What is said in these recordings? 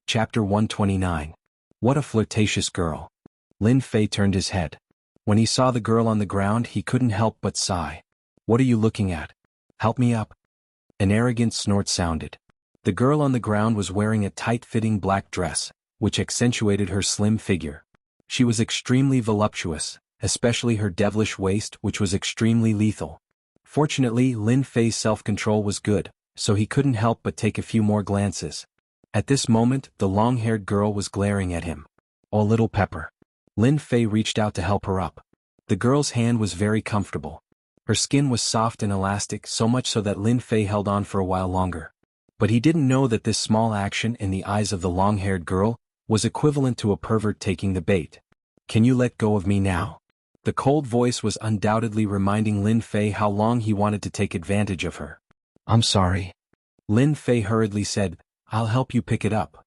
Chapter 129. What a flirtatious girl. Lin Fei turned his head. When he saw the girl on the ground, he couldn't help but sigh. What are you looking at? Help me up. An arrogant snort sounded. The girl on the ground was wearing a tight-fitting black dress, which accentuated her slim figure. She was extremely voluptuous, especially her devilish waist, which was extremely lethal. Fortunately, Lin Fei's self-control was good, so he couldn't help but take a few more glances. At this moment, the long-haired girl was glaring at him. Oh, little pepper. Lin Fei reached out to help her up. The girl's hand was very comfortable. Her skin was soft and elastic, so much so that Lin Fei held on for a while longer. But he didn't know that this small action in the eyes of the long-haired girl was equivalent to a pervert taking the bait. Can you let go of me now? The cold voice was undoubtedly reminding Lin Fei how long he wanted to take advantage of her. I'm sorry. Lin Fei hurriedly said, I'll help you pick it up.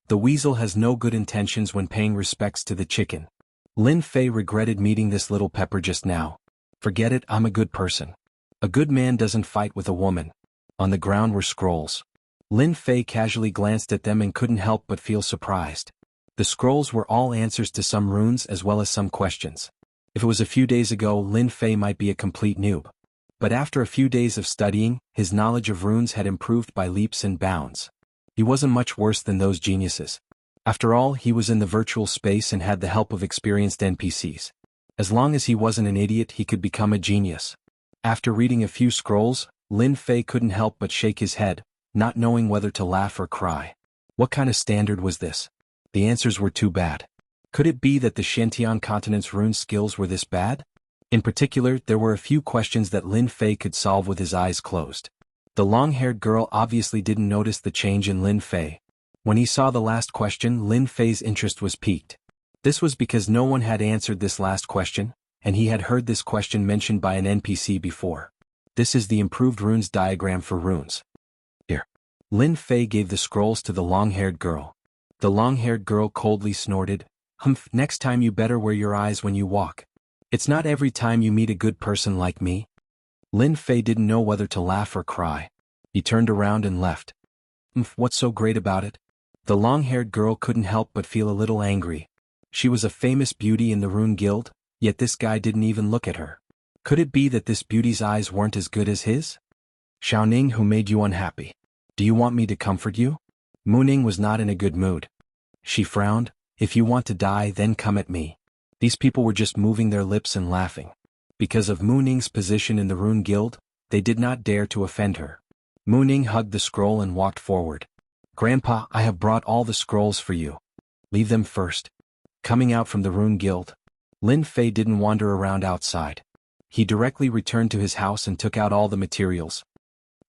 The weasel has no good intentions when paying respects to the chicken. Lin Fei regretted meeting this little pepper just now. Forget it, I'm a good person. A good man doesn't fight with a woman. On the ground were scrolls. Lin Fei casually glanced at them and couldn't help but feel surprised. The scrolls were all answers to some runes as well as some questions. If it was a few days ago, Lin Fei might be a complete noob. But after a few days of studying, his knowledge of runes had improved by leaps and bounds. He wasn't much worse than those geniuses. After all, he was in the virtual space and had the help of experienced NPCs. As long as he wasn't an idiot, he could become a genius. After reading a few scrolls, Lin Fei couldn't help but shake his head, not knowing whether to laugh or cry. What kind of standard was this? The answers were too bad. Could it be that the Xianxia continent's rune skills were this bad? In particular, there were a few questions that Lin Fei could solve with his eyes closed. The long-haired girl obviously didn't notice the change in Lin Fei. When he saw the last question, Lin Fei's interest was piqued. This was because no one had answered this last question, and he had heard this question mentioned by an NPC before. This is the improved runes diagram for runes. Here. Lin Fei gave the scrolls to the long-haired girl. The long-haired girl coldly snorted, Next time you better wear your eyes when you walk. It's not every time you meet a good person like me. Lin Fei didn't know whether to laugh or cry. He turned around and left. What's so great about it? The long-haired girl couldn't help but feel a little angry. She was a famous beauty in the Rune Guild, yet this guy didn't even look at her. Could it be that this beauty's eyes weren't as good as his? Xiaoning, who made you unhappy? Do you want me to comfort you? Mooning was not in a good mood. She frowned. If you want to die, then come at me. These people were just moving their lips and laughing. Because of Mooning's position in the Rune Guild, they did not dare to offend her. Mooning hugged the scroll and walked forward. Grandpa, I have brought all the scrolls for you. Leave them first. Coming out from the Rune Guild, Lin Fei didn't wander around outside. He directly returned to his house and took out all the materials.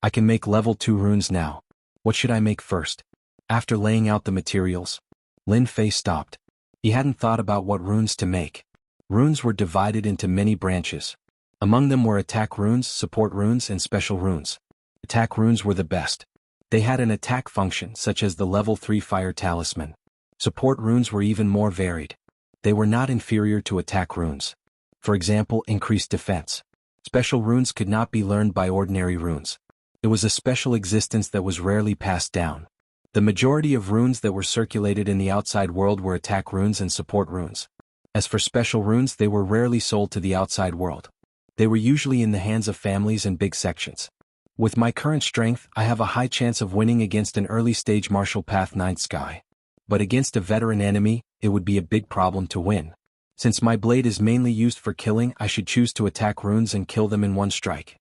I can make level 2 runes now. What should I make first? After laying out the materials, Lin Fei stopped. He hadn't thought about what runes to make. Runes were divided into many branches. Among them were attack runes, support runes, and special runes. Attack runes were the best. They had an attack function such as the level 3 fire talisman. Support runes were even more varied. They were not inferior to attack runes. For example, increased defense. Special runes could not be learned by ordinary runes. It was a special existence that was rarely passed down. The majority of runes that were circulated in the outside world were attack runes and support runes. As for special runes, they were rarely sold to the outside world. They were usually in the hands of families and big sections. With my current strength, I have a high chance of winning against an early-stage martial path 9th Sky. But against a veteran enemy, it would be a big problem to win. Since my blade is mainly used for killing, I should choose to attack runes and kill them in one strike.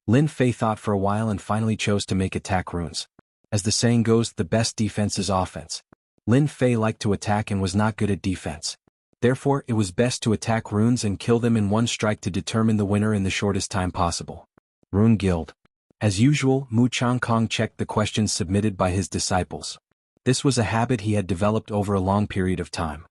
Lin Fei thought for a while and finally chose to make attack runes. As the saying goes, the best defense is offense. Lin Fei liked to attack and was not good at defense. Therefore, it was best to attack runes and kill them in one strike to determine the winner in the shortest time possible. Rune Guild. As usual, Mu Changkong checked the questions submitted by his disciples. This was a habit he had developed over a long period of time.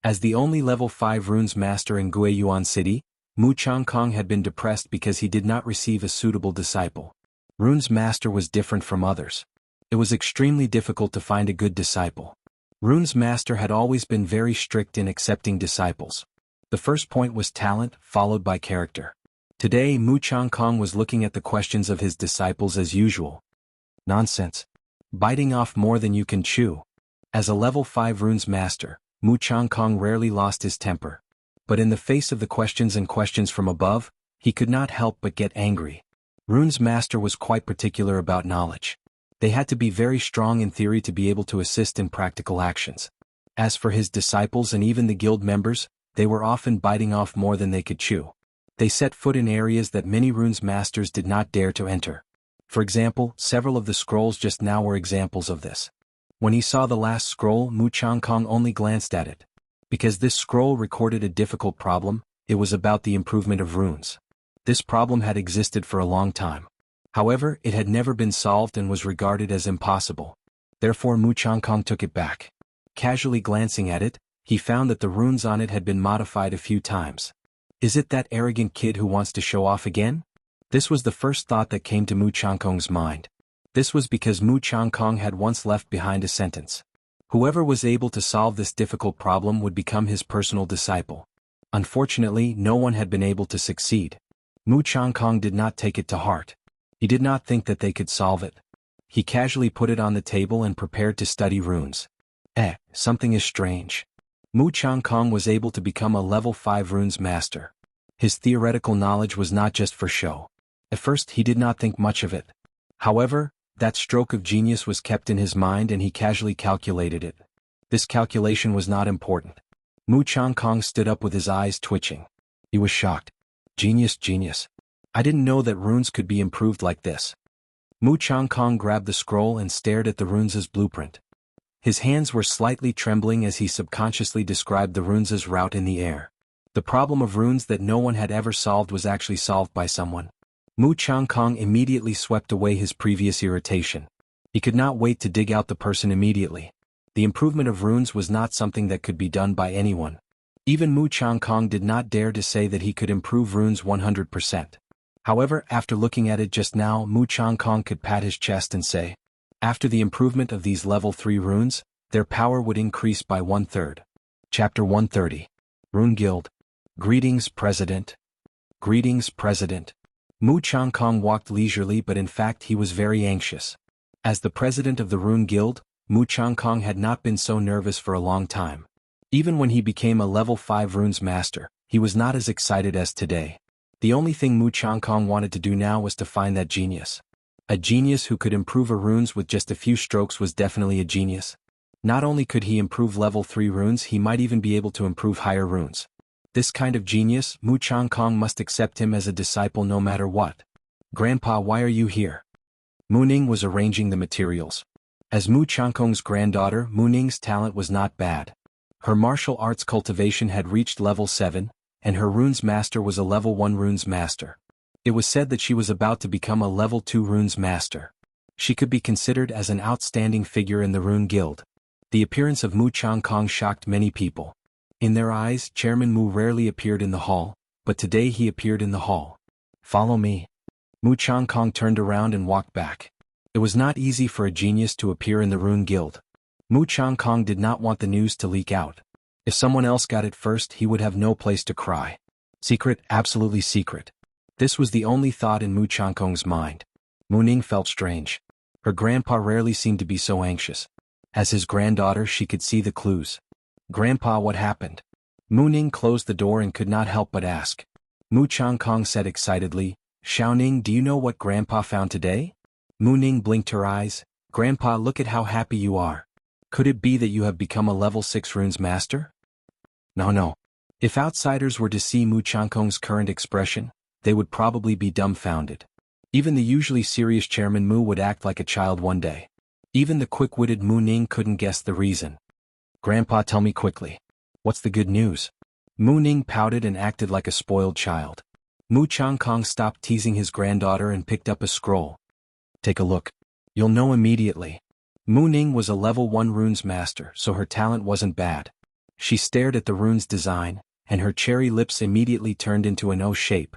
As the only level 5 runes master in Guiyuan City, Mu Changkong had been depressed because he did not receive a suitable disciple. Runes master was different from others. It was extremely difficult to find a good disciple. Runes master had always been very strict in accepting disciples. The first point was talent, followed by character. Today, Mu Changkong was looking at the questions of his disciples as usual. Nonsense. Biting off more than you can chew. As a level 5 runes master, Mu Changkong rarely lost his temper. But in the face of the questions from above, he could not help but get angry. Runes master was quite particular about knowledge. They had to be very strong in theory to be able to assist in practical actions. As for his disciples and even the guild members, they were often biting off more than they could chew. They set foot in areas that many runes masters did not dare to enter. For example, several of the scrolls just now were examples of this. When he saw the last scroll, Mu Changkong only glanced at it. Because this scroll recorded a difficult problem, it was about the improvement of runes. This problem had existed for a long time. However, it had never been solved and was regarded as impossible. Therefore Mu Changkong took it back. Casually glancing at it, he found that the runes on it had been modified a few times. Is it that arrogant kid who wants to show off again? This was the first thought that came to Mu Changkong's mind. This was because Mu Changkong had once left behind a sentence. Whoever was able to solve this difficult problem would become his personal disciple. Unfortunately, no one had been able to succeed. Mu Changkong did not take it to heart. He did not think that they could solve it. He casually put it on the table and prepared to study runes. Something is strange. Mu Changkong was able to become a level 5 runes master. His theoretical knowledge was not just for show. At first he did not think much of it. However, that stroke of genius was kept in his mind and he casually calculated it. This calculation was not important. Mu Changkong stood up with his eyes twitching. He was shocked. Genius. I didn't know that runes could be improved like this. Mu Changkong grabbed the scroll and stared at the runes' blueprint. His hands were slightly trembling as he subconsciously described the runes' route in the air. The problem of runes that no one had ever solved was actually solved by someone. Mu Changkong immediately swept away his previous irritation. He could not wait to dig out the person immediately. The improvement of runes was not something that could be done by anyone. Even Mu Changkong did not dare to say that he could improve runes 100%. However, after looking at it just now, Mu Changkong could pat his chest and say, after the improvement of these level 3 runes, their power would increase by 1/3. Chapter 130. Rune Guild. Greetings, President. Greetings, President. Mu Changkong walked leisurely, but in fact he was very anxious. As the president of the Rune Guild, Mu Changkong had not been so nervous for a long time. Even when he became a level 5 runes master, he was not as excited as today. The only thing Mu Changkong wanted to do now was to find that genius. A genius who could improve a runes with just a few strokes was definitely a genius. Not only could he improve level 3 runes, he might even be able to improve higher runes. This kind of genius, Mu Changkong must accept him as a disciple no matter what. Grandpa, why are you here? Mu Ning was arranging the materials. As Mu Changkong's granddaughter, Mu Ning's talent was not bad. Her martial arts cultivation had reached level 7, and her runes master was a level 1 runes master. It was said that she was about to become a level 2 runes master. She could be considered as an outstanding figure in the Rune Guild. The appearance of Mu Changkong shocked many people. In their eyes, Chairman Mu rarely appeared in the hall, but today he appeared in the hall. Follow me. Mu Changkong turned around and walked back. It was not easy for a genius to appear in the Rune Guild. Mu Changkong did not want the news to leak out. If someone else got it first, he would have no place to cry. Secret, absolutely secret. This was the only thought in Mu Changkong's mind. Mu Ning felt strange. Her grandpa rarely seemed to be so anxious. As his granddaughter, she could see the clues. Grandpa, what happened? Mu Ning closed the door and could not help but ask. Mu Changkong said excitedly, Xiaoning, do you know what Grandpa found today? Mu Ning blinked her eyes. Grandpa, look at how happy you are. Could it be that you have become a level 6 runes master? No. If outsiders were to see Mu Changkong's current expression, they would probably be dumbfounded. Even the usually serious Chairman Mu would act like a child one day. Even the quick-witted Mu Ning couldn't guess the reason. Grandpa, tell me quickly. What's the good news? Mu Ning pouted and acted like a spoiled child. Mu Changkong stopped teasing his granddaughter and picked up a scroll. Take a look. You'll know immediately. Mu Ning was a level 1 runes master, so her talent wasn't bad. She stared at the runes design, and her cherry lips immediately turned into an O shape.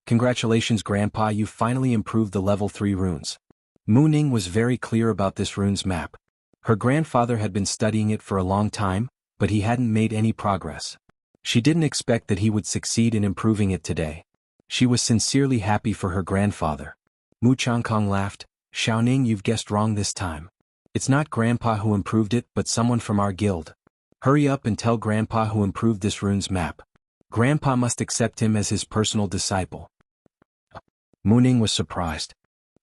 Congratulations, Grandpa, you finally improved the level 3 runes. Mu Ning was very clear about this runes map. Her grandfather had been studying it for a long time, but he hadn't made any progress. She didn't expect that he would succeed in improving it today. She was sincerely happy for her grandfather. Mu Changkong laughed. Xiaoning, you've guessed wrong this time. It's not Grandpa who improved it but someone from our guild. Hurry up and tell Grandpa who improved this rune's map. Grandpa must accept him as his personal disciple. Mooning was surprised.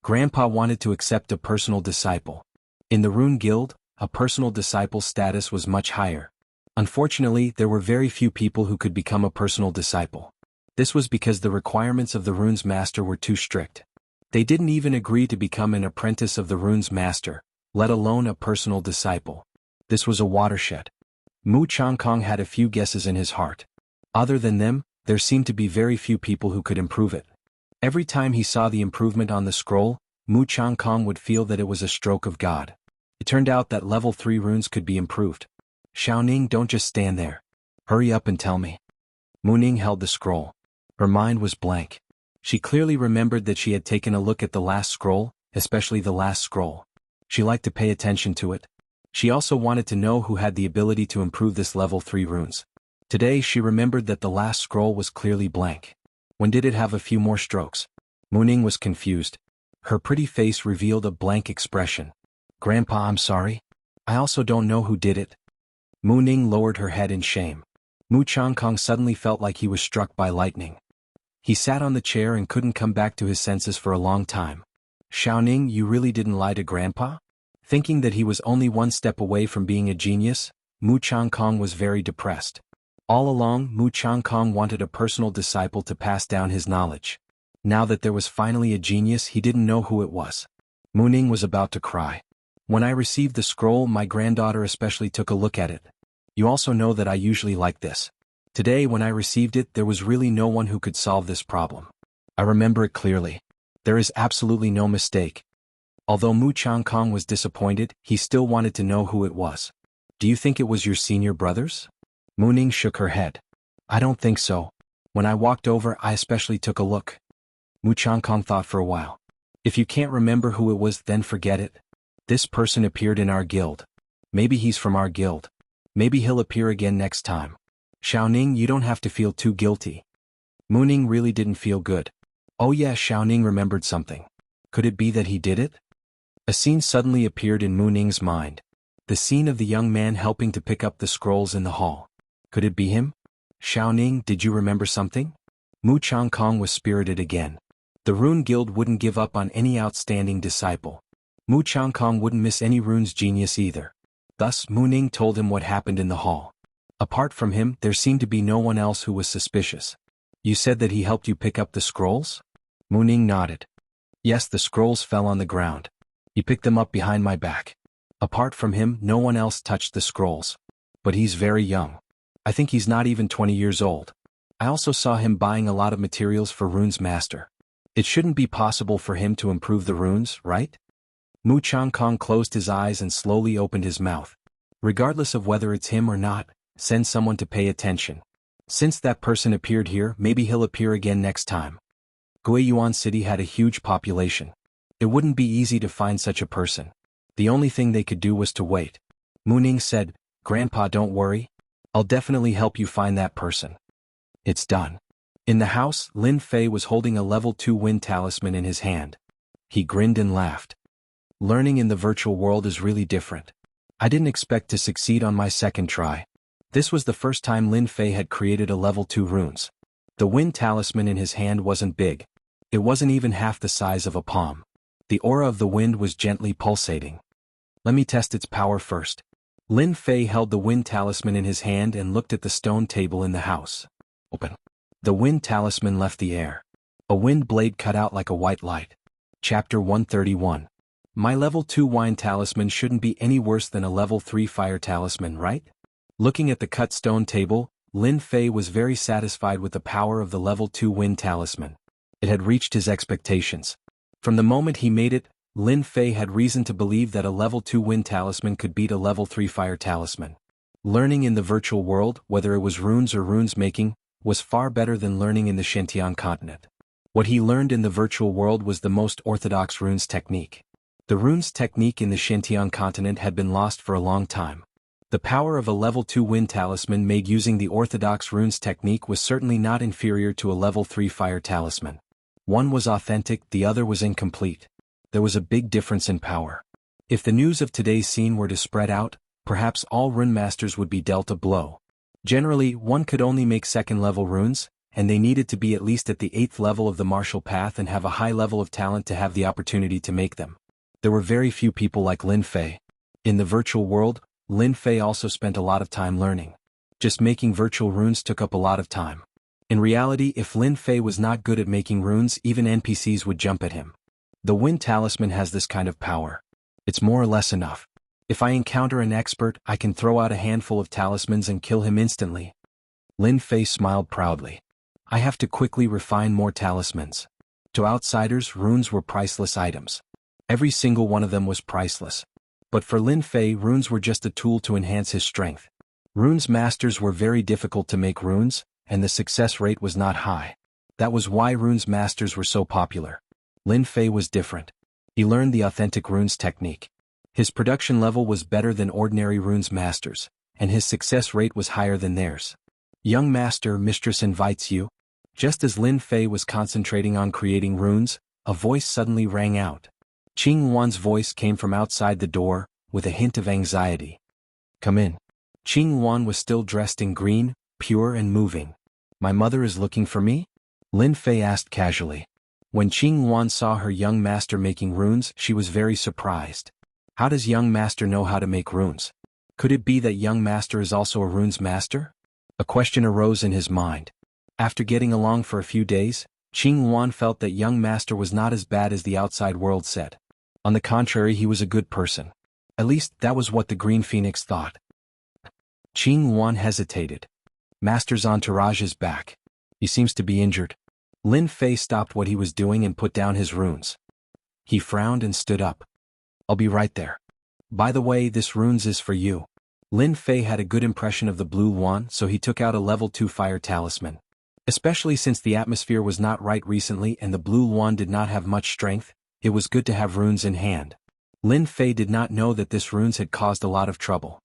Grandpa wanted to accept a personal disciple. In the Rune Guild, a personal disciple status was much higher. Unfortunately, there were very few people who could become a personal disciple. This was because the requirements of the rune's master were too strict. They didn't even agree to become an apprentice of the rune's master, let alone a personal disciple. This was a watershed. Mu Changkong had a few guesses in his heart. Other than them, there seemed to be very few people who could improve it. Every time he saw the improvement on the scroll, Mu Changkong would feel that it was a stroke of God. It turned out that level 3 runes could be improved. Xiaoning, don't just stand there. Hurry up and tell me. Mooning held the scroll. Her mind was blank. She clearly remembered that she had taken a look at the last scroll, especially the last scroll. She liked to pay attention to it. She also wanted to know who had the ability to improve this level 3 runes. Today she remembered that the last scroll was clearly blank. When did it have a few more strokes? Mooning was confused. Her pretty face revealed a blank expression. Grandpa, I'm sorry. I also don't know who did it. Mooning lowered her head in shame. Mu Changkong suddenly felt like he was struck by lightning. He sat on the chair and couldn't come back to his senses for a long time. Xiaoning, you really didn't lie to Grandpa? Thinking that he was only one step away from being a genius, Mu Changkong was very depressed. All along, Mu Changkong wanted a personal disciple to pass down his knowledge. Now that there was finally a genius, he didn't know who it was. Mooning was about to cry. When I received the scroll, my granddaughter especially took a look at it. You also know that I usually like this. Today when I received it, there was really no one who could solve this problem. I remember it clearly. There is absolutely no mistake. Although Mu Changkong was disappointed, he still wanted to know who it was. Do you think it was your senior brothers? Mooning shook her head. I don't think so. When I walked over, I especially took a look. Mu Changkong thought for a while. If you can't remember who it was, then forget it. This person appeared in our guild. Maybe he's from our guild. Maybe he'll appear again next time. Xiaoning, you don't have to feel too guilty. Mooning really didn't feel good. Oh yeah, Xiaoning remembered something. Could it be that he did it? A scene suddenly appeared in Mooning's mind. The scene of the young man helping to pick up the scrolls in the hall. Could it be him? Xiaoning, did you remember something? Mu Changkong was spirited again. The Rune Guild wouldn't give up on any outstanding disciple. Mu Changkong wouldn't miss any rune's genius either. Thus, Mooning told him what happened in the hall. Apart from him, there seemed to be no one else who was suspicious. You said that he helped you pick up the scrolls? Mooning nodded. Yes, the scrolls fell on the ground. He picked them up behind my back. Apart from him, no one else touched the scrolls. But he's very young. I think he's not even 20 years old. I also saw him buying a lot of materials for Rune's master. It shouldn't be possible for him to improve the runes, right? Mu Changkong closed his eyes and slowly opened his mouth. Regardless of whether it's him or not, send someone to pay attention. Since that person appeared here, maybe he'll appear again next time. Guiyuan City had a huge population. It wouldn't be easy to find such a person. The only thing they could do was to wait. Mooning said, Grandpa, don't worry. I'll definitely help you find that person. It's done. In the house, Lin Fei was holding a level 2 wind talisman in his hand. He grinned and laughed. Learning in the virtual world is really different. I didn't expect to succeed on my second try. This was the first time Lin Fei had created a level 2 runes. The wind talisman in his hand wasn't big. It wasn't even half the size of a palm. The aura of the wind was gently pulsating. Let me test its power first. Lin Fei held the wind talisman in his hand and looked at the stone table in the house. Open. The wind talisman left the air. A wind blade cut out like a white light. Chapter 131. My level 2 wind talisman shouldn't be any worse than a level 3 fire talisman, right? Looking at the cut stone table, Lin Fei was very satisfied with the power of the level 2 wind talisman. It had reached his expectations. From the moment he made it, Lin Fei had reason to believe that a level 2 wind talisman could beat a level 3 fire talisman. Learning in the virtual world, whether it was runes or runes making, was far better than learning in the Xinjiang continent. What he learned in the virtual world was the most orthodox runes technique. The runes technique in the Xinjiang continent had been lost for a long time. The power of a level 2 wind talisman made using the orthodox runes technique was certainly not inferior to a level 3 fire talisman. One was authentic, the other was incomplete. There was a big difference in power. If the news of today's scene were to spread out, perhaps all rune masters would be dealt a blow. Generally, one could only make second-level runes, and they needed to be at least at the 8th level of the martial path and have a high level of talent to have the opportunity to make them. There were very few people like Lin Fei. In the virtual world, Lin Fei also spent a lot of time learning. Just making virtual runes took up a lot of time. In reality, if Lin Fei was not good at making runes, even NPCs would jump at him. The Wind Talisman has this kind of power. It's more or less enough. If I encounter an expert, I can throw out a handful of talismans and kill him instantly. Lin Fei smiled proudly. I have to quickly refine more talismans. To outsiders, runes were priceless items. Every single one of them was priceless. But for Lin Fei, runes were just a tool to enhance his strength. Runes masters were very difficult to make runes, and the success rate was not high. That was why runes masters were so popular. Lin Fei was different. He learned the authentic runes technique. His production level was better than ordinary runes masters, and his success rate was higher than theirs. Young master, mistress invites you. Just as Lin Fei was concentrating on creating runes, a voice suddenly rang out. Qing Wan's voice came from outside the door, with a hint of anxiety. Come in. Qing Wan was still dressed in green, pure and moving. My mother is looking for me? Lin Fei asked casually. When Qing Wan saw her young master making runes, she was very surprised. How does young master know how to make runes? Could it be that young master is also a runes master? A question arose in his mind. After getting along for a few days, Qing Wan felt that young master was not as bad as the outside world said. On the contrary, he was a good person. At least, that was what the Green Phoenix thought. Qing Wan hesitated. Master's entourage is back. He seems to be injured. Lin Fei stopped what he was doing and put down his runes. He frowned and stood up. I'll be right there. By the way, this runes is for you. Lin Fei had a good impression of the blue wand, so he took out a level 2 fire talisman. Especially since the atmosphere was not right recently and the blue wand did not have much strength, it was good to have runes in hand. Lin Fei did not know that this runes had caused a lot of trouble.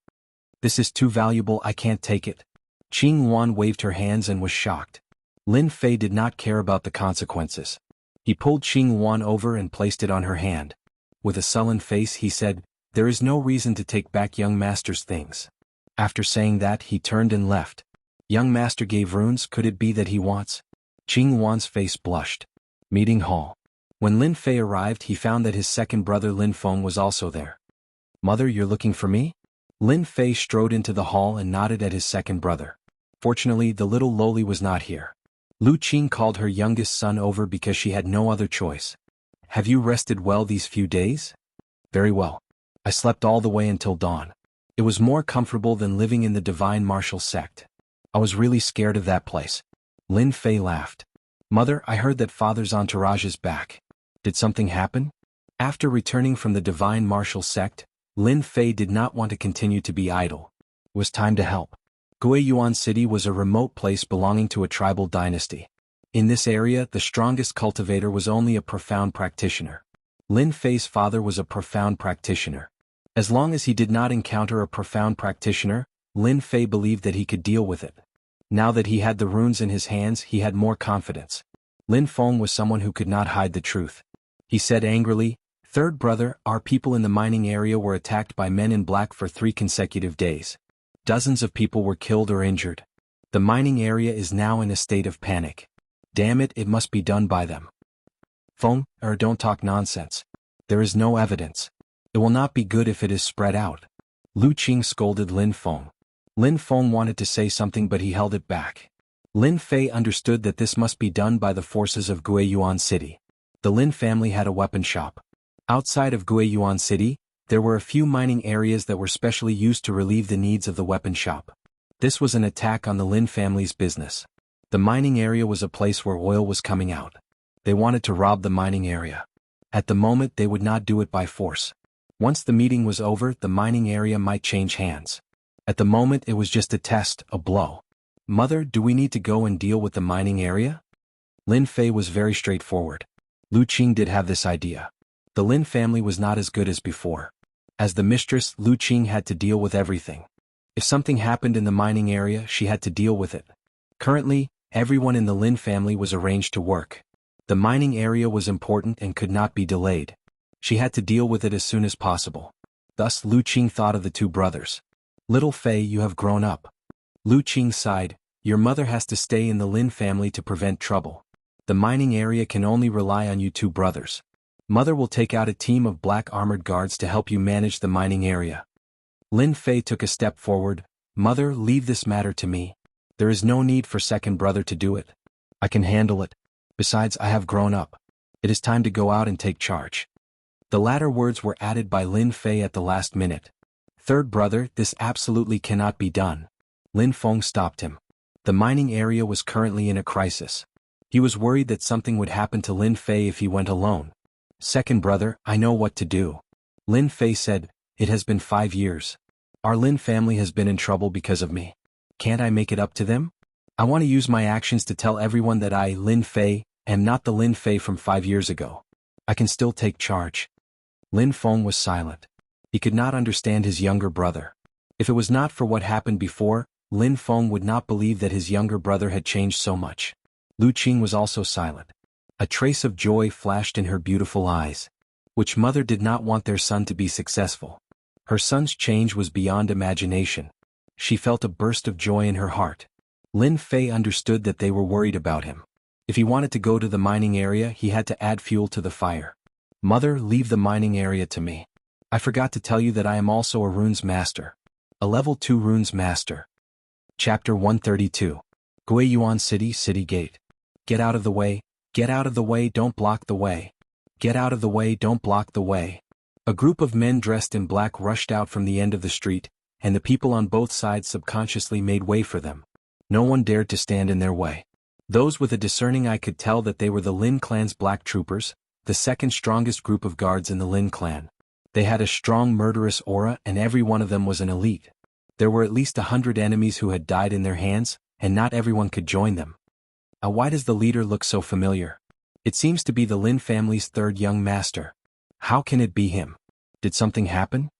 This is too valuable, I can't take it. Qing Wan waved her hands and was shocked. Lin Fei did not care about the consequences. He pulled Qing Wan over and placed it on her hand. With a sullen face he said, there is no reason to take back young master's things. After saying that, he turned and left. Young master gave runes, could it be that he wants? Qing Wan's face blushed. Meeting hall. When Lin Fei arrived, he found that his second brother Lin Feng was also there. Mother, you're looking for me? Lin Fei strode into the hall and nodded at his second brother. Fortunately, the little lowly was not here. Lu Qing called her youngest son over because she had no other choice. Have you rested well these few days? Very well. I slept all the way until dawn. It was more comfortable than living in the divine martial sect. I was really scared of that place. Lin Fei laughed. Mother, I heard that father's entourage is back. Did something happen? After returning from the divine martial sect, Lin Fei did not want to continue to be idle. It was time to help. Guiyuan City was a remote place belonging to a tribal dynasty. In this area, the strongest cultivator was only a profound practitioner. Lin Fei's father was a profound practitioner. As long as he did not encounter a profound practitioner, Lin Fei believed that he could deal with it. Now that he had the runes in his hands, he had more confidence. Lin Feng was someone who could not hide the truth. He said angrily, Third brother, our people in the mining area were attacked by men in black for 3 consecutive days. Dozens of people were killed or injured. The mining area is now in a state of panic. Damn it, it must be done by them. Feng, don't talk nonsense. There is no evidence. It will not be good if it is spread out. Lu Qing scolded Lin Feng. Lin Feng wanted to say something but he held it back. Lin Fei understood that this must be done by the forces of Guiyuan City. The Lin family had a weapon shop. Outside of Guiyuan City, there were a few mining areas that were specially used to relieve the needs of the weapon shop. This was an attack on the Lin family's business. The mining area was a place where oil was coming out. They wanted to rob the mining area. At the moment, they would not do it by force. Once the meeting was over, the mining area might change hands. At the moment, it was just a test, a blow. Mother, do we need to go and deal with the mining area? Lin Fei was very straightforward. Lu Qing did have this idea. The Lin family was not as good as before. As the mistress, Lu Qing had to deal with everything. If something happened in the mining area, she had to deal with it. Currently, everyone in the Lin family was arranged to work. The mining area was important and could not be delayed. She had to deal with it as soon as possible. Thus Lu Qing thought of the two brothers. Little Fei, you have grown up. Lu Qing sighed, your mother has to stay in the Lin family to prevent trouble. The mining area can only rely on you two brothers. Mother will take out a team of black armored guards to help you manage the mining area. Lin Fei took a step forward. Mother, leave this matter to me. There is no need for second brother to do it. I can handle it. Besides, I have grown up. It is time to go out and take charge. The latter words were added by Lin Fei at the last minute. Third brother, this absolutely cannot be done. Lin Feng stopped him. The mining area was currently in a crisis. He was worried that something would happen to Lin Fei if he went alone. Second brother, I know what to do. Lin Fei said, it has been 5 years. Our Lin family has been in trouble because of me. Can't I make it up to them? I want to use my actions to tell everyone that I, Lin Fei, am not the Lin Fei from 5 years ago. I can still take charge. Lin Feng was silent. He could not understand his younger brother. If it was not for what happened before, Lin Feng would not believe that his younger brother had changed so much. Lu Qing was also silent. A trace of joy flashed in her beautiful eyes. Which mother did not want their son to be successful? Her son's change was beyond imagination. She felt a burst of joy in her heart. Lin Fei understood that they were worried about him. If he wanted to go to the mining area, he had to add fuel to the fire. Mother, leave the mining area to me. I forgot to tell you that I am also a runes master. A level 2 runes master. Chapter 132. Guiyuan City, City Gate. Get out of the way, get out of the way, don't block the way. Get out of the way, don't block the way. A group of men dressed in black rushed out from the end of the street, and the people on both sides subconsciously made way for them. No one dared to stand in their way. Those with a discerning eye could tell that they were the Lin clan's black troopers, the second strongest group of guards in the Lin clan. They had a strong murderous aura and every one of them was an elite. There were at least 100 enemies who had died in their hands, and not everyone could join them. Why does the leader look so familiar? It seems to be the Lin family's third young master. How can it be him? Did something happen?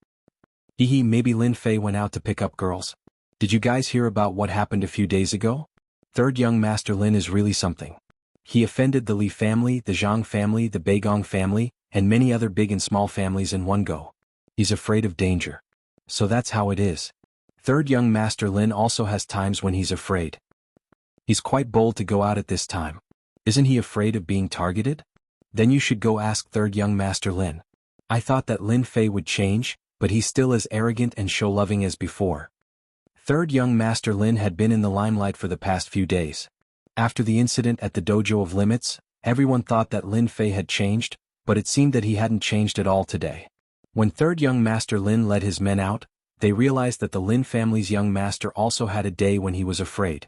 Maybe Lin Fei went out to pick up girls. Did you guys hear about what happened a few days ago? Third young master Lin is really something. He offended the Li family, the Zhang family, the Beigong family, and many other big and small families in one go. He's afraid of danger. So that's how it is. Third young master Lin also has times when he's afraid. He's quite bold to go out at this time. Isn't he afraid of being targeted? Then you should go ask third young master Lin. I thought that Lin Fei would change, but he's still as arrogant and show-loving as before. Third young master Lin had been in the limelight for the past few days. After the incident at the Dojo of Limits, everyone thought that Lin Fei had changed, but it seemed that he hadn't changed at all today. When third young master Lin led his men out, they realized that the Lin family's young master also had a day when he was afraid.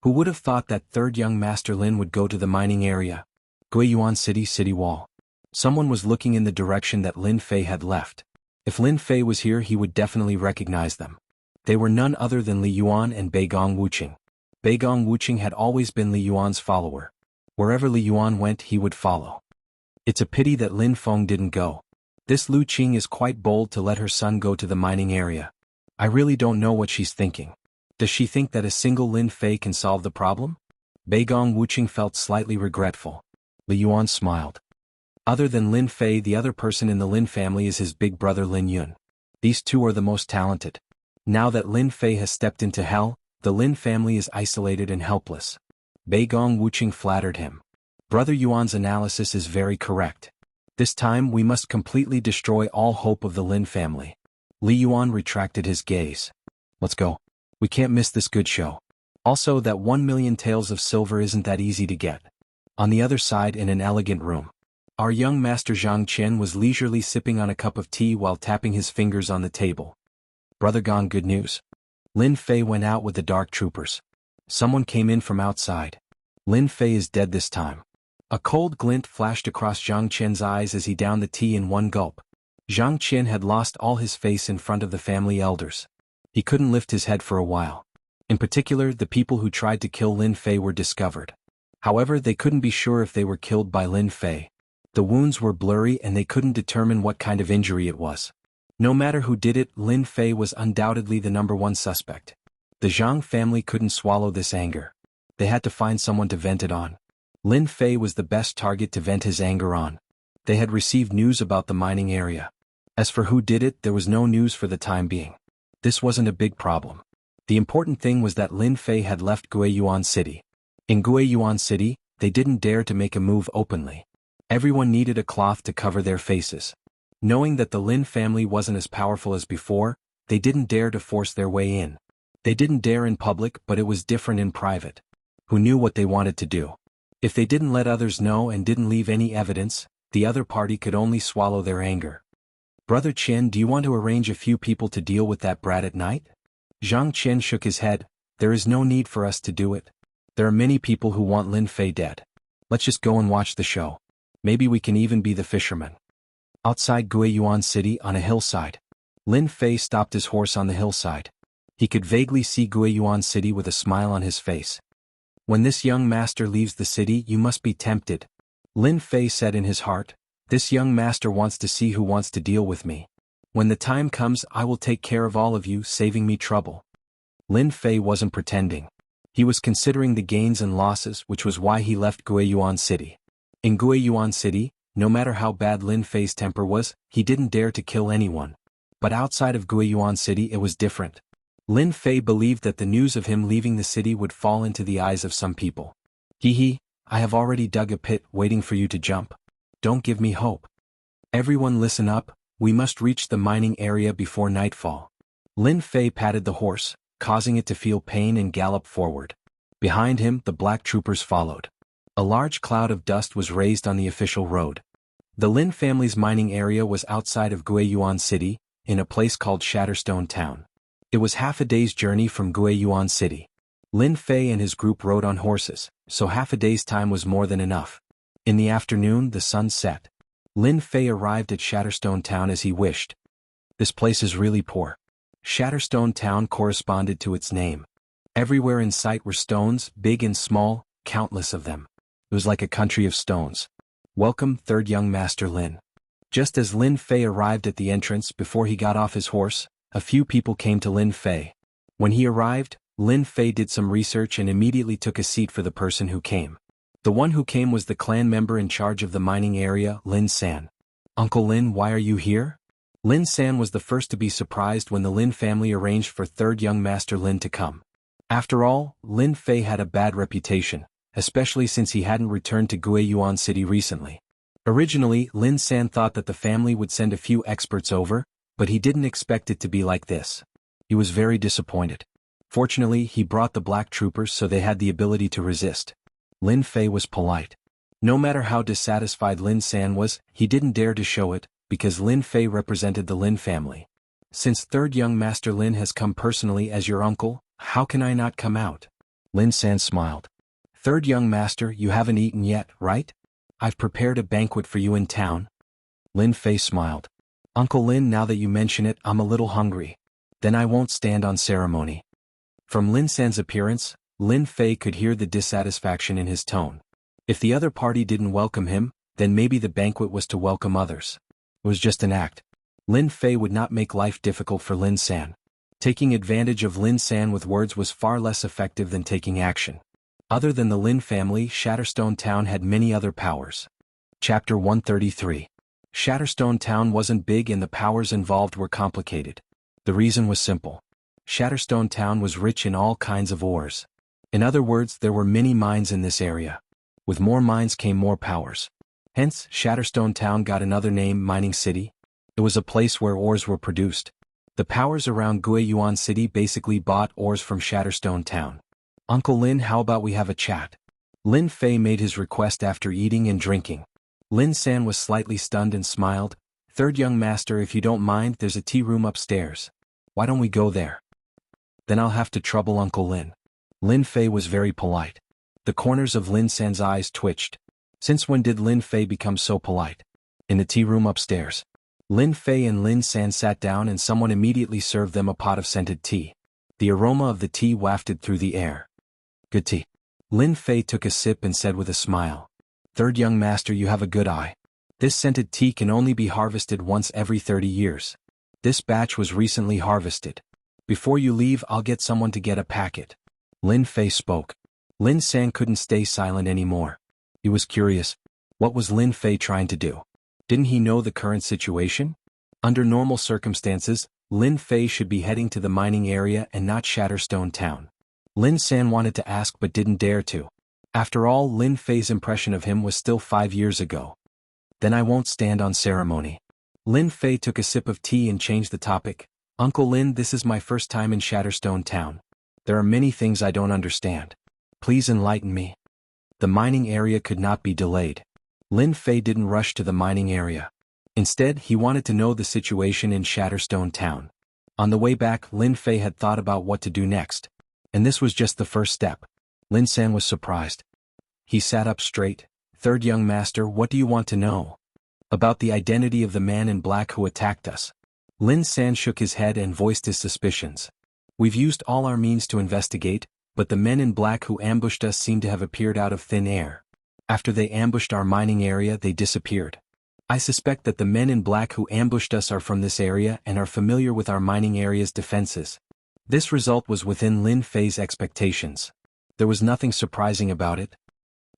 Who would have thought that third young master Lin would go to the mining area? Guiyuan City, City Wall. Someone was looking in the direction that Lin Fei had left. If Lin Fei was here, he would definitely recognize them. They were none other than Li Yuan and Beigong Wuqing. Beigong Wuqing had always been Li Yuan's follower. Wherever Li Yuan went, he would follow. It's a pity that Lin Feng didn't go. This Lu Qing is quite bold to let her son go to the mining area. I really don't know what she's thinking. Does she think that a single Lin Fei can solve the problem? Beigong Wuqing felt slightly regretful. Li Yuan smiled. Other than Lin Fei, the other person in the Lin family is his big brother Lin Yun. These two are the most talented. Now that Lin Fei has stepped into hell, the Lin family is isolated and helpless. Beigong Wuqing flattered him. Brother Yuan's analysis is very correct. This time we must completely destroy all hope of the Lin family. Li Yuan retracted his gaze. Let's go. We can't miss this good show. Also, that 1 million taels of silver isn't that easy to get. On the other side, in an elegant room, our young master Zhang Qian was leisurely sipping on a cup of tea while tapping his fingers on the table. Brother Gong, good news. Lin Fei went out with the dark troopers. Someone came in from outside. Lin Fei is dead this time. A cold glint flashed across Zhang Qian's eyes as he downed the tea in one gulp. Zhang Qian had lost all his face in front of the family elders. He couldn't lift his head for a while. In particular, the people who tried to kill Lin Fei were discovered. However, they couldn't be sure if they were killed by Lin Fei. The wounds were blurry and they couldn't determine what kind of injury it was. No matter who did it, Lin Fei was undoubtedly the #1 suspect. The Zhang family couldn't swallow this anger. They had to find someone to vent it on. Lin Fei was the best target to vent his anger on. They had received news about the mining area. As for who did it, there was no news for the time being. This wasn't a big problem. The important thing was that Lin Fei had left Guiyuan City. In Guiyuan City, they didn't dare to make a move openly. Everyone needed a cloth to cover their faces. Knowing that the Lin family wasn't as powerful as before, they didn't dare to force their way in. They didn't dare in public, but it was different in private. Who knew what they wanted to do? If they didn't let others know and didn't leave any evidence, the other party could only swallow their anger. Brother Qian, do you want to arrange a few people to deal with that brat at night? Zhang Qian shook his head. There is no need for us to do it. There are many people who want Lin Fei dead. Let's just go and watch the show. Maybe we can even be the fishermen. Outside Guiyuan City on a hillside. Lin Fei stopped his horse on the hillside. He could vaguely see Guiyuan City with a smile on his face. When this young master leaves the city, you must be tempted. Lin Fei said in his heart, this young master wants to see who wants to deal with me. When the time comes, I will take care of all of you, saving me trouble. Lin Fei wasn't pretending. He was considering the gains and losses, which was why he left Guiyuan City. In Guiyuan City, no matter how bad Lin Fei's temper was, he didn't dare to kill anyone. But outside of Guiyuan City it was different. Lin Fei believed that the news of him leaving the city would fall into the eyes of some people. I have already dug a pit waiting for you to jump. Don't give me hope. Everyone listen up, we must reach the mining area before nightfall. Lin Fei patted the horse, causing it to feel pain and gallop forward. Behind him, the black troopers followed. A large cloud of dust was raised on the official road. The Lin family's mining area was outside of Guiyuan City, in a place called Shatterstone Town. It was half a day's journey from Guiyuan City. Lin Fei and his group rode on horses, so half a day's time was more than enough. In the afternoon, the sun set. Lin Fei arrived at Shatterstone Town as he wished. This place is really poor. Shatterstone Town corresponded to its name. Everywhere in sight were stones, big and small, countless of them. It was like a country of stones. Welcome, third young master Lin. Just as Lin Fei arrived at the entrance before he got off his horse, a few people came to Lin Fei. When he arrived, Lin Fei did some research and immediately took a seat for the person who came. The one who came was the clan member in charge of the mining area, Lin San. Uncle Lin, why are you here? Lin San was the first to be surprised when the Lin family arranged for third young master Lin to come. After all, Lin Fei had a bad reputation, especially since he hadn't returned to Guiyuan City recently. Originally, Lin San thought that the family would send a few experts over, but he didn't expect it to be like this. He was very disappointed. Fortunately, he brought the black troopers so they had the ability to resist. Lin Fei was polite. No matter how dissatisfied Lin San was, he didn't dare to show it, because Lin Fei represented the Lin family. Since third young master Lin has come personally as your uncle, how can I not come out? Lin San smiled. Third young master, you haven't eaten yet, right? I've prepared a banquet for you in town. Lin Fei smiled. Uncle Lin, now that you mention it, I'm a little hungry. Then I won't stand on ceremony. From Lin San's appearance, Lin Fei could hear the dissatisfaction in his tone. If the other party didn't welcome him, then maybe the banquet was to welcome others. It was just an act. Lin Fei would not make life difficult for Lin San. Taking advantage of Lin San with words was far less effective than taking action. Other than the Lin family, Shatterstone Town had many other powers. Chapter 133. Shatterstone Town wasn't big and the powers involved were complicated. The reason was simple. Shatterstone Town was rich in all kinds of ores. In other words, there were many mines in this area. With more mines came more powers. Hence, Shatterstone Town got another name, Mining City. It was a place where ores were produced. The powers around Guiyuan City basically bought ores from Shatterstone Town. Uncle Lin, how about we have a chat? Lin Fei made his request after eating and drinking. Lin San was slightly stunned and smiled. Third young master, if you don't mind, there's a tea room upstairs. Why don't we go there? Then I'll have to trouble Uncle Lin. Lin Fei was very polite. The corners of Lin San's eyes twitched. Since when did Lin Fei become so polite? In the tea room upstairs. Lin Fei and Lin San sat down and someone immediately served them a pot of scented tea. The aroma of the tea wafted through the air. Good tea. Lin Fei took a sip and said with a smile. Third young master, you have a good eye. This scented tea can only be harvested once every 30 years. This batch was recently harvested. Before you leave, I'll get someone to get a packet. Lin Fei spoke. Lin San couldn't stay silent anymore. He was curious. What was Lin Fei trying to do? Didn't he know the current situation? Under normal circumstances, Lin Fei should be heading to the mining area and not Shatterstone Town. Lin San wanted to ask but didn't dare to. After all, Lin Fei's impression of him was still 5 years ago. Then I won't stand on ceremony. Lin Fei took a sip of tea and changed the topic. Uncle Lin, this is my first time in Shatterstone Town. There are many things I don't understand. Please enlighten me. The mining area could not be delayed. Lin Fei didn't rush to the mining area. Instead, he wanted to know the situation in Shatterstone Town. On the way back, Lin Fei had thought about what to do next. And this was just the first step. Lin San was surprised. He sat up straight. Third young master, what do you want to know? About the identity of the man in black who attacked us. Lin San shook his head and voiced his suspicions. We've used all our means to investigate, but the men in black who ambushed us seem to have appeared out of thin air. After they ambushed our mining area, they disappeared. I suspect that the men in black who ambushed us are from this area and are familiar with our mining area's defenses. This result was within Lin Fei's expectations. There was nothing surprising about it.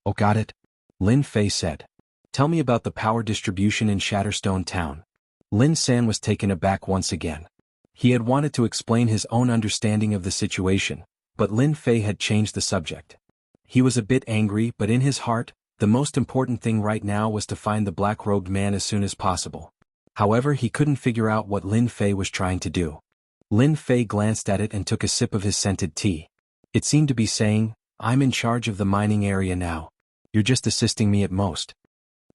Oh, got it? Lin Fei said. Tell me about the power distribution in Shatterstone Town. Lin San was taken aback once again. He had wanted to explain his own understanding of the situation, but Lin Fei had changed the subject. He was a bit angry, but in his heart, the most important thing right now was to find the black-robed man as soon as possible. However, he couldn't figure out what Lin Fei was trying to do. Lin Fei glanced at it and took a sip of his scented tea. It seemed to be saying, I'm in charge of the mining area now. You're just assisting me at most.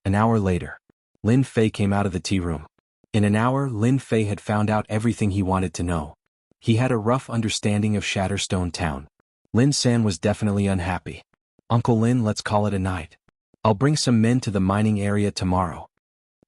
An hour later, Lin Fei came out of the tea room. In an hour, Lin Fei had found out everything he wanted to know. He had a rough understanding of Shatterstone Town. Lin San was definitely unhappy. Uncle Lin, let's call it a night. I'll bring some men to the mining area tomorrow.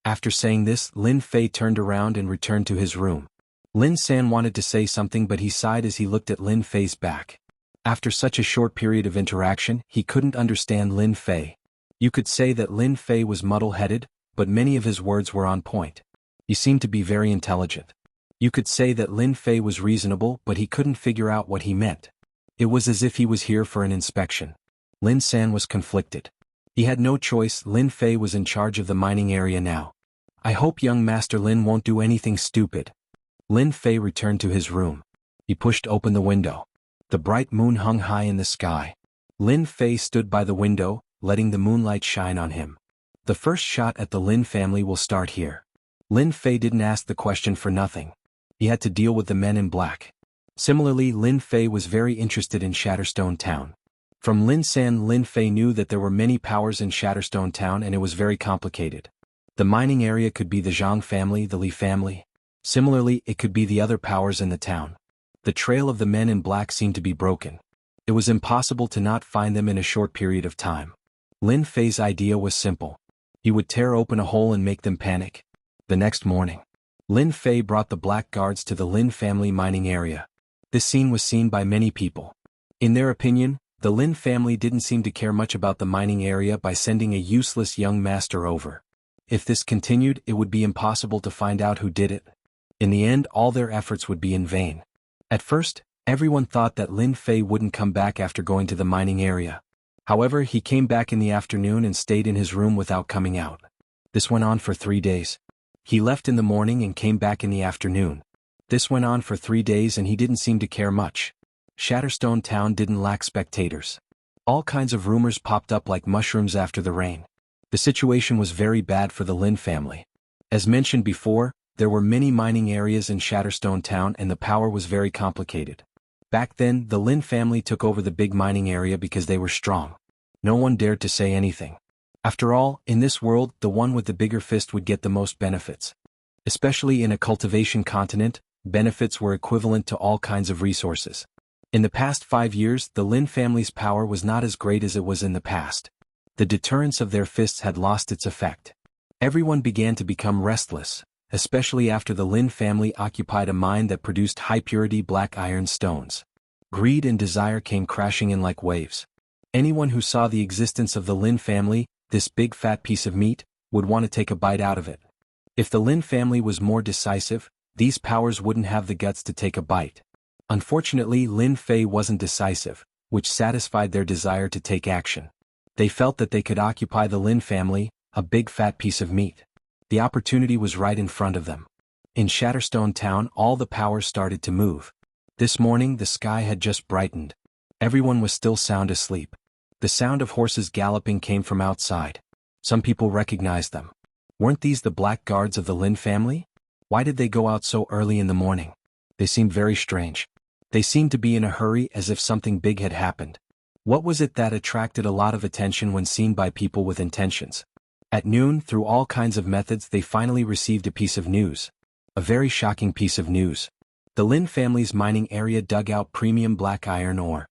After saying this, Lin Fei turned around and returned to his room. Lin San wanted to say something, but he sighed as he looked at Lin Fei's back. After such a short period of interaction, he couldn't understand Lin Fei. You could say that Lin Fei was muddle-headed, but many of his words were on point. He seemed to be very intelligent. You could say that Lin Fei was reasonable, but he couldn't figure out what he meant. It was as if he was here for an inspection. Lin San was conflicted. He had no choice. Lin Fei was in charge of the mining area now. I hope young Master Lin won't do anything stupid. Lin Fei returned to his room. He pushed open the window. The bright moon hung high in the sky. Lin Fei stood by the window, letting the moonlight shine on him. The first shot at the Lin family will start here. Lin Fei didn't ask the question for nothing. He had to deal with the men in black. Similarly, Lin Fei was very interested in Shatterstone Town. From Lin San, Lin Fei knew that there were many powers in Shatterstone Town and it was very complicated. The mining area could be the Jianghu family, the Li family. Similarly, it could be the other powers in the town. The trail of the men in black seemed to be broken. It was impossible to not find them in a short period of time. Lin Fei's idea was simple. He would tear open a hole and make them panic. The next morning, Lin Fei brought the black guards to the Lin family mining area. This scene was seen by many people. In their opinion, the Lin family didn't seem to care much about the mining area by sending a useless young master over. If this continued, it would be impossible to find out who did it. In the end, all their efforts would be in vain. At first, everyone thought that Lin Fei wouldn't come back after going to the mining area. However, he came back in the afternoon and stayed in his room without coming out. This went on for 3 days. He left in the morning and came back in the afternoon. This went on for 3 days and he didn't seem to care much. Shatterstone Town didn't lack spectators. All kinds of rumors popped up like mushrooms after the rain. The situation was very bad for the Lin family. As mentioned before, there were many mining areas in Shatterstone Town and the power was very complicated. Back then, the Lin family took over the big mining area because they were strong. No one dared to say anything. After all, in this world, the one with the bigger fist would get the most benefits. Especially in a cultivation continent, benefits were equivalent to all kinds of resources. In the past 5 years, the Lin family's power was not as great as it was in the past. The deterrence of their fists had lost its effect. Everyone began to become restless, especially after the Lin family occupied a mine that produced high-purity black iron stones. Greed and desire came crashing in like waves. Anyone who saw the existence of the Lin family, this big fat piece of meat, would want to take a bite out of it. If the Lin family was more decisive, these powers wouldn't have the guts to take a bite. Unfortunately, Lin Fei wasn't decisive, which satisfied their desire to take action. They felt that they could occupy the Lin family, a big fat piece of meat. The opportunity was right in front of them. In Shatterstone Town, all the powers started to move. This morning, the sky had just brightened. Everyone was still sound asleep. The sound of horses galloping came from outside. Some people recognized them. Weren't these the black guards of the Lin family? Why did they go out so early in the morning? They seemed very strange. They seemed to be in a hurry, as if something big had happened. What was it that attracted a lot of attention when seen by people with intentions? At noon, through all kinds of methods, they finally received a piece of news. A very shocking piece of news. The Lin family's mining area dug out premium black iron ore.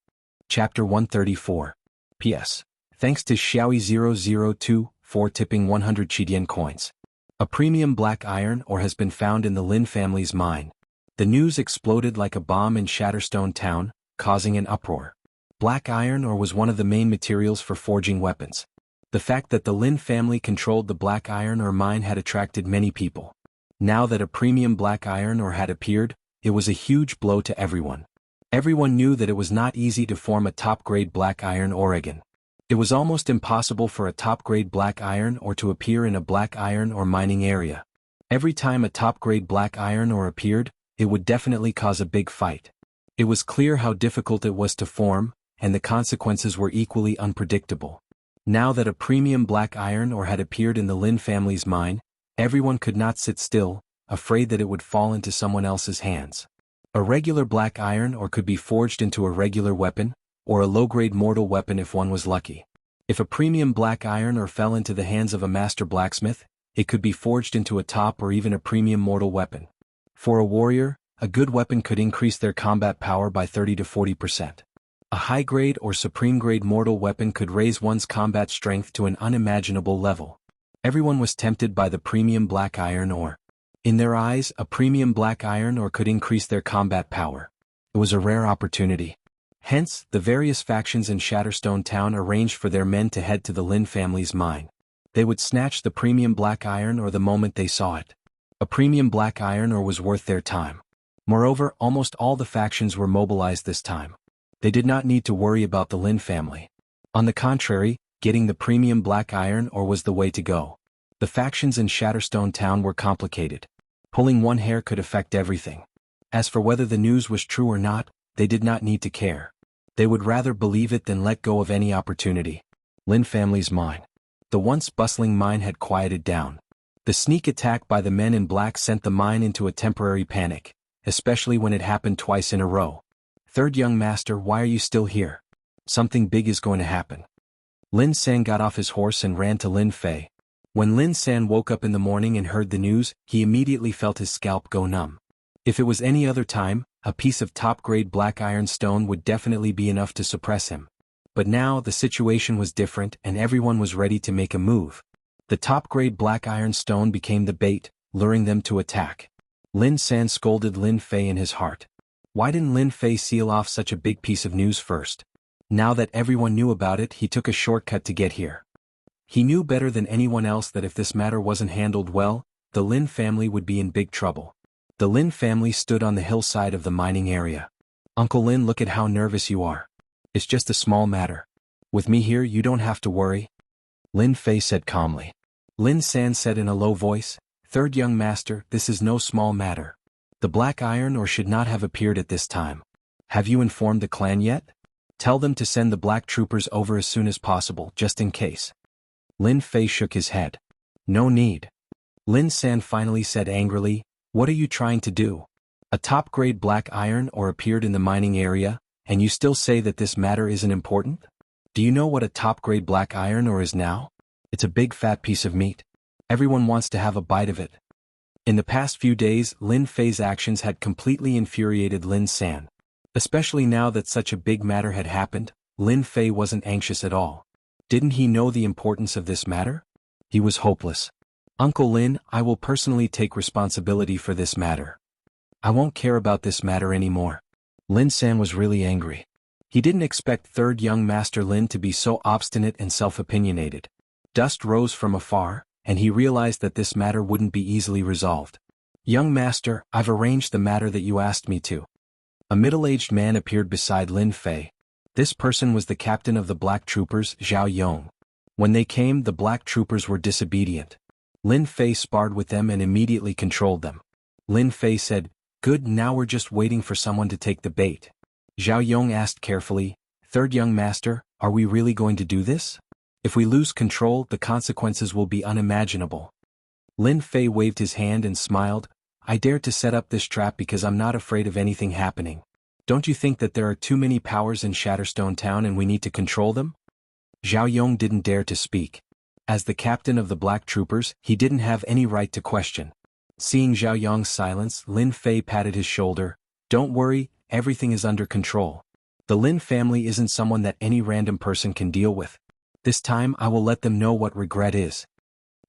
Chapter 134. P.S. Thanks to Xiaoyi002 for tipping 100 Qidian coins. A premium black iron ore has been found in the Lin family's mine. The news exploded like a bomb in Shatterstone Town, causing an uproar. Black iron ore was one of the main materials for forging weapons. The fact that the Lin family controlled the black iron ore mine had attracted many people. Now that a premium black iron ore had appeared, it was a huge blow to everyone. Everyone knew that it was not easy to form a top-grade black iron ore again. It was almost impossible for a top-grade black iron ore to appear in a black iron ore mining area. Every time a top-grade black iron ore appeared, it would definitely cause a big fight. It was clear how difficult it was to form, and the consequences were equally unpredictable. Now that a premium black iron ore had appeared in the Lin family's mine, everyone could not sit still, afraid that it would fall into someone else's hands. A regular black iron ore could be forged into a regular weapon, or a low-grade mortal weapon if one was lucky. If a premium black iron ore fell into the hands of a master blacksmith, it could be forged into a top or even a premium mortal weapon. For a warrior, a good weapon could increase their combat power by 30 to 40%. A high-grade or supreme-grade mortal weapon could raise one's combat strength to an unimaginable level. Everyone was tempted by the premium black iron ore. In their eyes, a premium black iron ore could increase their combat power. It was a rare opportunity. Hence, the various factions in Shatterstone Town arranged for their men to head to the Lin family's mine. They would snatch the premium black iron ore the moment they saw it. A premium black iron ore was worth their time. Moreover, almost all the factions were mobilized this time. They did not need to worry about the Lin family. On the contrary, getting the premium black iron ore was the way to go. The factions in Shatterstone Town were complicated. Pulling one hair could affect everything. As for whether the news was true or not, they did not need to care. They would rather believe it than let go of any opportunity. Lin family's mine. The once bustling mine had quieted down. The sneak attack by the men in black sent the mine into a temporary panic, especially when it happened twice in a row. Third young master, why are you still here? Something big is going to happen. Lin San got off his horse and ran to Lin Fei. When Lin San woke up in the morning and heard the news, he immediately felt his scalp go numb. If it was any other time, a piece of top-grade black iron stone would definitely be enough to suppress him. But now the situation was different and everyone was ready to make a move. The top-grade black iron stone became the bait, luring them to attack. Lin San scolded Lin Fei in his heart. Why didn't Lin Fei seal off such a big piece of news first? Now that everyone knew about it, he took a shortcut to get here. He knew better than anyone else that if this matter wasn't handled well, the Lin family would be in big trouble. The Lin family stood on the hillside of the mining area. Uncle Lin, look at how nervous you are. It's just a small matter. With me here, you don't have to worry. Lin Fei said calmly. Lin San said in a low voice, Third young master, this is no small matter. The black iron ore should not have appeared at this time. Have you informed the clan yet? Tell them to send the black troopers over as soon as possible, just in case. Lin Fei shook his head. No need. Lin San finally said angrily, What are you trying to do? A top-grade black iron ore appeared in the mining area, and you still say that this matter isn't important? Do you know what a top-grade black iron ore is now? It's a big fat piece of meat. Everyone wants to have a bite of it. In the past few days, Lin Fei's actions had completely infuriated Lin San. Especially now that such a big matter had happened, Lin Fei wasn't anxious at all. Didn't he know the importance of this matter? He was hopeless. Uncle Lin, I will personally take responsibility for this matter. I won't care about this matter anymore. Lin San was really angry. He didn't expect third young master Lin to be so obstinate and self-opinionated. Dust rose from afar, and he realized that this matter wouldn't be easily resolved. Young master, I've arranged the matter that you asked me to. A middle-aged man appeared beside Lin Fei. This person was the captain of the black troopers, Zhao Yong. When they came, the black troopers were disobedient. Lin Fei sparred with them and immediately controlled them. Lin Fei said, "Good, now we're just waiting for someone to take the bait." Zhao Yong asked carefully, "Third young master, are we really going to do this? If we lose control, the consequences will be unimaginable." Lin Fei waved his hand and smiled, "I dared to set up this trap because I'm not afraid of anything happening. Don't you think that there are too many powers in Shatterstone Town and we need to control them?" Zhao Yong didn't dare to speak. As the captain of the Black Troopers, he didn't have any right to question. Seeing Zhao Yong's silence, Lin Fei patted his shoulder. "Don't worry, everything is under control. The Lin family isn't someone that any random person can deal with. This time I will let them know what regret is."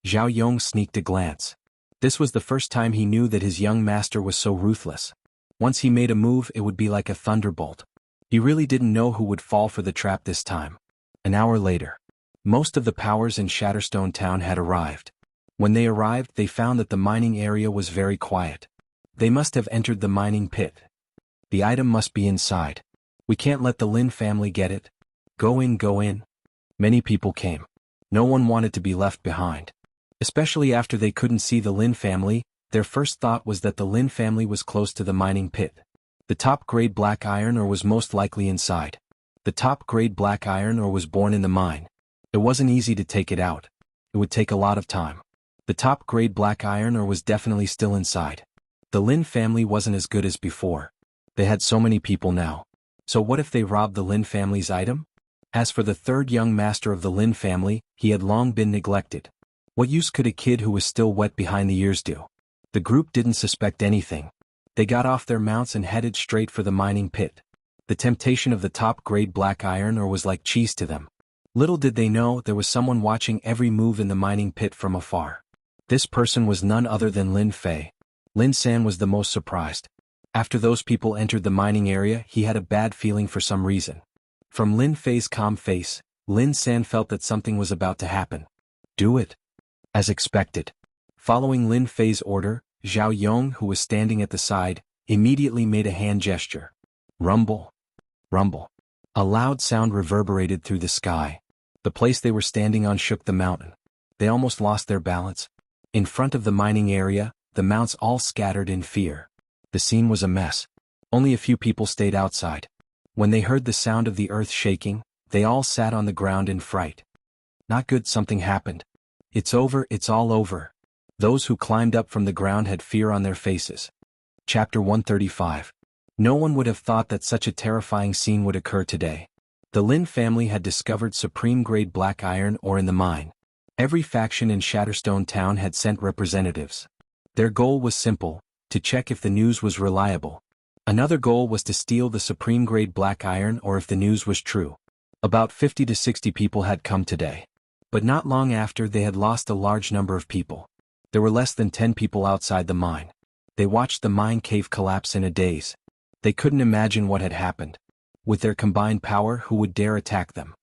Zhao Yong sneaked a glance. This was the first time he knew that his young master was so ruthless. Once he made a move, it would be like a thunderbolt. He really didn't know who would fall for the trap this time. An hour later, most of the powers in Shatterstone Town had arrived. When they arrived, they found that the mining area was very quiet. They must have entered the mining pit. "The item must be inside. We can't let the Lin family get it. Go in, go in." Many people came. No one wanted to be left behind. Especially after they couldn't see the Lin family, their first thought was that the Lin family was close to the mining pit. The top-grade black iron ore was most likely inside. The top-grade black iron ore was born in the mine. It wasn't easy to take it out. It would take a lot of time. The top-grade black iron ore was definitely still inside. The Lin family wasn't as good as before. They had so many people now. So what if they robbed the Lin family's item? As for the third young master of the Lin family, he had long been neglected. What use could a kid who was still wet behind the ears do? The group didn't suspect anything. They got off their mounts and headed straight for the mining pit. The temptation of the top-grade black iron ore was like cheese to them. Little did they know there was someone watching every move in the mining pit from afar. This person was none other than Lin Fei. Lin San was the most surprised. After those people entered the mining area, he had a bad feeling for some reason. From Lin Fei's calm face, Lin San felt that something was about to happen. "Do it." As expected. Following Lin Fei's order, Zhao Yong, who was standing at the side, immediately made a hand gesture. Rumble. Rumble. A loud sound reverberated through the sky. The place they were standing on shook the mountain. They almost lost their balance. In front of the mining area, the mounts all scattered in fear. The scene was a mess. Only a few people stayed outside. When they heard the sound of the earth shaking, they all sat on the ground in fright. Not good, something happened. "It's over, it's all over." Those who climbed up from the ground had fear on their faces. Chapter 135. No one would have thought that such a terrifying scene would occur today. The Lin family had discovered supreme-grade black iron ore in the mine. Every faction in Shatterstone Town had sent representatives. Their goal was simple, to check if the news was reliable. Another goal was to steal the supreme-grade black iron ore if the news was true. About 50 to 60 people had come today. But not long after, they had lost a large number of people. There were less than 10 people outside the mine. They watched the mine cave collapse in a daze. They couldn't imagine what had happened. With their combined power, who would dare attack them?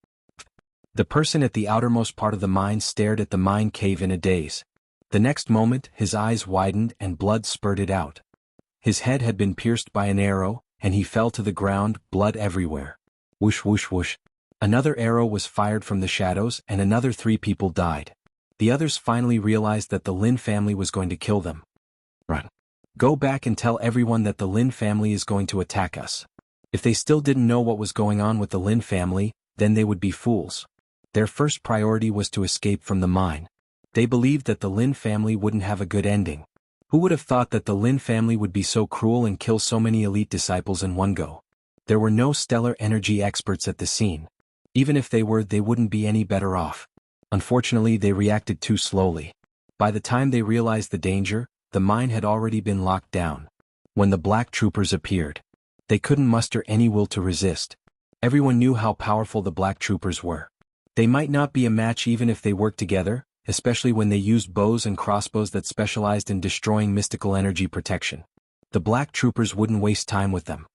The person at the outermost part of the mine stared at the mine cave in a daze. The next moment, his eyes widened and blood spurted out. His head had been pierced by an arrow, and he fell to the ground, blood everywhere. Whoosh whoosh whoosh. Another arrow was fired from the shadows and another 3 people died. The others finally realized that the Lin family was going to kill them. "Run. Go back and tell everyone that the Lin family is going to attack us." If they still didn't know what was going on with the Lin family, then they would be fools. Their first priority was to escape from the mine. They believed that the Lin family wouldn't have a good ending. Who would have thought that the Lin family would be so cruel and kill so many elite disciples in one go? There were no stellar energy experts at the scene. Even if they were, they wouldn't be any better off. Unfortunately, they reacted too slowly. By the time they realized the danger, the mine had already been locked down. When the Black Troopers appeared, they couldn't muster any will to resist. Everyone knew how powerful the Black Troopers were. They might not be a match even if they worked together, especially when they used bows and crossbows that specialized in destroying mystical energy protection. The Black Troopers wouldn't waste time with them.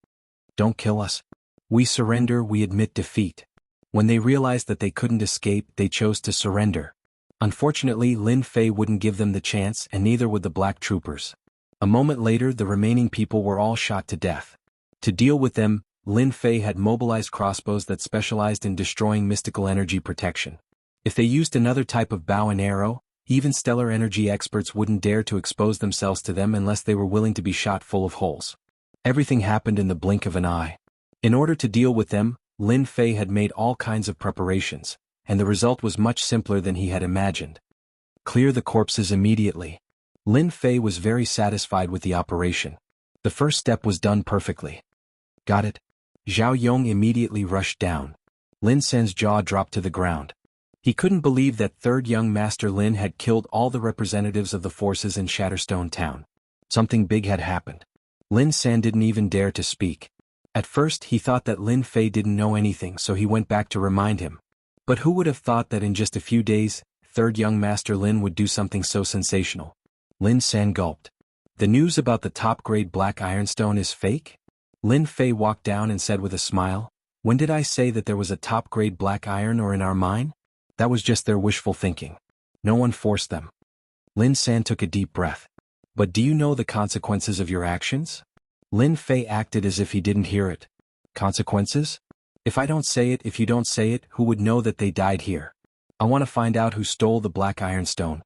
"Don't kill us. We surrender, we admit defeat." When they realized that they couldn't escape, they chose to surrender. Unfortunately, Lin Fei wouldn't give them the chance, and neither would the Black Troopers. A moment later, the remaining people were all shot to death. To deal with them, Lin Fei had mobilized crossbows that specialized in destroying mystical energy protection. If they used another type of bow and arrow, Even stellar energy experts wouldn't dare to expose themselves to them unless they were willing to be shot full of holes. Everything happened in the blink of an eye. In order to deal with them, Lin Fei had made all kinds of preparations, and the result was much simpler than he had imagined. Clear the corpses immediately. Lin Fei was very satisfied with the operation. The first step was done perfectly. Got it? Zhao Yong immediately rushed down. Lin San's jaw dropped to the ground. He couldn't believe that third young master Lin had killed all the representatives of the forces in Shatterstone Town. Something big had happened. Lin San didn't even dare to speak. At first he thought that Lin Fei didn't know anything, so he went back to remind him. But who would have thought that in just a few days, third young master Lin would do something so sensational? Lin San gulped. The news about the top-grade black ironstone is fake? Lin Fei walked down and said with a smile, when did I say that there was a top-grade black iron ore in our mine? That was just their wishful thinking. No one forced them. Lin San took a deep breath. But do you know the consequences of your actions? Lin Fei acted as if he didn't hear it. Consequences? If I don't say it, if you don't say it, who would know that they died here? I want to find out who stole the black ironstone.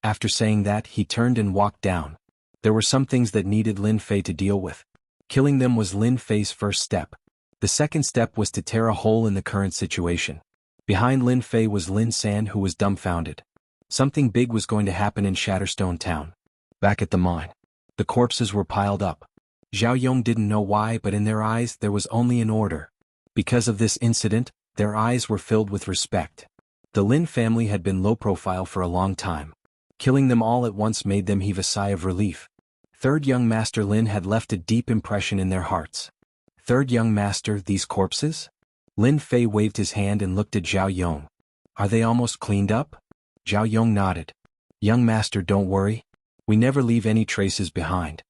After saying that, he turned and walked down. There were some things that needed Lin Fei to deal with. Killing them was Lin Fei's first step. The second step was to tear a hole in the current situation. Behind Lin Fei was Lin San, who was dumbfounded. Something big was going to happen in Shatterstone Town. Back at the mine, the corpses were piled up. Zhao Yong didn't know why, but in their eyes there was only an order. Because of this incident, their eyes were filled with respect. The Lin family had been low profile for a long time. Killing them all at once made them heave a sigh of relief. Third young master Lin had left a deep impression in their hearts. Third young master, these corpses? Lin Fei waved his hand and looked at Zhao Yong. Are they almost cleaned up? Zhao Yong nodded. Young master, don't worry. We never leave any traces behind.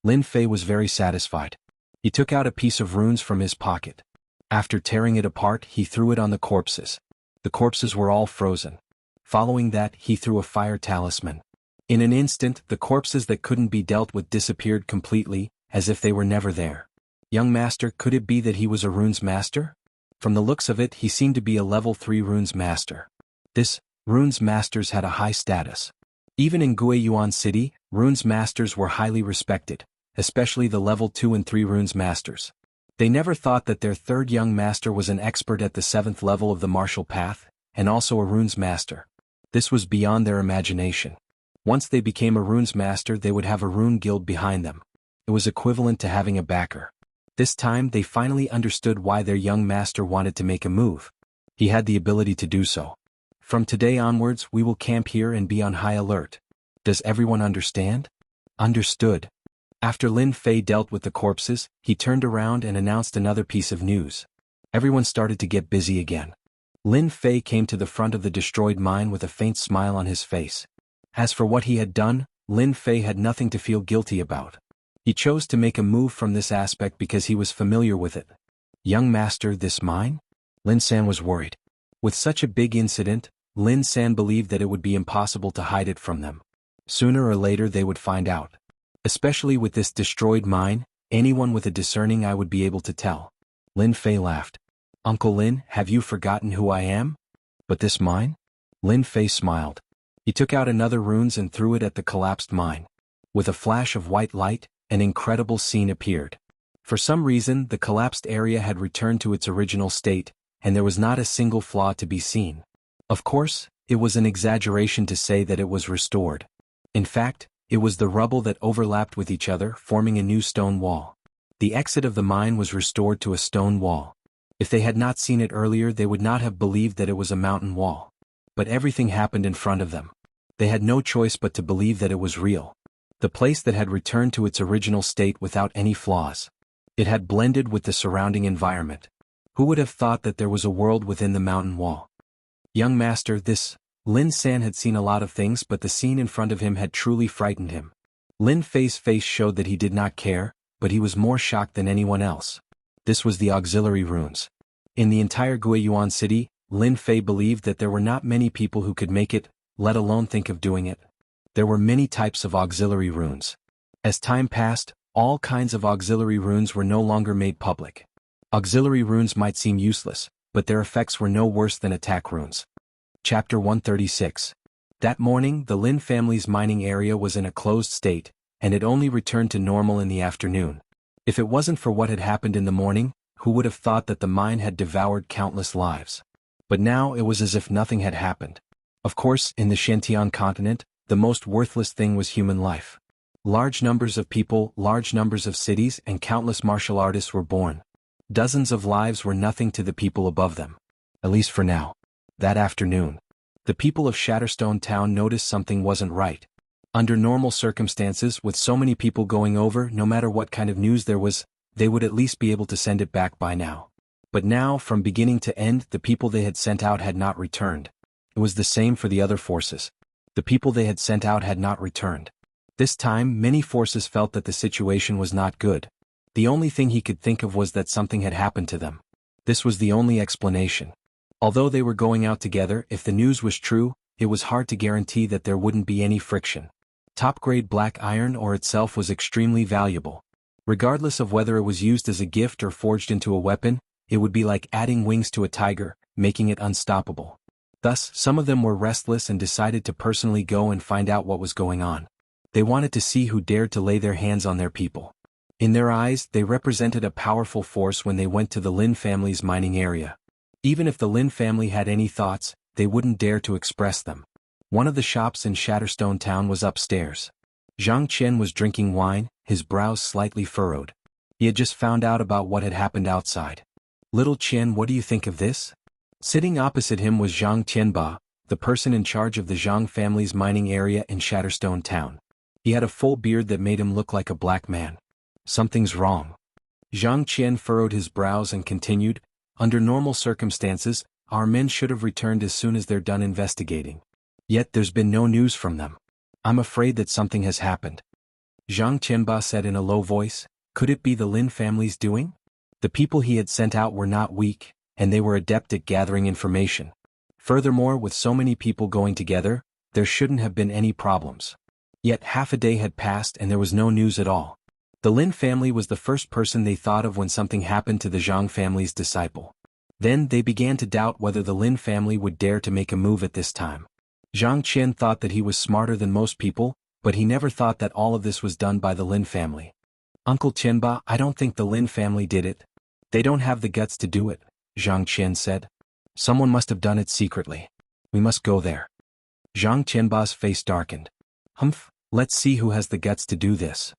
Lin Fei was very satisfied. He took out a piece of runes from his pocket. After tearing it apart, he threw it on the corpses. The corpses were all frozen. Following that, he threw a fire talisman. In an instant, the corpses that couldn't be dealt with disappeared completely, as if they were never there. Young master, could it be that he was a runes master? From the looks of it, he seemed to be a level 3 runes master. This, runes masters had a high status. Even in Guiyuan City, runes masters were highly respected, especially the level 2 and 3 runes masters. They never thought that their third young master was an expert at the 7th level of the martial path, and also a runes master. This was beyond their imagination. Once they became a runes master, they would have a rune guild behind them. It was equivalent to having a backer. This time they finally understood why their young master wanted to make a move. He had the ability to do so. From today onwards, we will camp here and be on high alert. Does everyone understand? Understood. After Lin Fei dealt with the corpses, he turned around and announced another piece of news. Everyone started to get busy again. Lin Fei came to the front of the destroyed mine with a faint smile on his face. As for what he had done, Lin Fei had nothing to feel guilty about. He chose to make a move from this aspect because he was familiar with it. Young master, this mine? Lin San was worried. With such a big incident, Lin San believed that it would be impossible to hide it from them. Sooner or later they would find out. Especially with this destroyed mine, anyone with a discerning eye would be able to tell. Lin Fei laughed. Uncle Lin, have you forgotten who I am? But this mine? Lin Fei smiled. He took out another runes and threw it at the collapsed mine. With a flash of white light, an incredible scene appeared. For some reason, the collapsed area had returned to its original state, and there was not a single flaw to be seen. Of course, it was an exaggeration to say that it was restored. In fact, it was the rubble that overlapped with each other, forming a new stone wall. The exit of the mine was restored to a stone wall. If they had not seen it earlier, they would not have believed that it was a mountain wall. But everything happened in front of them. They had no choice but to believe that it was real. The place that had returned to its original state without any flaws. It had blended with the surrounding environment. Who would have thought that there was a world within the mountain wall? Young master, this... Lin San had seen a lot of things, but the scene in front of him had truly frightened him. Lin Fei's face showed that he did not care, but he was more shocked than anyone else. This was the auxiliary runes. In the entire Guiyuan City, Lin Fei believed that there were not many people who could make it, let alone think of doing it. There were many types of auxiliary runes. As time passed, all kinds of auxiliary runes were no longer made public. Auxiliary runes might seem useless, but their effects were no worse than attack runes. Chapter 136. That morning, the Lin family's mining area was in a closed state, and it only returned to normal in the afternoon. If it wasn't for what had happened in the morning, who would have thought that the mine had devoured countless lives? But now it was as if nothing had happened. Of course, in the Xianxia continent, the most worthless thing was human life. Large numbers of people, large numbers of cities, and countless martial artists were born. Dozens of lives were nothing to the people above them. At least for now. That afternoon, the people of Shatterstone Town noticed something wasn't right. Under normal circumstances, with so many people going over, no matter what kind of news there was, they would at least be able to send it back by now. But now, from beginning to end, the people they had sent out had not returned. It was the same for the other forces. The people they had sent out had not returned. This time, many forces felt that the situation was not good. The only thing he could think of was that something had happened to them. This was the only explanation. Although they were going out together, if the news was true, it was hard to guarantee that there wouldn't be any friction. Top-grade black iron ore itself was extremely valuable. Regardless of whether it was used as a gift or forged into a weapon, it would be like adding wings to a tiger, making it unstoppable. Thus, some of them were restless and decided to personally go and find out what was going on. They wanted to see who dared to lay their hands on their people. In their eyes, they represented a powerful force when they went to the Lin family's mining area. Even if the Lin family had any thoughts, they wouldn't dare to express them. One of the shops in Shatterstone Town was upstairs. Zhang Qian was drinking wine, his brows slightly furrowed. He had just found out about what had happened outside. "Little Qian, what do you think of this?" Sitting opposite him was Zhang Qianba, the person in charge of the Zhang family's mining area in Shatterstone Town. He had a full beard that made him look like a black man. "Something's wrong." Zhang Qian furrowed his brows and continued, "Under normal circumstances, our men should have returned as soon as they're done investigating. Yet there's been no news from them. I'm afraid that something has happened." Zhang Qianba said in a low voice, "Could it be the Lin family's doing?" The people he had sent out were not weak, and they were adept at gathering information. Furthermore, with so many people going together, there shouldn't have been any problems. Yet half a day had passed and there was no news at all. The Lin family was the first person they thought of when something happened to the Zhang family's disciple. Then they began to doubt whether the Lin family would dare to make a move at this time. Zhang Qian thought that he was smarter than most people, but he never thought that all of this was done by the Lin family. "Uncle Qianba, I don't think the Lin family did it. They don't have the guts to do it," Zhang Qian said. "Someone must have done it secretly. We must go there." Zhang Qianba's face darkened. "Humph, let's see who has the guts to do this."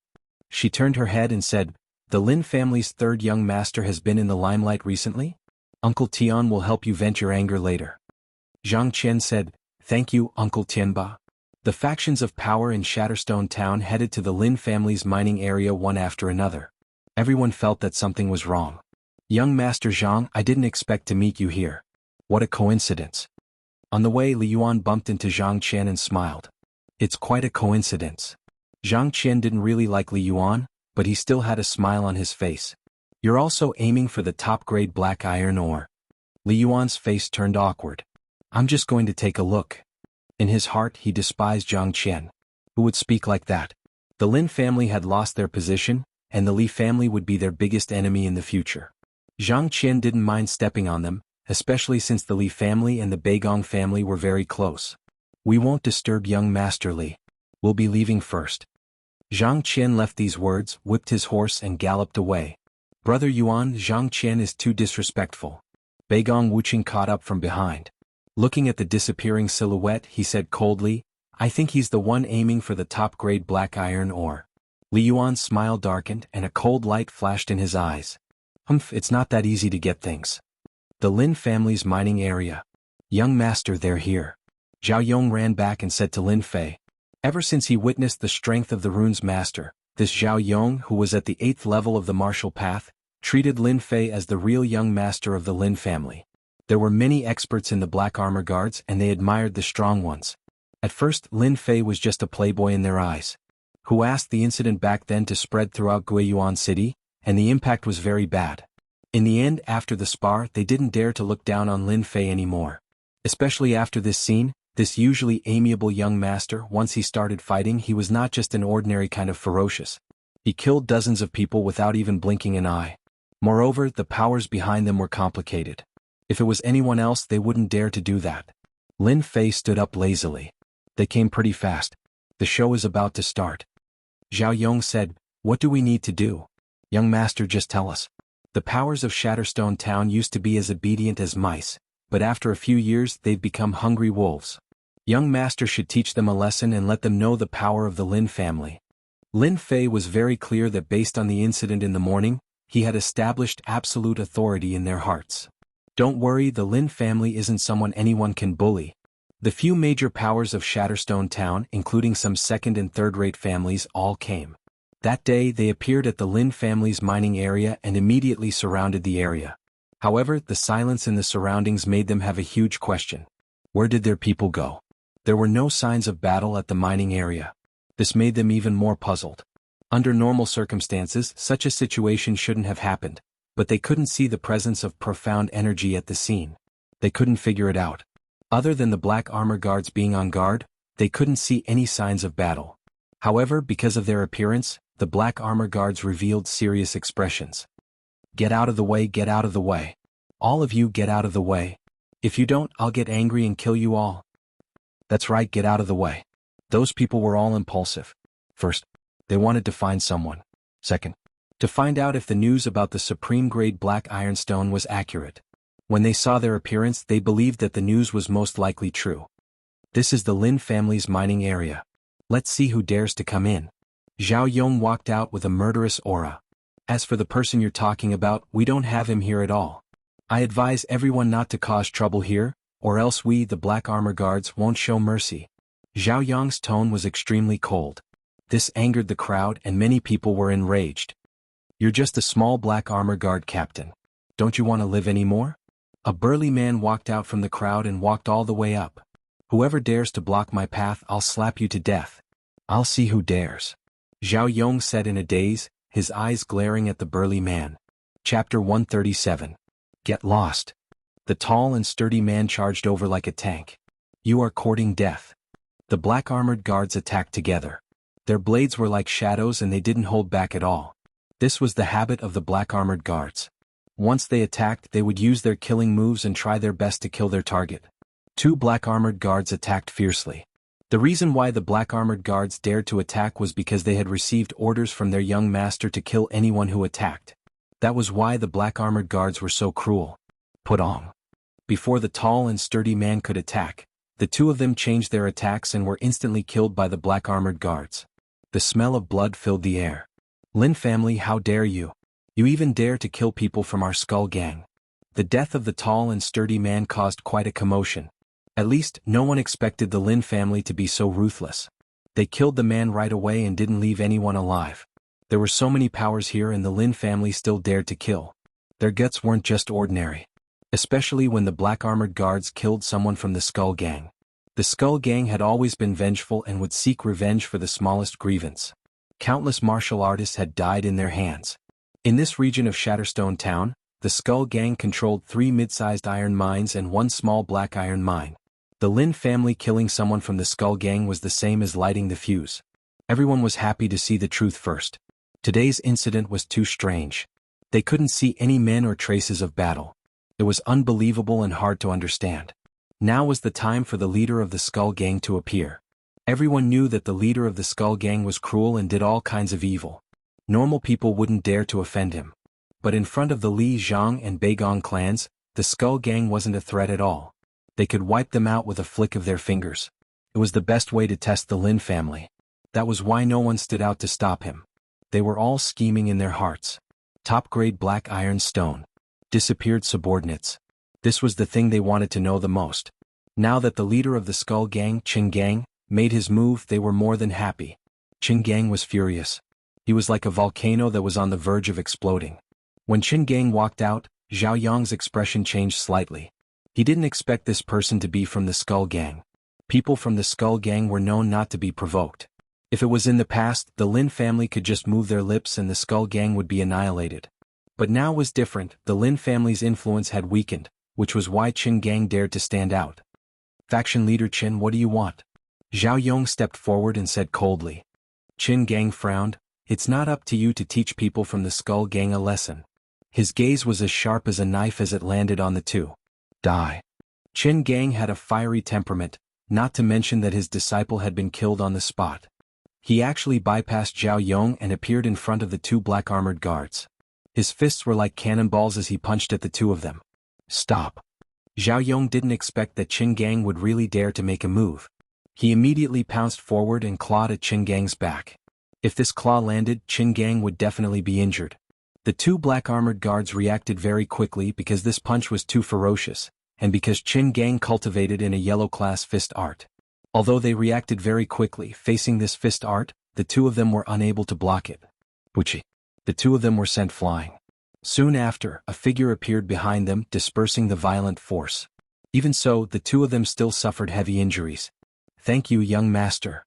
She turned her head and said, "The Lin family's third young master has been in the limelight recently? Uncle Tian will help you vent your anger later." Zhang Qian said, "Thank you, Uncle Tianba." The factions of power in Shatterstone Town headed to the Lin family's mining area one after another. Everyone felt that something was wrong. "Young Master Zhang, I didn't expect to meet you here. What a coincidence." On the way, Li Yuan bumped into Zhang Qian and smiled. "It's quite a coincidence." Zhang Qian didn't really like Li Yuan, but he still had a smile on his face. "You're also aiming for the top-grade black iron ore." Li Yuan's face turned awkward. "I'm just going to take a look." In his heart, he despised Zhang Qian. Who would speak like that? The Lin family had lost their position, and the Li family would be their biggest enemy in the future. Zhang Qian didn't mind stepping on them, especially since the Li family and the Beigong family were very close. "We won't disturb young Master Li. We'll be leaving first." Zhang Qian left these words, whipped his horse and galloped away. "Brother Yuan, Zhang Qian is too disrespectful." Beigong Wuxia caught up from behind. Looking at the disappearing silhouette, he said coldly, "I think he's the one aiming for the top-grade black iron ore." Li Yuan's smile darkened and a cold light flashed in his eyes. "Humph, it's not that easy to get things." The Lin family's mining area. "Young master, they're here." Zhao Yong ran back and said to Lin Fei. Ever since he witnessed the strength of the rune's master, this Zhao Yong, who was at the 8th level of the martial path, treated Lin Fei as the real young master of the Lin family. There were many experts in the black armor guards and they admired the strong ones. At first, Lin Fei was just a playboy in their eyes. Who asked the incident back then to spread throughout Guiyuan City, and the impact was very bad. In the end, after the spar, they didn't dare to look down on Lin Fei anymore. Especially after this scene, this usually amiable young master, once he started fighting, he was not just an ordinary kind of ferocious. He killed dozens of people without even blinking an eye. Moreover, the powers behind them were complicated. If it was anyone else, they wouldn't dare to do that. Lin Fei stood up lazily. They came pretty fast. The show is about to start. Zhao Yong said, "What do we need to do? Young master, just tell us." The powers of Shatterstone Town used to be as obedient as mice, but after a few years they've become hungry wolves. Young master should teach them a lesson and let them know the power of the Lin family. Lin Fei was very clear that based on the incident in the morning, he had established absolute authority in their hearts. Don't worry, the Lin family isn't someone anyone can bully. The few major powers of Shatterstone Town, including some second and third-rate families, all came. That day they appeared at the Lin family's mining area and immediately surrounded the area. However, the silence in the surroundings made them have a huge question. Where did their people go? There were no signs of battle at the mining area. This made them even more puzzled. Under normal circumstances, such a situation shouldn't have happened, but they couldn't see the presence of profound energy at the scene. They couldn't figure it out. Other than the black armor guards being on guard, they couldn't see any signs of battle. However, because of their appearance, the black armor guards revealed serious expressions. "Get out of the way, get out of the way. All of you get out of the way. If you don't, I'll get angry and kill you all." That's right, get out of the way. Those people were all impulsive. First, they wanted to find someone. Second, to find out if the news about the supreme-grade black ironstone was accurate. When they saw their appearance, they believed that the news was most likely true. This is the Lin family's mining area. Let's see who dares to come in. Zhao Yong walked out with a murderous aura. As for the person you're talking about, we don't have him here at all. I advise everyone not to cause trouble here, or else we, the black armor guards, won't show mercy. Zhao Yong's tone was extremely cold. This angered the crowd and many people were enraged. You're just a small black armor guard captain. Don't you want to live anymore? A burly man walked out from the crowd and walked all the way up. Whoever dares to block my path, I'll slap you to death. I'll see who dares. Zhao Yong said in a daze, his eyes glaring at the burly man. Chapter 137. Get lost. The tall and sturdy man charged over like a tank. You are courting death. The black-armored guards attacked together. Their blades were like shadows and they didn't hold back at all. This was the habit of the black-armored guards. Once they attacked, they would use their killing moves and try their best to kill their target. Two black-armored guards attacked fiercely. The reason why the black-armored guards dared to attack was because they had received orders from their young master to kill anyone who attacked. That was why the black-armored guards were so cruel. Put on. Before the tall and sturdy man could attack, the two of them changed their attacks and were instantly killed by the black-armored guards. The smell of blood filled the air. Lin family, how dare you? You even dare to kill people from our Skull Gang. The death of the tall and sturdy man caused quite a commotion. At least, no one expected the Lin family to be so ruthless. They killed the man right away and didn't leave anyone alive. There were so many powers here and the Lin family still dared to kill. Their guts weren't just ordinary. Especially when the black-armored guards killed someone from the Skull Gang. The Skull Gang had always been vengeful and would seek revenge for the smallest grievance. Countless martial artists had died in their hands. In this region of Shatterstone Town, the Skull Gang controlled 3 mid-sized iron mines and 1 small black iron mine. The Lin family killing someone from the Skull Gang was the same as lighting the fuse. Everyone was happy to see the truth first. Today's incident was too strange. They couldn't see any men or traces of battle. It was unbelievable and hard to understand. Now was the time for the leader of the Skull Gang to appear. Everyone knew that the leader of the Skull Gang was cruel and did all kinds of evil. Normal people wouldn't dare to offend him. But in front of the Li Zhang and Beigong clans, the Skull Gang wasn't a threat at all. They could wipe them out with a flick of their fingers. It was the best way to test the Lin family. That was why no one stood out to stop him. They were all scheming in their hearts. Top-grade black iron stone. Disappeared subordinates. This was the thing they wanted to know the most. Now that the leader of the Skull Gang, Qin Gang, made his move, they were more than happy. Qin Gang was furious. He was like a volcano that was on the verge of exploding. When Qin Gang walked out, Zhao Yong's expression changed slightly. He didn't expect this person to be from the Skull Gang. People from the Skull Gang were known not to be provoked. If it was in the past, the Lin family could just move their lips and the Skull Gang would be annihilated. But now was different. The Lin family's influence had weakened, which was why Qin Gang dared to stand out. Faction leader Qin, what do you want? Zhao Yong stepped forward and said coldly. Qin Gang frowned. It's not up to you to teach people from the Skull Gang a lesson. His gaze was as sharp as a knife as it landed on the two. Die. Qin Gang had a fiery temperament. not to mention that his disciple had been killed on the spot. He actually bypassed Zhao Yong and appeared in front of the two black-armored guards. His fists were like cannonballs as he punched at the two of them. Stop. Zhao Yong didn't expect that Qin Gang would really dare to make a move. He immediately pounced forward and clawed at Qin Gang's back. If this claw landed, Qin Gang would definitely be injured. The two black-armored guards reacted very quickly because this punch was too ferocious, and because Qin Gang cultivated in a yellow-class fist art. Although they reacted very quickly facing this fist art, the two of them were unable to block it. Wuxia. The two of them were sent flying. Soon after, a figure appeared behind them, dispersing the violent force. Even so, the two of them still suffered heavy injuries. Thank you, young master.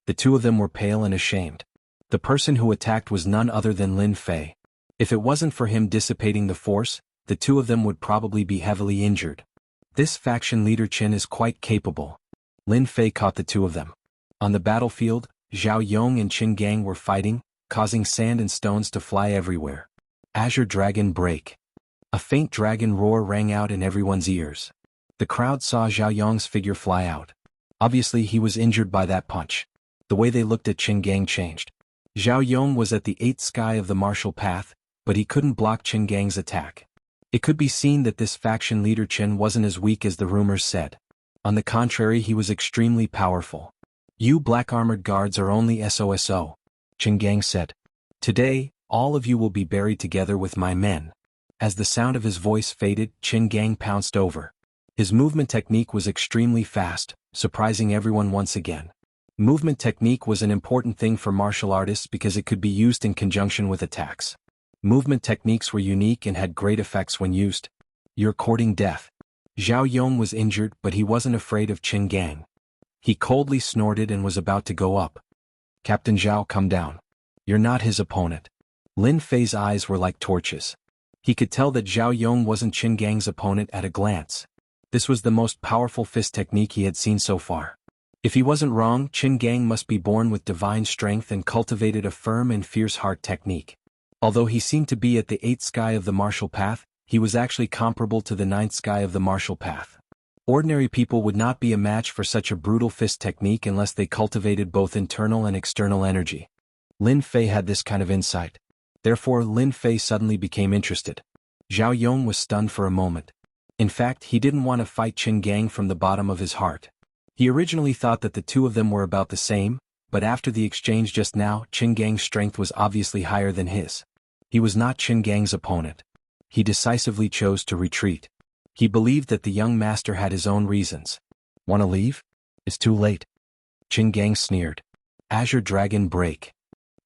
The two of them were pale and ashamed. The person who attacked was none other than Lin Fei. If it wasn't for him dissipating the force, the two of them would probably be heavily injured. This faction leader Qin is quite capable. Lin Fei caught the two of them. On the battlefield, Zhao Yong and Qin Gang were fighting, causing sand and stones to fly everywhere. Azure Dragon Break. A faint dragon roar rang out in everyone's ears. The crowd saw Zhao Yong's figure fly out. Obviously he was injured by that punch. The way they looked at Qin Gang changed. Zhao Yong was at the 8th sky of the martial path, but he couldn't block Qin Gang's attack. It could be seen that this faction leader Qin wasn't as weak as the rumors said. On the contrary, he was extremely powerful. You black-armored guards are only SOSO, Qin Gang said. Today, all of you will be buried together with my men. As the sound of his voice faded, Qin Gang pounced over. His movement technique was extremely fast, surprising everyone once again. Movement technique was an important thing for martial artists because it could be used in conjunction with attacks. Movement techniques were unique and had great effects when used. You're courting death. Zhao Yong was injured, but he wasn't afraid of Qin Gang. He coldly snorted and was about to go up. Captain Zhao, come down. You're not his opponent. Lin Fei's eyes were like torches. He could tell that Zhao Yong wasn't Qin Gang's opponent at a glance. This was the most powerful fist technique he had seen so far. If he wasn't wrong, Qin Gang must be born with divine strength and cultivated a firm and fierce heart technique. Although he seemed to be at the 8th sky of the martial path, he was actually comparable to the 9th sky of the martial path. Ordinary people would not be a match for such a brutal fist technique unless they cultivated both internal and external energy. Lin Fei had this kind of insight. Therefore, Lin Fei suddenly became interested. Zhao Yong was stunned for a moment. In fact, he didn't want to fight Qin Gang from the bottom of his heart. He originally thought that the two of them were about the same, but after the exchange just now, Qin Gang's strength was obviously higher than his. He was not Qin Gang's opponent. He decisively chose to retreat. He believed that the young master had his own reasons. Want to leave? It's too late. Qin Gang sneered. Azure Dragon Break.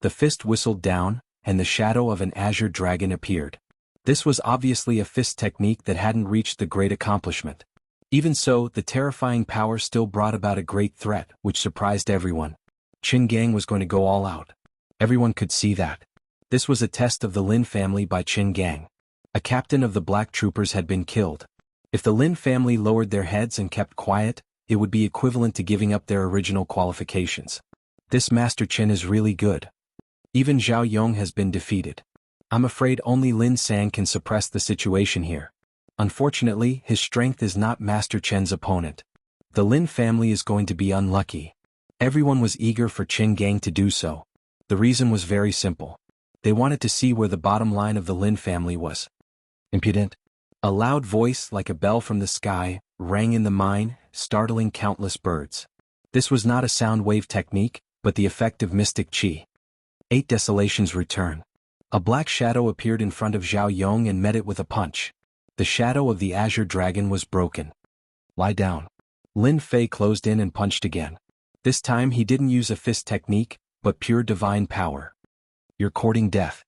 The fist whistled down, and the shadow of an azure dragon appeared. This was obviously a fist technique that hadn't reached the great accomplishment. Even so, the terrifying power still brought about a great threat, which surprised everyone. Qin Gang was going to go all out. Everyone could see that. This was a test of the Lin family by Qin Gang. A captain of the black troopers had been killed. If the Lin family lowered their heads and kept quiet, it would be equivalent to giving up their original qualifications. This Master Qin is really good. Even Zhao Yong has been defeated. I'm afraid only Lin San can suppress the situation here. Unfortunately, his strength is not Master Chen's opponent. The Lin family is going to be unlucky. Everyone was eager for Qin Gang to do so. The reason was very simple. They wanted to see where the bottom line of the Lin family was. Impudent. A loud voice like a bell from the sky rang in the mine, startling countless birds. This was not a sound wave technique, but the effect of mystic qi. 8 Desolations return. A black shadow appeared in front of Zhao Yong and met it with a punch. The shadow of the azure dragon was broken. Lie down. Lin Fei closed in and punched again. This time he didn't use a fist technique, but pure divine power. You're courting death.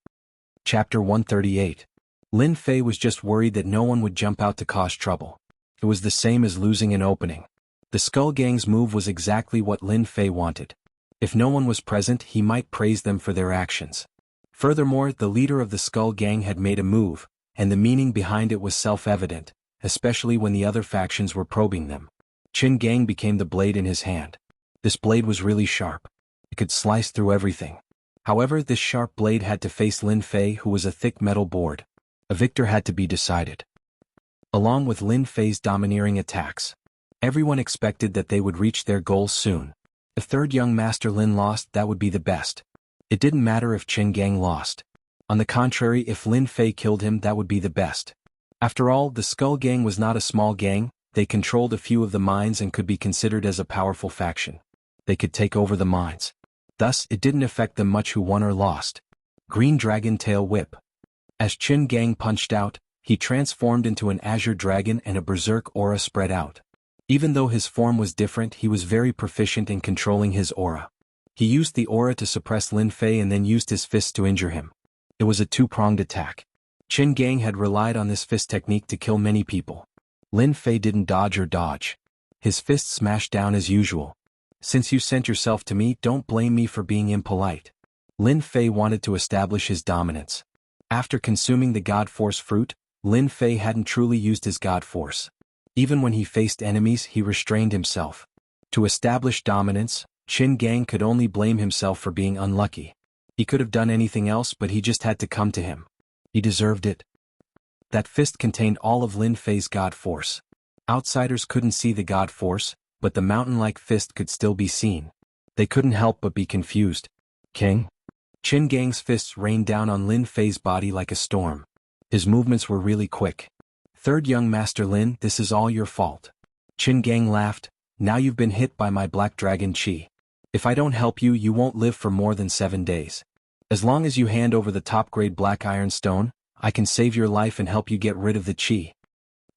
Chapter 138. Lin Fei was just worried that no one would jump out to cause trouble. It was the same as losing an opening. The Skull Gang's move was exactly what Lin Fei wanted. If no one was present, he might praise them for their actions. Furthermore, the leader of the Skull Gang had made a move, and the meaning behind it was self-evident, especially when the other factions were probing them. Qin Gang became the blade in his hand. This blade was really sharp. It could slice through everything. However, this sharp blade had to face Lin Fei, who was a thick metal board. A victor had to be decided. Along with Lin Fei's domineering attacks, Everyone expected that they would reach their goals soon. If third young master Lin lost, that would be the best. It didn't matter if Qin Gang lost. On the contrary, if Lin Fei killed him, that would be the best. After all, the Skull Gang was not a small gang, they controlled a few of the mines and could be considered as a powerful faction. They could take over the mines. Thus, it didn't affect them much who won or lost. Green Dragon Tail Whip. As Qin Gang punched out, he transformed into an azure dragon and a berserk aura spread out. Even though his form was different, he was very proficient in controlling his aura. He used the aura to suppress Lin Fei and then used his fists to injure him. It was a two-pronged attack. Qin Gang had relied on this fist technique to kill many people. Lin Fei didn't dodge or dodge. His fists smashed down as usual. Since you sent yourself to me, don't blame me for being impolite. Lin Fei wanted to establish his dominance. After consuming the God Force fruit, Lin Fei hadn't truly used his God Force. Even when he faced enemies, he restrained himself. To establish dominance, Qin Gang could only blame himself for being unlucky. He could have done anything else, but he just had to come to him. He deserved it. That fist contained all of Lin Fei's God Force. Outsiders couldn't see the God Force, but the mountain-like fist could still be seen. They couldn't help but be confused. King? Qin Gang's fists rained down on Lin Fei's body like a storm. His movements were really quick. Third young master Lin, this is all your fault. Qin Gang laughed. Now you've been hit by my black dragon chi. If I don't help you, you won't live for more than 7 days. As long as you hand over the top-grade black iron stone, I can save your life and help you get rid of the chi.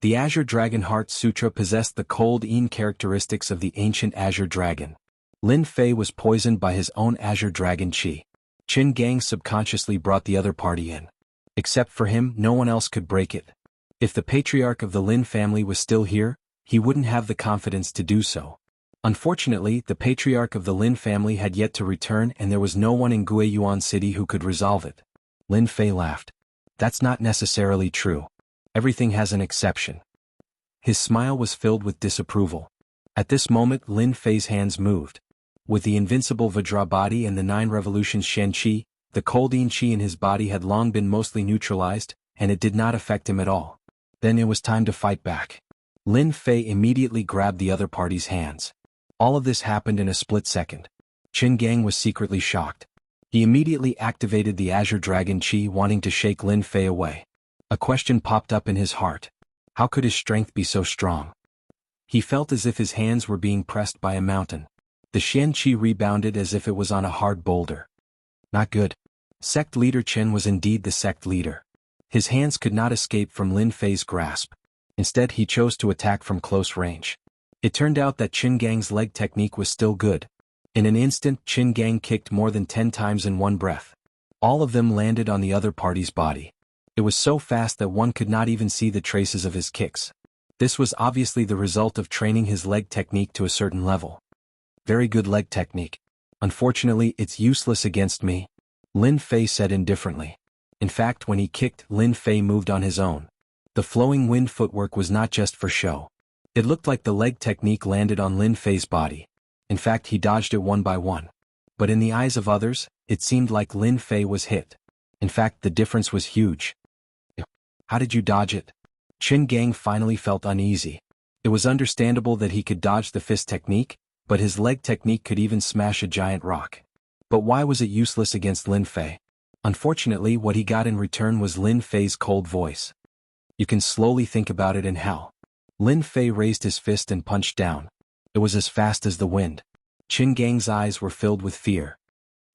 The Azure Dragon Heart Sutra possessed the cold characteristics of the ancient Azure Dragon. Lin Fei was poisoned by his own Azure Dragon Qi. Qin Gang subconsciously brought the other party in. Except for him, no one else could break it. If the patriarch of the Lin family was still here, he wouldn't have the confidence to do so. Unfortunately, the patriarch of the Lin family had yet to return and there was no one in Guiyuan City who could resolve it. Lin Fei laughed. That's not necessarily true. Everything has an exception. His smile was filled with disapproval. At this moment, Lin Fei's hands moved. With the invincible Vajra body and the 9 revolutions Shen Qi, the Coldine Qi in his body had long been mostly neutralized, and it did not affect him at all. Then it was time to fight back. Lin Fei immediately grabbed the other party's hands. All of this happened in a split second. Qin Gang was secretly shocked. He immediately activated the Azure Dragon Qi, wanting to shake Lin Fei away. A question popped up in his heart. How could his strength be so strong? He felt as if his hands were being pressed by a mountain. The Shen Qi rebounded as if it was on a hard boulder. Not good. Sect leader Chen was indeed the sect leader. His hands could not escape from Lin Fei's grasp. Instead, he chose to attack from close range. It turned out that Qin Gang's leg technique was still good. In an instant, Qin Gang kicked more than 10 times in one breath. All of them landed on the other party's body. It was so fast that one could not even see the traces of his kicks. This was obviously the result of training his leg technique to a certain level. Very good leg technique. Unfortunately, it's useless against me, Lin Fei said indifferently. In fact, when he kicked, Lin Fei moved on his own. The flowing wind footwork was not just for show. It looked like the leg technique landed on Lin Fei's body. In fact, he dodged it one by one. But in the eyes of others, it seemed like Lin Fei was hit. In fact, the difference was huge. How did you dodge it? Qin Gang finally felt uneasy. It was understandable that he could dodge the fist technique, but his leg technique could even smash a giant rock. But why was it useless against Lin Fei? Unfortunately, what he got in return was Lin Fei's cold voice. You can slowly think about it in hell. Lin Fei raised his fist and punched down. It was as fast as the wind. Qin Gang's eyes were filled with fear.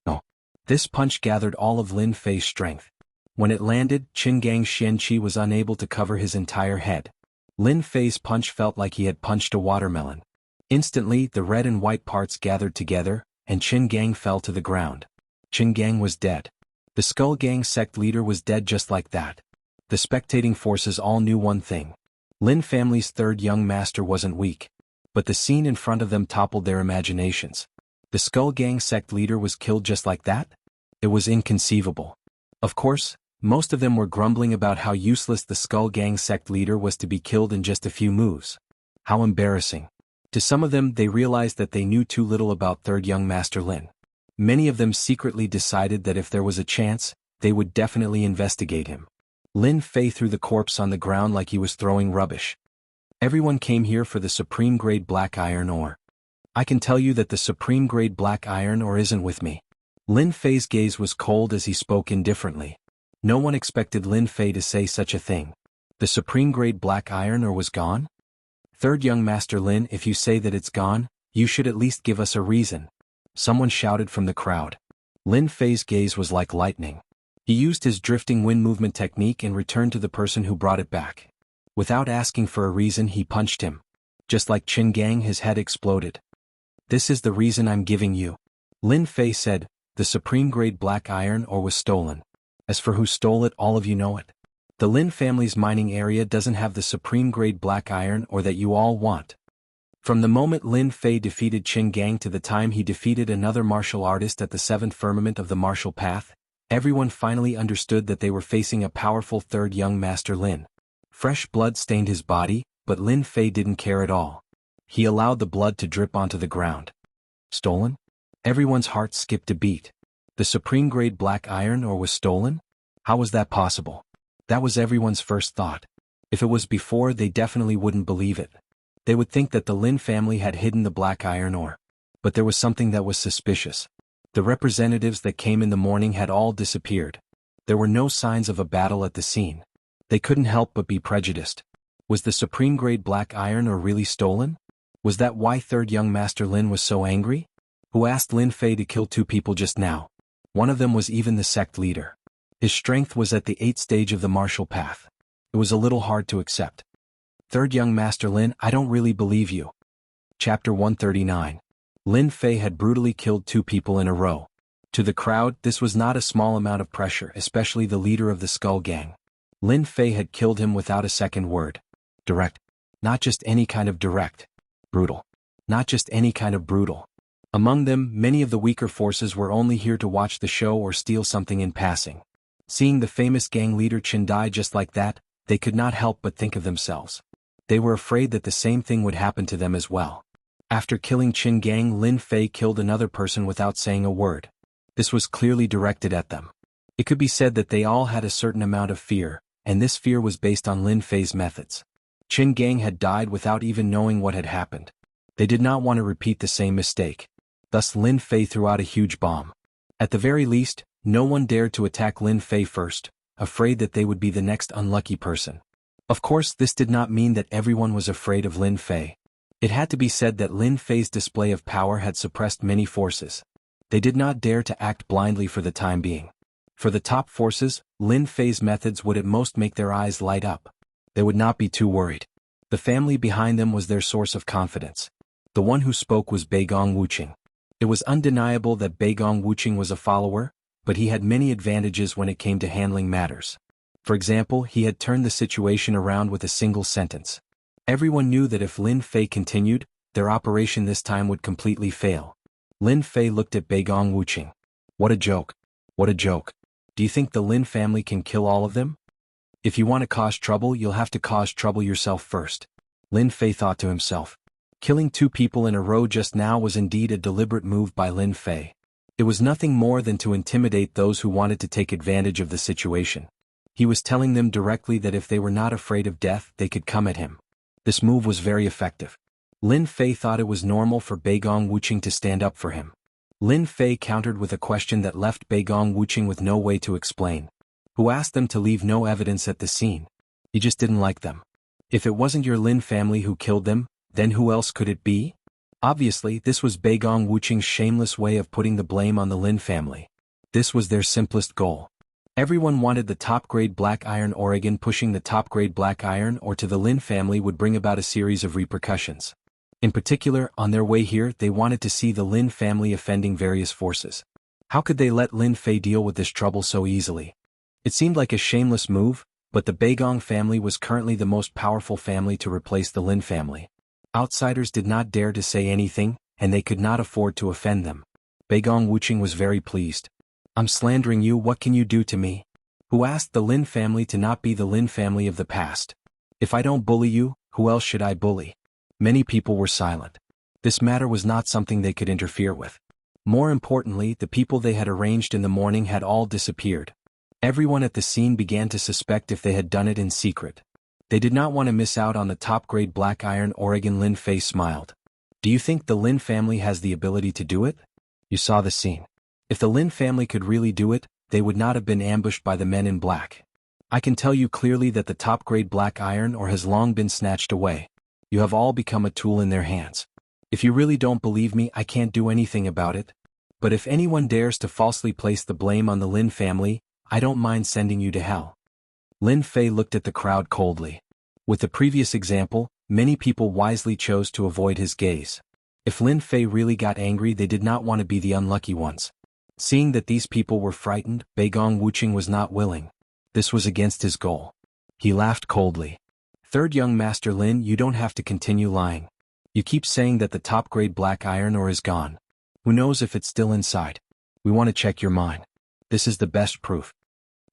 No. This punch gathered all of Lin Fei's strength. When it landed, Qin Gang's Shen Qi was unable to cover his entire head. Lin Fei's punch felt like he had punched a watermelon. Instantly, the red and white parts gathered together, and Qin Gang fell to the ground. Qin Gang was dead. The Skull Gang sect leader was dead just like that. The spectating forces all knew one thing. Lin family's third young master wasn't weak. But the scene in front of them toppled their imaginations. The Skull Gang sect leader was killed just like that? It was inconceivable. Of course, most of them were grumbling about how useless the Skull Gang sect leader was to be killed in just a few moves. How embarrassing. To some of them, they realized that they knew too little about third young master Lin. Many of them secretly decided that if there was a chance, they would definitely investigate him. Lin Fei threw the corpse on the ground like he was throwing rubbish. Everyone came here for the supreme grade black iron ore. I can tell you that the supreme grade black iron ore isn't with me. Lin Fei's gaze was cold as he spoke indifferently. No one expected Lin Fei to say such a thing. The supreme grade black iron ore was gone? Third young master Lin, if you say that it's gone, you should at least give us a reason. Someone shouted from the crowd. Lin Fei's gaze was like lightning. He used his drifting wind movement technique and returned to the person who brought it back. Without asking for a reason, he punched him. Just like Qin Gang, his head exploded. This is the reason I'm giving you. Lin Fei said, the supreme grade black iron ore was stolen. As for who stole it, all of you know it. The Lin family's mining area doesn't have the supreme grade black iron ore that you all want. From the moment Lin Fei defeated Qin Gang to the time he defeated another martial artist at the seventh firmament of the martial path, everyone finally understood that they were facing a powerful third young master Lin. Fresh blood stained his body, but Lin Fei didn't care at all. He allowed the blood to drip onto the ground. Stolen? Everyone's heart skipped a beat. The supreme grade black iron ore was stolen? How was that possible? That was everyone's first thought. If it was before, they definitely wouldn't believe it. They would think that the Lin family had hidden the black iron ore. But there was something that was suspicious. The representatives that came in the morning had all disappeared. There were no signs of a battle at the scene. They couldn't help but be prejudiced. Was the supreme grade black iron ore really stolen? Was that why third young master Lin was so angry? Who asked Lin Fei to kill 2 people just now? One of them was even the sect leader. His strength was at the 8th stage of the martial path. It was a little hard to accept. Third young master Lin, I don't really believe you. Chapter 139. Lin Fei had brutally killed 2 people in a row. To the crowd, this was not a small amount of pressure, especially the leader of the Skull Gang. Lin Fei had killed him without a second word. Direct. Not just any kind of direct. Brutal. Not just any kind of brutal. Among them, many of the weaker forces were only here to watch the show or steal something in passing. Seeing the famous gang leader Qin die just like that, they could not help but think of themselves. They were afraid that the same thing would happen to them as well. After killing Qin Gang, Lin Fei killed another person without saying a word. This was clearly directed at them. It could be said that they all had a certain amount of fear, and this fear was based on Lin Fei's methods. Qin Gang had died without even knowing what had happened. They did not want to repeat the same mistake. Thus Lin Fei threw out a huge bomb. At the very least, no one dared to attack Lin Fei first, afraid that they would be the next unlucky person. Of course, this did not mean that everyone was afraid of Lin Fei. It had to be said that Lin Fei's display of power had suppressed many forces. They did not dare to act blindly for the time being. For the top forces, Lin Fei's methods would at most make their eyes light up. They would not be too worried. The family behind them was their source of confidence. The one who spoke was Beigong Wuqing. It was undeniable that Beigong Wuqing was a follower, but he had many advantages when it came to handling matters. For example, he had turned the situation around with a single sentence. Everyone knew that if Lin Fei continued, their operation this time would completely fail. Lin Fei looked at Beigong Wuqing. What a joke. What a joke. Do you think the Lin family can kill all of them? If you want to cause trouble, you'll have to cause trouble yourself first. Lin Fei thought to himself. Killing 2 people in a row just now was indeed a deliberate move by Lin Fei. It was nothing more than to intimidate those who wanted to take advantage of the situation. He was telling them directly that if they were not afraid of death, they could come at him. This move was very effective. Lin Fei thought it was normal for Beigong Wuqing to stand up for him. Lin Fei countered with a question that left Beigong Wuqing with no way to explain. Who asked them to leave no evidence at the scene? He just didn't like them. If it wasn't your Lin family who killed them, then who else could it be? Obviously, this was Beigong Wuqing's shameless way of putting the blame on the Lin family. This was their simplest goal. Everyone wanted the top-grade black iron ore. Pushing the top-grade black iron ore to the Lin family would bring about a series of repercussions. In particular, on their way here, they wanted to see the Lin family offending various forces. How could they let Lin Fei deal with this trouble so easily? It seemed like a shameless move, but the Beigong family was currently the most powerful family to replace the Lin family. Outsiders did not dare to say anything, and they could not afford to offend them. Beigong Wuqing was very pleased. I'm slandering you, what can you do to me? Who asked the Lin family to not be the Lin family of the past? If I don't bully you, who else should I bully? Many people were silent. This matter was not something they could interfere with. More importantly, the people they had arranged in the morning had all disappeared. Everyone at the scene began to suspect if they had done it in secret. They did not want to miss out on the top-grade black iron. Oregon. Lin Fei smiled. Do you think the Lin family has the ability to do it? You saw the scene. If the Lin family could really do it, they would not have been ambushed by the men in black. I can tell you clearly that the top-grade black iron ore has long been snatched away. You have all become a tool in their hands. If you really don't believe me, I can't do anything about it. But if anyone dares to falsely place the blame on the Lin family, I don't mind sending you to hell. Lin Fei looked at the crowd coldly. With the previous example, many people wisely chose to avoid his gaze. If Lin Fei really got angry, they did not want to be the unlucky ones. Seeing that these people were frightened, Beigong Wuqing was not willing. This was against his goal. He laughed coldly. Third young Master Lin, you don't have to continue lying. You keep saying that the top-grade black iron ore is gone. Who knows if it's still inside? We want to check your mind. This is the best proof.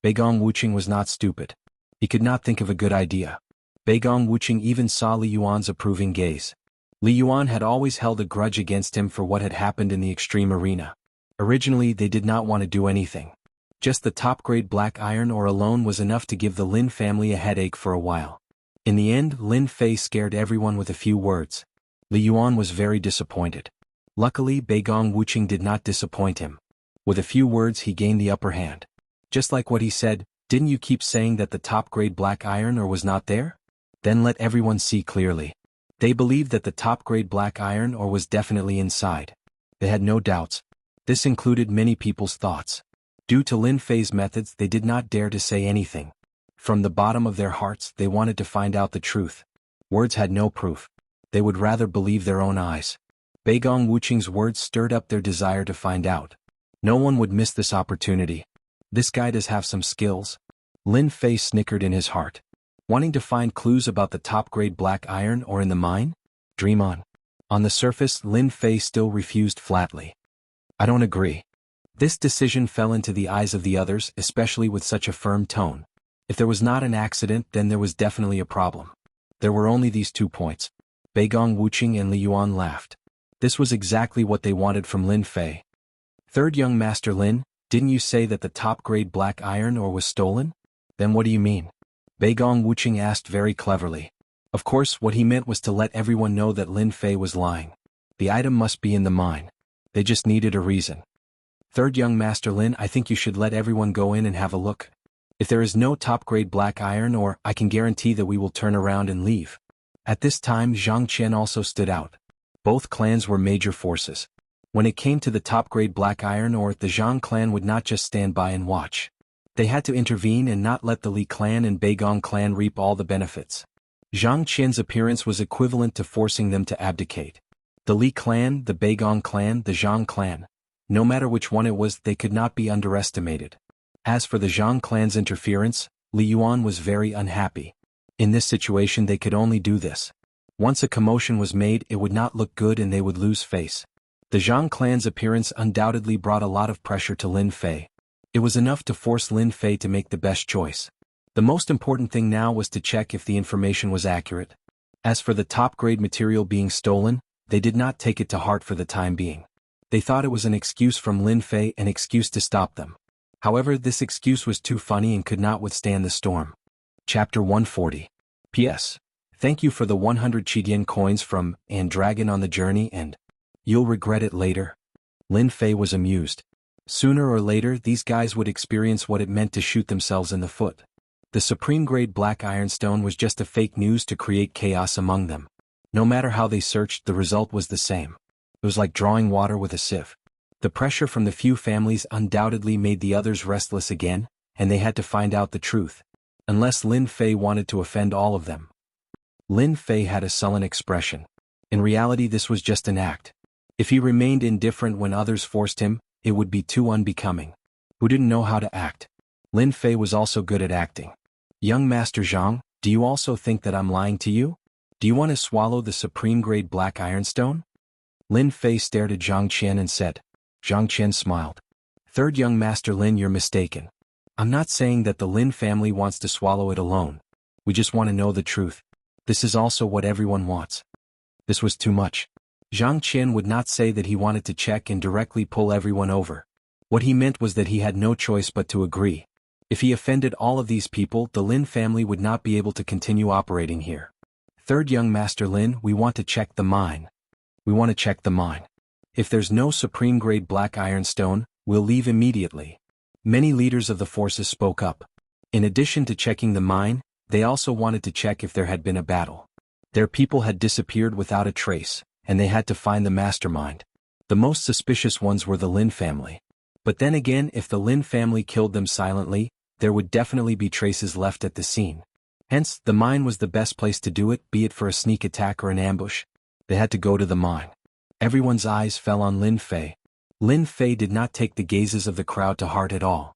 Beigong Wuqing was not stupid. He could not think of a good idea. Beigong Wuqing even saw Li Yuan's approving gaze. Li Yuan had always held a grudge against him for what had happened in the extreme arena. Originally, they did not want to do anything. Just the top-grade black iron ore alone was enough to give the Lin family a headache for a while. In the end, Lin Fei scared everyone with a few words. Li Yuan was very disappointed. Luckily, Beigong Wuqing did not disappoint him. With a few words he gained the upper hand. Just like what he said, didn't you keep saying that the top-grade black iron ore was not there? Then let everyone see clearly. They believed that the top-grade black iron ore was definitely inside. They had no doubts. This included many people's thoughts. Due to Lin Fei's methods, they did not dare to say anything. From the bottom of their hearts, they wanted to find out the truth. Words had no proof. They would rather believe their own eyes. Beigong Wuqing's words stirred up their desire to find out. No one would miss this opportunity. This guy does have some skills. Lin Fei snickered in his heart. Wanting to find clues about the top-grade black iron ore in the mine? Dream on. On the surface, Lin Fei still refused flatly. I don't agree. This decision fell into the eyes of the others, especially with such a firm tone. If there was not an accident, then there was definitely a problem. There were only these 2 points. Beigong Wuqing and Li Yuan laughed. This was exactly what they wanted from Lin Fei. Third young Master Lin, didn't you say that the top-grade black iron ore was stolen? Then what do you mean? Beigong Wuqing asked very cleverly. Of course, what he meant was to let everyone know that Lin Fei was lying. The item must be in the mine. They just needed a reason. Third young Master Lin, I think you should let everyone go in and have a look. If there is no top-grade black iron ore, I can guarantee that we will turn around and leave. At this time, Xianxia also stood out. Both clans were major forces. When it came to the top-grade black iron ore, the Jiang clan would not just stand by and watch. They had to intervene and not let the Li clan and Beigong clan reap all the benefits. Xianxia's appearance was equivalent to forcing them to abdicate. The Li clan, the Beigong clan, the Jiang clan. No matter which one it was, they could not be underestimated. As for the Jiang clan's interference, Li Yuan was very unhappy. In this situation they could only do this. Once a commotion was made, it would not look good and they would lose face. The Jiang clan's appearance undoubtedly brought a lot of pressure to Lin Fei. It was enough to force Lin Fei to make the best choice. The most important thing now was to check if the information was accurate. As for the top-grade material being stolen, they did not take it to heart for the time being. They thought it was an excuse from Lin Fei, an excuse to stop them. However, this excuse was too funny and could not withstand the storm. Chapter 140. P.S. Thank you for the 100 Qidian coins from and Dragon on the journey, and you'll regret it later. Lin Fei was amused. Sooner or later, these guys would experience what it meant to shoot themselves in the foot. The supreme-grade black ironstone was just a fake news to create chaos among them. No matter how they searched, the result was the same. It was like drawing water with a sieve. The pressure from the few families undoubtedly made the others restless again, and they had to find out the truth. Unless Lin Fei wanted to offend all of them. Lin Fei had a sullen expression. In reality, this was just an act. If he remained indifferent when others forced him, it would be too unbecoming. Who didn't know how to act? Lin Fei was also good at acting. Young Master Zhang, do you also think that I'm lying to you? Do you want to swallow the supreme-grade black ironstone? Lin Fei stared at Zhang Qian and said. Zhang Qian smiled. Third young Master Lin, you're mistaken. I'm not saying that the Lin family wants to swallow it alone. We just want to know the truth. This is also what everyone wants. This was too much. Zhang Qian would not say that he wanted to check and directly pull everyone over. What he meant was that he had no choice but to agree. If he offended all of these people, the Lin family would not be able to continue operating here. Third young Master Lin, we want to check the mine. We want to check the mine. If there's no supreme grade black ironstone, we'll leave immediately. Many leaders of the forces spoke up. In addition to checking the mine, they also wanted to check if there had been a battle. Their people had disappeared without a trace, and they had to find the mastermind. The most suspicious ones were the Lin family. But then again, if the Lin family killed them silently, there would definitely be traces left at the scene. Hence, the mine was the best place to do it, be it for a sneak attack or an ambush. They had to go to the mine. Everyone's eyes fell on Lin Fei. Lin Fei did not take the gazes of the crowd to heart at all.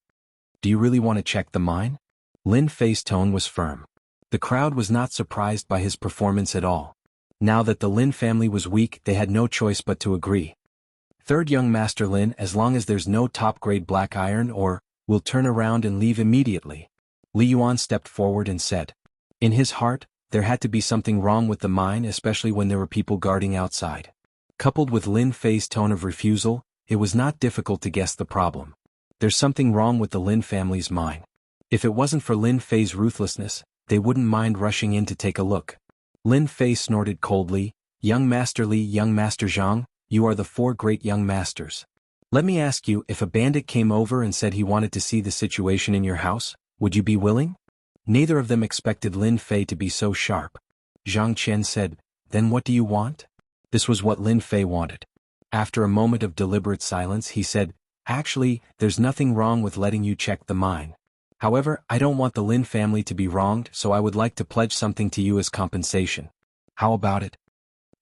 Do you really want to check the mine? Lin Fei's tone was firm. The crowd was not surprised by his performance at all. Now that the Lin family was weak, they had no choice but to agree. Third young Master Lin, as long as there's no top-grade black iron or, we'll turn around and leave immediately. Li Yuan stepped forward and said. In his heart, there had to be something wrong with the mine, especially when there were people guarding outside. Coupled with Lin Fei's tone of refusal, it was not difficult to guess the problem. There's something wrong with the Lin family's mine. If it wasn't for Lin Fei's ruthlessness, they wouldn't mind rushing in to take a look. Lin Fei snorted coldly, Young Master Li, Young Master Zhang, you are the four great young masters. Let me ask you, if a bandit came over and said he wanted to see the situation in your house, would you be willing? Neither of them expected Lin Fei to be so sharp. Zhang Qian said, then what do you want? This was what Lin Fei wanted. After a moment of deliberate silence, he said, actually, there's nothing wrong with letting you check the mine. However, I don't want the Lin family to be wronged, so I would like to pledge something to you as compensation. How about it?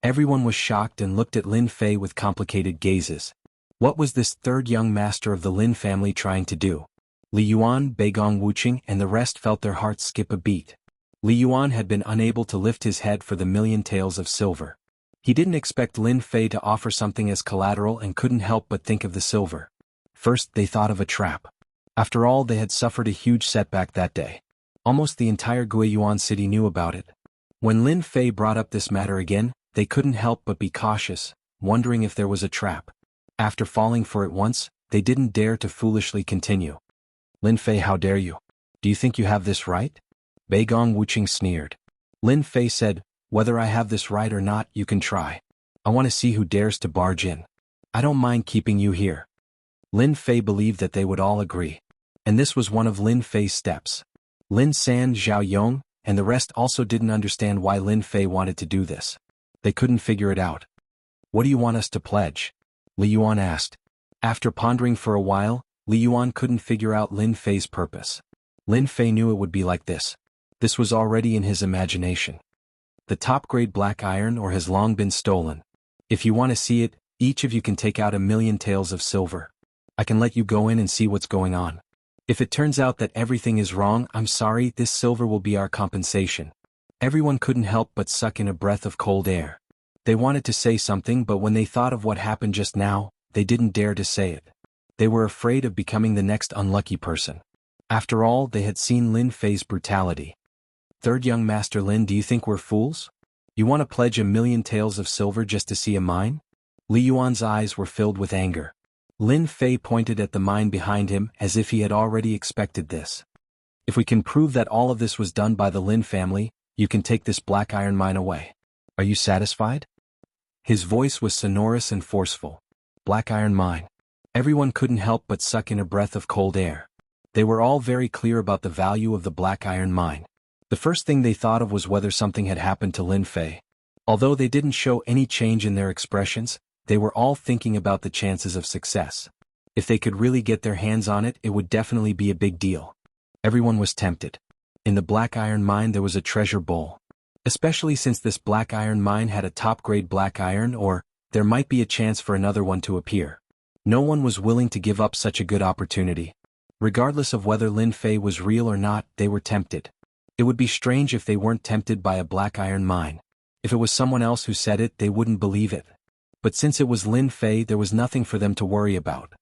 Everyone was shocked and looked at Lin Fei with complicated gazes. What was this third young master of the Lin family trying to do? Li Yuan, Beigong Wuqing, and the rest felt their hearts skip a beat. Li Yuan had been unable to lift his head for the million taels of silver. He didn't expect Lin Fei to offer something as collateral and couldn't help but think of the silver. First, they thought of a trap. After all, they had suffered a huge setback that day. Almost the entire Guiyuan city knew about it. When Lin Fei brought up this matter again, they couldn't help but be cautious, wondering if there was a trap. After falling for it once, they didn't dare to foolishly continue. Lin Fei, how dare you? Do you think you have this right? Beigong Wuqing sneered. Lin Fei said, whether I have this right or not, you can try. I want to see who dares to barge in. I don't mind keeping you here. Lin Fei believed that they would all agree. And this was one of Lin Fei's steps. Lin San, Zhao Yong, and the rest also didn't understand why Lin Fei wanted to do this. They couldn't figure it out. What do you want us to pledge? Li Yuan asked. After pondering for a while, Li Yuan couldn't figure out Lin Fei's purpose. Lin Fei knew it would be like this. This was already in his imagination. The top-grade black iron ore has long been stolen. If you want to see it, each of you can take out 1,000,000 taels of silver. I can let you go in and see what's going on. If it turns out that everything is wrong, I'm sorry, this silver will be our compensation. Everyone couldn't help but suck in a breath of cold air. They wanted to say something, but when they thought of what happened just now, they didn't dare to say it. They were afraid of becoming the next unlucky person. After all, they had seen Lin Fei's brutality. Third young Master Lin, do you think we're fools? You want to pledge 1,000,000 taels of silver just to see a mine? Li Yuan's eyes were filled with anger. Lin Fei pointed at the mine behind him as if he had already expected this. If we can prove that all of this was done by the Lin family, you can take this black iron mine away. Are you satisfied? His voice was sonorous and forceful. Black iron mine. Everyone couldn't help but suck in a breath of cold air. They were all very clear about the value of the black iron mine. The first thing they thought of was whether something had happened to Lin Fei. Although they didn't show any change in their expressions, they were all thinking about the chances of success. If they could really get their hands on it, it would definitely be a big deal. Everyone was tempted. In the black iron mine there was a treasure bowl. Especially since this black iron mine had a top-grade black iron ore, there might be a chance for another one to appear. No one was willing to give up such a good opportunity. Regardless of whether Lin Fei was real or not, they were tempted. It would be strange if they weren't tempted by a black iron mine. If it was someone else who said it, they wouldn't believe it. But since it was Lin Fei, there was nothing for them to worry about.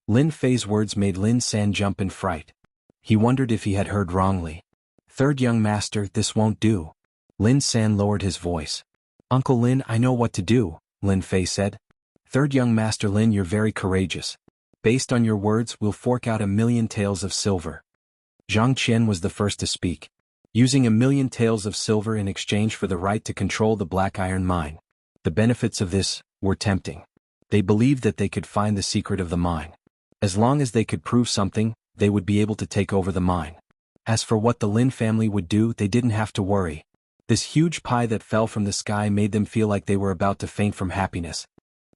Lin Fei's words made Lin San jump in fright. He wondered if he had heard wrongly. Third young master, this won't do. Lin San lowered his voice. Uncle Lin, I know what to do, Lin Fei said. Third young master Lin, you're very courageous. Based on your words, we'll fork out 1,000,000 taels of silver. Zhang Qian was the first to speak. Using 1,000,000 taels of silver in exchange for the right to control the black iron mine. The benefits of this were tempting. They believed that they could find the secret of the mine. As long as they could prove something, they would be able to take over the mine. As for what the Lin family would do, they didn't have to worry. This huge pie that fell from the sky made them feel like they were about to faint from happiness.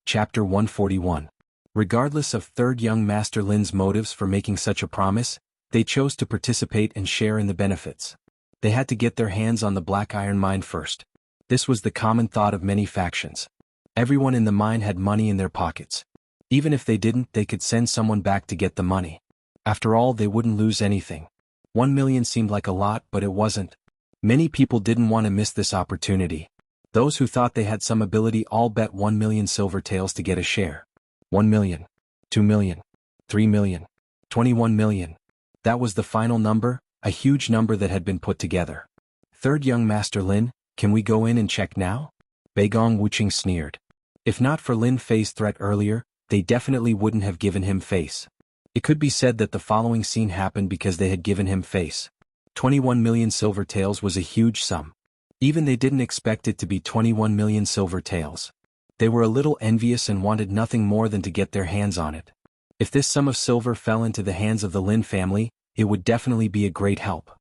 Chapter 141. Regardless of third young Master Lin's motives for making such a promise, they chose to participate and share in the benefits. They had to get their hands on the black iron mine first. This was the common thought of many factions. Everyone in the mine had money in their pockets. Even if they didn't, they could send someone back to get the money. After all, they wouldn't lose anything. 1,000,000 seemed like a lot, but it wasn't. Many people didn't want to miss this opportunity. Those who thought they had some ability all bet 1,000,000 silver taels to get a share. 1,000,000, 2,000,000, 3,000,000, 21,000,000. That was the final number, a huge number that had been put together. Third young Master Lin, can we go in and check now? Beigong Wuqing sneered. If not for Lin Fei's threat earlier, they definitely wouldn't have given him face. It could be said that the following scene happened because they had given him face. 21,000,000 silver taels was a huge sum. Even they didn't expect it to be 21,000,000 silver taels. They were a little envious and wanted nothing more than to get their hands on it. If this sum of silver fell into the hands of the Lin family, it would definitely be a great help.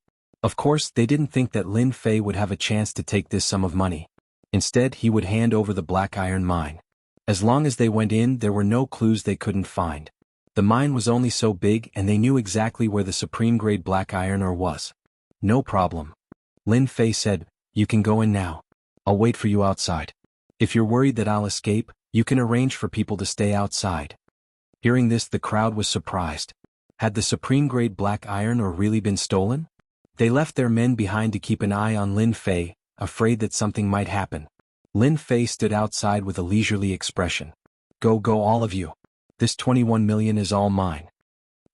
Of course, they didn't think that Lin Fei would have a chance to take this sum of money. Instead, he would hand over the black iron mine. As long as they went in, there were no clues they couldn't find. The mine was only so big and they knew exactly where the supreme grade black iron ore was. No problem. Lin Fei said, you can go in now. I'll wait for you outside. If you're worried that I'll escape, you can arrange for people to stay outside. Hearing this, the crowd was surprised. Had the supreme grade black iron ore really been stolen? They left their men behind to keep an eye on Lin Fei, afraid that something might happen. Lin Fei stood outside with a leisurely expression. Go all of you. This 21,000,000 is all mine.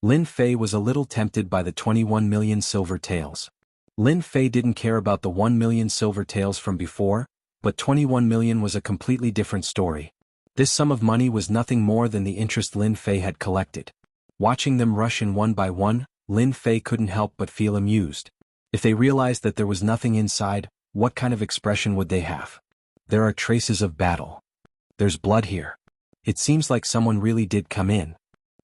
Lin Fei was a little tempted by the 21,000,000 silver taels. Lin Fei didn't care about the 1,000,000 silver taels from before, but 21,000,000 was a completely different story. This sum of money was nothing more than the interest Lin Fei had collected. Watching them rush in one by one, Lin Fei couldn't help but feel amused. If they realized that there was nothing inside, what kind of expression would they have? There are traces of battle. There's blood here. It seems like someone really did come in.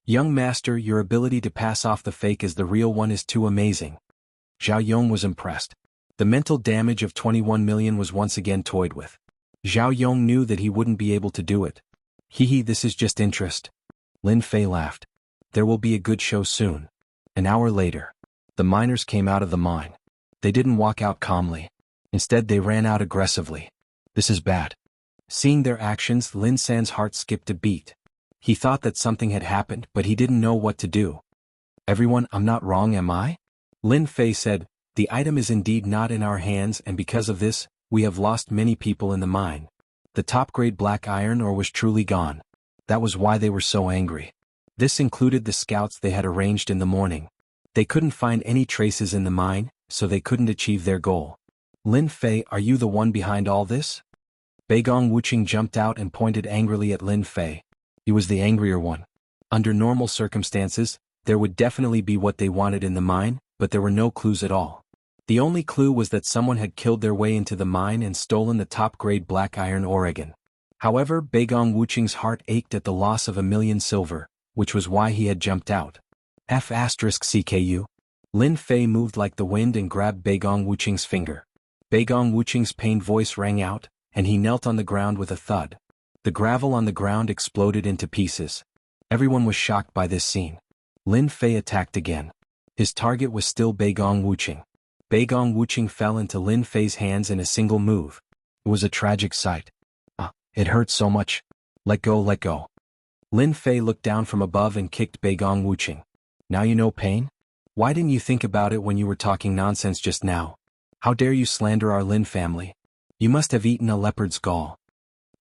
Young master, your ability to pass off the fake as the real one is too amazing. Zhao Yong was impressed. The mental damage of 21,000,000 was once again toyed with. Zhao Yong knew that he wouldn't be able to do it. This is just interest. Lin Fei laughed. There will be a good show soon. An hour later, the miners came out of the mine. They didn't walk out calmly. Instead, they ran out aggressively. This is bad. Seeing their actions, Lin San's heart skipped a beat. He thought that something had happened, but he didn't know what to do. Everyone, I'm not wrong, am I? Lin Fei said, the item is indeed not in our hands, and because of this, we have lost many people in the mine. The top-grade black iron ore was truly gone. That was why they were so angry. This included the scouts they had arranged in the morning. They couldn't find any traces in the mine, so they couldn't achieve their goal. Lin Fei, are you the one behind all this? Beigong Wuqing jumped out and pointed angrily at Lin Fei. He was the angrier one. Under normal circumstances, there would definitely be what they wanted in the mine, but there were no clues at all. The only clue was that someone had killed their way into the mine and stolen the top-grade black iron ore again. However, Beigong Wuqing's heart ached at the loss of 1,000,000 silver, which was why he had jumped out. F***CKU. Lin Fei moved like the wind and grabbed Beigong Wuqing's finger. Beigong Wuqing's pained voice rang out, and he knelt on the ground with a thud. The gravel on the ground exploded into pieces. Everyone was shocked by this scene. Lin Fei attacked again. His target was still Beigong Wuqing. Beigong Wuqing fell into Lin Fei's hands in a single move. It was a tragic sight. It hurt so much. Let go. Lin Fei looked down from above and kicked Beigong Wuqing. Now you know pain? Why didn't you think about it when you were talking nonsense just now? How dare you slander our Lin family? You must have eaten a leopard's gall.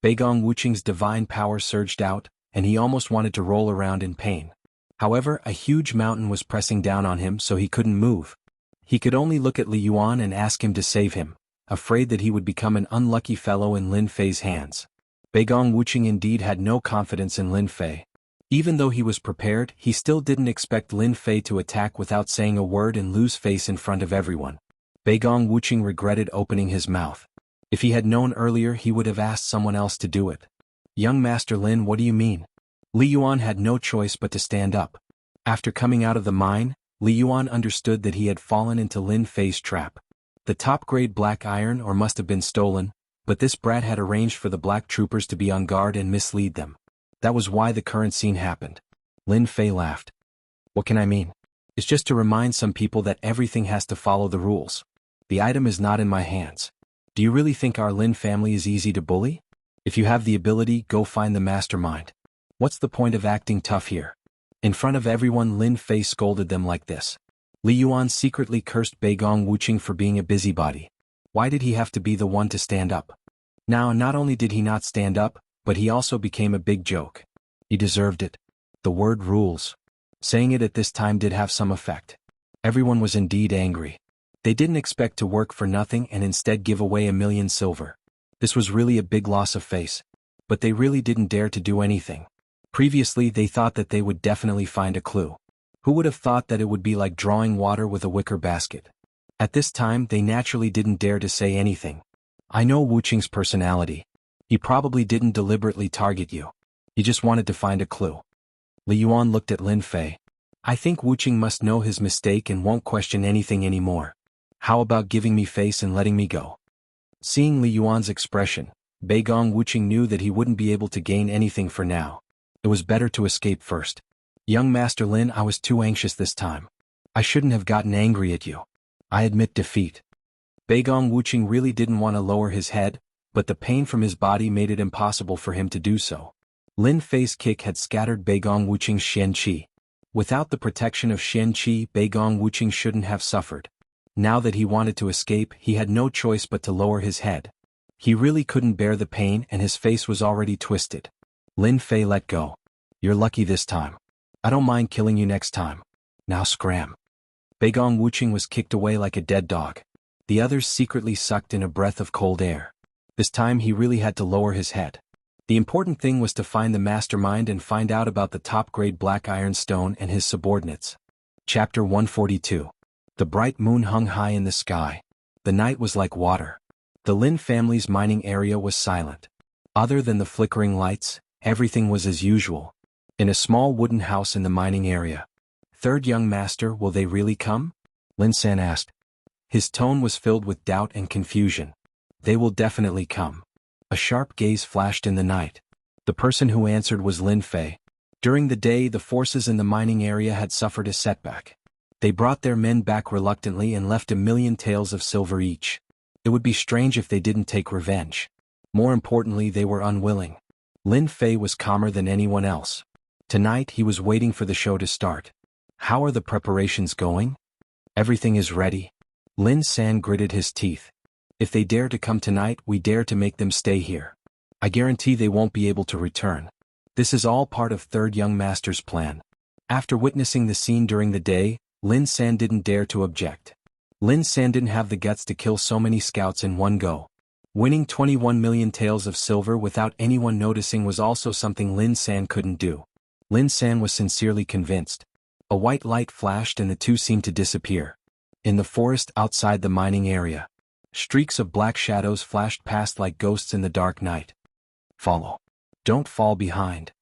Beigong Wuqing's divine power surged out, and he almost wanted to roll around in pain. However, a huge mountain was pressing down on him, so he couldn't move. He could only look at Li Yuan and ask him to save him, afraid that he would become an unlucky fellow in Lin Fei's hands. Beigong Wuqing indeed had no confidence in Lin Fei. Even though he was prepared, he still didn't expect Lin Fei to attack without saying a word and lose face in front of everyone. Beigong Wuqing regretted opening his mouth. If he had known earlier, he would have asked someone else to do it. Young Master Lin, what do you mean? Li Yuan had no choice but to stand up. After coming out of the mine, Li Yuan understood that he had fallen into Lin Fei's trap. The top-grade black iron ore must have been stolen, but this brat had arranged for the black troopers to be on guard and mislead them. That was why the current scene happened. Lin Fei laughed. What can I mean? It's just to remind some people that everything has to follow the rules. The item is not in my hands. Do you really think our Lin family is easy to bully? If you have the ability, go find the mastermind. What's the point of acting tough here? In front of everyone, Lin Fei scolded them like this. Li Yuan secretly cursed Beigong Wuqing for being a busybody. Why did he have to be the one to stand up? Now, not only did he not stand up, but he also became a big joke. He deserved it. The word rules. Saying it at this time did have some effect. Everyone was indeed angry. They didn't expect to work for nothing and instead give away 1,000,000 silver. This was really a big loss of face. But they really didn't dare to do anything. Previously they thought that they would definitely find a clue. Who would have thought that it would be like drawing water with a wicker basket? At this time they naturally didn't dare to say anything. I know Wuqing's personality. He probably didn't deliberately target you. He just wanted to find a clue. Li Yuan looked at Lin Fei. I think Wuqing must know his mistake and won't question anything anymore. How about giving me face and letting me go? Seeing Li Yuan's expression, Beigong Wuqing knew that he wouldn't be able to gain anything for now. It was better to escape first. Young Master Lin, I was too anxious this time. I shouldn't have gotten angry at you. I admit defeat. Beigong Wuqing really didn't want to lower his head, but the pain from his body made it impossible for him to do so. Lin Fei's kick had scattered Beigong Wuqing's Xianxia. Without the protection of Xianxia, Beigong Wuqing shouldn't have suffered. Now that he wanted to escape, he had no choice but to lower his head. He really couldn't bear the pain and his face was already twisted. Lin Fei let go. You're lucky this time. I don't mind killing you next time. Now scram. Beigong Wuqing was kicked away like a dead dog. The others secretly sucked in a breath of cold air. This time he really had to lower his head. The important thing was to find the mastermind and find out about the top-grade black iron stone and his subordinates. Chapter 142. The bright moon hung high in the sky. The night was like water. The Lin family's mining area was silent. Other than the flickering lights, everything was as usual. In a small wooden house in the mining area. Third young master, will they really come? Lin San asked. His tone was filled with doubt and confusion. They will definitely come. A sharp gaze flashed in the night. The person who answered was Lin Fei. During the day, the forces in the mining area had suffered a setback. They brought their men back reluctantly and left 1,000,000 taels of silver each. It would be strange if they didn't take revenge. More importantly, they were unwilling. Lin Fei was calmer than anyone else. Tonight he was waiting for the show to start. How are the preparations going? Everything is ready. Lin San gritted his teeth. If they dare to come tonight, we dare to make them stay here. I guarantee they won't be able to return. This is all part of Third Young Master's plan. After witnessing the scene during the day, Lin San didn't dare to object. Lin San didn't have the guts to kill so many scouts in one go. Winning 21,000,000 taels of silver without anyone noticing was also something Lin San couldn't do. Lin San was sincerely convinced. A white light flashed and the two seemed to disappear. In the forest outside the mining area, streaks of black shadows flashed past like ghosts in the dark night. Follow. Don't fall behind.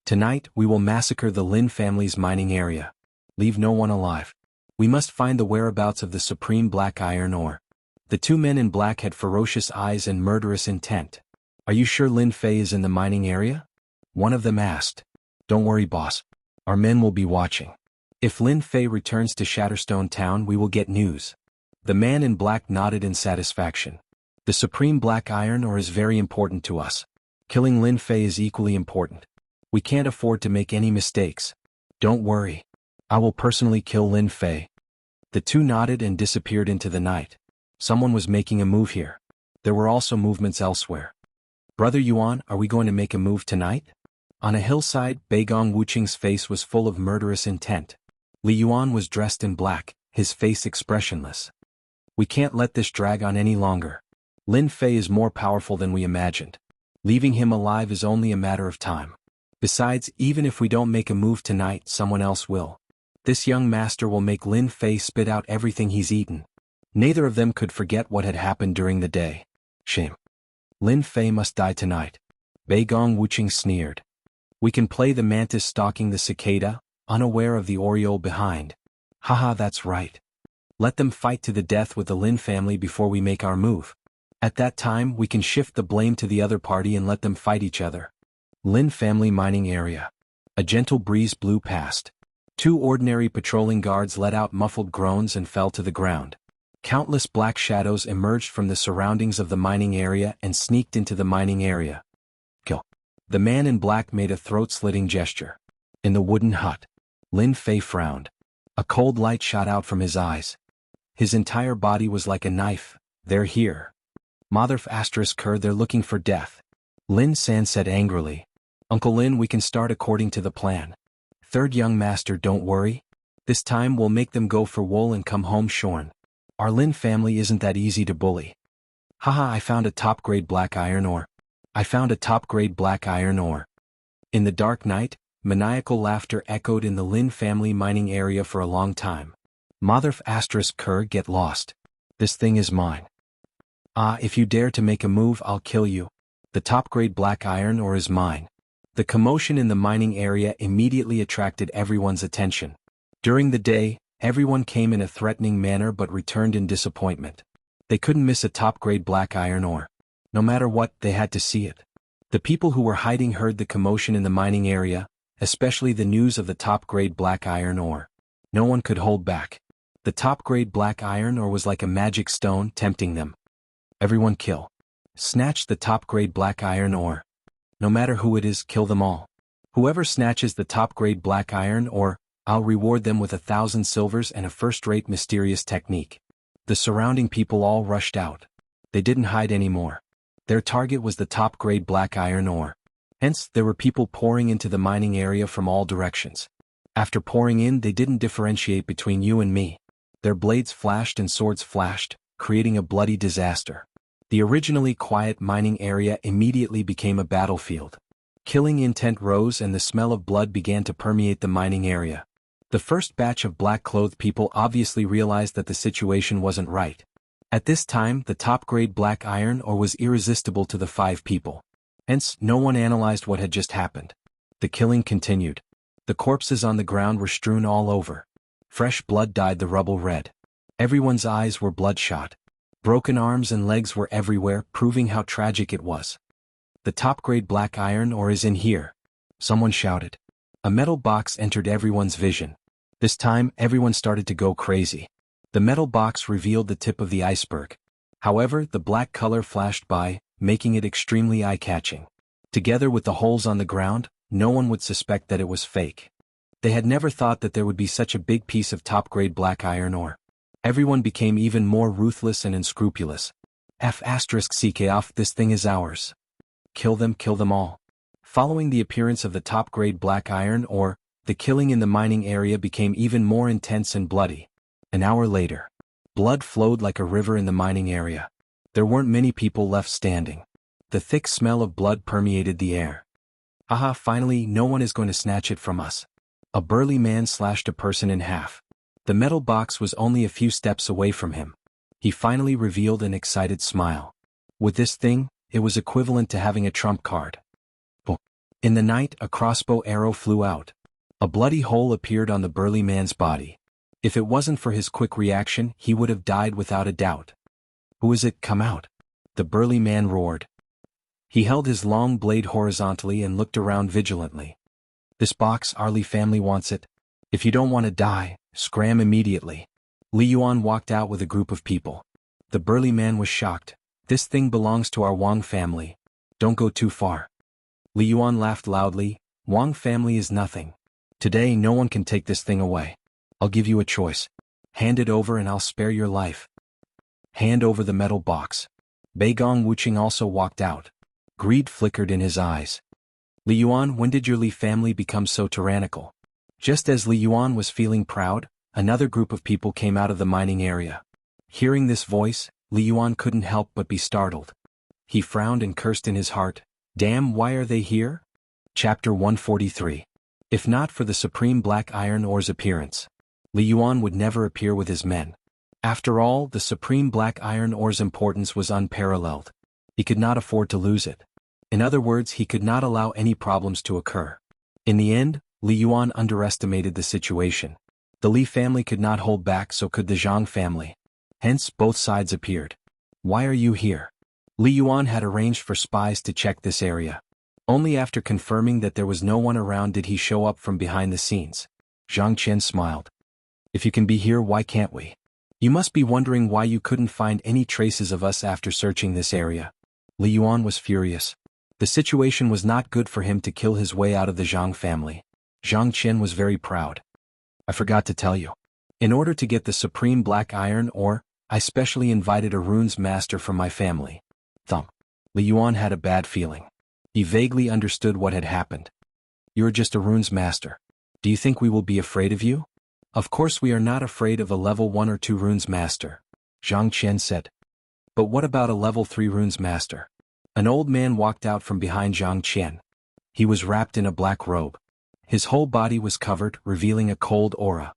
Tonight we will massacre the Lin family's mining area. Leave no one alive. We must find the whereabouts of the supreme black iron ore. The two men in black had ferocious eyes and murderous intent. Are you sure Lin Fei is in the mining area? One of them asked. Don't worry, boss. Our men will be watching. If Lin Fei returns to Shatterstone Town, we will get news. The man in black nodded in satisfaction. The supreme black iron ore is very important to us. Killing Lin Fei is equally important. We can't afford to make any mistakes. Don't worry. I will personally kill Lin Fei. The two nodded and disappeared into the night. Someone was making a move here. There were also movements elsewhere. Brother Yuan, are we going to make a move tonight? On a hillside, Beigong Wuqing's face was full of murderous intent. Li Yuan was dressed in black, his face expressionless. We can't let this drag on any longer. Lin Fei is more powerful than we imagined. Leaving him alive is only a matter of time. Besides, even if we don't make a move tonight, someone else will. This young master will make Lin Fei spit out everything he's eaten. Neither of them could forget what had happened during the day. Shame. Lin Fei must die tonight. Bei Gong Wuqing sneered. We can play the mantis stalking the cicada, unaware of the oriole behind. Haha, that's right. Let them fight to the death with the Lin family before we make our move. At that time we can shift the blame to the other party and let them fight each other. Lin family mining area. A gentle breeze blew past. 2 ordinary patrolling guards let out muffled groans and fell to the ground. Countless black shadows emerged from the surroundings of the mining area and sneaked into the mining area. Kill. The man in black made a throat-slitting gesture. In the wooden hut. Lin Fei frowned. A cold light shot out from his eyes. His entire body was like a knife. They're here. Mother **Ker, they're looking for death. Lin San said angrily. Uncle Lin, we can start according to the plan. Third young master, don't worry. This time we'll make them go for wool and come home shorn. Our Lin family isn't that easy to bully. Haha, I found a top-grade black iron ore. I found a top-grade black iron ore. In the dark night, maniacal laughter echoed in the Lin family mining area for a long time. Mother **Ker, get lost. This thing is mine. Ah, if you dare to make a move, I'll kill you. The top-grade black iron ore is mine. The commotion in the mining area immediately attracted everyone's attention. During the day, everyone came in a threatening manner but returned in disappointment. They couldn't miss a top-grade black iron ore. No matter what, they had to see it. The people who were hiding heard the commotion in the mining area, especially the news of the top-grade black iron ore. No one could hold back. The top-grade black iron ore was like a magic stone tempting them. Everyone kill. Snatch the top-grade black iron ore. No matter who it is, kill them all. Whoever snatches the top-grade black iron ore, I'll reward them with 1,000 silvers and a first-rate mysterious technique. The surrounding people all rushed out. They didn't hide anymore. Their target was the top-grade black iron ore. Hence, there were people pouring into the mining area from all directions. After pouring in, they didn't differentiate between you and me. Their blades flashed and swords flashed, creating a bloody disaster. The originally quiet mining area immediately became a battlefield. Killing intent rose and the smell of blood began to permeate the mining area. The first batch of black-clothed people obviously realized that the situation wasn't right. At this time, the top-grade black iron ore was irresistible to the 5 people. Hence, no one analyzed what had just happened. The killing continued. The corpses on the ground were strewn all over. Fresh blood dyed the rubble red. Everyone's eyes were bloodshot. Broken arms and legs were everywhere, proving how tragic it was. The top-grade black iron ore is in here. Someone shouted. A metal box entered everyone's vision. This time, everyone started to go crazy. The metal box revealed the tip of the iceberg. However, the black color flashed by, making it extremely eye-catching. Together with the holes on the ground, no one would suspect that it was fake. They had never thought that there would be such a big piece of top-grade black iron ore. Everyone became even more ruthless and unscrupulous. **CK, this thing is ours. Kill them all. Following the appearance of the top-grade black iron ore, the killing in the mining area became even more intense and bloody. An hour later, blood flowed like a river in the mining area. There weren't many people left standing. The thick smell of blood permeated the air. Haha, finally, no one is going to snatch it from us. A burly man slashed a person in half. The metal box was only a few steps away from him. He finally revealed an excited smile. With this thing, it was equivalent to having a trump card. In the night, a crossbow arrow flew out. A bloody hole appeared on the burly man's body. If it wasn't for his quick reaction, he would have died without a doubt. Who is it? Come out. The burly man roared. He held his long blade horizontally and looked around vigilantly. This box, our Li family wants it. If you don't want to die, scram immediately. Li Yuan walked out with a group of people. The burly man was shocked. This thing belongs to our Wang family. Don't go too far. Li Yuan laughed loudly. Wang family is nothing. Today no one can take this thing away. I'll give you a choice. Hand it over and I'll spare your life. Hand over the metal box. Bei Gong Wuqing also walked out. Greed flickered in his eyes. Li Yuan, when did your Li family become so tyrannical? Just as Li Yuan was feeling proud, another group of people came out of the mining area. Hearing this voice, Li Yuan couldn't help but be startled. He frowned and cursed in his heart. Damn, why are they here? Chapter 143. If not for the supreme black iron ore's appearance, Li Yuan would never appear with his men. After all, the supreme black iron ore's importance was unparalleled. He could not afford to lose it. In other words, he could not allow any problems to occur. In the end, Li Yuan underestimated the situation. The Li family could not hold back, so could the Zhang family. Hence, both sides appeared. Why are you here? Li Yuan had arranged for spies to check this area. Only after confirming that there was no one around did he show up from behind the scenes. Xianxia smiled. If you can be here, why can't we? You must be wondering why you couldn't find any traces of us after searching this area. Li Yuan was furious. The situation was not good for him to kill his way out of the Zhang family. Xianxia was very proud. I forgot to tell you. In order to get the supreme black iron ore, I specially invited a runes master from my family. Thump. Li Yuan had a bad feeling. He vaguely understood what had happened. You're just a runes master. Do you think we will be afraid of you? Of course we are not afraid of a level 1 or 2 runes master, Xianxia said. But what about a level 3 runes master? An old man walked out from behind Xianxia. He was wrapped in a black robe. His whole body was covered, revealing a cold aura.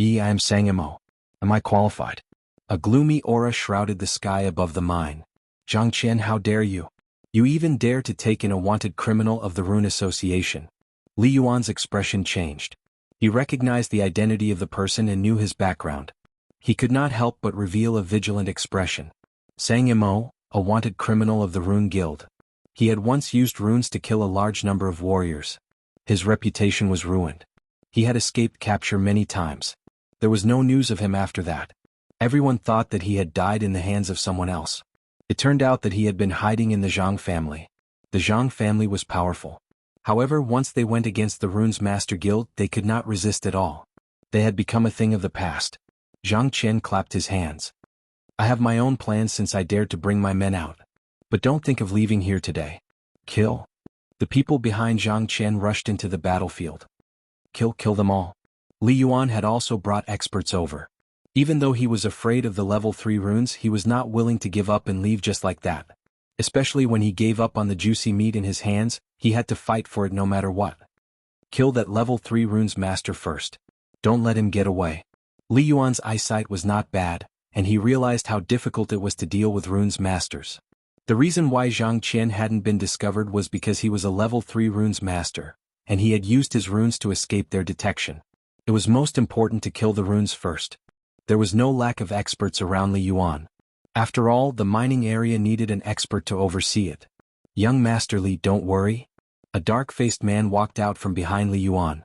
I am Sangamo. Am I qualified? A gloomy aura shrouded the sky above the mine. Xianxia, how dare you? You even dare to take in a wanted criminal of the Rune Association. Li Yuan's expression changed. He recognized the identity of the person and knew his background. He could not help but reveal a vigilant expression. Sang Yimo, a wanted criminal of the Rune Guild. He had once used runes to kill a large number of warriors. His reputation was ruined. He had escaped capture many times. There was no news of him after that. Everyone thought that he had died in the hands of someone else. It turned out that he had been hiding in the Zhang family. The Zhang family was powerful. However, once they went against the Runes Master Guild, they could not resist at all. They had become a thing of the past. Zhang Qian clapped his hands. I have my own plans since I dared to bring my men out. But don't think of leaving here today. Kill. The people behind Zhang Qian rushed into the battlefield. Kill them all. Li Yuan had also brought experts over. Even though he was afraid of the level 3 runes, he was not willing to give up and leave just like that. Especially when he gave up on the juicy meat in his hands, he had to fight for it no matter what. Kill that level 3 runes master first. Don't let him get away. Li Yuan's eyesight was not bad, and he realized how difficult it was to deal with runes masters. The reason why Zhang Qian hadn't been discovered was because he was a level 3 runes master, and he had used his runes to escape their detection. It was most important to kill the runes first. There was no lack of experts around Li Yuan. After all, the mining area needed an expert to oversee it. Young Master Li, don't worry. A dark-faced man walked out from behind Li Yuan.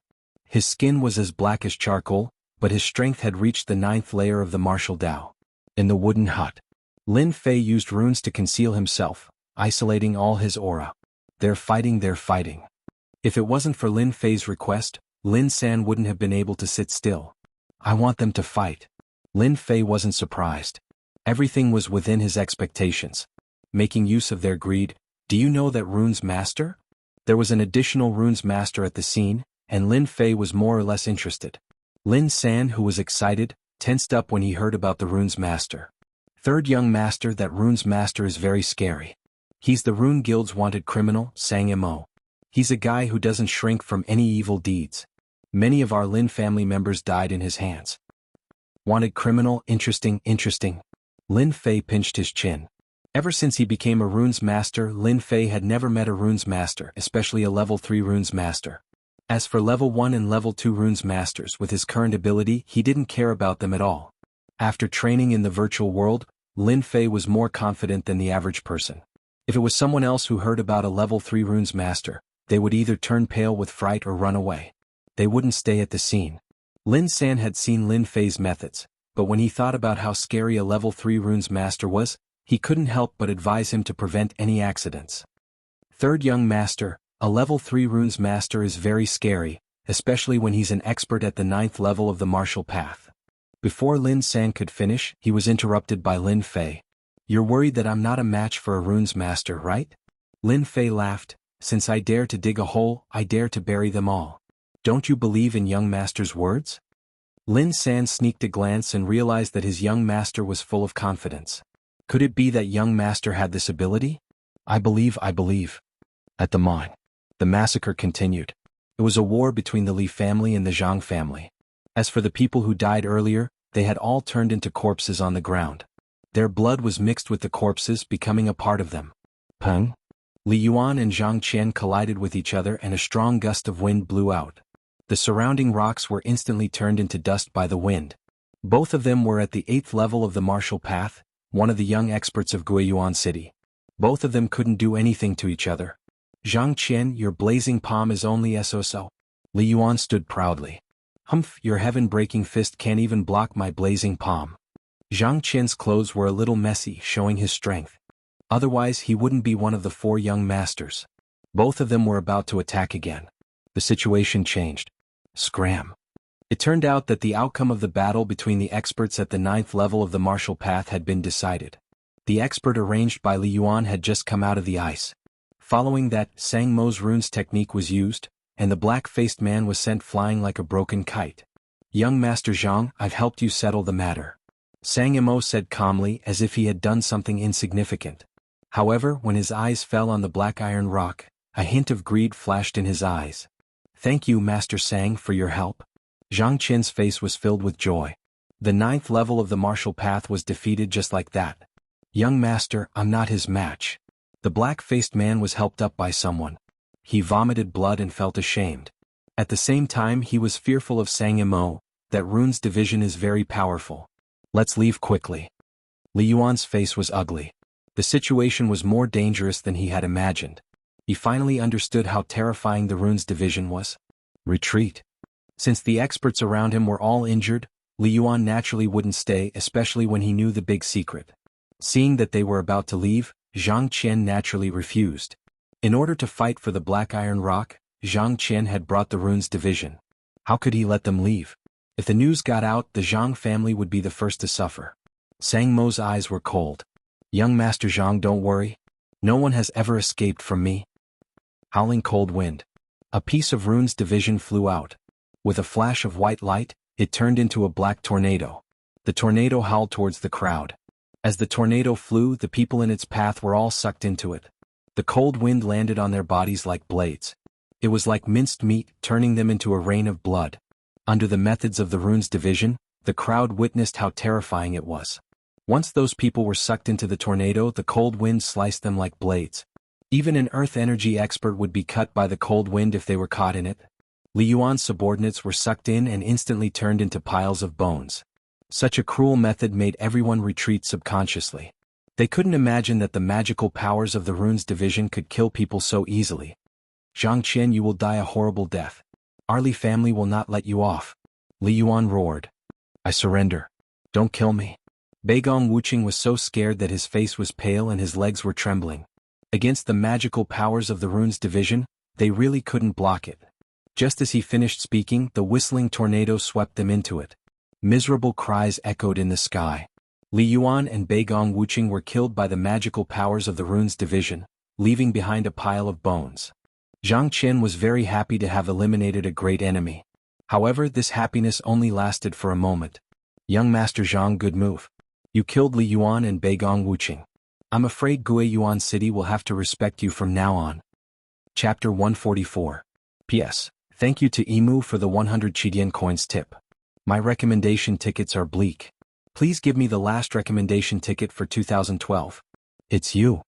His skin was as black as charcoal, but his strength had reached the 9th layer of the martial Dao. In the wooden hut, Lin Fei used runes to conceal himself, isolating all his aura. They're fighting. If it wasn't for Lin Fei's request, Lin San wouldn't have been able to sit still. I want them to fight. Lin Fei wasn't surprised. Everything was within his expectations. Making use of their greed, do you know that runes master? There was an additional runes master at the scene, and Lin Fei was more or less interested. Lin San, who was excited, tensed up when he heard about the runes master. Third young master, that runes master is very scary. He's the Rune Guild's wanted criminal, Sang Yimo. He's a guy who doesn't shrink from any evil deeds. Many of our Lin family members died in his hands. Wanted criminal, interesting. Lin Fei pinched his chin. Ever since he became a runes master, Lin Fei had never met a runes master, especially a level 3 runes master. As for level 1 and level 2 runes masters, with his current ability, he didn't care about them at all. After training in the virtual world, Lin Fei was more confident than the average person. If it was someone else who heard about a level 3 runes master, they would either turn pale with fright or run away. They wouldn't stay at the scene. Lin San had seen Lin Fei's methods, but when he thought about how scary a level 3 runes master was, he couldn't help but advise him to prevent any accidents. Third young master, a level 3 runes master is very scary, especially when he's an expert at the 9th level of the martial path. Before Lin San could finish, he was interrupted by Lin Fei. You're worried that I'm not a match for a runes master, right? Lin Fei laughed. Since I dare to dig a hole, I dare to bury them all. Don't you believe in young master's words? Lin San sneaked a glance and realized that his young master was full of confidence. Could it be that young master had this ability? I believe. At the mine. The massacre continued. It was a war between the Li family and the Jiang family. As for the people who died earlier, they had all turned into corpses on the ground. Their blood was mixed with the corpses, becoming a part of them. Peng? Li Yuan and Zhang Qian collided with each other and a strong gust of wind blew out. The surrounding rocks were instantly turned into dust by the wind. Both of them were at the 8th level of the martial path, one of the young experts of Guiyuan City. Both of them couldn't do anything to each other. Zhang Qian, your blazing palm is only so. Li Yuan stood proudly. Humph, your heaven-breaking fist can't even block my blazing palm. Zhang Qian's clothes were a little messy, showing his strength. Otherwise he wouldn't be one of the 4 young masters. Both of them were about to attack again. The situation changed. Scram. It turned out that the outcome of the battle between the experts at the 9th level of the martial path had been decided. The expert arranged by Li Yuan had just come out of the ice. Following that, Sang Mo's runes technique was used, and the black-faced man was sent flying like a broken kite. Young Master Zhang, I've helped you settle the matter. Sang Mo said calmly, as if he had done something insignificant. However, when his eyes fell on the black iron rock, a hint of greed flashed in his eyes. Thank you, Master Sang, for your help. Zhang Qian's face was filled with joy. The 9th level of the martial path was defeated just like that. Young Master, I'm not his match. The black-faced man was helped up by someone. He vomited blood and felt ashamed. At the same time he was fearful of Sang Mo, that rune's division is very powerful. Let's leave quickly. Li Yuan's face was ugly. The situation was more dangerous than he had imagined. He finally understood how terrifying the rune's division was. Retreat. Since the experts around him were all injured, Li Yuan naturally wouldn't stay, especially when he knew the big secret. Seeing that they were about to leave, Zhang Qian naturally refused. In order to fight for the Black Iron Rock, Zhang Qian had brought the rune's division. How could he let them leave? If the news got out, the Jiang family would be the first to suffer. Sang Mo's eyes were cold. Young Master Zhang, don't worry. No one has ever escaped from me. Howling cold wind. A piece of rune's division flew out. With a flash of white light, it turned into a black tornado. The tornado howled towards the crowd. As the tornado flew, the people in its path were all sucked into it. The cold wind landed on their bodies like blades. It was like minced meat, turning them into a rain of blood. Under the methods of the rune's division, the crowd witnessed how terrifying it was. Once those people were sucked into the tornado, the cold wind sliced them like blades. Even an earth energy expert would be cut by the cold wind if they were caught in it. Li Yuan's subordinates were sucked in and instantly turned into piles of bones. Such a cruel method made everyone retreat subconsciously. They couldn't imagine that the magical powers of the rune's division could kill people so easily. Zhang Qian, you will die a horrible death. Our Li family will not let you off. Li Yuan roared. I surrender. Don't kill me. Beigong Wuqing was so scared that his face was pale and his legs were trembling. Against the magical powers of the rune's division, they really couldn't block it. Just as he finished speaking, the whistling tornado swept them into it. Miserable cries echoed in the sky. Li Yuan and Beigong Wuqing were killed by the magical powers of the rune's division, leaving behind a pile of bones. Zhang Qian was very happy to have eliminated a great enemy. However, this happiness only lasted for a moment. Young Master Zhang, good move. You killed Li Yuan and Beigong Wuqing. I'm afraid Guiyuan City will have to respect you from now on. Chapter 144. P.S. Thank you to Imu for the 100 Qidian coins tip. My recommendation tickets are bleak. Please give me the last recommendation ticket for 2012. It's you.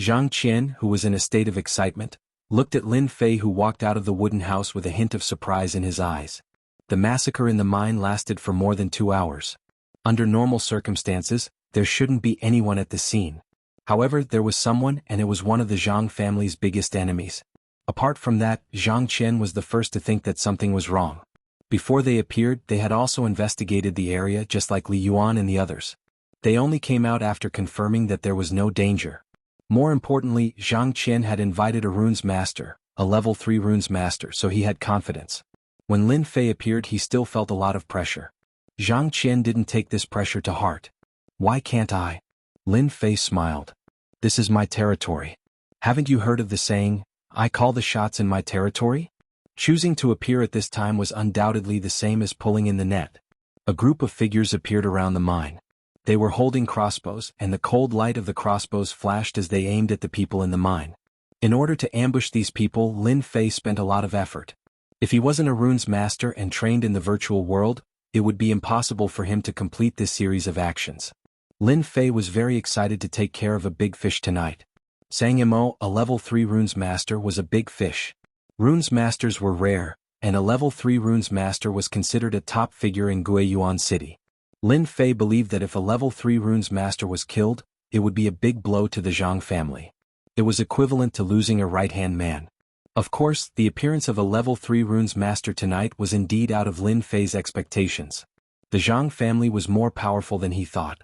Zhang Qian, who was in a state of excitement, looked at Lin Fei, who walked out of the wooden house with a hint of surprise in his eyes. The massacre in the mine lasted for more than 2 hours. Under normal circumstances, there shouldn't be anyone at the scene. However, there was someone, and it was one of the Jiang family's biggest enemies. Apart from that, Zhang Qian was the first to think that something was wrong. Before they appeared, they had also investigated the area just like Li Yuan and the others. They only came out after confirming that there was no danger. More importantly, Zhang Qian had invited a runes master, a level 3 runes master, so he had confidence. When Lin Fei appeared, he still felt a lot of pressure. Zhang Qian didn't take this pressure to heart. Why can't I? Lin Fei smiled. This is my territory. Haven't you heard of the saying, I call the shots in my territory? Choosing to appear at this time was undoubtedly the same as pulling in the net. A group of figures appeared around the mine. They were holding crossbows, and the cold light of the crossbows flashed as they aimed at the people in the mine. In order to ambush these people, Lin Fei spent a lot of effort. If he wasn't a runes master and trained in the virtual world, it would be impossible for him to complete this series of actions. Lin Fei was very excited to take care of a big fish tonight. Sang Yimo, a level 3 runes master, was a big fish. Runes masters were rare, and a level 3 runes master was considered a top figure in Guiyuan City. Lin Fei believed that if a level 3 runes master was killed, it would be a big blow to the Jianghu family. It was equivalent to losing a right-hand man. Of course, the appearance of a level 3 runes master tonight was indeed out of Lin Fei's expectations. The Jianghu family was more powerful than he thought.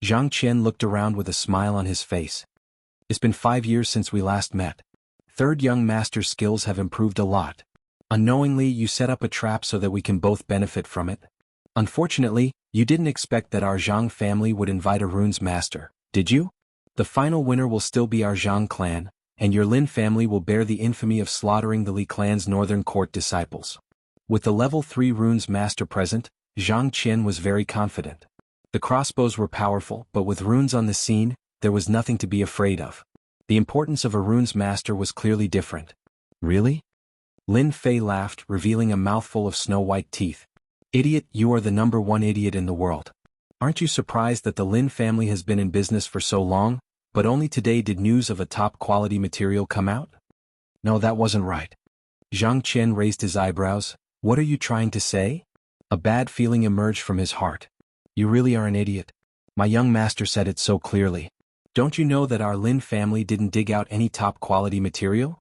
Zhang Qian looked around with a smile on his face. It's been 5 years since we last met. Third young master's skills have improved a lot. Unknowingly, you set up a trap so that we can both benefit from it. Unfortunately, you didn't expect that our Jianghu family would invite a runes master, did you? The final winner will still be our Jianghu clan, and your Lin family will bear the infamy of slaughtering the Li clan's northern court disciples. With the level 3 runes master present, Zhang Qian was very confident. The crossbows were powerful, but with runes on the scene, there was nothing to be afraid of. The importance of a runes master was clearly different. Really? Lin Fei laughed, revealing a mouthful of snow-white teeth. Idiot, you are the number 1 idiot in the world. Aren't you surprised that the Lin family has been in business for so long, but only today did news of a top-quality material come out? No, that wasn't right. Zhang Qian raised his eyebrows. What are you trying to say? A bad feeling emerged from his heart. You really are an idiot. My young master said it so clearly. Don't you know that our Lin family didn't dig out any top-quality material?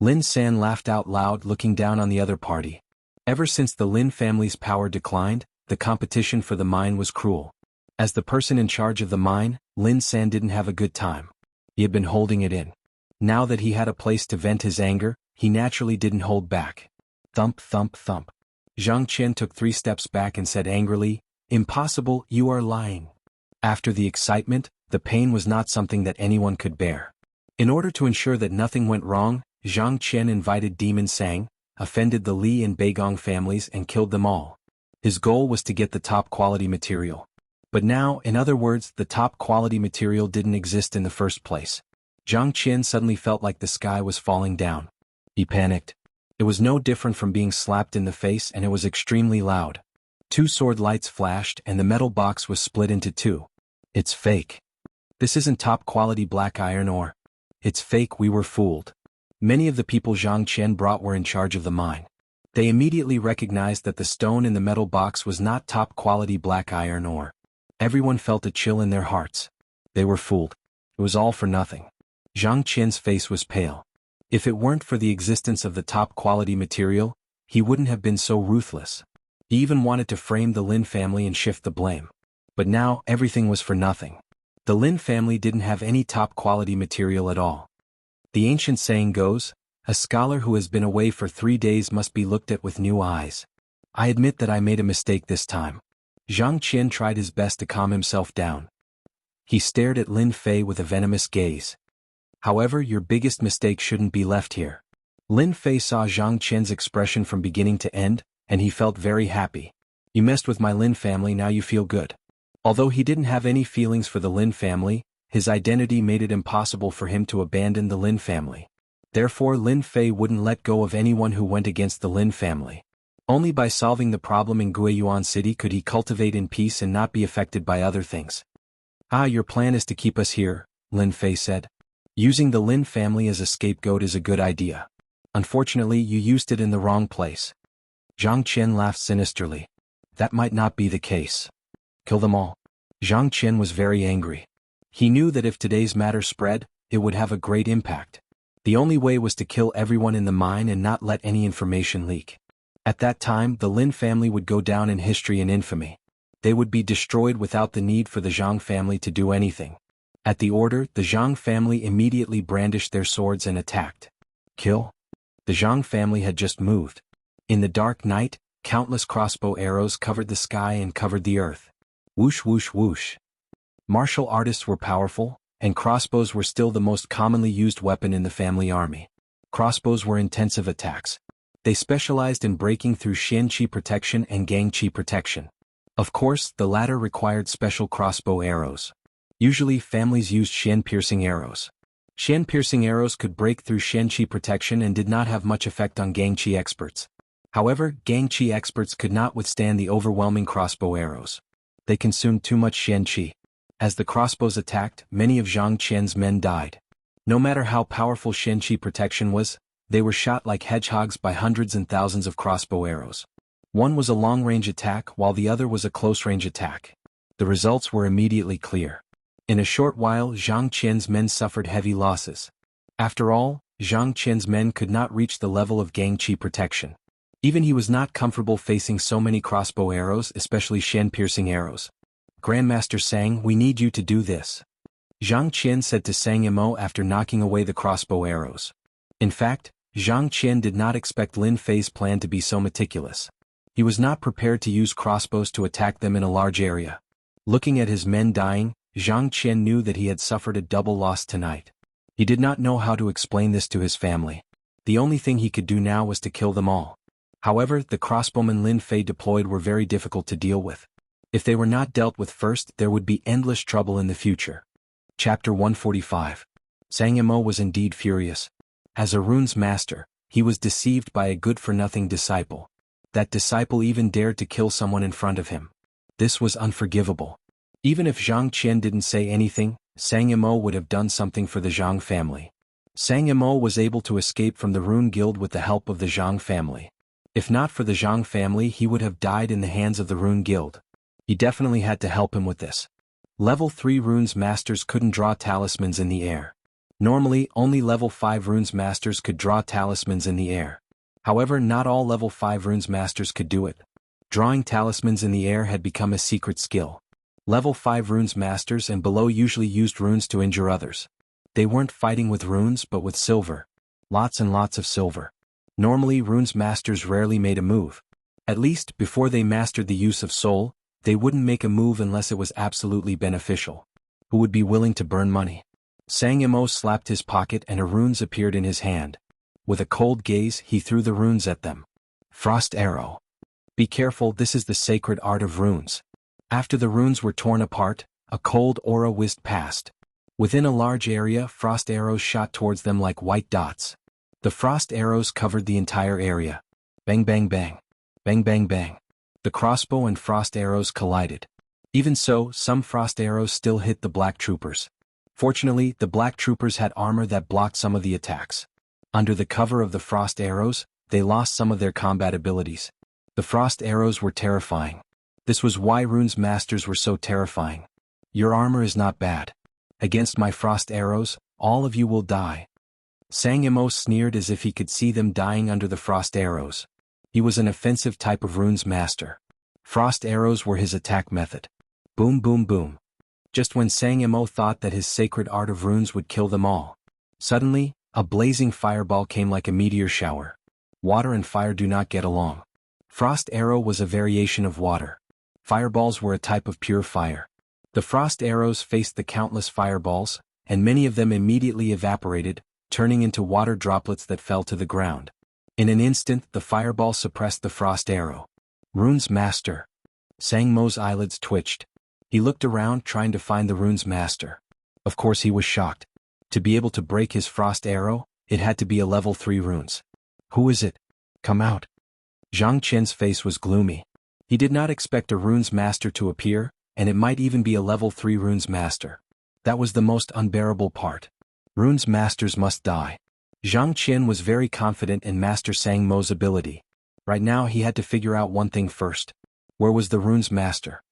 Lin San laughed out loud, looking down on the other party. Ever since the Lin family's power declined, the competition for the mine was cruel. As the person in charge of the mine, Lin San didn't have a good time. He had been holding it in. Now that he had a place to vent his anger, he naturally didn't hold back. Thump, thump, thump. Zhang Qian took 3 steps back and said angrily, "Impossible, you are lying." After the excitement, the pain was not something that anyone could bear. In order to ensure that nothing went wrong, Zhang Qian invited Demon Sang, offended the Li and Beigong families and killed them all. His goal was to get the top-quality material. But now, in other words, the top-quality material didn't exist in the first place. Zhang Qian suddenly felt like the sky was falling down. He panicked. It was no different from being slapped in the face, and it was extremely loud. 2 sword lights flashed and the metal box was split into 2. It's fake. This isn't top-quality black iron ore. It's fake, we were fooled. Many of the people Zhang Qian brought were in charge of the mine. They immediately recognized that the stone in the metal box was not top-quality black iron ore. Everyone felt a chill in their hearts. They were fooled. It was all for nothing. Zhang Qian's face was pale. If it weren't for the existence of the top-quality material, he wouldn't have been so ruthless. He even wanted to frame the Lin family and shift the blame. But now, everything was for nothing. The Lin family didn't have any top-quality material at all. The ancient saying goes, a scholar who has been away for 3 days must be looked at with new eyes. I admit that I made a mistake this time. Zhang Qian tried his best to calm himself down. He stared at Lin Fei with a venomous gaze. However, your biggest mistake shouldn't be left here. Lin Fei saw Zhang Qian's expression from beginning to end, and he felt very happy. You messed with my Lin family, now you feel good. Although he didn't have any feelings for the Lin family, his identity made it impossible for him to abandon the Lin family. Therefore, Lin Fei wouldn't let go of anyone who went against the Lin family. Only by solving the problem in Guiyuan City could he cultivate in peace and not be affected by other things. Ah, your plan is to keep us here, Lin Fei said. Using the Lin family as a scapegoat is a good idea. Unfortunately, you used it in the wrong place. Zhang Qian laughed sinisterly. That might not be the case. Kill them all. Zhang Qian was very angry. He knew that if today's matter spread, it would have a great impact. The only way was to kill everyone in the mine and not let any information leak. At that time, the Lin family would go down in history and infamy. They would be destroyed without the need for the Jianghu family to do anything. At the order, the Jianghu family immediately brandished their swords and attacked. Kill? The Jianghu family had just moved. In the dark night, countless crossbow arrows covered the sky and covered the earth. Whoosh whoosh whoosh. Martial artists were powerful, and crossbows were still the most commonly used weapon in the family army. Crossbows were intensive attacks. They specialized in breaking through Xianxia protection and Gangqi protection. Of course, the latter required special crossbow arrows. Usually, families used Xian piercing arrows. Shan-piercing arrows could break through Shan-Qi protection and did not have much effect on Gang-Qi experts. However, Gang-Qi experts could not withstand the overwhelming crossbow arrows. They consumed too much Shan-Qi. As the crossbows attacked, many of Zhang Qian's men died. No matter how powerful Shan-Qi protection was, they were shot like hedgehogs by hundreds and thousands of crossbow arrows. One was a long-range attack while the other was a close-range attack. The results were immediately clear. In a short while Zhang Qian's men suffered heavy losses. After all, Zhang Qian's men could not reach the level of Gang-Qi protection. Even he was not comfortable facing so many crossbow arrows, especially Shan-piercing arrows. Grandmaster Sang, we need you to do this, Zhang Qian said to Sang Yimou after knocking away the crossbow arrows. In fact, Zhang Qian did not expect Lin Fei's plan to be so meticulous. He was not prepared to use crossbows to attack them in a large area. Looking at his men dying, Zhang Qian knew that he had suffered a double loss tonight. He did not know how to explain this to his family. The only thing he could do now was to kill them all. However, the crossbowmen Lin Fei deployed were very difficult to deal with. If they were not dealt with first, there would be endless trouble in the future. Chapter 145. Sang Yimou was indeed furious. As a rune's master, he was deceived by a good-for-nothing disciple. That disciple even dared to kill someone in front of him. This was unforgivable. Even if Zhang Qian didn't say anything, Sang Yimou would have done something for the Zhang family. Sang Yimou was able to escape from the Rune Guild with the help of the Zhang family. If not for the Zhang family, he would have died in the hands of the Rune Guild. He definitely had to help him with this. Level 3 runes masters couldn't draw talismans in the air. Normally, only level 5 runes masters could draw talismans in the air. However, not all level 5 runes masters could do it. Drawing talismans in the air had become a secret skill. Level 5 runes masters and below usually used runes to injure others. They weren't fighting with runes but with silver. Lots and lots of silver. Normally runes masters rarely made a move. At least, before they mastered the use of soul, they wouldn't make a move unless it was absolutely beneficial. Who would be willing to burn money? Sang Yimou slapped his pocket and a runes appeared in his hand. With a cold gaze, he threw the runes at them. Frost arrow. Be careful, this is the sacred art of runes. After the runes were torn apart, a cold aura whizzed past. Within a large area, frost arrows shot towards them like white dots. The frost arrows covered the entire area. Bang bang bang. Bang bang bang. The crossbow and frost arrows collided. Even so, some frost arrows still hit the black troopers. Fortunately, the black troopers had armor that blocked some of the attacks. Under the cover of the frost arrows, they lost some of their combat abilities. The frost arrows were terrifying. This was why runes masters were so terrifying. Your armor is not bad. Against my frost arrows, all of you will die. Sang Yimou sneered as if he could see them dying under the frost arrows. He was an offensive type of runes master. Frost arrows were his attack method. Boom boom boom. Just when Sang Yimou thought that his sacred art of runes would kill them all, suddenly, a blazing fireball came like a meteor shower. Water and fire do not get along. Frost arrow was a variation of water. Fireballs were a type of pure fire. The frost arrows faced the countless fireballs, and many of them immediately evaporated, turning into water droplets that fell to the ground. In an instant, the fireball suppressed the frost arrow. Runes master. Sang Mo's eyelids twitched. He looked around trying to find the runes master. Of course he was shocked. To be able to break his frost arrow, it had to be a level 3 runes. Who is it? Come out. Zhang Qian's face was gloomy. He did not expect a runes master to appear, and it might even be a level 3 runes master. That was the most unbearable part. Runes masters must die. Zhang Qian was very confident in Master Sang Mo's ability. Right now he had to figure out one thing first. Where was the runes master?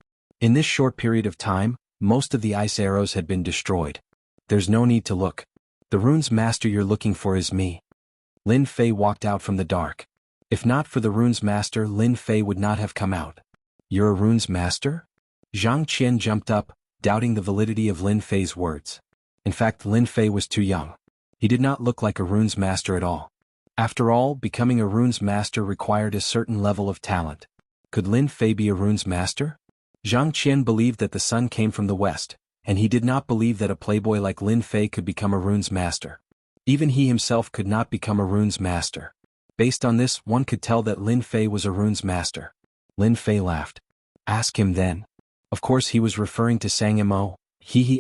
In this short period of time, most of the ice arrows had been destroyed. There's no need to look. The runes master you're looking for is me. Lin Fei walked out from the dark. If not for the runes master, Lin Fei would not have come out. You're a runes master? Zhang Qian jumped up, doubting the validity of Lin Fei's words. In fact, Lin Fei was too young. He did not look like a runes master at all. After all, becoming a runes master required a certain level of talent. Could Lin Fei be a runes master? Zhang Qian believed that the sun came from the west, and he did not believe that a playboy like Lin Fei could become a runes master. Even he himself could not become a runes master. Based on this, one could tell that Lin Fei was a runes master. Lin Fei laughed. Ask him then. Of course he was referring to Sang Yimou.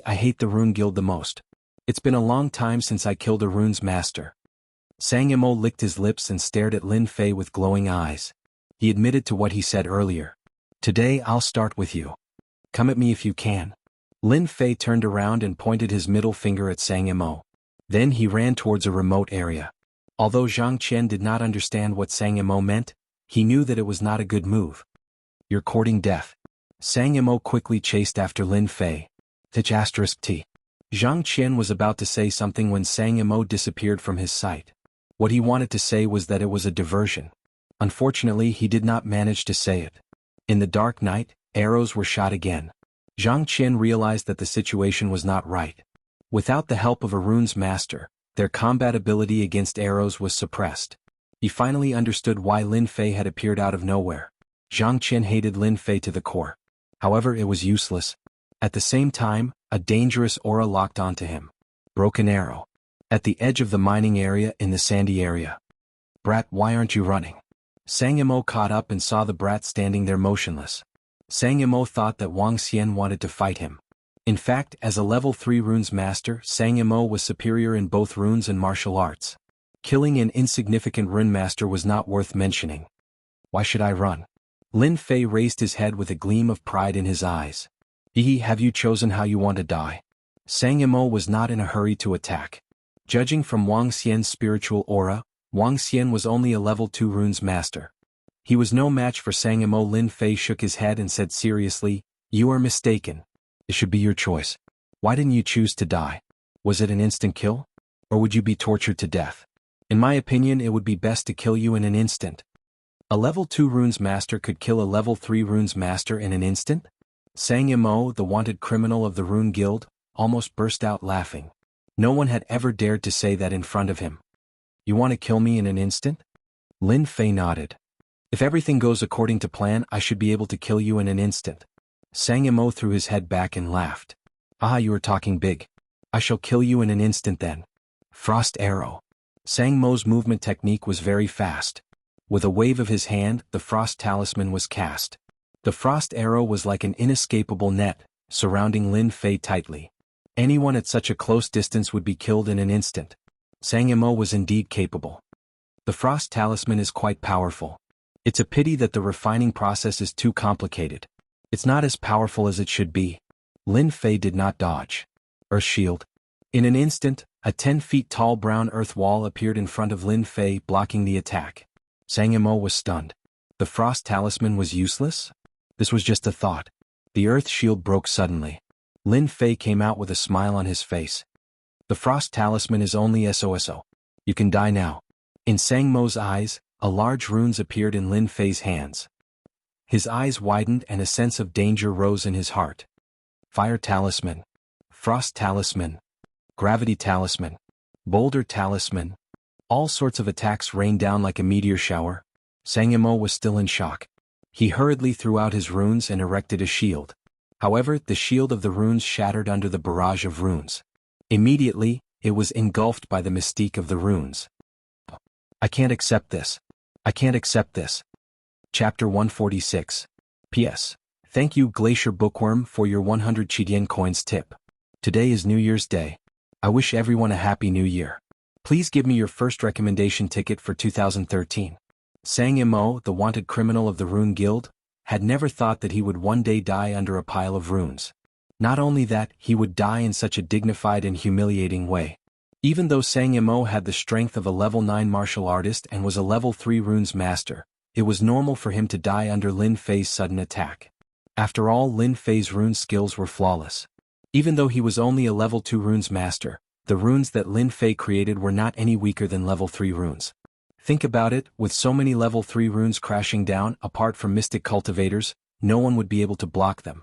I hate the Rune Guild the most. It's been a long time since I killed a runes master. Sang Yimou licked his lips and stared at Lin Fei with glowing eyes. He admitted to what he said earlier. Today I'll start with you. Come at me if you can. Lin Fei turned around and pointed his middle finger at Sang Yimou. Then he ran towards a remote area. Although Zhang Qian did not understand what Sang Yimou meant, he knew that it was not a good move. You're courting death. Sang Yimou quickly chased after Lin Fei. T. Zhang Qian was about to say something when Sang Yimou disappeared from his sight. What he wanted to say was that it was a diversion. Unfortunately, he did not manage to say it. In the dark night, arrows were shot again. Zhang Qian realized that the situation was not right. Without the help of a runes master, their combat ability against arrows was suppressed. He finally understood why Lin Fei had appeared out of nowhere. Zhang Qian hated Lin Fei to the core. However, it was useless. At the same time, a dangerous aura locked onto him. Broken arrow. At the edge of the mining area in the sandy area. Brat, why aren't you running? Sang Yimou caught up and saw the brat standing there motionless. Sang Yimou thought that Wang Xian wanted to fight him. In fact, as a level 3 runes master, Sang Yimou was superior in both runes and martial arts. Killing an insignificant rune master was not worth mentioning. Why should I run? Lin Fei raised his head with a gleam of pride in his eyes. Have you chosen how you want to die? Sang Yimou was not in a hurry to attack. Judging from Wang Xian's spiritual aura, Wang Xian was only a level 2 runes master. He was no match for Sang Yimou. Lin Fei shook his head and said seriously, "You are mistaken. It should be your choice. Why didn't you choose to die? Was it an instant kill? Or would you be tortured to death? In my opinion, it would be best to kill you in an instant." A level 2 runes master could kill a level 3 runes master in an instant? Sang Yimou, the wanted criminal of the Rune Guild, almost burst out laughing. No one had ever dared to say that in front of him. You want to kill me in an instant? Lin Fei nodded. If everything goes according to plan, I should be able to kill you in an instant. Sang Yimou threw his head back and laughed. Ah, you are talking big. I shall kill you in an instant then. Frost arrow. Sang Yimou's movement technique was very fast. With a wave of his hand, the frost talisman was cast. The frost arrow was like an inescapable net, surrounding Lin Fei tightly. Anyone at such a close distance would be killed in an instant. Sang Yimou was indeed capable. The frost talisman is quite powerful. It's a pity that the refining process is too complicated. It's not as powerful as it should be. Lin Fei did not dodge. Earth shield. In an instant, a 10 feet tall brown earth wall appeared in front of Lin Fei, blocking the attack. Sang Yimou was stunned. The frost talisman was useless? This was just a thought. The earth shield broke suddenly. Lin Fei came out with a smile on his face. The frost talisman is only SOSO. You can die now. In Sang Mo's eyes, a large runes appeared in Lin Fei's hands. His eyes widened and a sense of danger rose in his heart. Fire talisman. Frost talisman. Gravity talisman. Boulder talisman. All sorts of attacks rained down like a meteor shower. Sang Yimou was still in shock. He hurriedly threw out his runes and erected a shield. However, the shield of the runes shattered under the barrage of runes. Immediately, it was engulfed by the mystique of the runes. I can't accept this. I can't accept this. Chapter 146. P.S. Thank you Glacier Bookworm for your 100 Chidian coins tip. Today is New Year's Day. I wish everyone a Happy New Year. Please give me your first recommendation ticket for 2013. Sang Yimou, the wanted criminal of the Rune Guild, had never thought that he would one day die under a pile of runes. Not only that, he would die in such a dignified and humiliating way. Even though Sang Yimou had the strength of a level 9 martial artist and was a level 3 runes master, it was normal for him to die under Lin Fei's sudden attack. After all, Lin Fei's rune skills were flawless. Even though he was only a level 2 runes master, the runes that Lin Fei created were not any weaker than level 3 runes. Think about it, with so many level 3 runes crashing down, apart from mystic cultivators, no one would be able to block them.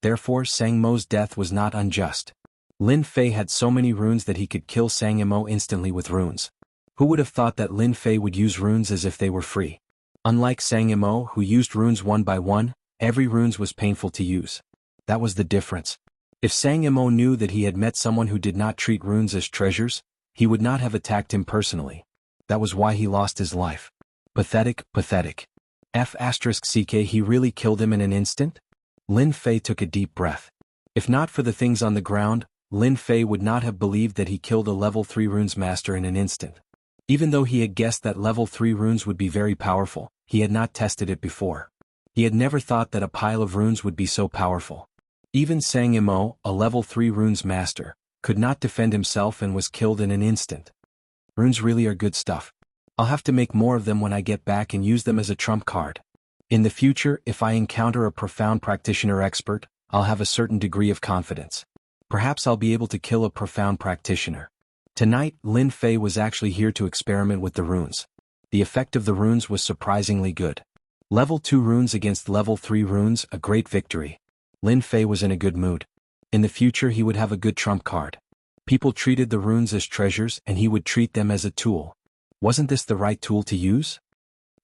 Therefore, Sang Mo's death was not unjust. Lin Fei had so many runes that he could kill Sang Yimou instantly with runes. Who would have thought that Lin Fei would use runes as if they were free? Unlike Sang Yimou, who used runes one by one, every runes was painful to use. That was the difference. If Sang Yimou knew that he had met someone who did not treat runes as treasures, he would not have attacked him personally. That was why he lost his life. Pathetic, pathetic. F***ck, he really killed him in an instant? Lin Fei took a deep breath. If not for the things on the ground, Lin Fei would not have believed that he killed a level 3 runes master in an instant. Even though he had guessed that level 3 runes would be very powerful, he had not tested it before. He had never thought that a pile of runes would be so powerful. Even Xianxia, a level 3 runes master, could not defend himself and was killed in an instant. Runes really are good stuff. I'll have to make more of them when I get back and use them as a trump card. In the future, if I encounter a profound practitioner expert, I'll have a certain degree of confidence. Perhaps I'll be able to kill a profound practitioner. Tonight, Lin Fei was actually here to experiment with the runes. The effect of the runes was surprisingly good. Level 2 runes against level 3 runes, a great victory. Lin Fei was in a good mood. In the future he would have a good trump card. People treated the runes as treasures and he would treat them as a tool. Wasn't this the right tool to use?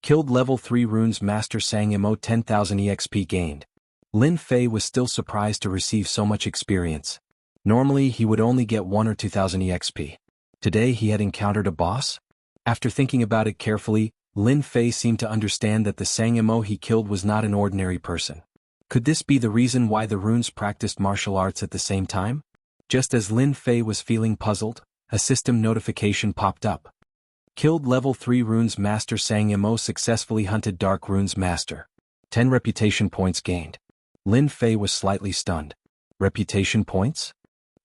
Killed level 3 runes master Xianxia, 10,000 EXP gained. Lin Fei was still surprised to receive so much experience. Normally he would only get 1 or 2,000 EXP. Today he had encountered a boss? After thinking about it carefully, Lin Fei seemed to understand that the Xianxia he killed was not an ordinary person. Could this be the reason why the runes practiced martial arts at the same time? Just as Lin Fei was feeling puzzled, a system notification popped up. Killed level 3 runes master Xianxia successfully hunted dark runes master. 10 reputation points gained. Lin Fei was slightly stunned. Reputation points?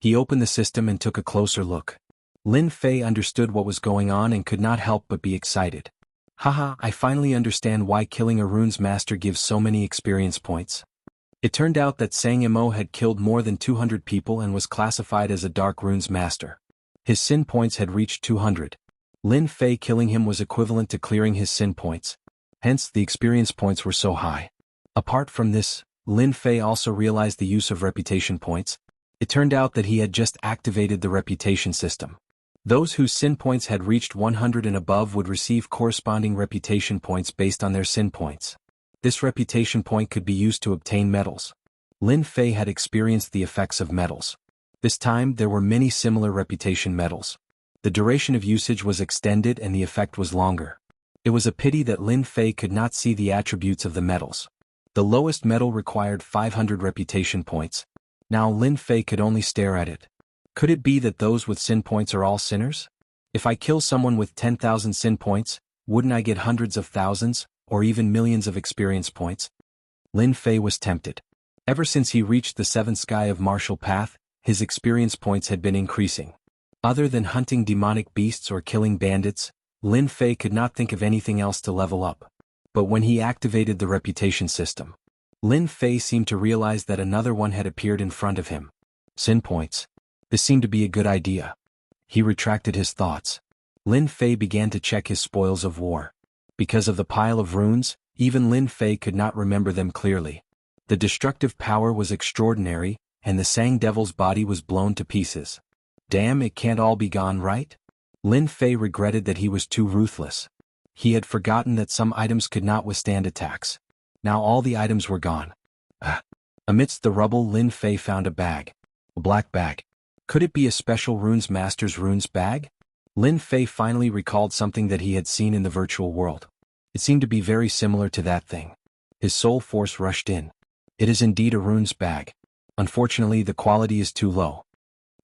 He opened the system and took a closer look. Lin Fei understood what was going on and could not help but be excited. Haha, I finally understand why killing a runes master gives so many experience points. It turned out that Xianxia had killed more than 200 people and was classified as a dark runes master. His sin points had reached 200. Lin Fei killing him was equivalent to clearing his sin points. Hence, the experience points were so high. Apart from this, Lin Fei also realized the use of reputation points. It turned out that he had just activated the reputation system. Those whose sin points had reached 100 and above would receive corresponding reputation points based on their sin points. This reputation point could be used to obtain medals. Lin Fei had experienced the effects of medals. This time there were many similar reputation medals. The duration of usage was extended and the effect was longer. It was a pity that Lin Fei could not see the attributes of the medals. The lowest medal required 500 reputation points. Now Lin Fei could only stare at it. Could it be that those with sin points are all sinners? If I kill someone with 10,000 sin points, wouldn't I get hundreds of thousands, or even millions of experience points? Lin Fei was tempted. Ever since he reached the 7th sky of martial path, his experience points had been increasing. Other than hunting demonic beasts or killing bandits, Lin Fei could not think of anything else to level up. But when he activated the reputation system, Lin Fei seemed to realize that another one had appeared in front of him. Sin points. This seemed to be a good idea. He retracted his thoughts. Lin Fei began to check his spoils of war. Because of the pile of runes, even Lin Fei could not remember them clearly. The destructive power was extraordinary, and the Sang Devil's body was blown to pieces. Damn, it can't all be gone, right? Lin Fei regretted that he was too ruthless. He had forgotten that some items could not withstand attacks. Now all the items were gone. Amidst the rubble, Lin Fei found a bag. A black bag. Could it be a special runes master's runes bag? Lin Fei finally recalled something that he had seen in the virtual world. It seemed to be very similar to that thing. His soul force rushed in. It is indeed a runes bag. Unfortunately, the quality is too low.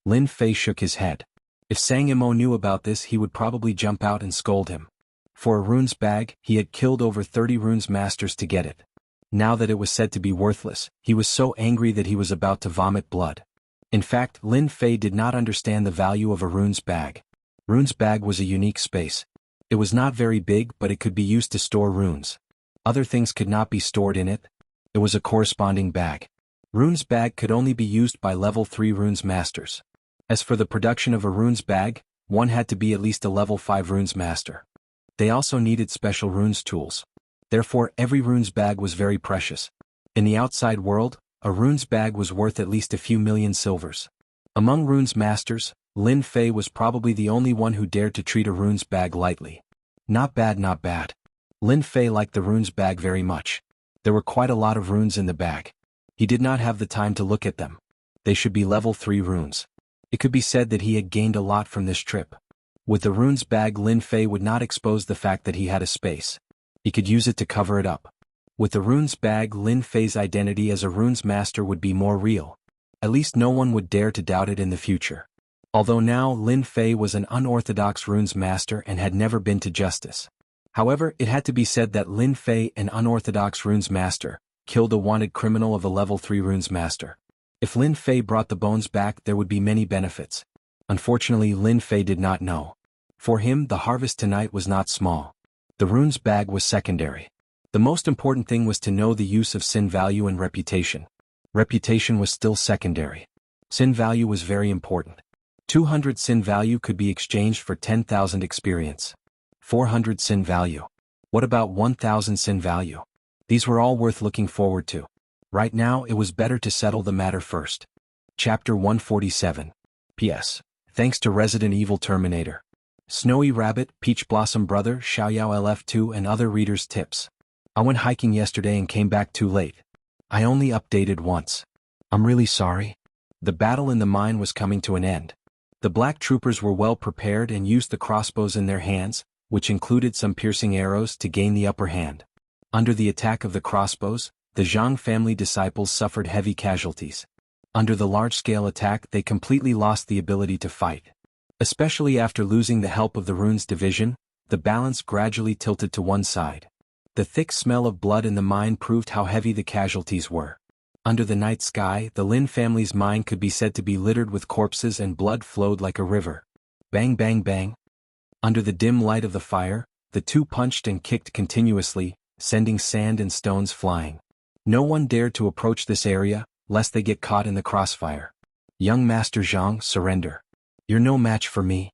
Lin Fei shook his head. If Xianxia knew about this, he would probably jump out and scold him. For a runes bag, he had killed over 30 runes masters to get it. Now that it was said to be worthless, he was so angry that he was about to vomit blood. In fact, Lin Fei did not understand the value of a runes bag. Runes bag was a unique space. It was not very big, but it could be used to store runes. Other things could not be stored in it. It was a corresponding bag. Runes bag could only be used by level 3 runes masters. As for the production of a runes bag, one had to be at least a level 5 runes master. They also needed special runes tools. Therefore, every runes bag was very precious. In the outside world, a runes bag was worth at least a few million silvers. Among runes masters, Lin Fei was probably the only one who dared to treat a runes bag lightly. Not bad, not bad. Lin Fei liked the runes bag very much. There were quite a lot of runes in the bag. He did not have the time to look at them. They should be level 3 runes. It could be said that he had gained a lot from this trip. With the runes bag, Lin Fei would not expose the fact that he had a space. He could use it to cover it up. With the runes bag, Lin Fei's identity as a runes master would be more real. At least no one would dare to doubt it in the future. Although now Lin Fei was an unorthodox runes master and had never been to justice. However, it had to be said that Lin Fei, an unorthodox runes master, killed a wanted criminal of a level 3 runes master. If Lin Fei brought the bones back, there would be many benefits. Unfortunately, Lin Fei did not know. For him, the harvest tonight was not small. The runes bag was secondary. The most important thing was to know the use of sin value and reputation. Reputation was still secondary. Sin value was very important. 200 sin value could be exchanged for 10,000 experience. 400 sin value. What about 1,000 sin value? These were all worth looking forward to. Right now it was better to settle the matter first. Chapter 147. P.S. Thanks to Resident Evil Terminator, Snowy Rabbit, Peach Blossom Brother, Xiaoyao LF2 and other readers' tips. I went hiking yesterday and came back too late. I only updated once. I'm really sorry. The battle in the mine was coming to an end. The black troopers were well prepared and used the crossbows in their hands, which included some piercing arrows, to gain the upper hand. Under the attack of the crossbows, the Zhang family disciples suffered heavy casualties. Under the large-scale attack, they completely lost the ability to fight. Especially after losing the help of the Runes division, the balance gradually tilted to one side. The thick smell of blood in the mine proved how heavy the casualties were. Under the night sky, the Lin family's mine could be said to be littered with corpses and blood flowed like a river. Bang bang bang. Under the dim light of the fire, the two punched and kicked continuously, sending sand and stones flying. No one dared to approach this area, lest they get caught in the crossfire. Young Master Zhang, surrender. You're no match for me.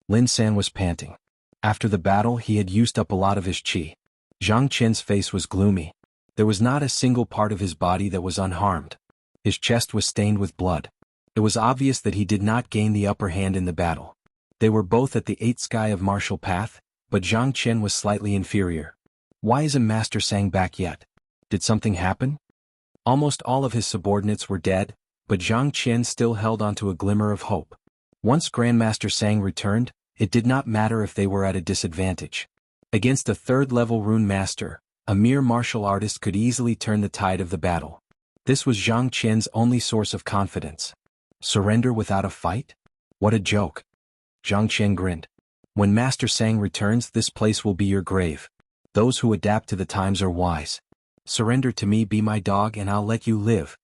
Lin San was panting. After the battle, he had used up a lot of his qi. Zhang Qian's face was gloomy. There was not a single part of his body that was unharmed. His chest was stained with blood. It was obvious that he did not gain the upper hand in the battle. They were both at the 8th sky of martial path, but Zhang Qian was slightly inferior. Why isn't Master Sang back yet? Did something happen? Almost all of his subordinates were dead, but Zhang Qian still held on to a glimmer of hope. Once Grandmaster Sang returned, it did not matter if they were at a disadvantage. Against a 3rd-level rune master, a mere martial artist could easily turn the tide of the battle. This was Zhang Qian's only source of confidence. Surrender without a fight? What a joke. Zhang Qian grinned. When Master Sang returns, this place will be your grave. Those who adapt to the times are wise. Surrender to me, be my dog, and I'll let you live.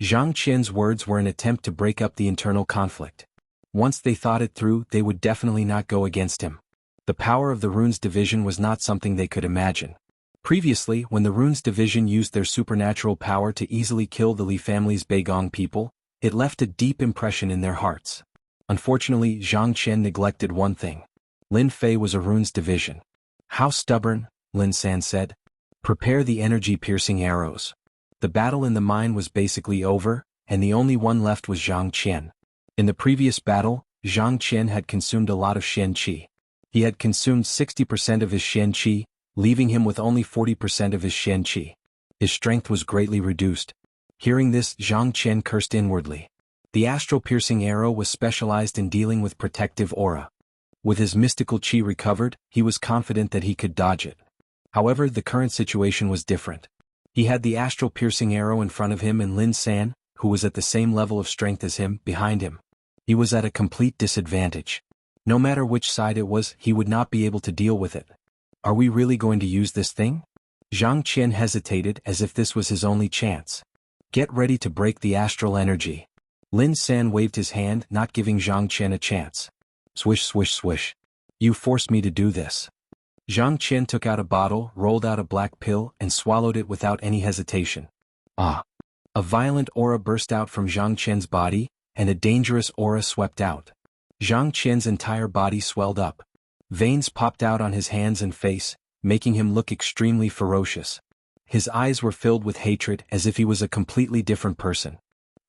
Zhang Qian's words were an attempt to break up the internal conflict. Once they thought it through, they would definitely not go against him. The power of the Runes division was not something they could imagine. Previously, when the Runes division used their supernatural power to easily kill the Li family's Beigong people, it left a deep impression in their hearts. Unfortunately, Zhang Qian neglected one thing. Lin Fei was a Runes division. How stubborn, Lin San said. Prepare the energy-piercing arrows. The battle in the mine was basically over, and the only one left was Zhang Qian. In the previous battle, Zhang Qian had consumed a lot of Xian Qi. He had consumed 60% of his Xian Qi, leaving him with only 40% of his Xian Qi. His strength was greatly reduced. Hearing this, Zhang Qian cursed inwardly. The astral-piercing arrow was specialized in dealing with protective aura. With his mystical qi recovered, he was confident that he could dodge it. However, the current situation was different. He had the astral-piercing arrow in front of him and Lin San, who was at the same level of strength as him, behind him. He was at a complete disadvantage. No matter which side it was, he would not be able to deal with it. Are we really going to use this thing? Zhang Qian hesitated as if this was his only chance. Get ready to break the astral energy. Lin San waved his hand, not giving Zhang Qian a chance. Swish swish swish. You forced me to do this. Zhang Qian took out a bottle, rolled out a black pill, and swallowed it without any hesitation. Ah! A violent aura burst out from Zhang Qian's body, and a dangerous aura swept out. Zhang Qian's entire body swelled up. Veins popped out on his hands and face, making him look extremely ferocious. His eyes were filled with hatred as if he was a completely different person.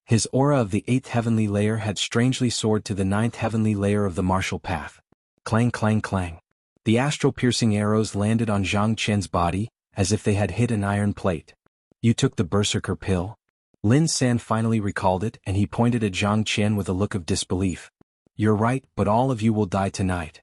His aura of the 8th heavenly layer had strangely soared to the 9th heavenly layer of the martial path. Clang clang clang. The astral-piercing arrows landed on Zhang Qian's body, as if they had hit an iron plate. You took the berserker pill? Lin San finally recalled it, and he pointed at Zhang Qian with a look of disbelief. You're right, but all of you will die tonight.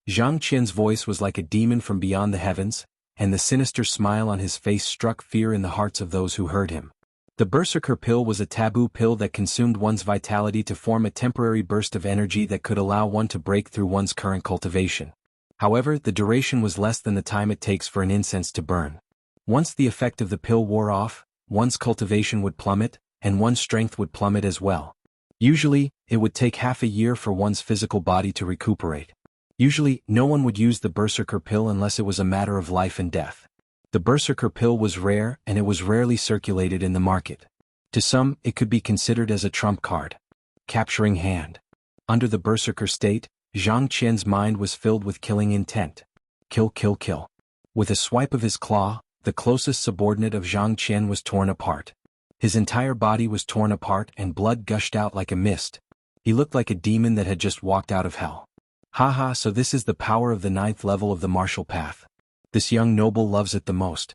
Zhang Qian's voice was like a demon from beyond the heavens, and the sinister smile on his face struck fear in the hearts of those who heard him. The Berserker pill was a taboo pill that consumed one's vitality to form a temporary burst of energy that could allow one to break through one's current cultivation. However, the duration was less than the time it takes for an incense to burn. Once the effect of the pill wore off, one's cultivation would plummet, and one's strength would plummet as well. Usually, it would take half a year for one's physical body to recuperate. Usually, no one would use the Berserker pill unless it was a matter of life and death. The Berserker pill was rare and it was rarely circulated in the market. To some, it could be considered as a trump card. Capturing hand. Under the Berserker state, Xianxia's mind was filled with killing intent. Kill, kill, kill. With a swipe of his claw, the closest subordinate of Xianxia was torn apart. His entire body was torn apart and blood gushed out like a mist. He looked like a demon that had just walked out of hell. Haha, so this is the power of the 9th level of the martial path. This young noble loves it the most.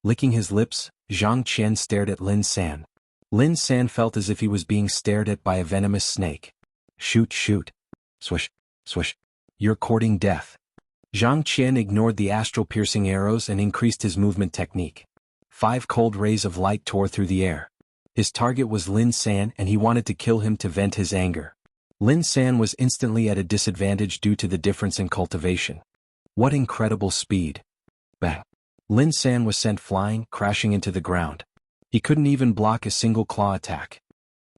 Licking his lips, Xianxia stared at Lin San. Lin San felt as if he was being stared at by a venomous snake. Shoot, shoot. Swish, swish. You're courting death. Xianxia ignored the astral-piercing arrows and increased his movement technique. 5 cold rays of light tore through the air. His target was Lin San and he wanted to kill him to vent his anger. Lin San was instantly at a disadvantage due to the difference in cultivation. What incredible speed. Bang. Lin San was sent flying, crashing into the ground. He couldn't even block a single claw attack.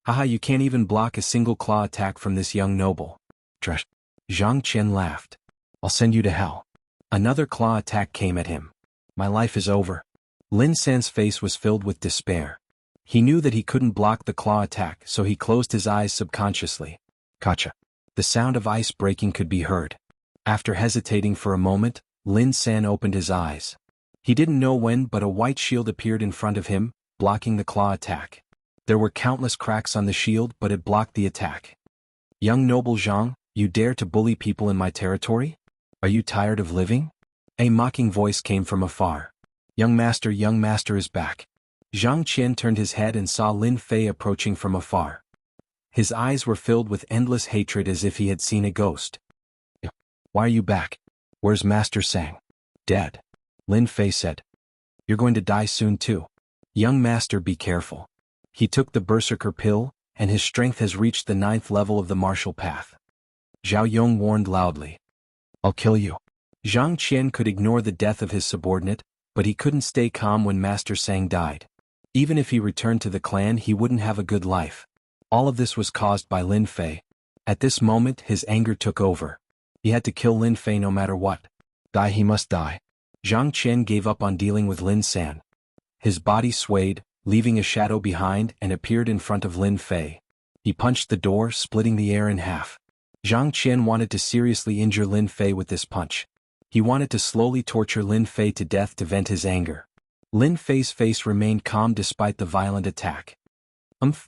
Haha, you can't even block a single claw attack from this young noble. Trash. Xianxia laughed. I'll send you to hell. Another claw attack came at him. My life is over. Lin San's face was filled with despair. He knew that he couldn't block the claw attack, so he closed his eyes subconsciously. Gotcha. The sound of ice breaking could be heard. After hesitating for a moment, Lin San opened his eyes. He didn't know when, but a white shield appeared in front of him, blocking the claw attack. There were countless cracks on the shield, but it blocked the attack. Young noble Zhang, you dare to bully people in my territory? Are you tired of living? A mocking voice came from afar. Young master is back. Xianxia turned his head and saw Lin Fei approaching from afar. His eyes were filled with endless hatred as if he had seen a ghost. Why are you back? Where's Master Sang? Dead. Lin Fei said. You're going to die soon too. Young master, be careful. He took the Berserker pill, and his strength has reached the 9th level of the martial path. Zhao Yong warned loudly. I'll kill you. Xianxia could ignore the death of his subordinate, but he couldn't stay calm when Master Sang died. Even if he returned to the clan, he wouldn't have a good life. All of this was caused by Lin Fei. At this moment, his anger took over. He had to kill Lin Fei no matter what. Die, he must die. Xianxia gave up on dealing with Lin San. His body swayed, leaving a shadow behind, and appeared in front of Lin Fei. He punched the door, splitting the air in half. Xianxia wanted to seriously injure Lin Fei with this punch. He wanted to slowly torture Lin Fei to death to vent his anger. Lin Fei's face remained calm despite the violent attack.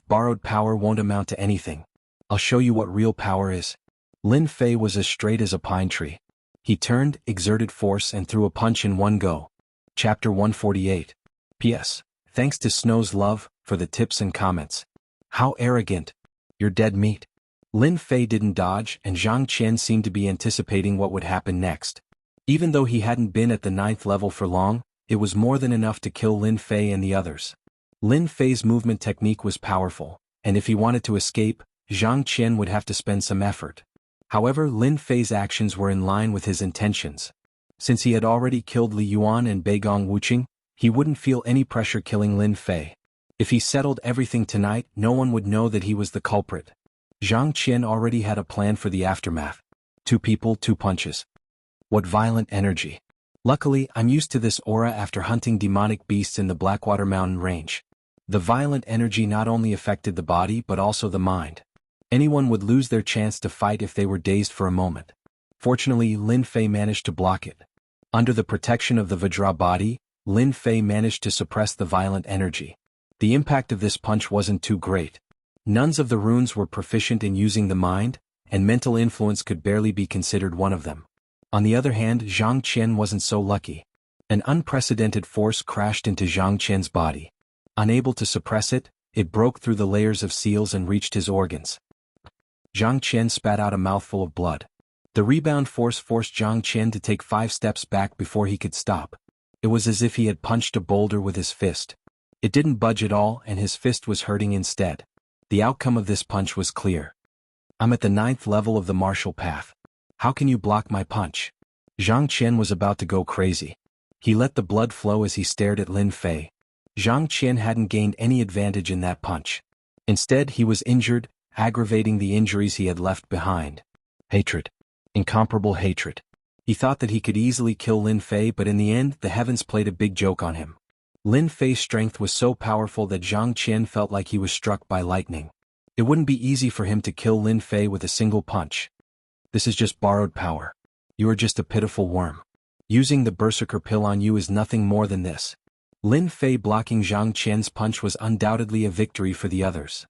Borrowed power won't amount to anything. I'll show you what real power is. Lin Fei was as straight as a pine tree. He turned, exerted force and threw a punch in one go. Chapter 148. P.S. Thanks to Snow's Love, for the tips and comments. How arrogant. You're dead meat. Lin Fei didn't dodge and Xianxia seemed to be anticipating what would happen next. Even though he hadn't been at the 9th level for long, it was more than enough to kill Lin Fei and the others. Lin Fei's movement technique was powerful, and if he wanted to escape, Xianxia would have to spend some effort. However, Lin Fei's actions were in line with his intentions. Since he had already killed Li Yuan and Beigong Wuqing, he wouldn't feel any pressure killing Lin Fei. If he settled everything tonight, no one would know that he was the culprit. Xianxia already had a plan for the aftermath. 2 people, 2 punches. What violent energy. Luckily, I'm used to this aura after hunting demonic beasts in the Blackwater Mountain range. The violent energy not only affected the body but also the mind. Anyone would lose their chance to fight if they were dazed for a moment. Fortunately, Lin Fei managed to block it. Under the protection of the Vajra body, Lin Fei managed to suppress the violent energy. The impact of this punch wasn't too great. Nuns of the runes were proficient in using the mind, and mental influence could barely be considered one of them. On the other hand, Xianxia wasn't so lucky. An unprecedented force crashed into Xianxia's body. Unable to suppress it, it broke through the layers of seals and reached his organs. Xianxia spat out a mouthful of blood. The rebound force forced Xianxia to take 5 steps back before he could stop. It was as if he had punched a boulder with his fist. It didn't budge at all and his fist was hurting instead. The outcome of this punch was clear. I'm at the 9th level of the martial path. How can you block my punch? Xianxia was about to go crazy. He let the blood flow as he stared at Lin Fei. Xianxia hadn't gained any advantage in that punch. Instead, he was injured, aggravating the injuries he had left behind. Hatred. Incomparable hatred. He thought that he could easily kill Lin Fei, but in the end, the heavens played a big joke on him. Lin Fei's strength was so powerful that Xianxia felt like he was struck by lightning. It wouldn't be easy for him to kill Lin Fei with a single punch. This is just borrowed power. You are just a pitiful worm. Using the berserker pill on you is nothing more than this. Lin Fei blocking Xianxia's punch was undoubtedly a victory for the others.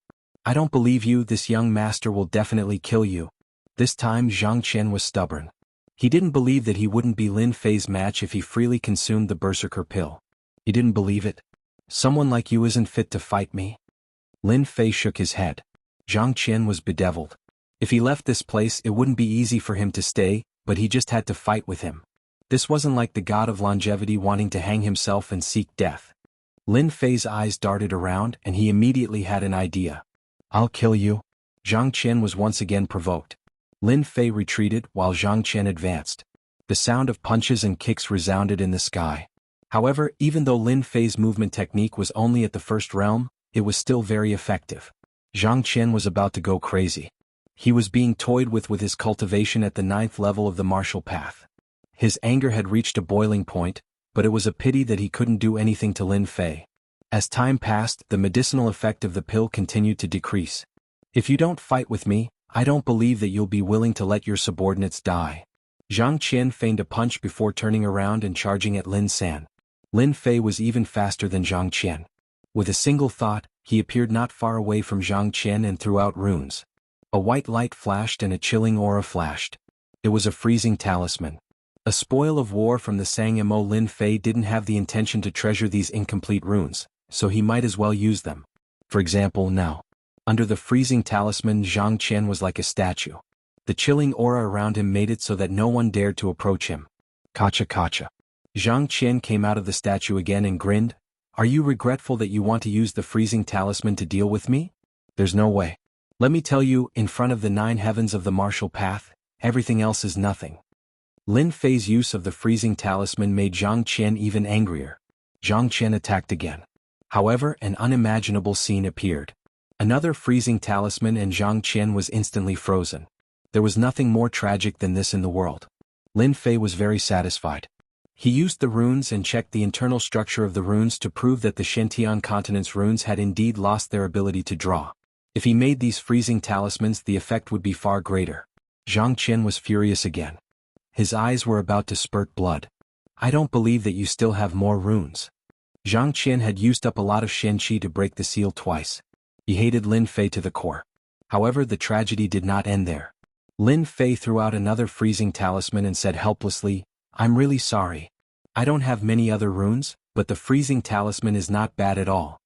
I don't believe you, this young master will definitely kill you. This time Xianxia was stubborn. He didn't believe that he wouldn't be Lin Fei's match if he freely consumed the berserker pill. He didn't believe it. Someone like you isn't fit to fight me. Lin Fei shook his head. Xianxia was bedeviled. If he left this place it wouldn't be easy for him to stay, but he just had to fight with him. This wasn't like the god of longevity wanting to hang himself and seek death. Lin Fei's eyes darted around and he immediately had an idea. I'll kill you. Xianxia was once again provoked. Lin Fei retreated while Xianxia advanced. The sound of punches and kicks resounded in the sky. However, even though Lin Fei's movement technique was only at the first realm, it was still very effective. Xianxia was about to go crazy. He was being toyed with his cultivation at the 9th level of the martial path. His anger had reached a boiling point, but it was a pity that he couldn't do anything to Lin Fei. As time passed, the medicinal effect of the pill continued to decrease. If you don't fight with me, I don't believe that you'll be willing to let your subordinates die. Xianxia feigned a punch before turning around and charging at Lin San. Lin Fei was even faster than Xianxia. With a single thought, he appeared not far away from Xianxia and threw out runes. A white light flashed and a chilling aura flashed. It was a freezing talisman. A spoil of war from the Sangmo. Lin Fei didn't have the intention to treasure these incomplete runes, so he might as well use them. For example, now. Under the freezing talisman, Xianxia was like a statue. The chilling aura around him made it so that no one dared to approach him. Kacha kacha. Xianxia came out of the statue again and grinned. Are you regretful that you want to use the freezing talisman to deal with me? There's no way. Let me tell you, in front of the 9 heavens of the martial path, everything else is nothing. Lin Fei's use of the freezing talisman made Xianxia even angrier. Xianxia attacked again. However, an unimaginable scene appeared. Another freezing talisman and Xianxia was instantly frozen. There was nothing more tragic than this in the world. Lin Fei was very satisfied. He used the runes and checked the internal structure of the runes to prove that the Shentian continent's runes had indeed lost their ability to draw. If he made these freezing talismans, the effect would be far greater. Xianxia was furious again. His eyes were about to spurt blood. I don't believe that you still have more runes. Xianxia had used up a lot of Shenqi to break the seal twice. He hated Lin Fei to the core. However, the tragedy did not end there. Lin Fei threw out another freezing talisman and said helplessly, I'm really sorry. I don't have many other runes, but the freezing talisman is not bad at all.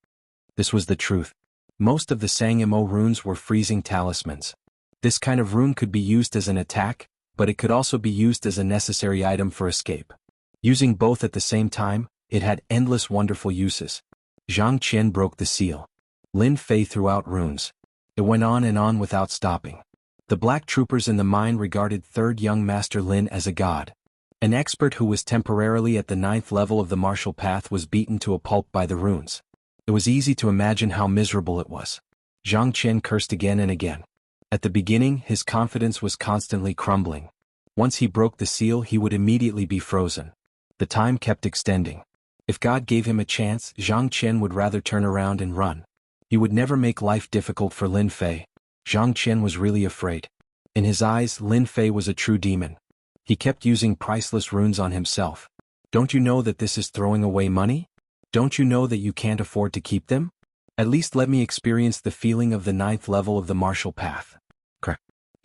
This was the truth. Most of the Sangmo runes were freezing talismans. This kind of rune could be used as an attack, but it could also be used as a necessary item for escape. Using both at the same time, it had endless wonderful uses. Xianxia broke the seal. Lin Fei threw out runes. It went on and on without stopping. The black troopers in the mine regarded third young master Lin as a god. An expert who was temporarily at the 9th level of the martial path was beaten to a pulp by the runes. It was easy to imagine how miserable it was. Xianxia cursed again and again. At the beginning, his confidence was constantly crumbling. Once he broke the seal, he would immediately be frozen. The time kept extending. If God gave him a chance, Xianxia would rather turn around and run. He would never make life difficult for Lin Fei. Xianxia was really afraid. In his eyes, Lin Fei was a true demon. He kept using priceless runes on himself. Don't you know that this is throwing away money? Don't you know that you can't afford to keep them? At least let me experience the feeling of the 9th level of the martial path.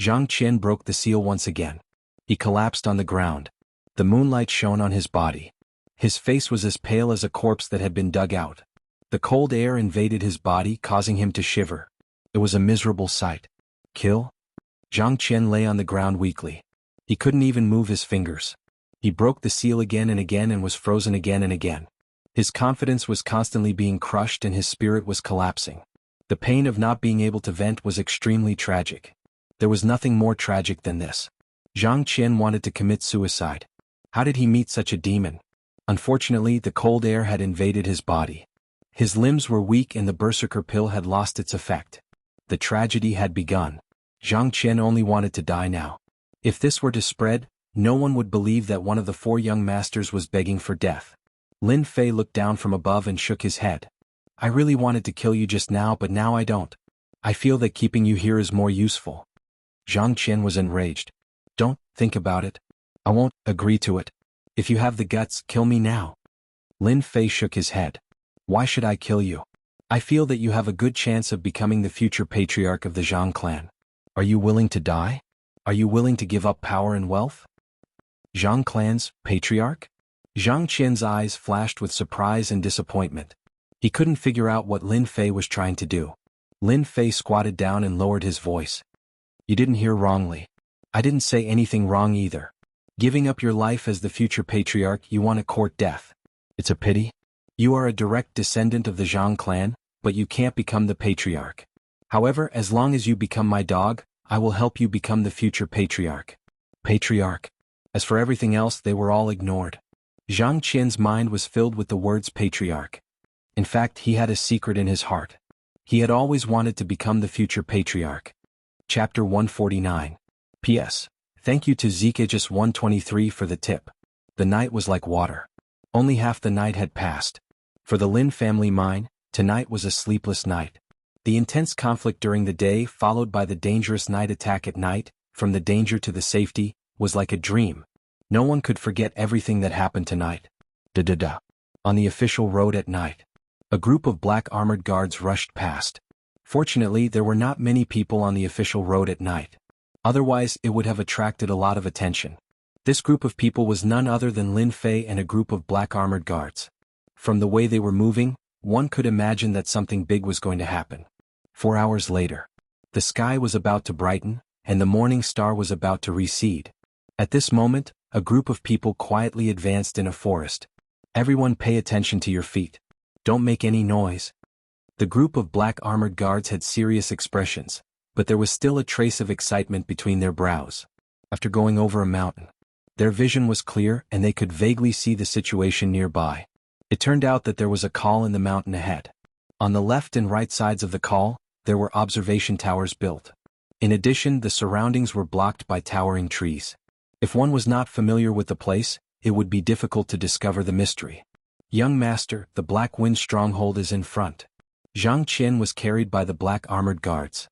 Xianxia broke the seal once again. He collapsed on the ground. The moonlight shone on his body. His face was as pale as a corpse that had been dug out. The cold air invaded his body, causing him to shiver. It was a miserable sight. Kill? Xianxia lay on the ground weakly. He couldn't even move his fingers. He broke the seal again and again and was frozen again and again. His confidence was constantly being crushed and his spirit was collapsing. The pain of not being able to vent was extremely tragic. There was nothing more tragic than this. Xianxia wanted to commit suicide. How did he meet such a demon? Unfortunately, the cold air had invaded his body. His limbs were weak and the berserker pill had lost its effect. The tragedy had begun. Xianxia only wanted to die now. If this were to spread, no one would believe that one of the 4 young masters was begging for death. Lin Fei looked down from above and shook his head. I really wanted to kill you just now, but now I don't. I feel that keeping you here is more useful. Xianxia was enraged. Don't think about it. I won't agree to it. If you have the guts, kill me now. Lin Fei shook his head. Why should I kill you? I feel that you have a good chance of becoming the future patriarch of the Jiang clan. Are you willing to die? Are you willing to give up power and wealth? Jiang clan's patriarch? Xianxia's eyes flashed with surprise and disappointment. He couldn't figure out what Lin Fei was trying to do. Lin Fei squatted down and lowered his voice. You didn't hear wrongly. I didn't say anything wrong either. Giving up your life as the future patriarch, you want to court death. It's a pity. You are a direct descendant of the Jiang clan, but you can't become the patriarch. However, as long as you become my dog, I will help you become the future patriarch. Patriarch. As for everything else, they were all ignored. Xianxia's mind was filled with the words patriarch. In fact, he had a secret in his heart. He had always wanted to become the future patriarch. Chapter 149. P.S. Thank you to Zkjus123 for the tip. The night was like water. Only half the night had passed. For the Lin family mine, tonight was a sleepless night. The intense conflict during the day followed by the dangerous night attack at night, from the danger to the safety, was like a dream. No one could forget everything that happened tonight. On the official road at night. A group of black armored guards rushed past. Fortunately, there were not many people on the official road at night. Otherwise, it would have attracted a lot of attention. This group of people was none other than Lin Fei and a group of black armored guards. From the way they were moving, one could imagine that something big was going to happen. 4 hours later. The sky was about to brighten, and the morning star was about to recede. At this moment, a group of people quietly advanced in a forest. Everyone pay attention to your feet. Don't make any noise. The group of black armored guards had serious expressions, but there was still a trace of excitement between their brows. After going over a mountain, their vision was clear and they could vaguely see the situation nearby. It turned out that there was a col in the mountain ahead. On the left and right sides of the col, there were observation towers built. In addition, the surroundings were blocked by towering trees. If one was not familiar with the place, it would be difficult to discover the mystery. Young master, the Black Wind stronghold is in front. Xianxia was carried by the black armored guards.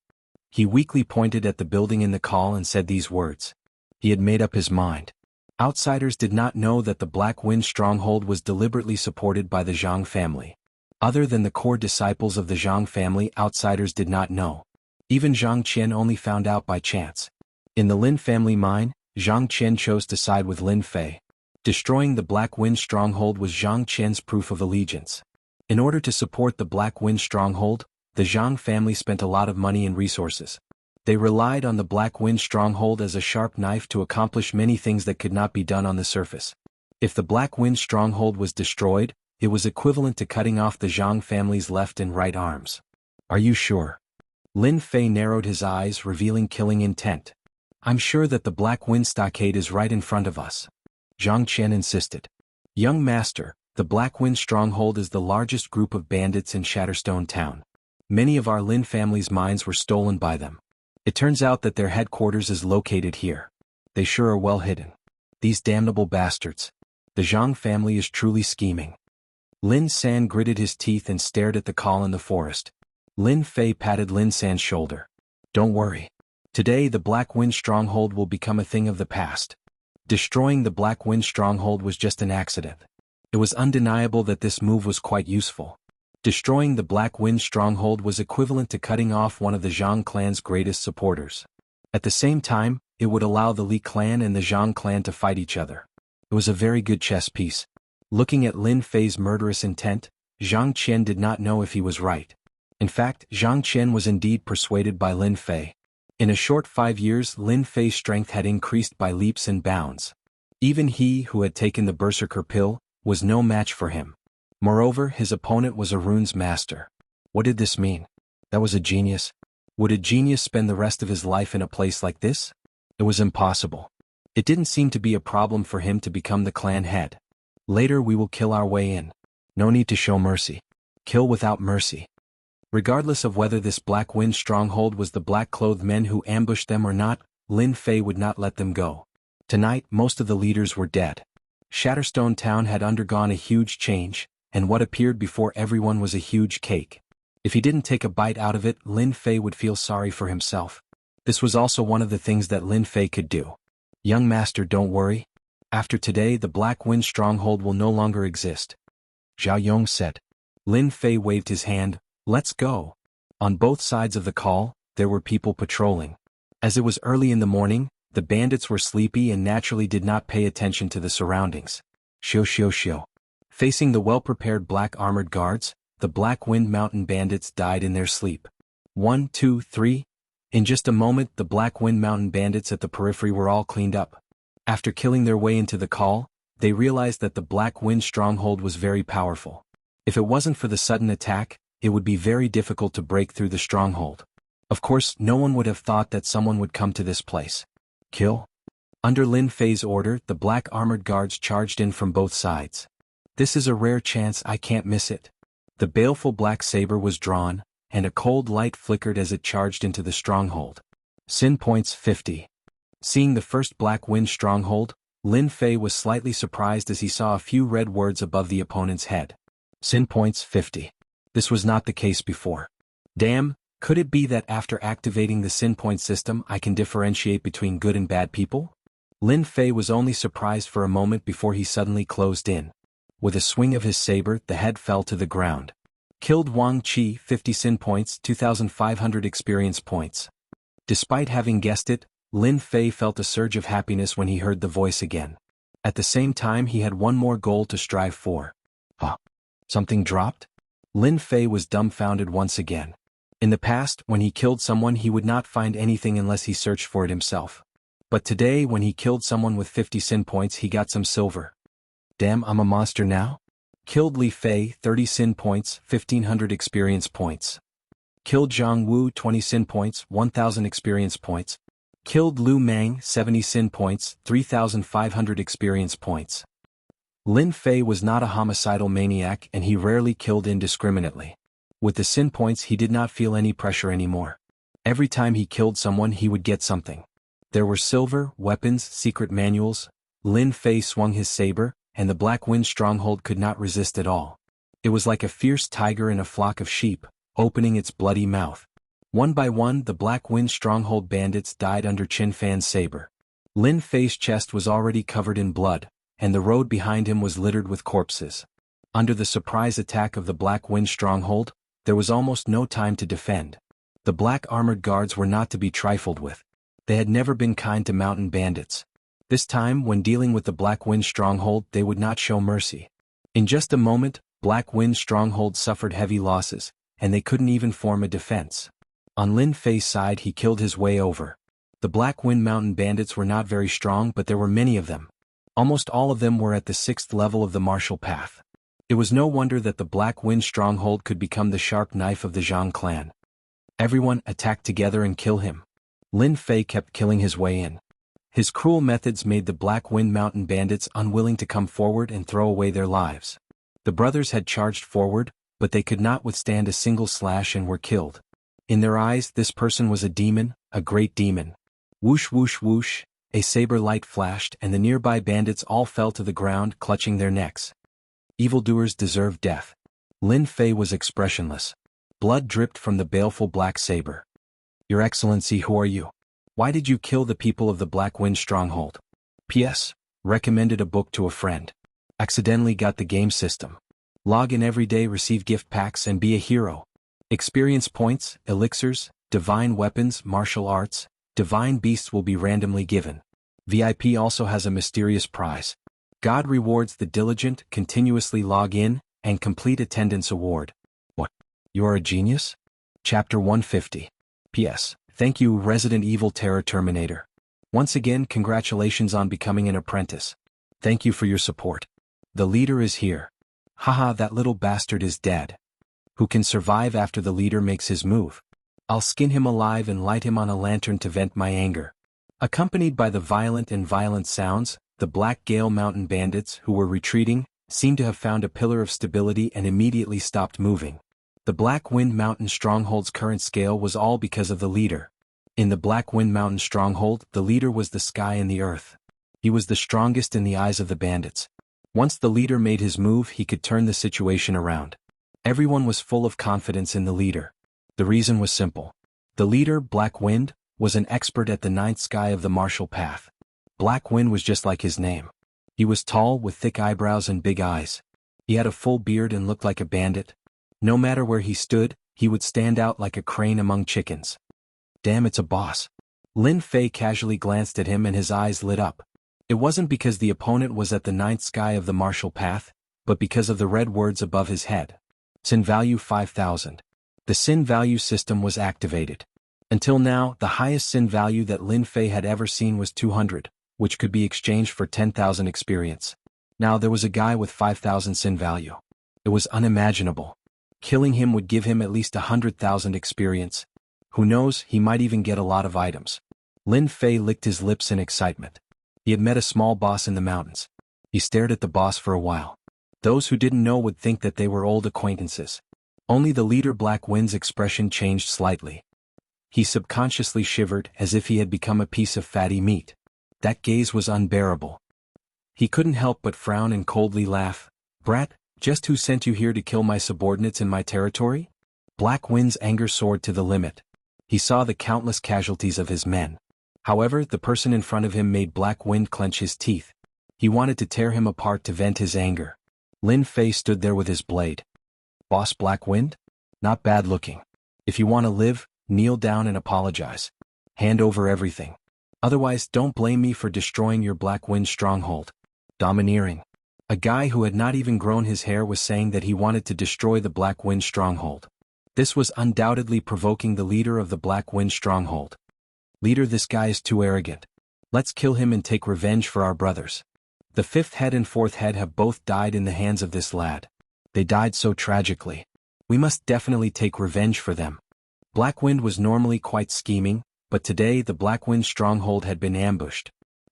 He weakly pointed at the building in the col and said these words. He had made up his mind. Outsiders did not know that the Black Wind stronghold was deliberately supported by the Jiang family. Other than the core disciples of the Jiang family, outsiders did not know. Even Xianxia only found out by chance. In the Lin family mine, Xianxia chose to side with Lin Fei. Destroying the Black Wind stronghold was Xianxia's proof of allegiance. In order to support the Black Wind stronghold, the Jiang family spent a lot of money and resources. They relied on the Black Wind stronghold as a sharp knife to accomplish many things that could not be done on the surface. If the Black Wind stronghold was destroyed, it was equivalent to cutting off the Jiang family's left and right arms. Are you sure? Lin Fei narrowed his eyes, revealing killing intent. I'm sure that the Black Wind stockade is right in front of us. Xianxia insisted. Young master, the Black Wind stronghold is the largest group of bandits in Shatterstone Town. Many of our Lin family's mines were stolen by them. It turns out that their headquarters is located here. They sure are well hidden. These damnable bastards. The Jiang family is truly scheming. Lin San gritted his teeth and stared at the col in the forest. Lin Fei patted Lin San's shoulder. Don't worry. Today the Black Wind stronghold will become a thing of the past. Destroying the Black Wind stronghold was just an accident. It was undeniable that this move was quite useful. Destroying the Black Wind stronghold was equivalent to cutting off one of the Jiang clan's greatest supporters. At the same time, it would allow the Li clan and the Jiang clan to fight each other. It was a very good chess piece. Looking at Lin Fei's murderous intent, Xianxia did not know if he was right. In fact, Xianxia was indeed persuaded by Lin Fei. In a short 5 years, Lin Fei's strength had increased by leaps and bounds. Even he, who had taken the berserker pill, was no match for him. Moreover, his opponent was a runes master. What did this mean? That was a genius. Would a genius spend the rest of his life in a place like this? It was impossible. It didn't seem to be a problem for him to become the clan head. Later we will kill our way in. No need to show mercy. Kill without mercy. Regardless of whether this Black Wind stronghold was the black-clothed men who ambushed them or not, Lin Fei would not let them go. Tonight, most of the leaders were dead. Shatterstone Town had undergone a huge change, and what appeared before everyone was a huge cake. If he didn't take a bite out of it, Lin Fei would feel sorry for himself. This was also one of the things that Lin Fei could do. Young master, don't worry. After today, the Black Wind stronghold will no longer exist. Zhao Yong said. Lin Fei waved his hand. Let's go. On both sides of the call, there were people patrolling. As it was early in the morning, the bandits were sleepy and naturally did not pay attention to the surroundings. Shio. Facing the well-prepared black armored guards, the Black Wind Mountain bandits died in their sleep. 1, 2, 3. In just a moment, the Black Wind Mountain bandits at the periphery were all cleaned up. After killing their way into the call, they realized that the Black Wind stronghold was very powerful. If it wasn't for the sudden attack, it would be very difficult to break through the stronghold. Of course, no one would have thought that someone would come to this place. Kill. Under Lin Fei's order, the black armored guards charged in from both sides. This is a rare chance, I can't miss it. The baleful black saber was drawn, and a cold light flickered as it charged into the stronghold. Sin points 50. Seeing the first Black Wind stronghold, Lin Fei was slightly surprised as he saw a few red words above the opponent's head. Sin points 50. This was not the case before. Damn, could it be that after activating the sin point system I can differentiate between good and bad people? Lin Fei was only surprised for a moment before he suddenly closed in. With a swing of his saber, the head fell to the ground. Killed Wang Qi, 50 sin points, 2,500 experience points. Despite having guessed it, Lin Fei felt a surge of happiness when he heard the voice again. At the same time he had one more goal to strive for. Huh? Something dropped? Lin Fei was dumbfounded once again. In the past, when he killed someone he would not find anything unless he searched for it himself. But today when he killed someone with 50 sin points he got some silver. Damn, I'm a monster now? Killed Li Fei, 30 sin points, 1,500 experience points. Killed Jianghu, 20 sin points, 1,000 experience points. Killed Lu Mang, 70 sin points, 3,500 experience points. Lin Fei was not a homicidal maniac and he rarely killed indiscriminately. With the sin points he did not feel any pressure anymore. Every time he killed someone he would get something. There were silver, weapons, secret manuals. Lin Fei swung his saber, and the Black Wind stronghold could not resist at all. It was like a fierce tiger in a flock of sheep, opening its bloody mouth. One by one the Black Wind stronghold bandits died under Qin Fan's saber. Lin Fei's chest was already covered in blood, and the road behind him was littered with corpses. Under the surprise attack of the Black Wind stronghold, there was almost no time to defend. The black armored guards were not to be trifled with. They had never been kind to mountain bandits. This time, when dealing with the Black Wind stronghold, they would not show mercy. In just a moment, Black Wind stronghold suffered heavy losses, and they couldn't even form a defense. On Lin Fei's side he killed his way over. The Black Wind mountain bandits were not very strong, but there were many of them. Almost all of them were at the 6th level of the martial path. It was no wonder that the Black Wind stronghold could become the sharp knife of the Zhang clan. Everyone attack together and kill him. Lin Fei kept killing his way in. His cruel methods made the Black Wind mountain bandits unwilling to come forward and throw away their lives. The brothers had charged forward, but they could not withstand a single slash and were killed. In their eyes this person was a demon, a great demon. Whoosh whoosh whoosh, a saber light flashed and the nearby bandits all fell to the ground clutching their necks. Evildoers deserve death. Lin Fei was expressionless. Blood dripped from the baleful black saber. Your Excellency, who are you? Why did you kill the people of the Black Wind stronghold? P.S. Recommended a book to a friend. Accidentally got the game system. Log in every day, receive gift packs and be a hero. Experience points, elixirs, divine weapons, martial arts, divine beasts will be randomly given. VIP also has a mysterious prize. God rewards the diligent, continuously log in, and complete attendance award. What? You are a genius? Chapter 150. P.S. Thank you, Resident Evil Terror Terminator. Once again, congratulations on becoming an apprentice. Thank you for your support. The leader is here. Haha, that little bastard is dead. Who can survive after the leader makes his move? I'll skin him alive and light him on a lantern to vent my anger. Accompanied by the violent sounds, the Black Gale Mountain bandits who were retreating seemed to have found a pillar of stability and immediately stopped moving. The Black Wind Mountain Stronghold's current scale was all because of the leader. In the Black Wind Mountain Stronghold, the leader was the sky and the earth. He was the strongest in the eyes of the bandits. Once the leader made his move, he could turn the situation around. Everyone was full of confidence in the leader. The reason was simple. The leader, Black Wind, was an expert at the ninth sky of the martial path. Black Wind was just like his name. He was tall, with thick eyebrows and big eyes. He had a full beard and looked like a bandit. No matter where he stood, he would stand out like a crane among chickens. Damn, it's a boss. Lin Fei casually glanced at him and his eyes lit up. It wasn't because the opponent was at the ninth sky of the martial path, but because of the red words above his head. Sin value 5,000. The sin value system was activated. Until now, the highest sin value that Lin Fei had ever seen was 200, which could be exchanged for 10,000 experience. Now there was a guy with 5,000 sin value. It was unimaginable. Killing him would give him at least 100,000 experience. Who knows, he might even get a lot of items. Lin Fei licked his lips in excitement. He had met a small boss in the mountains. He stared at the boss for a while. Those who didn't know would think that they were old acquaintances. Only the leader Black Wind's expression changed slightly. He subconsciously shivered as if he had become a piece of fatty meat. That gaze was unbearable. He couldn't help but frown and coldly laugh. Brat, just who sent you here to kill my subordinates in my territory? Black Wind's anger soared to the limit. He saw the countless casualties of his men. However, the person in front of him made Black Wind clench his teeth. He wanted to tear him apart to vent his anger. Lin Fei stood there with his blade. Boss Black Wind? Not bad looking. If you want to live, kneel down and apologize. Hand over everything. Otherwise, don't blame me for destroying your Black Wind stronghold. Domineering. A guy who had not even grown his hair was saying that he wanted to destroy the Black Wind stronghold. This was undoubtedly provoking the leader of the Black Wind stronghold. Leader, this guy is too arrogant. Let's kill him and take revenge for our brothers. The fifth head and fourth head have both died in the hands of this lad. They died so tragically. We must definitely take revenge for them. Black Wind was normally quite scheming, but today the Black Wind stronghold had been ambushed.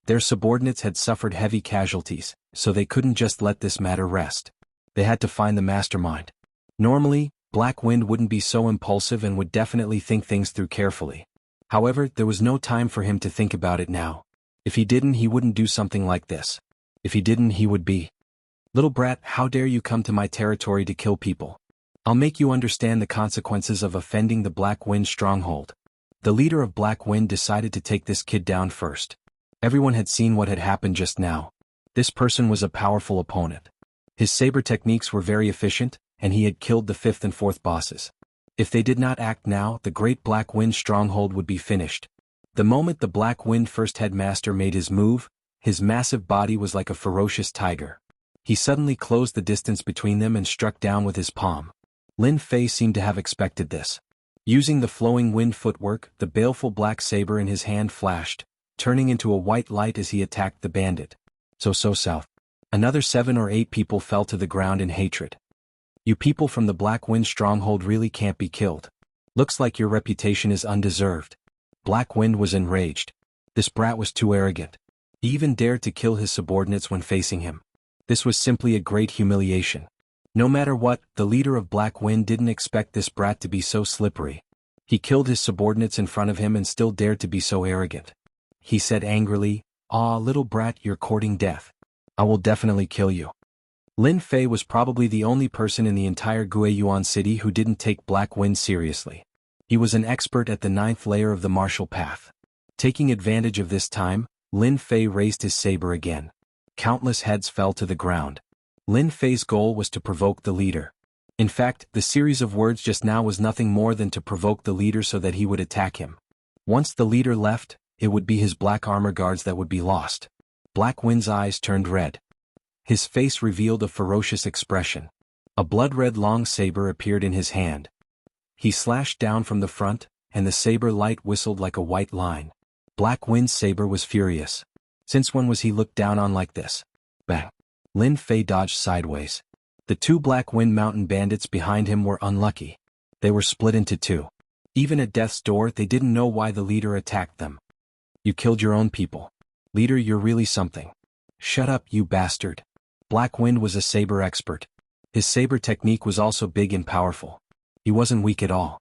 Their subordinates had suffered heavy casualties, so they couldn't just let this matter rest. They had to find the mastermind. Normally, Black Wind wouldn't be so impulsive and would definitely think things through carefully. However, there was no time for him to think about it now. If he didn't, he wouldn't do something like this. If he didn't, he would be. Little brat, how dare you come to my territory to kill people? I'll make you understand the consequences of offending the Black Wind stronghold. The leader of Black Wind decided to take this kid down first. Everyone had seen what had happened just now. This person was a powerful opponent. His saber techniques were very efficient, and he had killed the fifth and fourth bosses. If they did not act now, the great Black Wind stronghold would be finished. The moment the Black Wind first headmaster made his move, his massive body was like a ferocious tiger. He suddenly closed the distance between them and struck down with his palm. Lin Fei seemed to have expected this. Using the flowing wind footwork, the baleful black saber in his hand flashed, turning into a white light as he attacked the bandit. So south. Another 7 or 8 people fell to the ground in hatred. You people from the Black Wind stronghold really can't be killed. Looks like your reputation is undeserved. Black Wind was enraged. This brat was too arrogant. He even dared to kill his subordinates when facing him. This was simply a great humiliation. No matter what, the leader of Black Wind didn't expect this brat to be so slippery. He killed his subordinates in front of him and still dared to be so arrogant. He said angrily, "Ah, little brat, you're courting death. I will definitely kill you." Lin Fei was probably the only person in the entire Guiyuan city who didn't take Black Wind seriously. He was an expert at the 9th layer of the martial path. Taking advantage of this time, Lin Fei raised his saber again. Countless heads fell to the ground. Lin Fei's goal was to provoke the leader. In fact, the series of words just now was nothing more than to provoke the leader so that he would attack him. Once the leader left, it would be his black armor guards that would be lost. Black Wind's eyes turned red. His face revealed a ferocious expression. A blood-red long saber appeared in his hand. He slashed down from the front, and the saber light whistled like a white line. Black Wind's saber was furious. Since when was he looked down on like this? Bang! Lin Fei dodged sideways. The two Black Wind Mountain bandits behind him were unlucky. They were split into two. Even at death's door they didn't know why the leader attacked them. You killed your own people. Leader, you're really something. Shut up, you bastard. Black Wind was a saber expert. His saber technique was also big and powerful. He wasn't weak at all.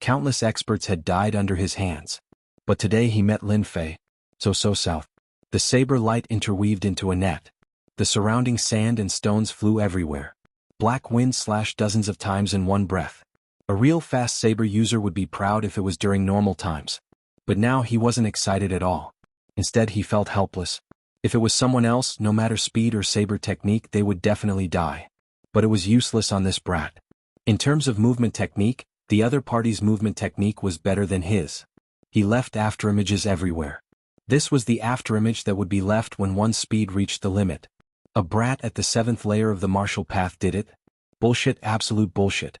Countless experts had died under his hands. But today he met Lin Fei. So south. The saber light interweaved into a net. The surrounding sand and stones flew everywhere. Black Wind slashed dozens of times in one breath. A real fast saber user would be proud if it was during normal times. But now he wasn't excited at all. Instead he felt helpless. If it was someone else, no matter speed or saber technique, they would definitely die. But it was useless on this brat. In terms of movement technique, the other party's movement technique was better than his. He left afterimages everywhere. This was the afterimage that would be left when one's speed reached the limit. A brat at the 7th layer of the martial path did it? Bullshit, absolute bullshit.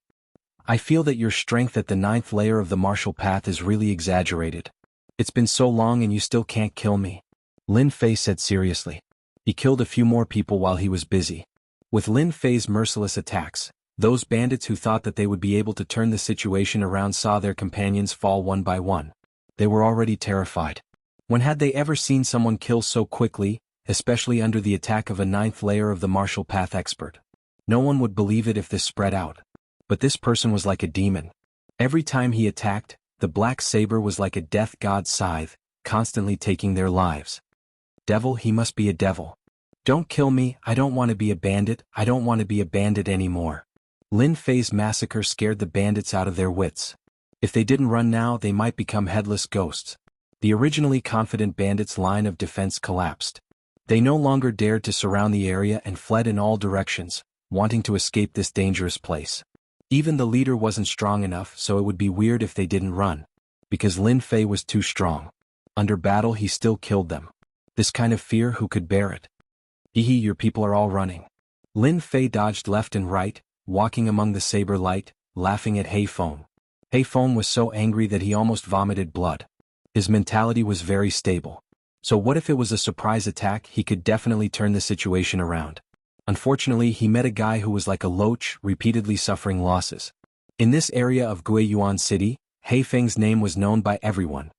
I feel that your strength at the 9th layer of the martial path is really exaggerated. It's been so long and you still can't kill me. Lin Fei said seriously. He killed a few more people while he was busy. With Lin Fei's merciless attacks, those bandits who thought that they would be able to turn the situation around saw their companions fall one by one. They were already terrified. When had they ever seen someone kill so quickly, especially under the attack of a 9th layer of the martial path expert? No one would believe it if this spread out. But this person was like a demon. Every time he attacked, the black saber was like a death god's scythe, constantly taking their lives. Devil, he must be a devil. Don't kill me, I don't want to be a bandit, I don't want to be a bandit anymore. Lin Fei's massacre scared the bandits out of their wits. If they didn't run now, they might become headless ghosts. The originally confident bandits' line of defense collapsed. They no longer dared to surround the area and fled in all directions, wanting to escape this dangerous place. Even the leader wasn't strong enough, so it would be weird if they didn't run. Because Lin Fei was too strong. Under battle he still killed them. This kind of fear, who could bear it? Hehe, your people are all running. Lin Fei dodged left and right, walking among the saber light, laughing at Hei Feng. Hei Feng was so angry that he almost vomited blood. His mentality was very stable. So what if it was a surprise attack? He could definitely turn the situation around. Unfortunately, he met a guy who was like a loach, repeatedly suffering losses. In this area of Guiyuan City, Hei Feng's name was known by everyone.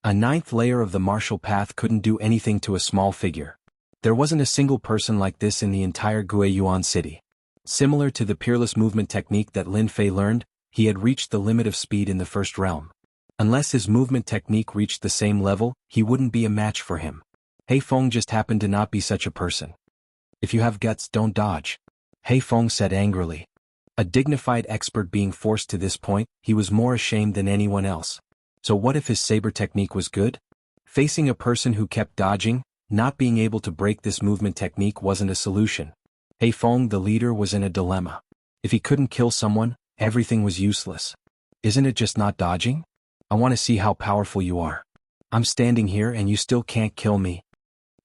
A 9th layer of the martial path couldn't do anything to a small figure. There wasn't a single person like this in the entire Guiyuan City. Similar to the peerless movement technique that Lin Fei learned, he had reached the limit of speed in the first realm. Unless his movement technique reached the same level, he wouldn't be a match for him. Hei Feng just happened to not be such a person. If you have guts, don't dodge. Hei Feng said angrily. A dignified expert being forced to this point, he was more ashamed than anyone else. So what if his saber technique was good? Facing a person who kept dodging, not being able to break this movement technique wasn't a solution. Hei Feng, the leader, was in a dilemma. If he couldn't kill someone, everything was useless. Isn't it just not dodging? I want to see how powerful you are. I'm standing here and you still can't kill me.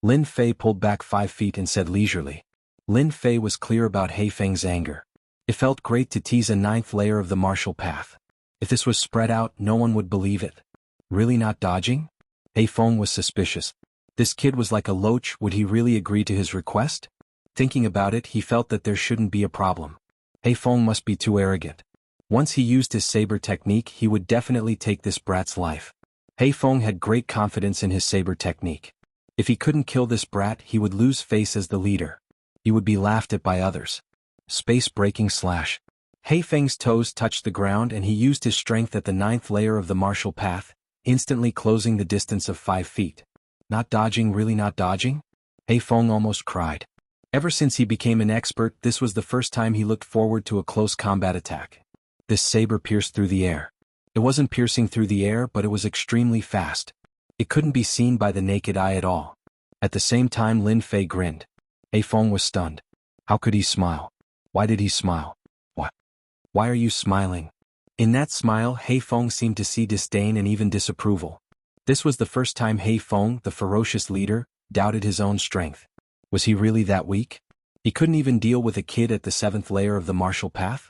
Lin Fei pulled back 5 feet and said leisurely. Lin Fei was clear about Hei Feng's anger. It felt great to tease a 9th layer of the martial path. If this was spread out, no one would believe it. Really not dodging? Hei Feng was suspicious. This kid was like a loach, would he really agree to his request? Thinking about it, he felt that there shouldn't be a problem. Hei Feng must be too arrogant. Once he used his saber technique, he would definitely take this brat's life. Hei Feng had great confidence in his saber technique. If he couldn't kill this brat, he would lose face as the leader. He would be laughed at by others. Space-breaking slash. Hei Feng's toes touched the ground and he used his strength at the 9th layer of the martial path, instantly closing the distance of 5 feet. Not dodging, really not dodging? Hei Feng almost cried. Ever since he became an expert, this was the first time he looked forward to a close combat attack. This saber pierced through the air. It wasn't piercing through the air, but it was extremely fast. It couldn't be seen by the naked eye at all. At the same time, Lin Fei grinned. Hei Feng was stunned. How could he smile? Why did he smile? What? Why are you smiling? In that smile, Hei Feng seemed to see disdain and even disapproval. This was the first time Hei Feng, the ferocious leader, doubted his own strength. Was he really that weak? He couldn't even deal with a kid at the 7th layer of the martial path?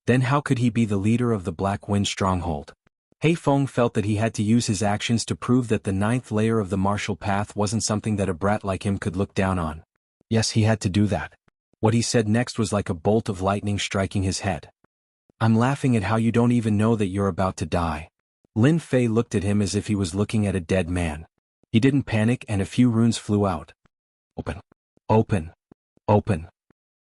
Then how could he be the leader of the Black Wind Stronghold? Hei Feng felt that he had to use his actions to prove that the 9th layer of the martial path wasn't something that a brat like him could look down on. Yes, he had to do that. What he said next was like a bolt of lightning striking his head. I'm laughing at how you don't even know that you're about to die. Lin Fei looked at him as if he was looking at a dead man. He didn't panic and a few runes flew out. Open. Open. Open.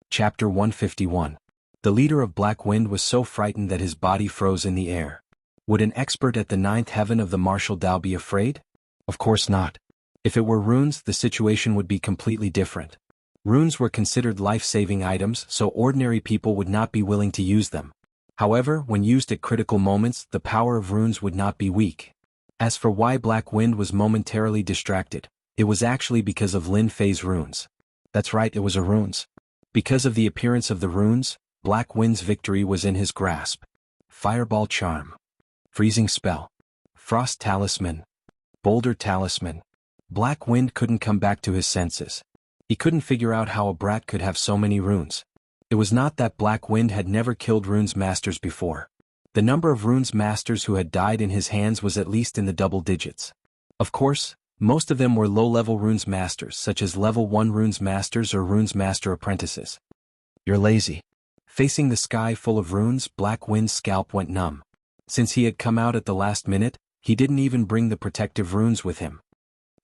Chapter 151. The leader of Black Wind was so frightened that his body froze in the air. Would an expert at the ninth heaven of the martial Dao be afraid? Of course not. If it were runes, the situation would be completely different. Runes were considered life-saving items, so ordinary people would not be willing to use them. However, when used at critical moments, the power of runes would not be weak. As for why Black Wind was momentarily distracted, it was actually because of Lin Fei's runes. That's right, it was a runes. Because of the appearance of the runes, Black Wind's victory was in his grasp. Fireball Charm. Freezing Spell. Frost Talisman. Boulder Talisman. Black Wind couldn't come back to his senses. He couldn't figure out how a brat could have so many runes. It was not that Black Wind had never killed runes masters before. The number of runes masters who had died in his hands was at least in the double digits. Of course, most of them were low-level runes masters such as level 1 runes masters or runes master apprentices. You're lazy. Facing the sky full of runes, Black Wind's scalp went numb. Since he had come out at the last minute, he didn't even bring the protective runes with him.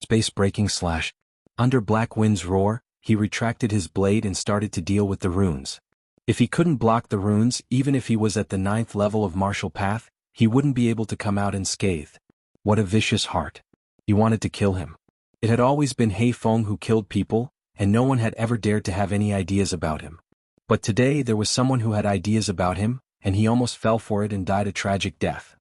Space-breaking slash. Under Black Wind's roar, he retracted his blade and started to deal with the runes. If he couldn't block the runes, even if he was at the 9th level of martial path, he wouldn't be able to come out unscathed. What a vicious heart. He wanted to kill him. It had always been He Feng who killed people, and no one had ever dared to have any ideas about him. But today there was someone who had ideas about him, and he almost fell for it and died a tragic death.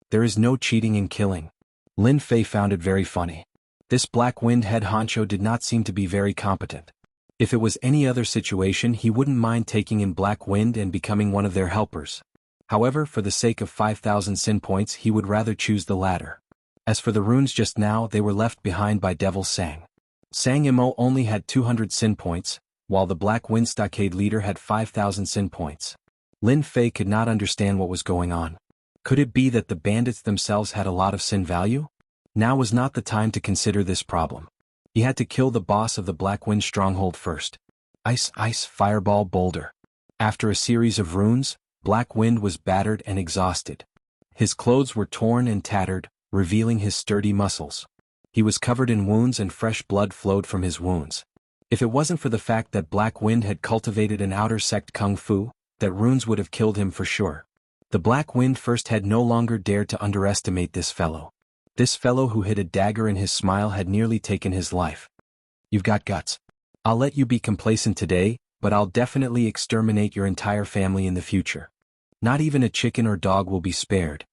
There is no cheating in killing. Lin Fei found it very funny. This Black Wind head honcho did not seem to be very competent. If it was any other situation, he wouldn't mind taking in Black Wind and becoming one of their helpers. However, for the sake of 5,000 sin points, he would rather choose the latter. As for the runes just now, they were left behind by Devil Sang. Sang Imo only had 200 sin points, while the Black Wind Stockade leader had 5,000 sin points. Lin Fei could not understand what was going on. Could it be that the bandits themselves had a lot of sin value? Now was not the time to consider this problem. He had to kill the boss of the Black Wind stronghold first. Ice, Fireball, Boulder. After a series of runes, Black Wind was battered and exhausted. His clothes were torn and tattered, revealing his sturdy muscles. He was covered in wounds and fresh blood flowed from his wounds. If it wasn't for the fact that Black Wind had cultivated an outer sect kung fu, that runes would have killed him for sure. The Black Wind first had no longer dared to underestimate this fellow. This fellow who hid a dagger in his smile had nearly taken his life. You've got guts. I'll let you be complacent today, but I'll definitely exterminate your entire family in the future. Not even a chicken or dog will be spared.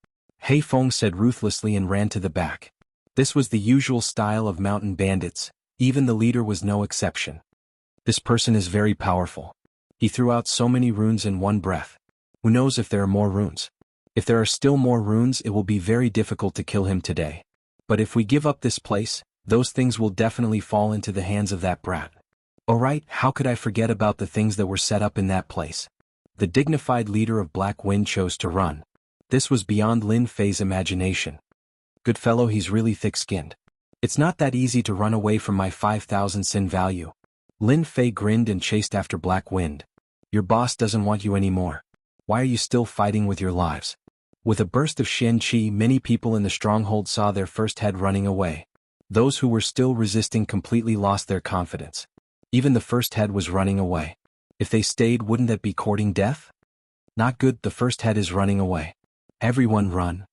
He Feng said ruthlessly and ran to the back. This was the usual style of mountain bandits, even the leader was no exception. This person is very powerful. He threw out so many runes in one breath. Who knows if there are more runes? If there are still more runes, it will be very difficult to kill him today. But if we give up this place, those things will definitely fall into the hands of that brat. Alright, how could I forget about the things that were set up in that place? The dignified leader of Black Wind chose to run. This was beyond Lin Fei's imagination. Good fellow, he's really thick-skinned. It's not that easy to run away from my 5,000 sin value. Lin Fei grinned and chased after Black Wind. Your boss doesn't want you anymore. Why are you still fighting with your lives? With a burst of Xianxia, many people in the stronghold saw their first head running away. Those who were still resisting completely lost their confidence. Even the first head was running away. If they stayed, wouldn't that be courting death? Not good, the first head is running away. Everyone run.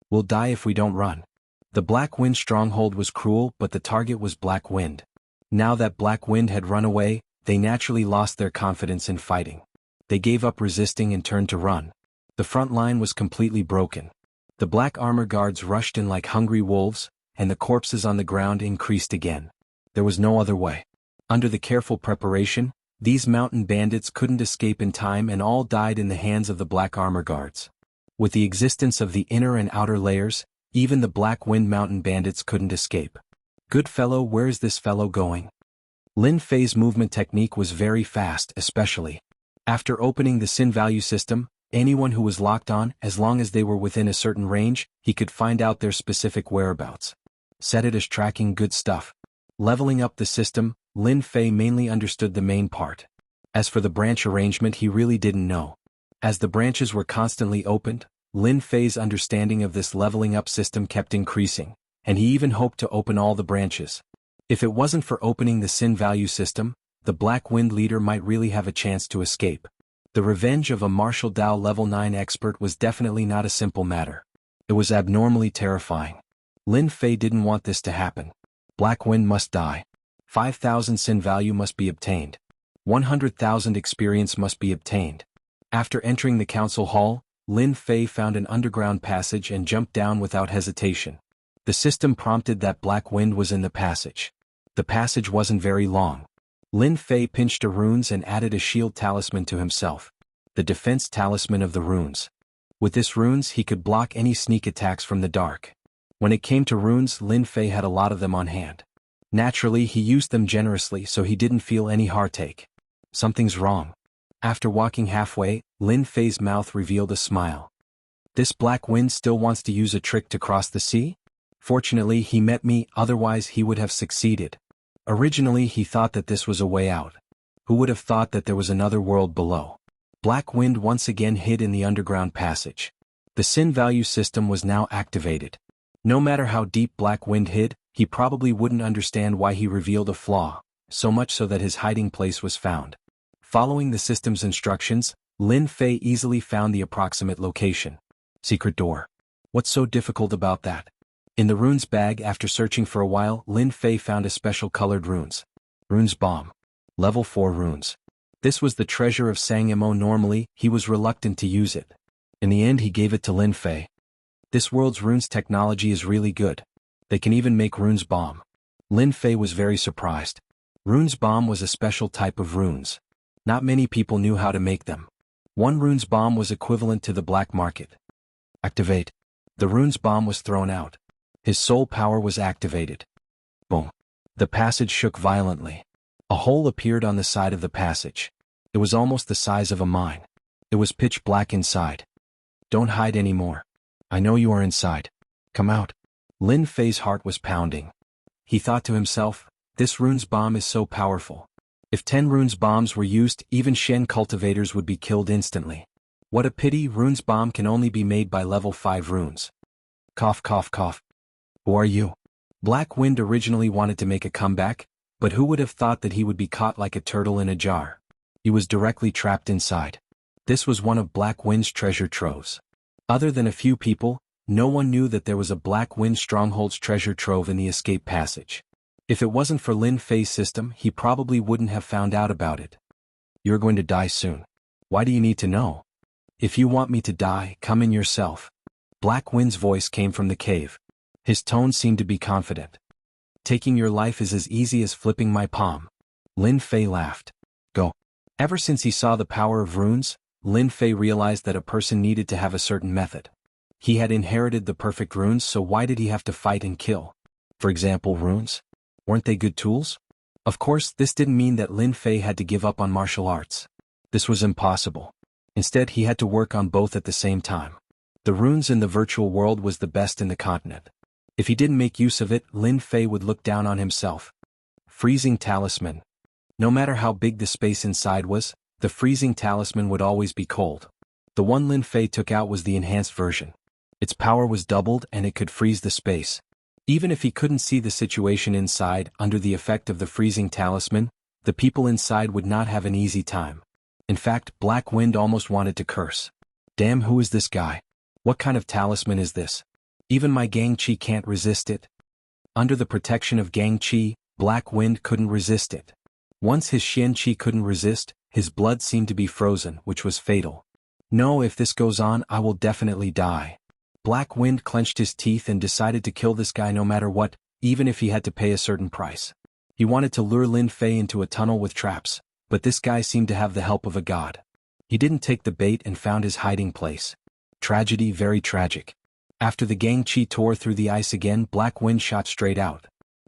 We'll die if we don't run. The Black Wind stronghold was cruel, but the target was Black Wind. Now that Black Wind had run away, they naturally lost their confidence in fighting. They gave up resisting and turned to run. The front line was completely broken. The black armor guards rushed in like hungry wolves, and the corpses on the ground increased again. There was no other way. Under the careful preparation, these mountain bandits couldn't escape in time and all died in the hands of the black armor guards. With the existence of the inner and outer layers, even the Black Wind mountain bandits couldn't escape. Good fellow, where's this fellow going? Lin Fei's movement technique was very fast, especially after opening the sin value system. Anyone who was locked on, as long as they were within a certain range, he could find out their specific whereabouts. Set it as tracking, good stuff. Leveling up the system, Lin Fei mainly understood the main part. As for the branch arrangement, he really didn't know. As the branches were constantly opened, Lin Fei's understanding of this leveling up system kept increasing, and he even hoped to open all the branches. If it wasn't for opening the sin value system, the Black Wind leader might really have a chance to escape. The revenge of a martial Dao level 9 expert was definitely not a simple matter. It was abnormally terrifying. Lin Fei didn't want this to happen. Black Wind must die. 5,000 sin value must be obtained. 100,000 experience must be obtained. After entering the council hall, Lin Fei found an underground passage and jumped down without hesitation. The system prompted that Black Wind was in the passage. The passage wasn't very long. Lin Fei pinched a runes and added a shield talisman to himself. The defense talisman of the runes. With this runes he could block any sneak attacks from the dark. When it came to runes, Lin Fei had a lot of them on hand. Naturally, he used them generously so he didn't feel any heartache. Something's wrong. After walking halfway, Lin Fei's mouth revealed a smile. This Black Wind still wants to use a trick to cross the sea? Fortunately, he met me, otherwise he would have succeeded. Originally he thought that this was a way out. Who would have thought that there was another world below? Black Wind once again hid in the underground passage. The sin value system was now activated. No matter how deep Black Wind hid, he probably wouldn't understand why he revealed a flaw, so much so that his hiding place was found. Following the system's instructions, Lin Fei easily found the approximate location. Secret door. What's so difficult about that? In the runes bag, after searching for a while, Lin Fei found a special colored runes. Runes bomb. Level 4 runes. This was the treasure of Sangamo. Normally, he was reluctant to use it. In the end he gave it to Lin Fei. This world's runes technology is really good. They can even make runes bomb. Lin Fei was very surprised. Runes bomb was a special type of runes. Not many people knew how to make them. One runes bomb was equivalent to the black market. Activate. The runes bomb was thrown out. His soul power was activated. Boom. The passage shook violently. A hole appeared on the side of the passage. It was almost the size of a mine. It was pitch black inside. Don't hide anymore. I know you are inside. Come out. Lin Fei's heart was pounding. He thought to himself, this runes bomb is so powerful. If 10 runes bombs were used, even Shen cultivators would be killed instantly. What a pity, runes bomb can only be made by level 5 runes. Cough cough cough. Who are you? Black Wind originally wanted to make a comeback, but who would have thought that he would be caught like a turtle in a jar? He was directly trapped inside. This was one of Black Wind's treasure troves. Other than a few people, no one knew that there was a Black Wind stronghold's treasure trove in the escape passage. If it wasn't for Lin Fei's system, he probably wouldn't have found out about it. You're going to die soon. Why do you need to know? If you want me to die, come in yourself. Black Wind's voice came from the cave. His tone seemed to be confident. Taking your life is as easy as flipping my palm. Lin Fei laughed. Go. Ever since he saw the power of runes, Lin Fei realized that a person needed to have a certain method. He had inherited the perfect runes, so why did he have to fight and kill? For example, runes? Weren't they good tools? Of course, this didn't mean that Lin Fei had to give up on martial arts. This was impossible. Instead, he had to work on both at the same time. The runes in the virtual world was the best in the continent. If he didn't make use of it, Lin Fei would look down on himself. Freezing talisman. No matter how big the space inside was, the freezing talisman would always be cold. The one Lin Fei took out was the enhanced version. Its power was doubled and it could freeze the space. Even if he couldn't see the situation inside, under the effect of the freezing talisman, the people inside would not have an easy time. In fact, Black Wind almost wanted to curse. Damn, who is this guy? What kind of talisman is this? Even my Gang Chi can't resist it. Under the protection of Gang Chi, Black Wind couldn't resist it. Once his Xianxia couldn't resist, his blood seemed to be frozen, which was fatal. No, if this goes on, I will definitely die. Black Wind clenched his teeth and decided to kill this guy no matter what, even if he had to pay a certain price. He wanted to lure Lin Fei into a tunnel with traps, but this guy seemed to have the help of a god. He didn't take the bait and found his hiding place. Tragedy, very tragic. After the Gang Chi tore through the ice again, Black Wind shot straight out.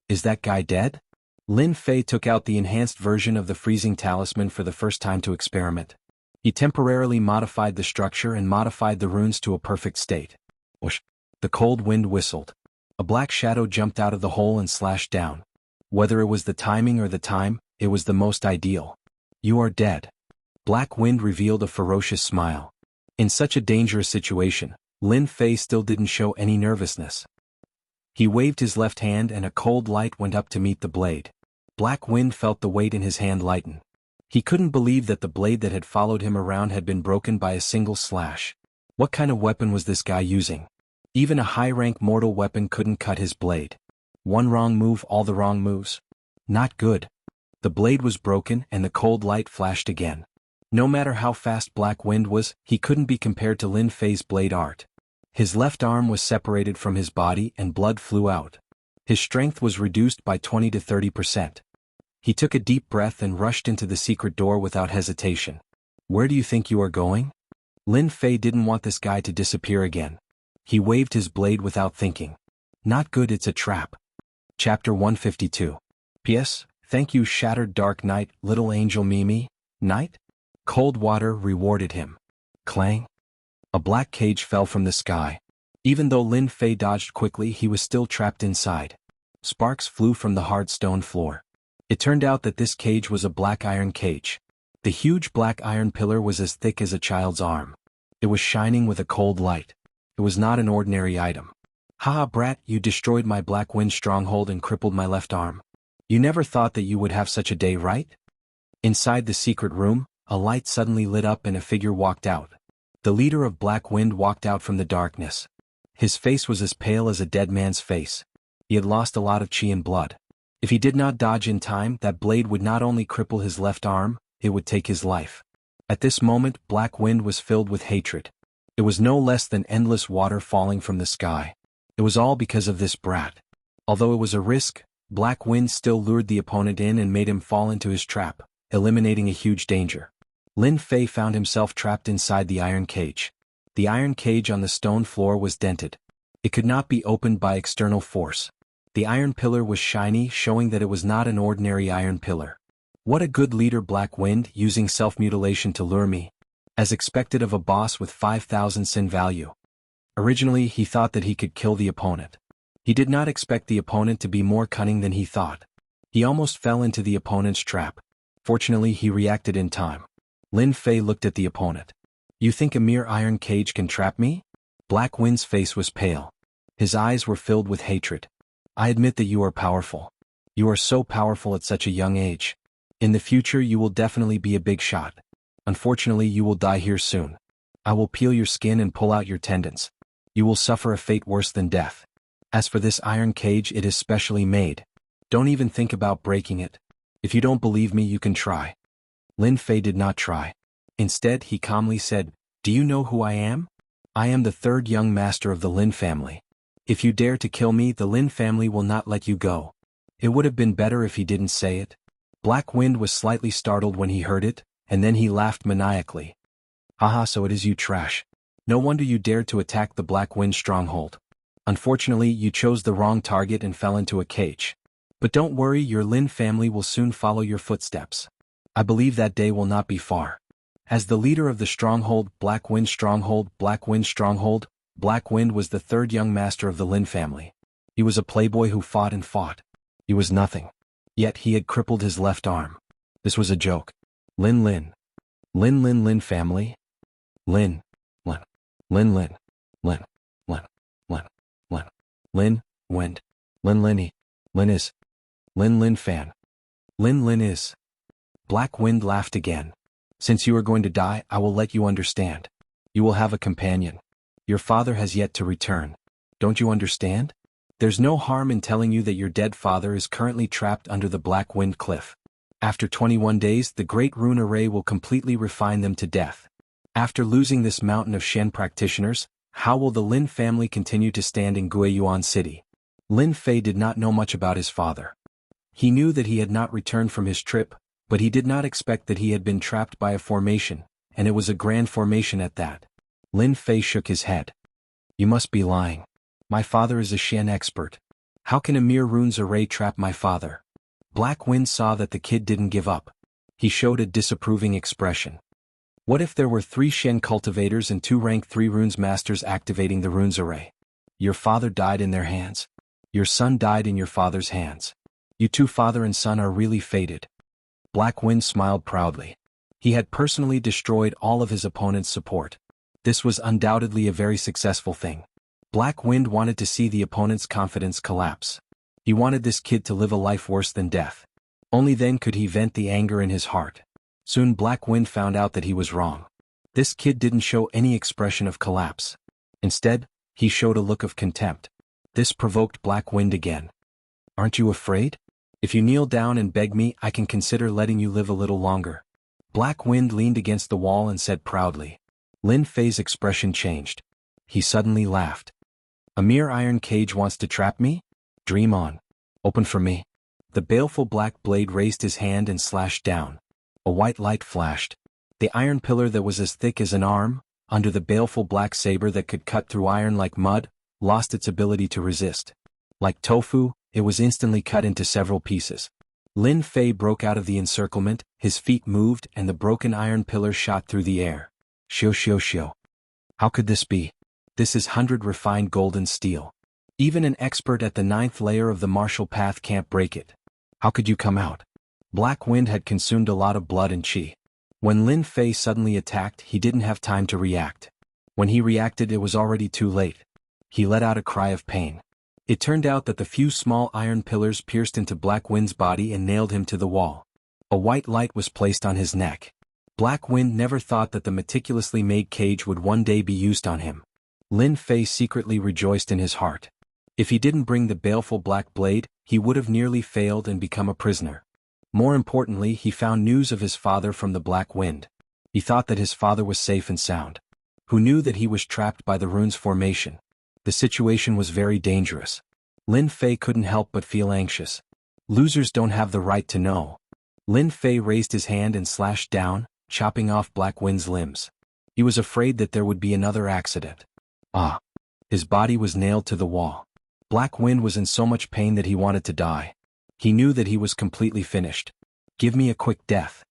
Is that guy dead? Lin Fei took out the enhanced version of the freezing talisman for the first time to experiment. He temporarily modified the structure and modified the runes to a perfect state. Whoosh! The cold wind whistled. A black shadow jumped out of the hole and slashed down. Whether it was the timing or the time, it was the most ideal. You are dead. Black Wind revealed a ferocious smile. In such a dangerous situation, Lin Fei still didn't show any nervousness. He waved his left hand and a cold light went up to meet the blade. Black Wind felt the weight in his hand lighten. He couldn't believe that the blade that had followed him around had been broken by a single slash. What kind of weapon was this guy using? Even a high-rank mortal weapon couldn't cut his blade. One wrong move, all the wrong moves. Not good. The blade was broken and the cold light flashed again. No matter how fast Black Wind was, he couldn't be compared to Lin Fei's blade art. His left arm was separated from his body and blood flew out. His strength was reduced by 20 to 30%. He took a deep breath and rushed into the secret door without hesitation. Where do you think you are going? Lin Fei didn't want this guy to disappear again. He waved his blade without thinking. Not good, it's a trap. Chapter 152. P.S. Thank you, Shattered Dark Knight, Little Angel Mimi. Knight? Cold water rewarded him. Clang. A black cage fell from the sky. Even though Lin Fei dodged quickly, he was still trapped inside. Sparks flew from the hard stone floor. It turned out that this cage was a black iron cage. The huge black iron pillar was as thick as a child's arm. It was shining with a cold light. It was not an ordinary item. Haha, brat, you destroyed my Black Wind stronghold and crippled my left arm. You never thought that you would have such a day, right? Inside the secret room, a light suddenly lit up and a figure walked out. The leader of Black Wind walked out from the darkness. His face was as pale as a dead man's face. He had lost a lot of chi and blood. If he did not dodge in time, that blade would not only cripple his left arm, it would take his life. At this moment, Black Wind was filled with hatred. It was no less than endless water falling from the sky. It was all because of this brat. Although it was a risk, Black Wind still lured the opponent in and made him fall into his trap, eliminating a huge danger. Lin Fei found himself trapped inside the iron cage. The iron cage on the stone floor was dented. It could not be opened by external force. The iron pillar was shiny, showing that it was not an ordinary iron pillar. What a good leader, Black Wind, using self-mutilation to lure me. As expected of a boss with 5,000 sin value. Originally, he thought that he could kill the opponent. He did not expect the opponent to be more cunning than he thought. He almost fell into the opponent's trap. Fortunately, he reacted in time. Lin Fei looked at the opponent. You think a mere iron cage can trap me? Black Wind's face was pale. His eyes were filled with hatred. I admit that you are powerful. You are so powerful at such a young age. In the future you will definitely be a big shot. Unfortunately you will die here soon. I will peel your skin and pull out your tendons. You will suffer a fate worse than death. As for this iron cage, it is specially made. Don't even think about breaking it. If you don't believe me, you can try. Lin Fei did not try. Instead, he calmly said, Do you know who I am? I am the third young master of the Lin family. If you dare to kill me, the Lin family will not let you go. It would have been better if he didn't say it. Black Wind was slightly startled when he heard it, and then he laughed maniacally. Haha, so it is you, trash. No wonder you dared to attack the Black Wind stronghold. Unfortunately, you chose the wrong target and fell into a cage. But don't worry, your Lin family will soon follow your footsteps. I believe that day will not be far. As the leader of the stronghold, Black Wind stronghold, Black Wind stronghold, Black Wind was the third young master of the Lin family. He was a playboy who fought and fought. He was nothing. Yet he had crippled his left arm. This was a joke. Lin Lin. Lin Lin Lin family? Lin. Lin. Lin Lin. Lin. Lin. Lin. Lin. Lin. Wind. Lin Linny. Lin is. Lin Lin fan. Lin Lin is. Black Wind laughed again. Since you are going to die, I will let you understand. You will have a companion. Your father has yet to return. Don't you understand? There's no harm in telling you that your dead father is currently trapped under the Black Wind cliff. After 21 days, the Great Rune Array will completely refine them to death. After losing this mountain of Shen practitioners, how will the Lin family continue to stand in Guiyuan City? Lin Fei did not know much about his father. He knew that he had not returned from his trip, but he did not expect that he had been trapped by a formation, and it was a grand formation at that. Lin Fei shook his head. You must be lying. My father is a Shen expert. How can a mere runes array trap my father? Black Wind saw that the kid didn't give up. He showed a disapproving expression. What if there were 3 Shen cultivators and 2 rank 3 runes masters activating the runes array? Your father died in their hands. Your son died in your father's hands. You two, father and son, are really fated. Black Wind smiled proudly. He had personally destroyed all of his opponent's support. This was undoubtedly a very successful thing. Black Wind wanted to see the opponent's confidence collapse. He wanted this kid to live a life worse than death. Only then could he vent the anger in his heart. Soon Black Wind found out that he was wrong. This kid didn't show any expression of collapse. Instead, he showed a look of contempt. This provoked Black Wind again. "Aren't you afraid? If you kneel down and beg me, I can consider letting you live a little longer." Black Wind leaned against the wall and said proudly. Lin Fei's expression changed. He suddenly laughed. "A mere iron cage wants to trap me? Dream on. Open for me." The baleful black blade raised his hand and slashed down. A white light flashed. The iron pillar that was as thick as an arm, under the baleful black saber that could cut through iron like mud, lost its ability to resist. Like tofu, it was instantly cut into several pieces. Lin Fei broke out of the encirclement, his feet moved and the broken iron pillar shot through the air. Xiao xiao xiao. How could this be? This is 100 refined golden steel. Even an expert at the 9th layer of the martial path can't break it. How could you come out? Black Wind had consumed a lot of blood and qi. When Lin Fei suddenly attacked, he didn't have time to react. When he reacted, it was already too late. He let out a cry of pain. It turned out that the few small iron pillars pierced into Black Wind's body and nailed him to the wall. A white light was placed on his neck. Black Wind never thought that the meticulously made cage would one day be used on him. Lin Fei secretly rejoiced in his heart. If he didn't bring the baleful black blade, he would have nearly failed and become a prisoner. More importantly, he found news of his father from the Black Wind. He thought that his father was safe and sound. Who knew that he was trapped by the rune's formation? The situation was very dangerous. Lin Fei couldn't help but feel anxious. Losers don't have the right to know. Lin Fei raised his hand and slashed down, chopping off Black Wind's limbs. He was afraid that there would be another accident. Ah! His body was nailed to the wall. Black Wind was in so much pain that he wanted to die. He knew that he was completely finished. Give me a quick death.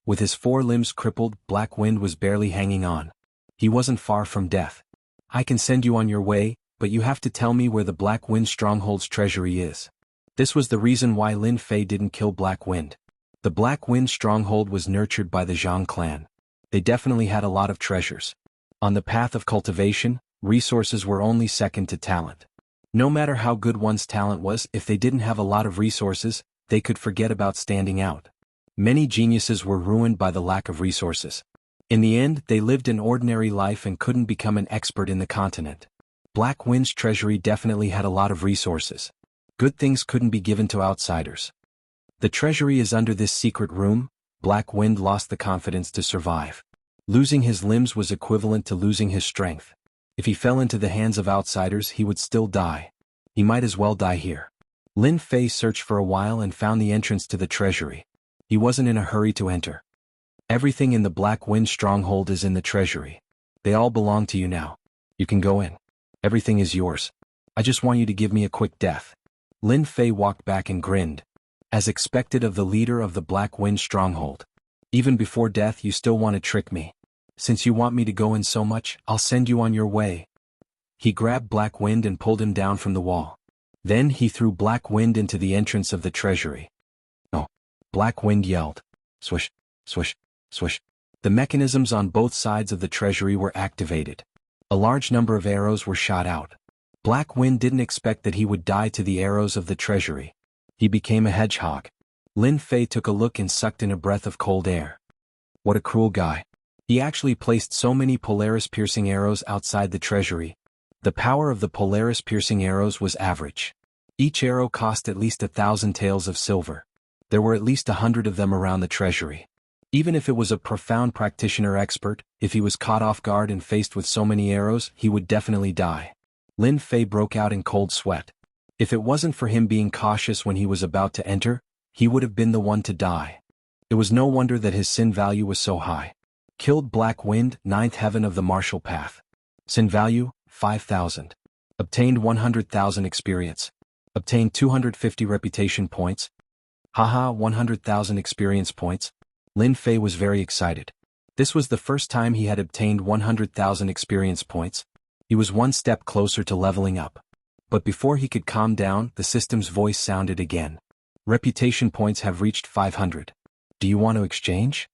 With his 4 limbs crippled, Black Wind was barely hanging on. He wasn't far from death. I can send you on your way, but you have to tell me where the Black Wind Stronghold's treasury is. This was the reason why Lin Fei didn't kill Black Wind. The Black Wind Stronghold was nurtured by the Jiang clan. They definitely had a lot of treasures. On the path of cultivation, resources were only second to talent. No matter how good one's talent was, if they didn't have a lot of resources, they could forget about standing out. Many geniuses were ruined by the lack of resources. In the end, they lived an ordinary life and couldn't become an expert in the continent. Black Wind's treasury definitely had a lot of resources. Good things couldn't be given to outsiders. The treasury is under this secret room. Black Wind lost the confidence to survive. Losing his limbs was equivalent to losing his strength. If he fell into the hands of outsiders, he would still die. He might as well die here. Lin Fei searched for a while and found the entrance to the treasury. He wasn't in a hurry to enter. Everything in the Black Wind Stronghold is in the treasury. They all belong to you now. You can go in. Everything is yours. I just want you to give me a quick death. Lin Fei walked back and grinned. As expected of the leader of the Black Wind Stronghold. Even before death, you still want to trick me. Since you want me to go in so much, I'll send you on your way. He grabbed Black Wind and pulled him down from the wall. Then he threw Black Wind into the entrance of the treasury. No! Black Wind yelled. Swish, swish, swish. The mechanisms on both sides of the treasury were activated. A large number of arrows were shot out. Black Wind didn't expect that he would die to the arrows of the treasury. He became a hedgehog. Lin Fei took a look and sucked in a breath of cold air. What a cruel guy. He actually placed so many Polaris-piercing arrows outside the treasury. The power of the Polaris-piercing arrows was average. Each arrow cost at least 1,000 taels of silver. There were at least 100 of them around the treasury. Even if it was a profound practitioner expert, if he was caught off guard and faced with so many arrows, he would definitely die. Lin Fei broke out in cold sweat. If it wasn't for him being cautious when he was about to enter, he would have been the one to die. It was no wonder that his sin value was so high. Killed Black Wind, 9th heaven of the martial path. Sin value, 5,000. Obtained 100,000 experience. Obtained 250 reputation points. Haha, 100,000 experience points. Lin Fei was very excited. This was the first time he had obtained 100,000 experience points. He was one step closer to leveling up. But before he could calm down, the system's voice sounded again. Reputation points have reached 500. Do you want to exchange?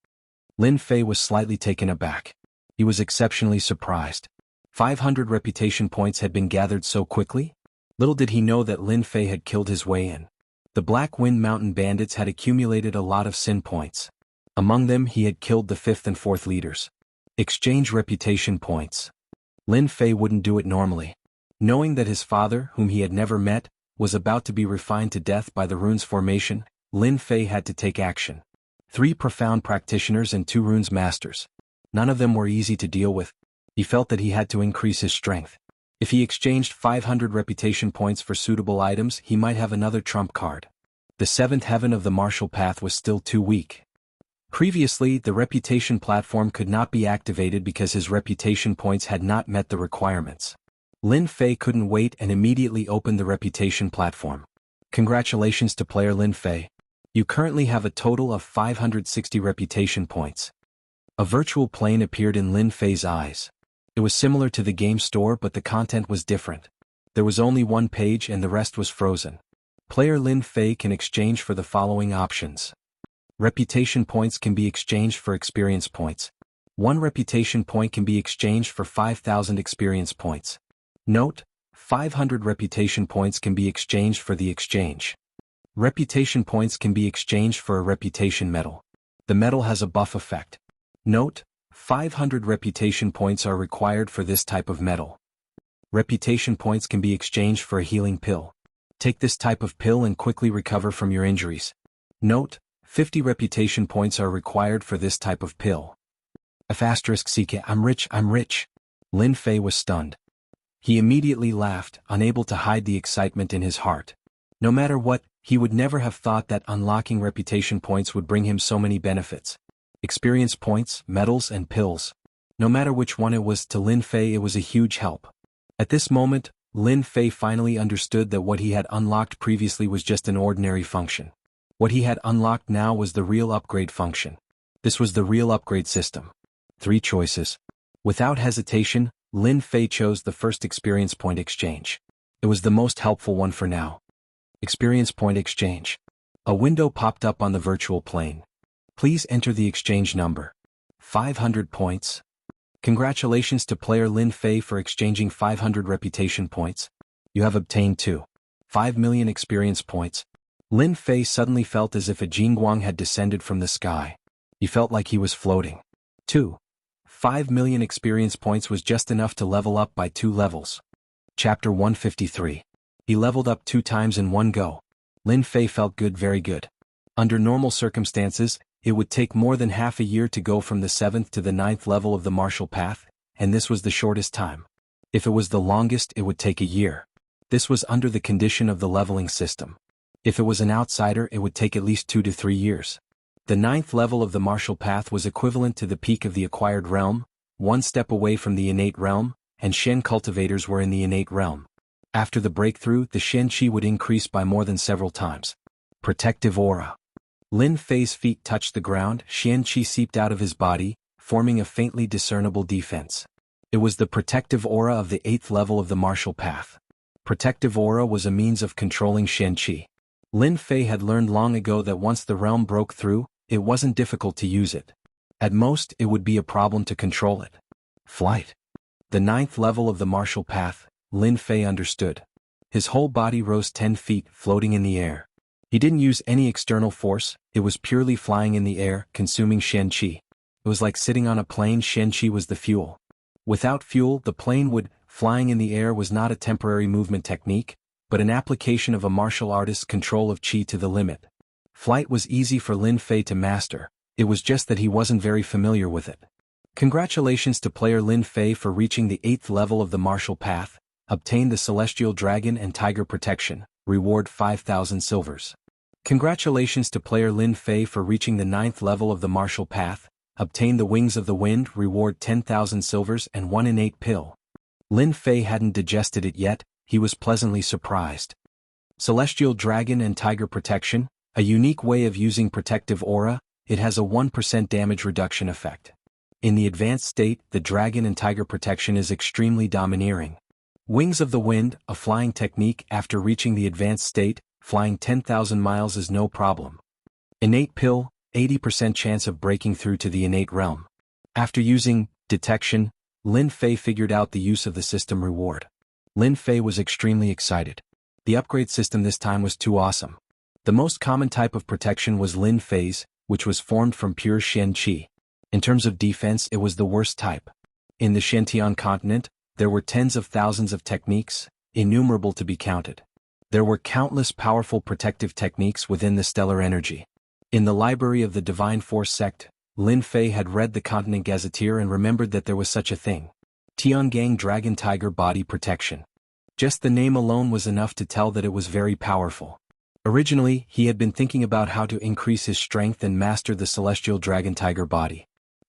Lin Fei was slightly taken aback. He was exceptionally surprised. 500 reputation points had been gathered so quickly? Little did he know that Lin Fei had killed his way in. The Black Wind Mountain bandits had accumulated a lot of sin points. Among them he had killed the 5th and 4th leaders. Exchange reputation points. Lin Fei wouldn't do it normally. Knowing that his father, whom he had never met, was about to be refined to death by the runes formation, Lin Fei had to take action. 3 profound practitioners and 2 runes masters. None of them were easy to deal with. He felt that he had to increase his strength. If he exchanged 500 reputation points for suitable items, he might have another trump card. The 7th heaven of the martial path was still too weak. Previously, the reputation platform could not be activated because his reputation points had not met the requirements. Lin Fei couldn't wait and immediately opened the reputation platform. Congratulations to player Lin Fei. You currently have a total of 560 reputation points. A virtual plane appeared in Lin Fei's eyes. It was similar to the game store, but the content was different. There was only one page and the rest was frozen. Player Lin Fei can exchange for the following options. Reputation points can be exchanged for experience points. 1 reputation point can be exchanged for 5,000 experience points. Note: 500 reputation points can be exchanged for the exchange. Reputation points can be exchanged for a reputation medal. The medal has a buff effect. Note: 500 reputation points are required for this type of medal. Reputation points can be exchanged for a healing pill. Take this type of pill and quickly recover from your injuries. Note: 50 reputation points are required for this type of pill. *CK I'm rich. Lin Fei was stunned. He immediately laughed, unable to hide the excitement in his heart. No matter what, he would never have thought that unlocking reputation points would bring him so many benefits. Experience points, medals and pills. No matter which one it was, to Lin Fei it was a huge help. At this moment, Lin Fei finally understood that what he had unlocked previously was just an ordinary function. What he had unlocked now was the real upgrade function. This was the real upgrade system. 3 choices. Without hesitation, Lin Fei chose the first experience point exchange. It was the most helpful one for now. Experience point exchange. A window popped up on the virtual plane. Please enter the exchange number. 500 points. Congratulations to player Lin Fei for exchanging 500 reputation points. You have obtained 5 million experience points. Lin Fei suddenly felt as if a Jianghu had descended from the sky. He felt like he was floating. 5 million experience points was just enough to level up by 2 levels. Chapter 153. He leveled up 2 times in one go. Lin Fei felt good, very good. Under normal circumstances, it would take more than half a year to go from the 7th to the 9th level of the martial path, and this was the shortest time. If it was the longest, it would take a year. This was under the condition of the leveling system. If it was an outsider, it would take at least 2 to 3 years. The 9th level of the martial path was equivalent to the peak of the acquired realm, 1 step away from the innate realm, and Shen cultivators were in the innate realm. After the breakthrough, the Xianxia would increase by more than several times. Protective aura. Lin Fei's feet touched the ground, Xianxia seeped out of his body, forming a faintly discernible defense. It was the protective aura of the 8th level of the martial path. Protective aura was a means of controlling Xianxia. Lin Fei had learned long ago that once the realm broke through, it wasn't difficult to use it. At most, it would be a problem to control it. Flight. The 9th level of the martial path, Lin Fei understood. His whole body rose 10 feet, floating in the air. He didn't use any external force, it was purely flying in the air, consuming Xianxia. It was like sitting on a plane. Xianxia was the fuel. Without fuel, the plane would. Flying in the air was not a temporary movement technique, but an application of a martial artist's control of qi to the limit. Flight was easy for Lin Fei to master, it was just that he wasn't very familiar with it. Congratulations to player Lin Fei for reaching the 8th level of the martial path, obtain the Celestial Dragon and Tiger Protection, reward 5,000 silvers. Congratulations to player Lin Fei for reaching the 9th level of the martial path, obtain the Wings of the Wind, reward 10,000 silvers and 1 innate pill. Lin Fei hadn't digested it yet, he was pleasantly surprised. Celestial Dragon and Tiger Protection, a unique way of using protective aura, it has a 1% damage reduction effect. In the advanced state, the Dragon and Tiger Protection is extremely domineering. Wings of the Wind, a flying technique. After reaching the advanced state, flying 10,000 miles is no problem. Innate Pill, 80% chance of breaking through to the innate realm. After using detection, Lin Fei figured out the use of the system reward. Lin Fei was extremely excited. The upgrade system this time was too awesome. The most common type of protection was Lin Fei's, which was formed from pure Xianxia. In terms of defense, it was the worst type. In the Xiantian continent, there were tens of thousands of techniques, innumerable to be counted. There were countless powerful protective techniques within the stellar energy. In the library of the Divine Force sect, Lin Fei had read the Continent Gazetteer and remembered that there was such a thing. Tiangang Dragon Tiger Body Protection. Just the name alone was enough to tell that it was very powerful. Originally, he had been thinking about how to increase his strength and master the Celestial Dragon Tiger Body.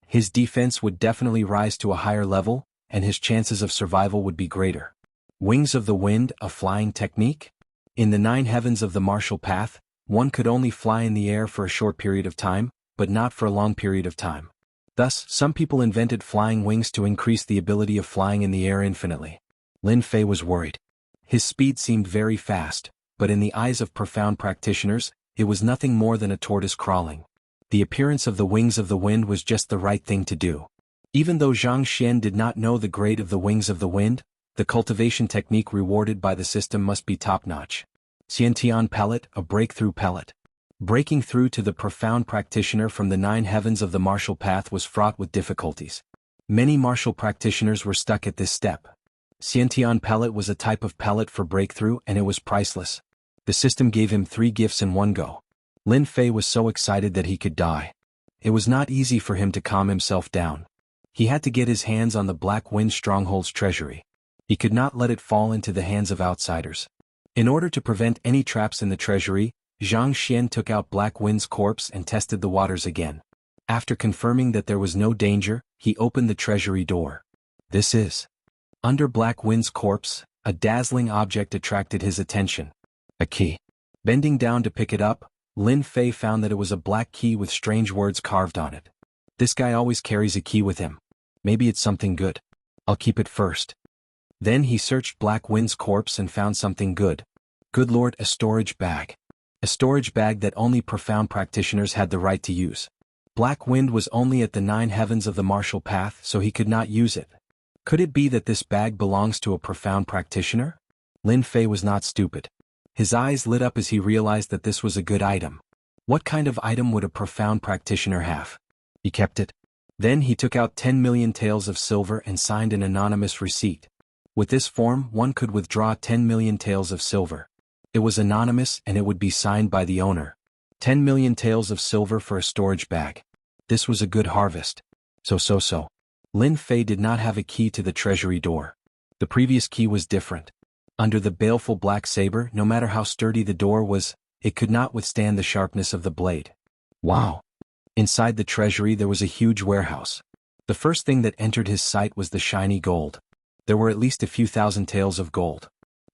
His defense would definitely rise to a higher level, and his chances of survival would be greater. Wings of the Wind, a flying technique? In the 9 heavens of the martial path, one could only fly in the air for a short period of time, but not for a long period of time. Thus, some people invented flying wings to increase the ability of flying in the air infinitely. Lin Fei was worried. His speed seemed very fast, but in the eyes of profound practitioners, it was nothing more than a tortoise crawling. The appearance of the Wings of the Wind was just the right thing to do. Even though Zhang Xian did not know the grade of the Wings of the Wind, the cultivation technique rewarded by the system must be top-notch. Xiantian Pellet, a breakthrough pellet. Breaking through to the profound practitioner from the 9 heavens of the martial path was fraught with difficulties. Many martial practitioners were stuck at this step. Xiantian Pellet was a type of pellet for breakthrough and it was priceless. The system gave him 3 gifts in one go. Lin Fei was so excited that he could die. It was not easy for him to calm himself down. He had to get his hands on the Black Wind Stronghold's treasury. He could not let it fall into the hands of outsiders. In order to prevent any traps in the treasury, Zhang Xian took out Black Wind's corpse and tested the waters again. After confirming that there was no danger, he opened the treasury door. This is. Under Black Wind's corpse, a dazzling object attracted his attention. A key. Bending down to pick it up, Lin Fei found that it was a black key with strange words carved on it. This guy always carries a key with him. Maybe it's something good. I'll keep it first. Then he searched Black Wind's corpse and found something good. Good lord, a storage bag. A storage bag that only profound practitioners had the right to use. Black Wind was only at the 9 heavens of the martial path, so he could not use it. Could it be that this bag belongs to a profound practitioner? Lin Fei was not stupid. His eyes lit up as he realized that this was a good item. What kind of item would a profound practitioner have? He kept it. Then he took out 10 million taels of silver and signed an anonymous receipt. With this form, one could withdraw 10 million taels of silver. It was anonymous and it would be signed by the owner. 10 million taels of silver for a storage bag. This was a good harvest. So. Lin Fei did not have a key to the treasury door. The previous key was different. Under the baleful black saber, no matter how sturdy the door was, it could not withstand the sharpness of the blade. Wow! Inside the treasury there was a huge warehouse. The first thing that entered his sight was the shiny gold. There were at least a few thousand taels of gold.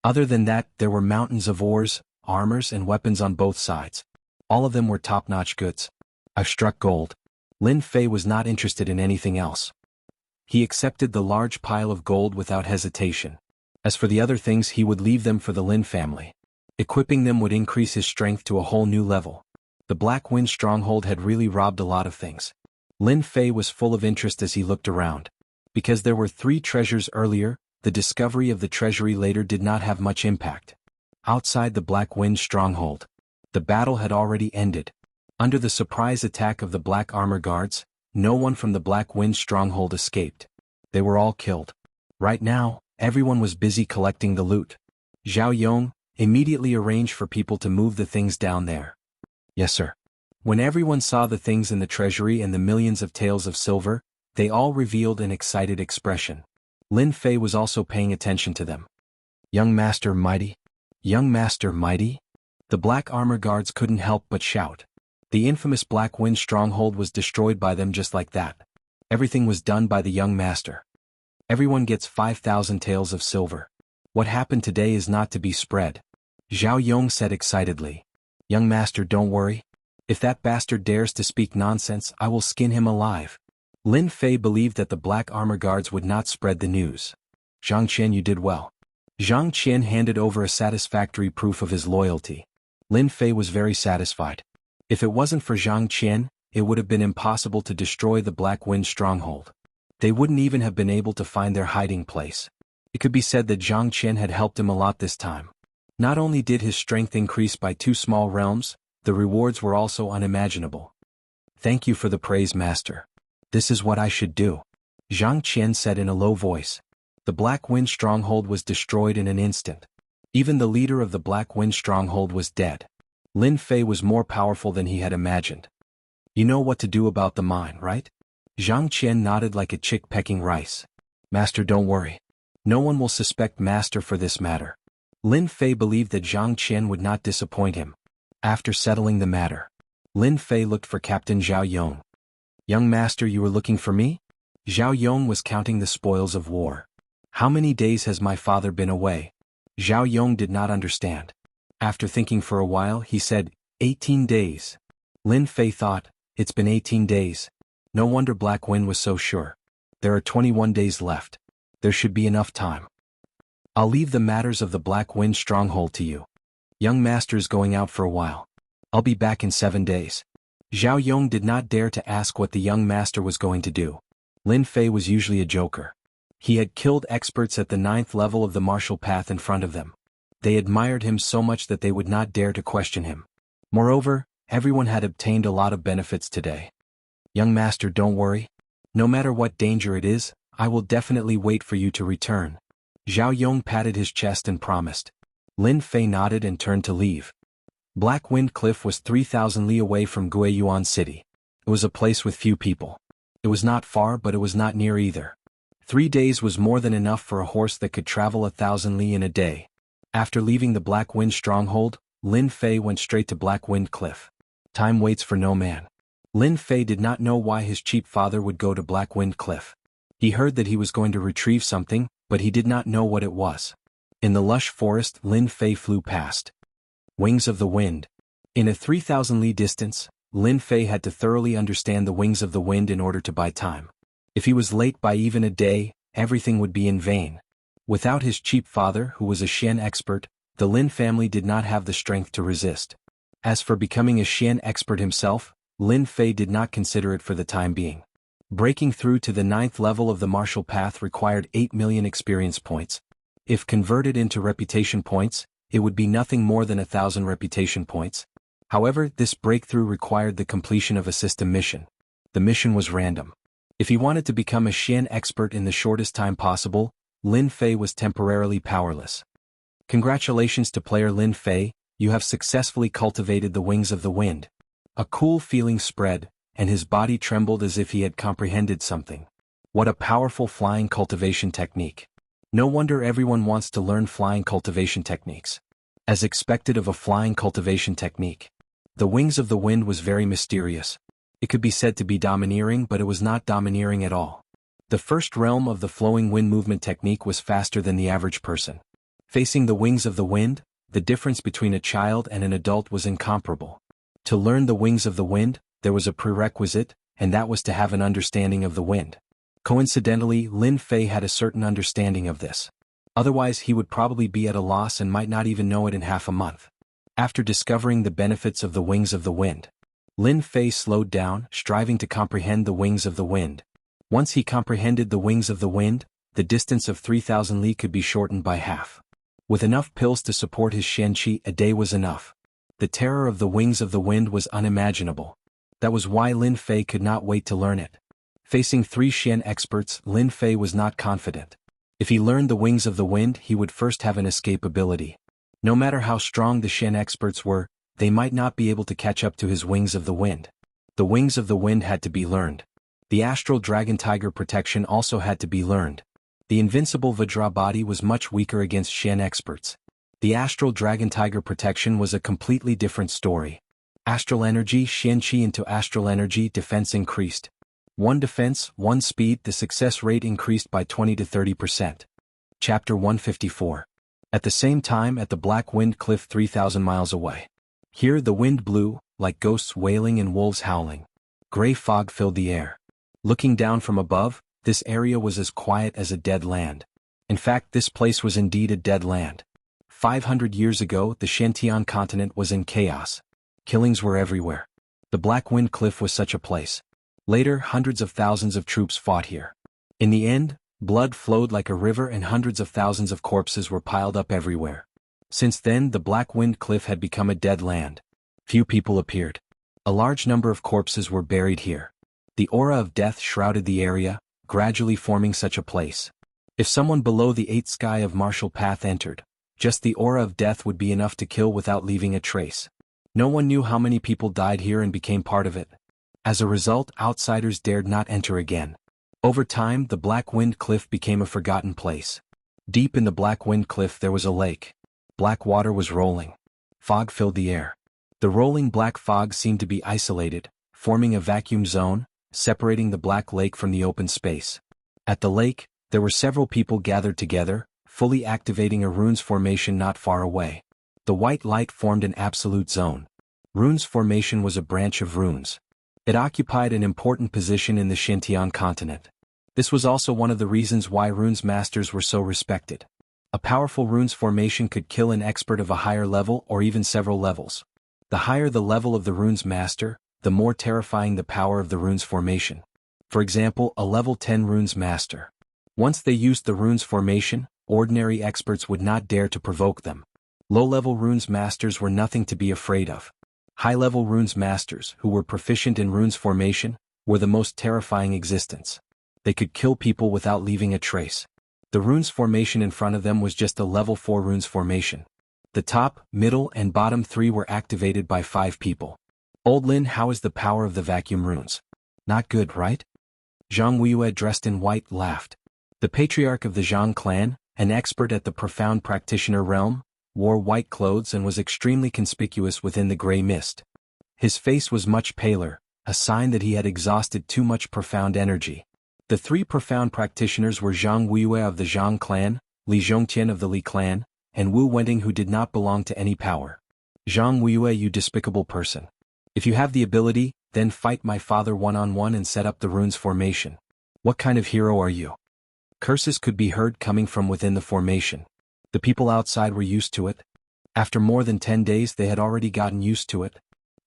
Other than that, there were mountains of ores, armors and weapons on both sides. All of them were top-notch goods. I've struck gold. Lin Fei was not interested in anything else. He accepted the large pile of gold without hesitation. As for the other things, he would leave them for the Lin family. Equipping them would increase his strength to a whole new level. The Black Wind Stronghold had really robbed a lot of things. Lin Fei was full of interest as he looked around. Because there were 3 treasures earlier, the discovery of the treasury later did not have much impact. Outside the Black Wind Stronghold, the battle had already ended. Under the surprise attack of the Black Armor Guards, no one from the Black Wind Stronghold escaped. They were all killed. Right now, everyone was busy collecting the loot. Zhao Yong immediately arranged for people to move the things down there. Yes, sir. When everyone saw the things in the treasury and the millions of taels of silver, they all revealed an excited expression. Lin Fei was also paying attention to them. Young Master Mighty? Young Master Mighty? The Black Armor Guards couldn't help but shout. The infamous Black Wind Stronghold was destroyed by them just like that. Everything was done by the young master. Everyone gets 5,000 taels of silver. What happened today is not to be spread. Zhao Yong said excitedly. Young master, don't worry. If that bastard dares to speak nonsense, I will skin him alive. Lin Fei believed that the Black Armor Guards would not spread the news. Zhang Qian, you did well. Zhang Qian handed over a satisfactory proof of his loyalty. Lin Fei was very satisfied. If it wasn't for Zhang Qian, it would have been impossible to destroy the Black Wind stronghold. They wouldn't even have been able to find their hiding place. It could be said that Zhang Qian had helped him a lot this time. Not only did his strength increase by 2 small realms, the rewards were also unimaginable. Thank you for the praise, Master. This is what I should do, Zhang Qian said in a low voice. The Black Wind stronghold was destroyed in an instant. Even the leader of the Black Wind stronghold was dead. Lin Fei was more powerful than he had imagined. You know what to do about the mine, right? Zhang Qian nodded like a chick pecking rice. Master, don't worry. No one will suspect Master for this matter. Lin Fei believed that Zhang Qian would not disappoint him. After settling the matter, Lin Fei looked for Captain Zhao Yong. Young Master, you were looking for me? Zhao Yong was counting the spoils of war. How many days has my father been away? Zhao Yong did not understand. After thinking for a while, he said, 18 days. Lin Fei thought, it's been 18 days. No wonder Black Wind was so sure. There are 21 days left. There should be enough time. I'll leave the matters of the Black Wind stronghold to you. Young Master is going out for a while. I'll be back in 7 days. Zhao Yong did not dare to ask what the young master was going to do. Lin Fei was usually a joker. He had killed experts at the 9th level of the martial path in front of them. They admired him so much that they would not dare to question him. Moreover, everyone had obtained a lot of benefits today. Young Master, don't worry. No matter what danger it is, I will definitely wait for you to return. Zhao Yong patted his chest and promised. Lin Fei nodded and turned to leave. Black Wind Cliff was 3,000 li away from Guiyuan City. It was a place with few people. It was not far, but it was not near either. 3 days was more than enough for a horse that could travel 1,000 li in a day. After leaving the Black Wind stronghold, Lin Fei went straight to Black Wind Cliff. Time waits for no man. Lin Fei did not know why his cheap father would go to Black Wind Cliff. He heard that he was going to retrieve something, but he did not know what it was. In the lush forest, Lin Fei flew past. Wings of the Wind. In a 3,000 li distance, Lin Fei had to thoroughly understand the wings of the wind in order to buy time. If he was late by even a day, everything would be in vain. Without his cheap father, who was a Xian expert, the Lin family did not have the strength to resist. As for becoming a Xian expert himself, Lin Fei did not consider it for the time being. Breaking through to the 9th level of the martial path required 8 million experience points. If converted into reputation points, it would be nothing more than 1,000 reputation points. However, this breakthrough required the completion of a system mission. The mission was random. If he wanted to become a Xian expert in the shortest time possible, Lin Fei was temporarily powerless. Congratulations to player Lin Fei, you have successfully cultivated the wings of the wind. A cool feeling spread, and his body trembled as if he had comprehended something. What a powerful flying cultivation technique. No wonder everyone wants to learn flying cultivation techniques. As expected of a flying cultivation technique, the wings of the wind was very mysterious. It could be said to be domineering, but it was not domineering at all. The first realm of the flowing wind movement technique was faster than the average person. Facing the wings of the wind, the difference between a child and an adult was incomparable. To learn the wings of the wind, there was a prerequisite, and that was to have an understanding of the wind. Coincidentally, Lin Fei had a certain understanding of this. Otherwise he would probably be at a loss and might not even know it in half a month. After discovering the benefits of the wings of the wind, Lin Fei slowed down, striving to comprehend the wings of the wind. Once he comprehended the wings of the wind, the distance of 3,000 li could be shortened by half. With enough pills to support his Xianxia, a day was enough. The terror of the wings of the wind was unimaginable. That was why Lin Fei could not wait to learn it. Facing 3 Xian experts, Lin Fei was not confident. If he learned the wings of the wind, he would first have an escape ability. No matter how strong the Xian experts were, they might not be able to catch up to his wings of the wind. The wings of the wind had to be learned. The astral dragon tiger protection also had to be learned. The invincible Vajra body was much weaker against Xian experts. The astral dragon tiger protection was a completely different story. Astral energy, Xianxia into astral energy, defense increased. 1 defense, 1 speed, the success rate increased by 20 to 30%. Chapter 154. At the same time at the Black Wind Cliff 3,000 miles away. Here the wind blew, like ghosts wailing and wolves howling. Gray fog filled the air. Looking down from above, this area was as quiet as a dead land. In fact, this place was indeed a dead land. 500 years ago, the Shantian continent was in chaos. Killings were everywhere. The Black Wind Cliff was such a place. Later, hundreds of thousands of troops fought here. In the end, blood flowed like a river and hundreds of thousands of corpses were piled up everywhere. Since then, the Black Wind Cliff had become a dead land. Few people appeared. A large number of corpses were buried here. The aura of death shrouded the area, gradually forming such a place. If someone below the eighth sky of Martial Path entered, just the aura of death would be enough to kill without leaving a trace. No one knew how many people died here and became part of it. As a result, outsiders dared not enter again. Over time, the Black Wind Cliff became a forgotten place. Deep in the Black Wind Cliff there was a lake. Black water was rolling. Fog filled the air. The rolling black fog seemed to be isolated, forming a vacuum zone, separating the Black Lake from the open space. At the lake, there were several people gathered together, fully activating a runes formation not far away. The white light formed an absolute zone. Runes formation was a branch of runes. It occupied an important position in the Xintian continent. This was also one of the reasons why runes masters were so respected. A powerful runes formation could kill an expert of a higher level or even several levels. The higher the level of the runes master, the more terrifying the power of the runes formation. For example, a level 10 runes master. Once they used the runes formation, ordinary experts would not dare to provoke them. Low-level runes masters were nothing to be afraid of. High-level runes masters, who were proficient in runes formation, were the most terrifying existence. They could kill people without leaving a trace. The runes formation in front of them was just a level 4 runes formation. The top, middle, and bottom 3 were activated by 5 people. Old Lin, how is the power of the vacuum runes? Not good, right? Jianghu, dressed in white, laughed. The patriarch of the Zhang clan, an expert at the profound practitioner realm, wore white clothes and was extremely conspicuous within the gray mist. His face was much paler, a sign that he had exhausted too much profound energy. The 3 profound practitioners were Zhang Wuiyue of the Zhang clan, Li Zhongtian of the Li clan, and Wu Wending, who did not belong to any power. Zhang Wuiyue, you despicable person. If you have the ability, then fight my father one-on-one and set up the runes formation. What kind of hero are you? Curses could be heard coming from within the formation. The people outside were used to it. After more than 10 days they had already gotten used to it.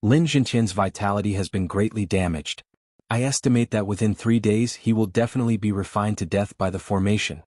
Lin Zhenqian's vitality has been greatly damaged. I estimate that within 3 days he will definitely be refined to death by the formation.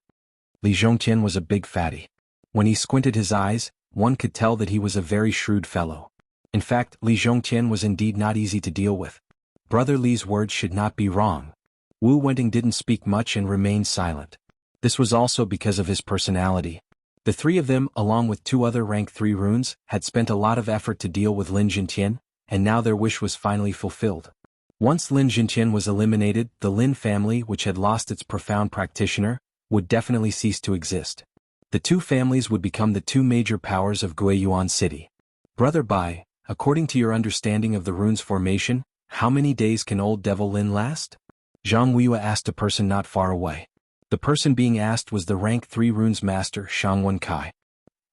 Li Zhongtian was a big fatty. When he squinted his eyes, one could tell that he was a very shrewd fellow. In fact, Li Zhongtian was indeed not easy to deal with. Brother Li's words should not be wrong. Wu Wending didn't speak much and remained silent. This was also because of his personality. The 3 of them, along with 2 other rank 3 runes, had spent a lot of effort to deal with Lin Zhenqian, and now their wish was finally fulfilled. Once Lin Zhenqian was eliminated, the Lin family, which had lost its profound practitioner, would definitely cease to exist. The 2 families would become the 2 major powers of Guiyuan City. Brother Bai, according to your understanding of the runes formation, how many days can old devil Lin last? Zhang Wuiyue asked a person not far away. The person being asked was the rank 3 runes master Shang Wenkai.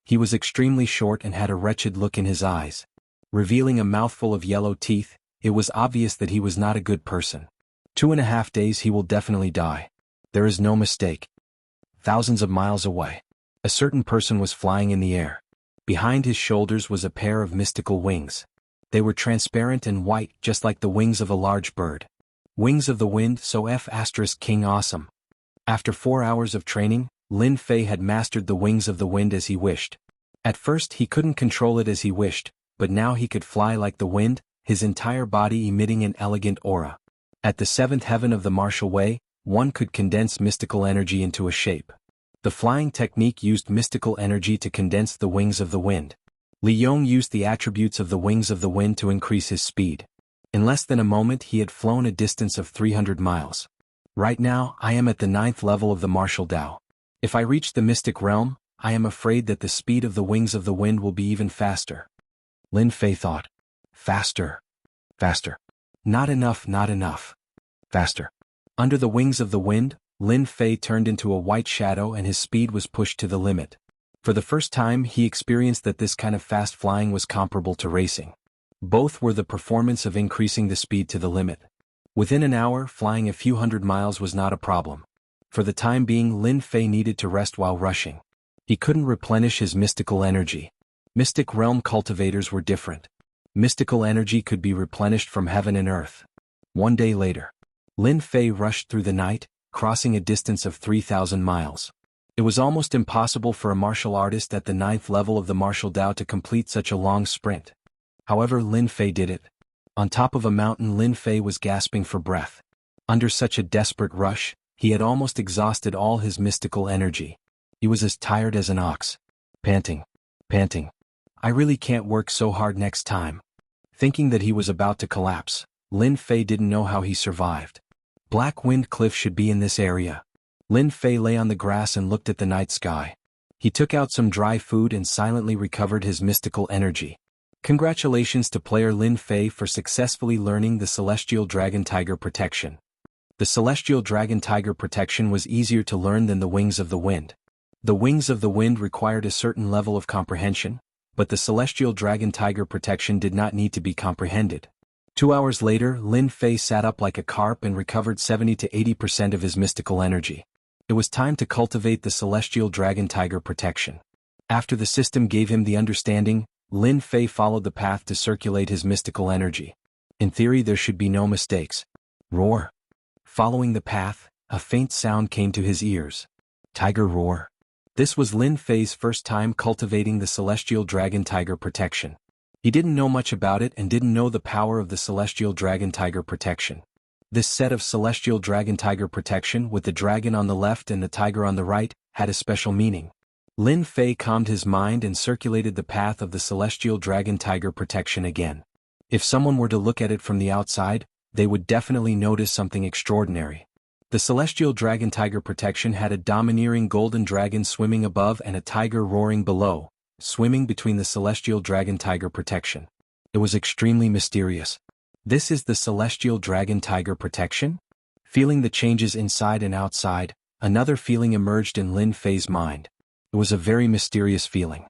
He was extremely short and had a wretched look in his eyes. Revealing a mouthful of yellow teeth, it was obvious that he was not a good person. 2.5 days he will definitely die. There is no mistake. Thousands of miles away, a certain person was flying in the air. Behind his shoulders was a pair of mystical wings. They were transparent and white, just like the wings of a large bird. Wings of the wind, so King awesome. After 4 hours of training, Lin Fei had mastered the wings of the wind as he wished. At first he couldn't control it as he wished, but now he could fly like the wind, his entire body emitting an elegant aura. At the 7th heaven of the martial way, one could condense mystical energy into a shape. The flying technique used mystical energy to condense the wings of the wind. Li Yong used the attributes of the wings of the wind to increase his speed. In less than a moment he had flown a distance of 300 miles. Right now, I am at the 9th level of the martial Dao. If I reach the mystic realm, I am afraid that the speed of the wings of the wind will be even faster. Lin Fei thought. Faster. Faster. Not enough, not enough. Faster. Under the wings of the wind, Lin Fei turned into a white shadow and his speed was pushed to the limit. For the first time he experienced that this kind of fast flying was comparable to racing. Both were the performance of increasing the speed to the limit. Within an hour, flying a few hundred miles was not a problem. For the time being, Lin Fei needed to rest while rushing. He couldn't replenish his mystical energy. Mystic realm cultivators were different. Mystical energy could be replenished from heaven and earth. One day later, Lin Fei rushed through the night, crossing a distance of 3,000 miles. It was almost impossible for a martial artist at the 9th level of the martial Dao to complete such a long sprint. However, Lin Fei did it. On top of a mountain, Lin Fei was gasping for breath. Under such a desperate rush, he had almost exhausted all his mystical energy. He was as tired as an ox. Panting. I really can't work so hard next time. Thinking that he was about to collapse, Lin Fei didn't know how he survived. Black Wind Cliff should be in this area. Lin Fei lay on the grass and looked at the night sky. He took out some dry food and silently recovered his mystical energy. Congratulations to player Lin Fei for successfully learning the Celestial Dragon Tiger Protection. The Celestial Dragon Tiger Protection was easier to learn than the Wings of the Wind. The Wings of the Wind required a certain level of comprehension, but the Celestial Dragon Tiger Protection did not need to be comprehended. 2 hours later, Lin Fei sat up like a carp and recovered 70 to 80% of his mystical energy. It was time to cultivate the Celestial Dragon Tiger Protection. After the system gave him the understanding, Lin Fei followed the path to circulate his mystical energy. In theory, there should be no mistakes. Roar. Following the path, a faint sound came to his ears. Tiger roar. This was Lin Fei's first time cultivating the Celestial Dragon Tiger Protection. He didn't know much about it and didn't know the power of the Celestial Dragon Tiger Protection. This set of Celestial Dragon Tiger Protection, with the dragon on the left and the tiger on the right, had a special meaning. Lin Fei calmed his mind and circulated the path of the Celestial Dragon Tiger Protection again. If someone were to look at it from the outside, they would definitely notice something extraordinary. The Celestial Dragon Tiger Protection had a domineering golden dragon swimming above and a tiger roaring below, swimming between the Celestial Dragon Tiger Protection. It was extremely mysterious. This is the Celestial Dragon Tiger Protection? Feeling the changes inside and outside, another feeling emerged in Lin Fei's mind. It was a very mysterious feeling.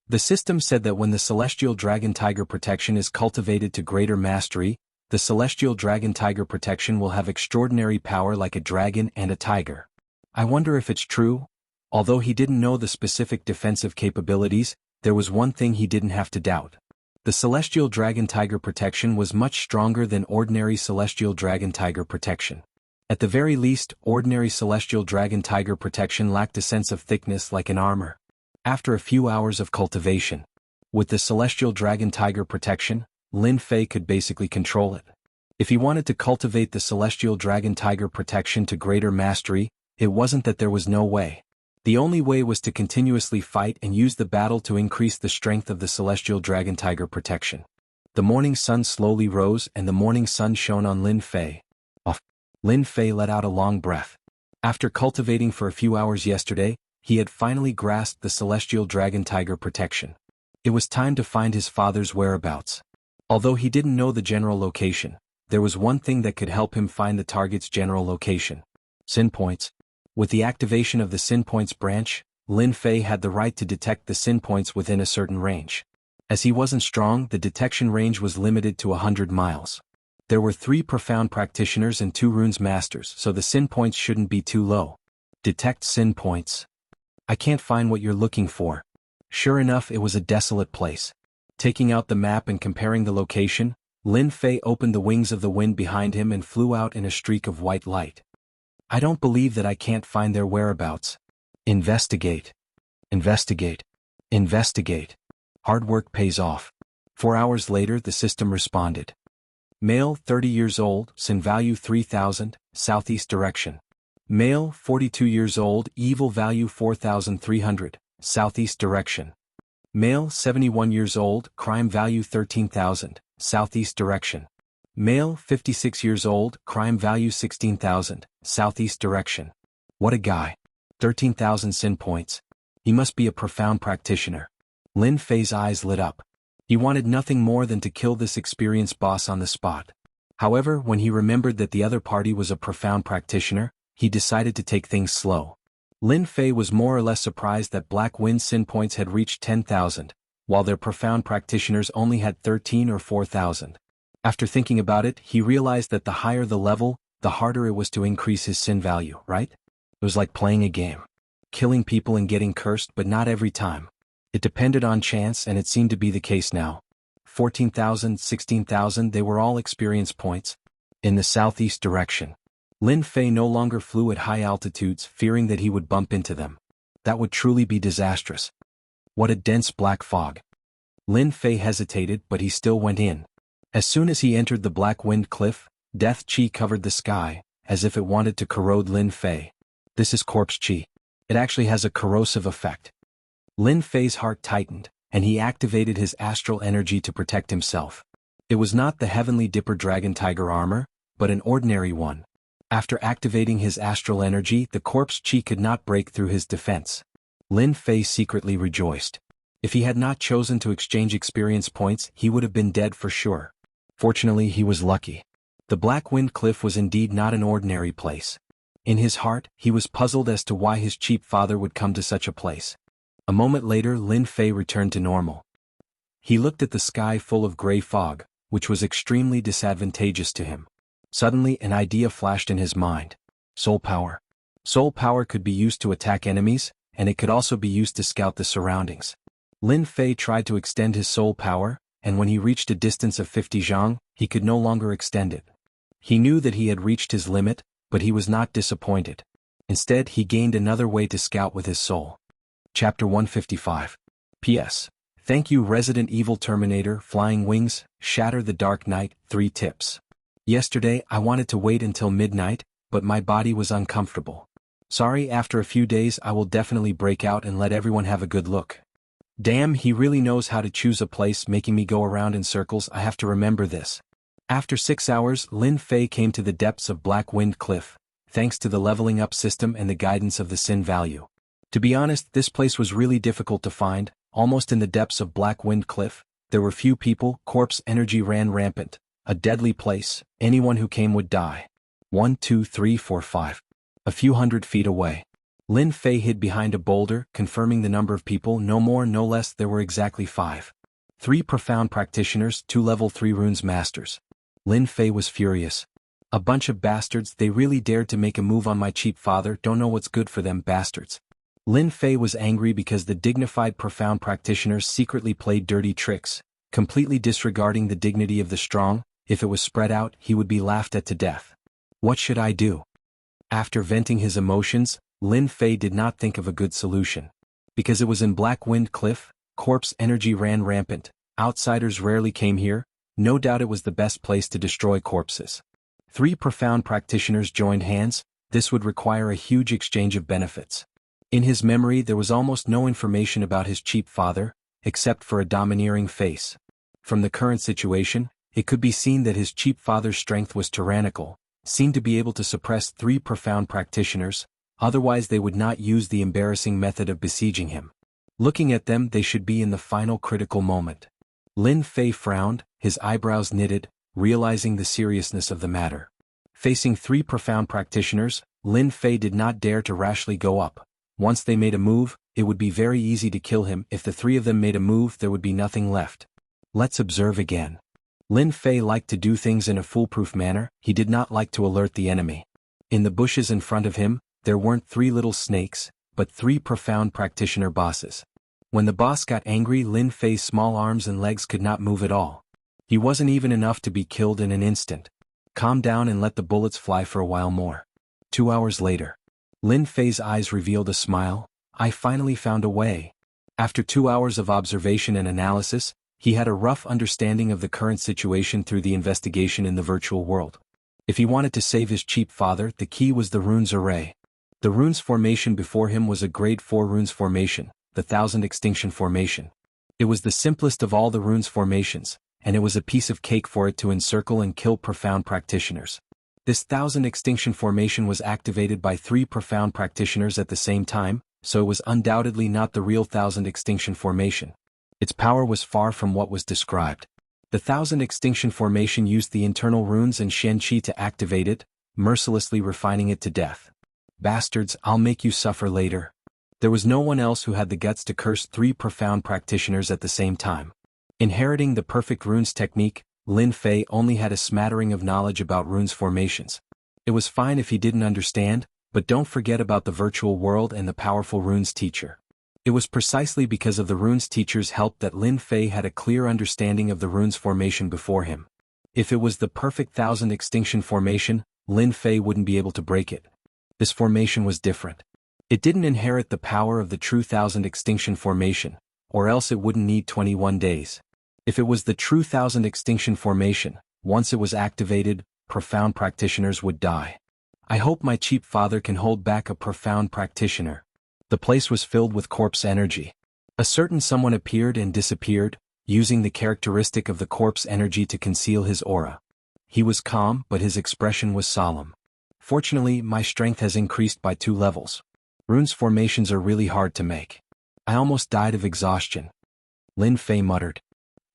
The system said that when the Celestial Dragon Tiger Protection is cultivated to greater mastery, the Celestial Dragon Tiger Protection will have extraordinary power like a dragon and a tiger. I wonder if it's true? Although he didn't know the specific defensive capabilities, there was one thing he didn't have to doubt. The Celestial Dragon Tiger Protection was much stronger than ordinary Celestial Dragon Tiger Protection. At the very least, ordinary Celestial Dragon Tiger Protection lacked a sense of thickness like an armor. After a few hours of cultivation, with the Celestial Dragon Tiger Protection, Lin Fei could basically control it. If he wanted to cultivate the Celestial Dragon Tiger Protection to greater mastery, it wasn't that there was no way. The only way was to continuously fight and use the battle to increase the strength of the Celestial Dragon Tiger Protection. The morning sun slowly rose and the morning sun shone on Lin Fei. Lin Fei let out a long breath. After cultivating for a few hours yesterday, he had finally grasped the Celestial Dragon Tiger Protection. It was time to find his father's whereabouts. Although he didn't know the general location, there was one thing that could help him find the target's general location. Sin points. With the activation of the Sin Points branch, Lin Fei had the right to detect the Sin Points within a certain range. As he wasn't strong, the detection range was limited to 100 miles. There were 3 profound practitioners and 2 runes masters, so the Sin Points shouldn't be too low. Detect Sin Points. I can't find what you're looking for. Sure enough, it was a desolate place. Taking out the map and comparing the location, Lin Fei opened the wings of the wind behind him and flew out in a streak of white light. I don't believe that I can't find their whereabouts. Investigate. Investigate. Investigate. Hard work pays off. 4 hours later, the system responded. Male, 30 years old, sin value 3000, southeast direction. Male, 42 years old, evil value 4300, southeast direction. Male, 71 years old, crime value 13,000, southeast direction. Male, 56 years old, crime value 16,000, southeast direction. What a guy. 13,000 sin points. He must be a profound practitioner. Lin Fei's eyes lit up. He wanted nothing more than to kill this experienced boss on the spot. However, when he remembered that the other party was a profound practitioner, he decided to take things slow. Lin Fei was more or less surprised that Black Wind sin points had reached 10,000, while their profound practitioners only had 13 or 4,000. After thinking about it, he realized that the higher the level, the harder it was to increase his sin value, right? It was like playing a game. Killing people and getting cursed, but not every time. It depended on chance, and it seemed to be the case now. 14,000, 16,000, they were all experience points. In the southeast direction. Lin Fei no longer flew at high altitudes, fearing that he would bump into them. That would truly be disastrous. What a dense black fog. Lin Fei hesitated, but he still went in. As soon as he entered the black wind cliff, death chi covered the sky, as if it wanted to corrode Lin Fei. This is corpse chi. It actually has a corrosive effect. Lin Fei's heart tightened, and he activated his astral energy to protect himself. It was not the heavenly Dipper Dragon Tiger armor, but an ordinary one. After activating his astral energy, the corpse chi could not break through his defense. Lin Fei secretly rejoiced. If he had not chosen to exchange experience points, he would have been dead for sure. Fortunately, he was lucky. The Black Wind Cliff was indeed not an ordinary place. In his heart, he was puzzled as to why his cheap father would come to such a place. A moment later, Lin Fei returned to normal. He looked at the sky full of gray fog, which was extremely disadvantageous to him. Suddenly, an idea flashed in his mind. Soul power. Soul power could be used to attack enemies, and it could also be used to scout the surroundings. Lin Fei tried to extend his soul power, and when he reached a distance of 50 zhang, he could no longer extend it. He knew that he had reached his limit, but he was not disappointed. Instead, he gained another way to scout with his soul. Chapter 155. P.S. Thank you Resident Evil Terminator Flying Wings, Shatter the Dark Knight, 3 tips. Yesterday, I wanted to wait until midnight, but my body was uncomfortable. Sorry, after a few days I will definitely break out and let everyone have a good look. Damn, he really knows how to choose a place, making me go around in circles. I have to remember this. After 6 hours, Lin Fei came to the depths of Black Wind Cliff, thanks to the leveling up system and the guidance of the Sin value. To be honest, this place was really difficult to find. Almost in the depths of Black Wind Cliff, there were few people, corpse energy ran rampant. A deadly place, anyone who came would die. 1, 2, 3, 4, 5. A few hundred feet away. Lin Fei hid behind a boulder, confirming the number of people, no more no less, there were exactly 5. 3 profound practitioners, 2 level 3 runes masters. Lin Fei was furious. A bunch of bastards, they really dared to make a move on my cheap father, don't know what's good for them, bastards. Lin Fei was angry because the dignified profound practitioners secretly played dirty tricks, completely disregarding the dignity of the strong. If it was spread out, he would be laughed at to death. What should I do? After venting his emotions, Lin Fei did not think of a good solution. Because it was in Black Wind Cliff, corpse energy ran rampant, outsiders rarely came here, no doubt it was the best place to destroy corpses. 3 profound practitioners joined hands, this would require a huge exchange of benefits. In his memory there was almost no information about his cheap father, except for a domineering face. From the current situation, it could be seen that his cheap father's strength was tyrannical, seemed to be able to suppress 3 profound practitioners, otherwise they would not use the embarrassing method of besieging him. Looking at them, they should be in the final critical moment. Lin Fei frowned, his eyebrows knitted, realizing the seriousness of the matter. Facing 3 profound practitioners, Lin Fei did not dare to rashly go up. Once they made a move, it would be very easy to kill him. If the 3 of them made a move, there would be nothing left. Let's observe again. Lin Fei liked to do things in a foolproof manner, he did not like to alert the enemy. In the bushes in front of him, there weren't 3 little snakes, but 3 profound practitioner bosses. When the boss got angry, Lin Fei's small arms and legs could not move at all. He wasn't even enough to be killed in an instant. Calm down and let the bullets fly for a while more. 2 hours later. Lin Fei's eyes revealed a smile. I finally found a way. After 2 hours of observation and analysis, he had a rough understanding of the current situation through the investigation in the virtual world. If he wanted to save his cheap father, the key was the runes array. The runes formation before him was a grade 4 runes formation, the 1000 extinction formation. It was the simplest of all the runes formations, and it was a piece of cake for it to encircle and kill profound practitioners. This 1000 extinction formation was activated by 3 profound practitioners at the same time, so it was undoubtedly not the real 1000 extinction formation. Its power was far from what was described. The 1000 extinction formation used the internal runes and Xianxia to activate it, mercilessly refining it to death. Bastards, I'll make you suffer later. There was no one else who had the guts to curse 3 profound practitioners at the same time. Inheriting the perfect runes technique, Lin Fei only had a smattering of knowledge about runes formations. It was fine if he didn't understand, but don't forget about the virtual world and the powerful runes teacher. It was precisely because of the runes teacher's help that Lin Fei had a clear understanding of the runes formation before him. If it was the perfect thousand extinction formation, Lin Fei wouldn't be able to break it. This formation was different. It didn't inherit the power of the true thousand extinction formation, or else it wouldn't need 21 days. If it was the true thousand extinction formation, once it was activated, profound practitioners would die. I hope my cheap father can hold back a profound practitioner. The place was filled with corpse energy. A certain someone appeared and disappeared, using the characteristic of the corpse energy to conceal his aura. He was calm, but his expression was solemn. Fortunately, my strength has increased by 2 levels. Runes formations are really hard to make. I almost died of exhaustion. Lin Fei muttered.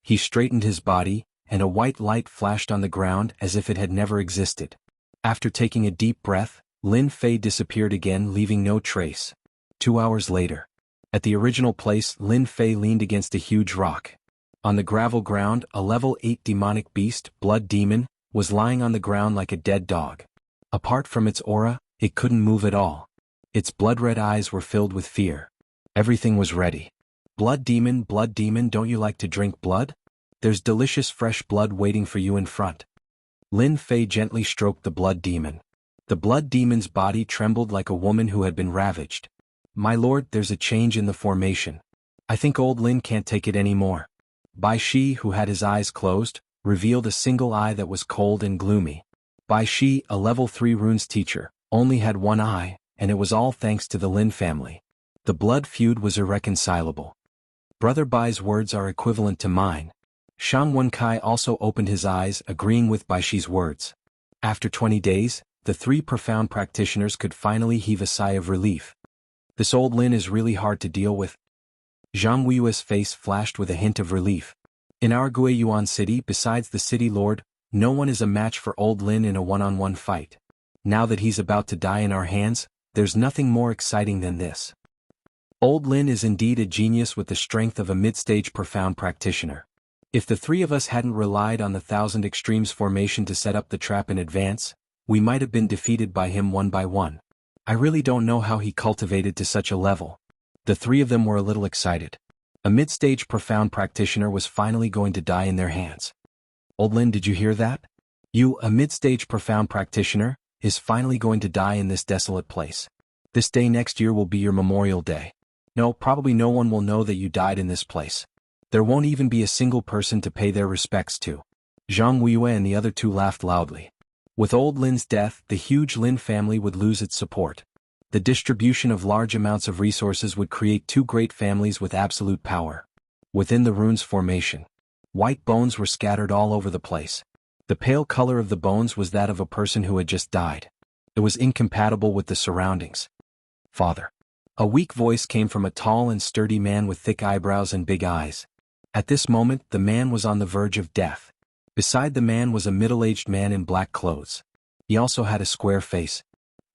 He straightened his body, and a white light flashed on the ground as if it had never existed. After taking a deep breath, Lin Fei disappeared again, leaving no trace. 2 hours later. At the original place, Lin Fei leaned against a huge rock. On the gravel ground, a level 8 demonic beast, Blood Demon, was lying on the ground like a dead dog. Apart from its aura, it couldn't move at all. Its blood-red eyes were filled with fear. Everything was ready. Blood Demon, don't you like to drink blood? There's delicious fresh blood waiting for you in front. Lin Fei gently stroked the Blood Demon. The Blood Demon's body trembled like a woman who had been ravaged. My lord, there's a change in the formation. I think old Lin can't take it anymore. Bai Shi, who had his eyes closed, revealed a single eye that was cold and gloomy. Bai Shi, a level 3 runes teacher, only had one eye, and it was all thanks to the Lin family. The blood feud was irreconcilable. Brother Bai's words are equivalent to mine. Shang Wenkai also opened his eyes, agreeing with Bai Shi's words. After 20 days, the 3 profound practitioners could finally heave a sigh of relief. This old Lin is really hard to deal with. Zhang Weiyue's face flashed with a hint of relief. In our Guiyuan city, besides the city lord, no one is a match for old Lin in a one-on-one fight. Now that he's about to die in our hands, there's nothing more exciting than this. Old Lin is indeed a genius with the strength of a mid-stage profound practitioner. If the 3 of us hadn't relied on the Thousand Extremes formation to set up the trap in advance, we might have been defeated by him one by one. I really don't know how he cultivated to such a level. The 3 of them were a little excited. A mid-stage profound practitioner was finally going to die in their hands. Old Lin, did you hear that? You, a mid-stage profound practitioner, is finally going to die in this desolate place. This day next year will be your memorial day. No, probably no one will know that you died in this place. There won't even be a single person to pay their respects to. Zhang Weiyue and the other 2 laughed loudly. With old Lin's death, the huge Lin family would lose its support. The distribution of large amounts of resources would create 2 great families with absolute power. Within the rune's formation, white bones were scattered all over the place. The pale color of the bones was that of a person who had just died. It was incompatible with the surroundings. Father. A weak voice came from a tall and sturdy man with thick eyebrows and big eyes. At this moment, the man was on the verge of death. Beside the man was a middle-aged man in black clothes. He also had a square face.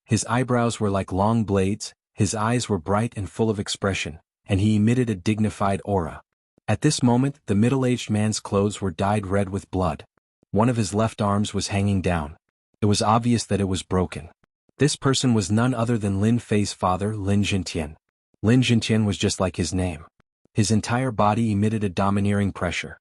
His eyebrows were like long blades, his eyes were bright and full of expression, and he emitted a dignified aura. At this moment, the middle-aged man's clothes were dyed red with blood. One of his left arms was hanging down. It was obvious that it was broken. This person was none other than Lin Fei's father, Lin Jintian. Lin Jintian was just like his name. His entire body emitted a domineering pressure.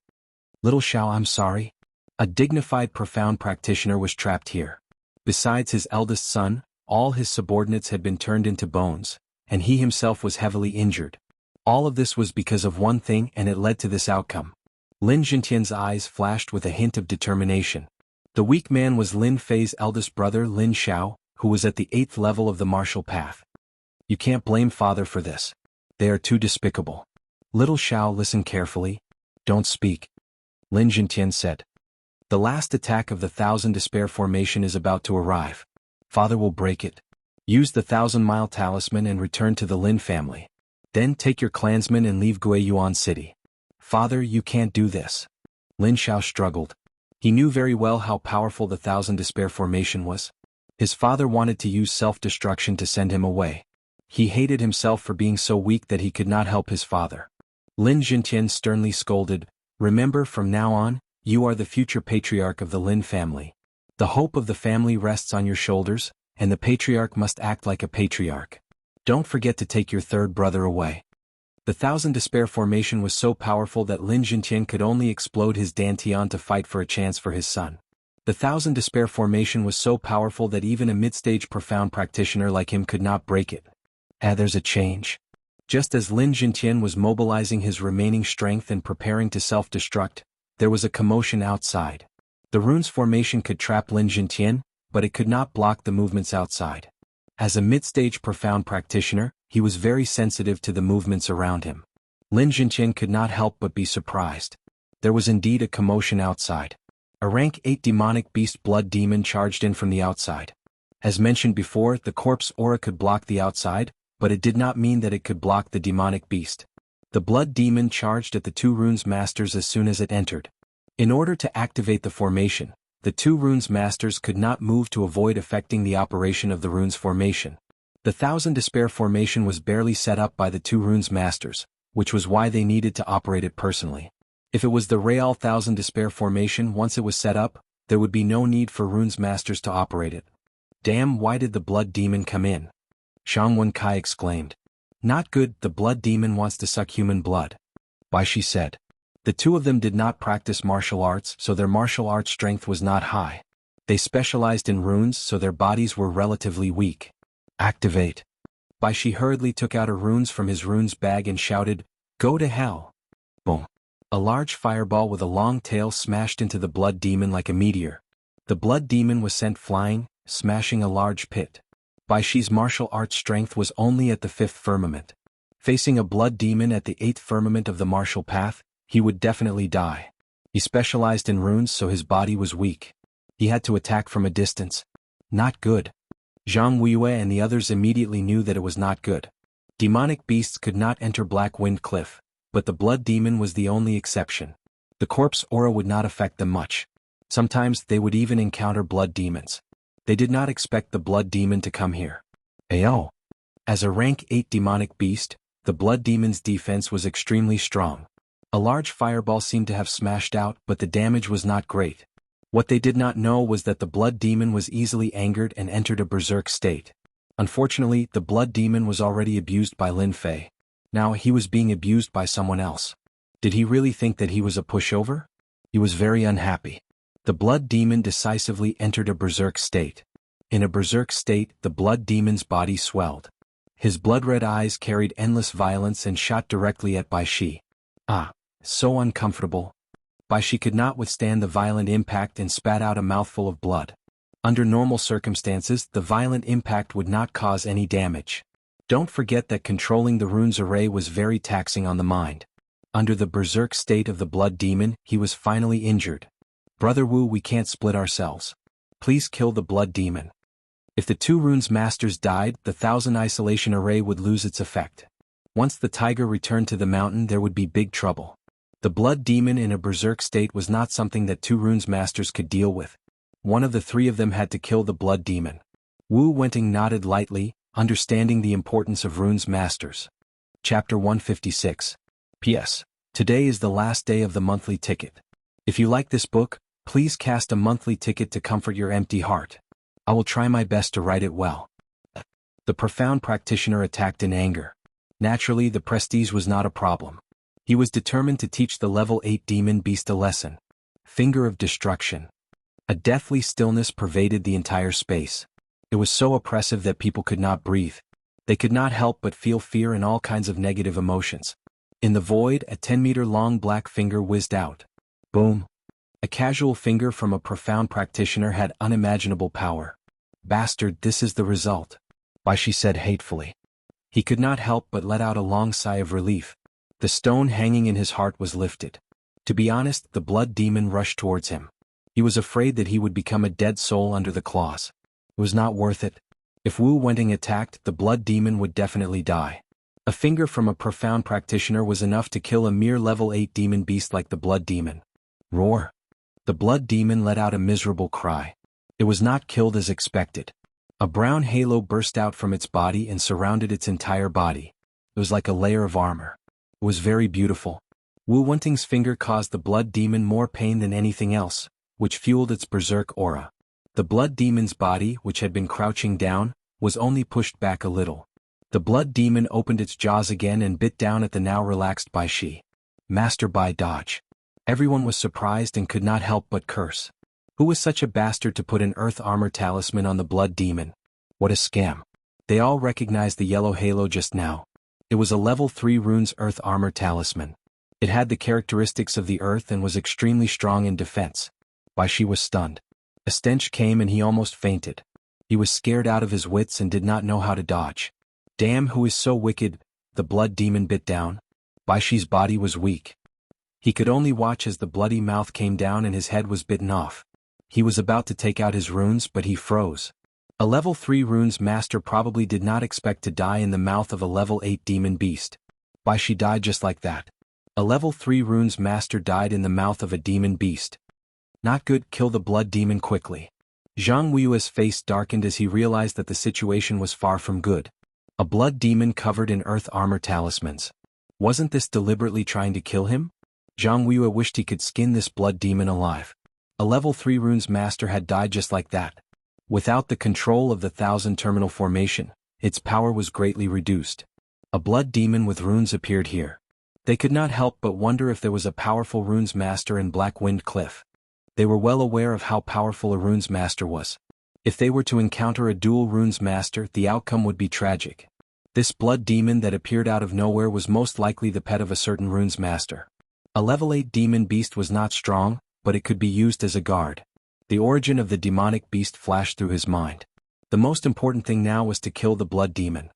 Little Xiao, I'm sorry. A dignified profound practitioner was trapped here. Besides his eldest son, all his subordinates had been turned into bones, and he himself was heavily injured. All of this was because of one thing, and it led to this outcome. Lin Jintian's eyes flashed with a hint of determination. The weak man was Lin Fei's eldest brother Lin Xiao, who was at the 8th level of the martial path. You can't blame father for this. They are too despicable. Little Xiao, listen carefully. Don't speak. Lin Jintian said. The last attack of the Thousand Despair formation is about to arrive. Father will break it. Use the 1,000-mile talisman and return to the Lin family. Then take your clansmen and leave Guiyuan City. Father, you can't do this. Lin Xiao struggled. He knew very well how powerful the Thousand Despair formation was. His father wanted to use self-destruction to send him away. He hated himself for being so weak that he could not help his father. Lin Jintian sternly scolded, remember, from now on, you are the future patriarch of the Lin family. The hope of the family rests on your shoulders, and the patriarch must act like a patriarch. Don't forget to take your 3rd brother away. The Thousand Despair formation was so powerful that Lin Jintian could only explode his Dantian to fight for a chance for his son. The Thousand Despair formation was so powerful that even a mid-stage profound practitioner like him could not break it. There's a change. Just as Lin Jintian was mobilizing his remaining strength and preparing to self-destruct, there was a commotion outside. The rune's formation could trap Lin Jintian, but it could not block the movements outside. As a mid-stage profound practitioner, he was very sensitive to the movements around him. Lin Jintian could not help but be surprised. There was indeed a commotion outside. A rank 8 demonic beast blood demon charged in from the outside. As mentioned before, the corpse aura could block the outside, but it did not mean that it could block the demonic beast. The blood demon charged at the two runes masters as soon as it entered. In order to activate the formation, the two runes masters could not move to avoid affecting the operation of the runes formation. The Thousand Despair formation was barely set up by the two runes masters, which was why they needed to operate it personally. If it was the Real Thousand Despair formation once it was set up, there would be no need for runes masters to operate it. Damn, why did the blood demon come in? Shang Wenkai exclaimed. Not good, the blood demon wants to suck human blood. Why, she said. The two of them did not practice martial arts, so their martial arts strength was not high. They specialized in runes, so their bodies were relatively weak. Activate. Bai Shi hurriedly took out her runes from his runes bag and shouted, Go to hell. Boom. A large fireball with a long tail smashed into the blood demon like a meteor. The blood demon was sent flying, smashing a large pit. Bai Shi's martial arts strength was only at the 5th firmament. Facing a blood demon at the 8th firmament of the martial path, he would definitely die. He specialized in runes, so his body was weak. He had to attack from a distance. Not good. Zhang Weiyue and the others immediately knew that it was not good. Demonic beasts could not enter Black Wind Cliff, but the blood demon was the only exception. The corpse aura would not affect them much. Sometimes they would even encounter blood demons. They did not expect the blood demon to come here. Ayo. As a rank 8 demonic beast, the blood demon's defense was extremely strong. A large fireball seemed to have smashed out, but the damage was not great. What they did not know was that the blood demon was easily angered and entered a berserk state. Unfortunately, the blood demon was already abused by Lin Fei. Now he was being abused by someone else. Did he really think that he was a pushover? He was very unhappy. The blood demon decisively entered a berserk state. In a berserk state, the blood demon's body swelled. His blood-red eyes carried endless violence and shot directly at Bai Shi. So uncomfortable. Bai Shi could not withstand the violent impact and spat out a mouthful of blood. Under normal circumstances, the violent impact would not cause any damage. Don't forget that controlling the runes array was very taxing on the mind. Under the berserk state of the blood demon, he was finally injured. Brother Wu, we can't split ourselves. Please kill the blood demon. If the two runes masters died, the 1000 isolation array would lose its effect. Once the tiger returned to the mountain, there would be big trouble. The blood demon in a berserk state was not something that two runes masters could deal with. One of the three of them had to kill the blood demon. Wu Wenting nodded lightly, understanding the importance of runes masters. Chapter 156. P.S. Today is the last day of the monthly ticket. If you like this book, please cast a monthly ticket to comfort your empty heart. I will try my best to write it well. The profound practitioner attacked in anger. Naturally, the prestige was not a problem. He was determined to teach the level 8 demon beast a lesson. Finger of destruction. A deathly stillness pervaded the entire space. It was so oppressive that people could not breathe. They could not help but feel fear and all kinds of negative emotions. In the void, a 10-meter-long black finger whizzed out. Boom. A casual finger from a profound practitioner had unimaginable power. Bastard, this is the result. Bai Shi said hatefully. He could not help but let out a long sigh of relief. The stone hanging in his heart was lifted. To be honest, the blood demon rushed towards him. He was afraid that he would become a dead soul under the claws. It was not worth it. If Wu Wenting attacked, the blood demon would definitely die. A finger from a profound practitioner was enough to kill a mere level 8 demon beast like the blood demon. Roar. The blood demon let out a miserable cry. It was not killed as expected. A brown halo burst out from its body and surrounded its entire body. It was like a layer of armor. It was very beautiful. Wu Wenting's finger caused the blood demon more pain than anything else, which fueled its berserk aura. The blood demon's body, which had been crouching down, was only pushed back a little. The blood demon opened its jaws again and bit down at the now relaxed Bai Shi. Master Bai dodge. Everyone was surprised and could not help but curse. Who was such a bastard to put an earth armor talisman on the blood demon? What a scam. They all recognized the yellow halo just now. It was a level 3 runes earth armor talisman. It had the characteristics of the earth and was extremely strong in defense. Bai Shi was stunned. A stench came and he almost fainted. He was scared out of his wits and did not know how to dodge. Damn, who is so wicked? The blood demon bit down. Bai Shi's body was weak. He could only watch as the bloody mouth came down and his head was bitten off. He was about to take out his runes but he froze. A level 3 runes master probably did not expect to die in the mouth of a level 8 demon beast. Bai Shi died just like that. A level 3 runes master died in the mouth of a demon beast. Not good, kill the blood demon quickly. Jianghu's face darkened as he realized that the situation was far from good. A blood demon covered in earth armor talismans. Wasn't this deliberately trying to kill him? Jianghu wished he could skin this blood demon alive. A level 3 runes master had died just like that. Without the control of the 1000 terminal formation, its power was greatly reduced. A blood demon with runes appeared here. They could not help but wonder if there was a powerful runes master in Black Wind Cliff. They were well aware of how powerful a runes master was. If they were to encounter a dual runes master, the outcome would be tragic. This blood demon that appeared out of nowhere was most likely the pet of a certain runes master. A level 8 demon beast was not strong, but it could be used as a guard. The origin of the demonic beast flashed through his mind. The most important thing now was to kill the blood demon.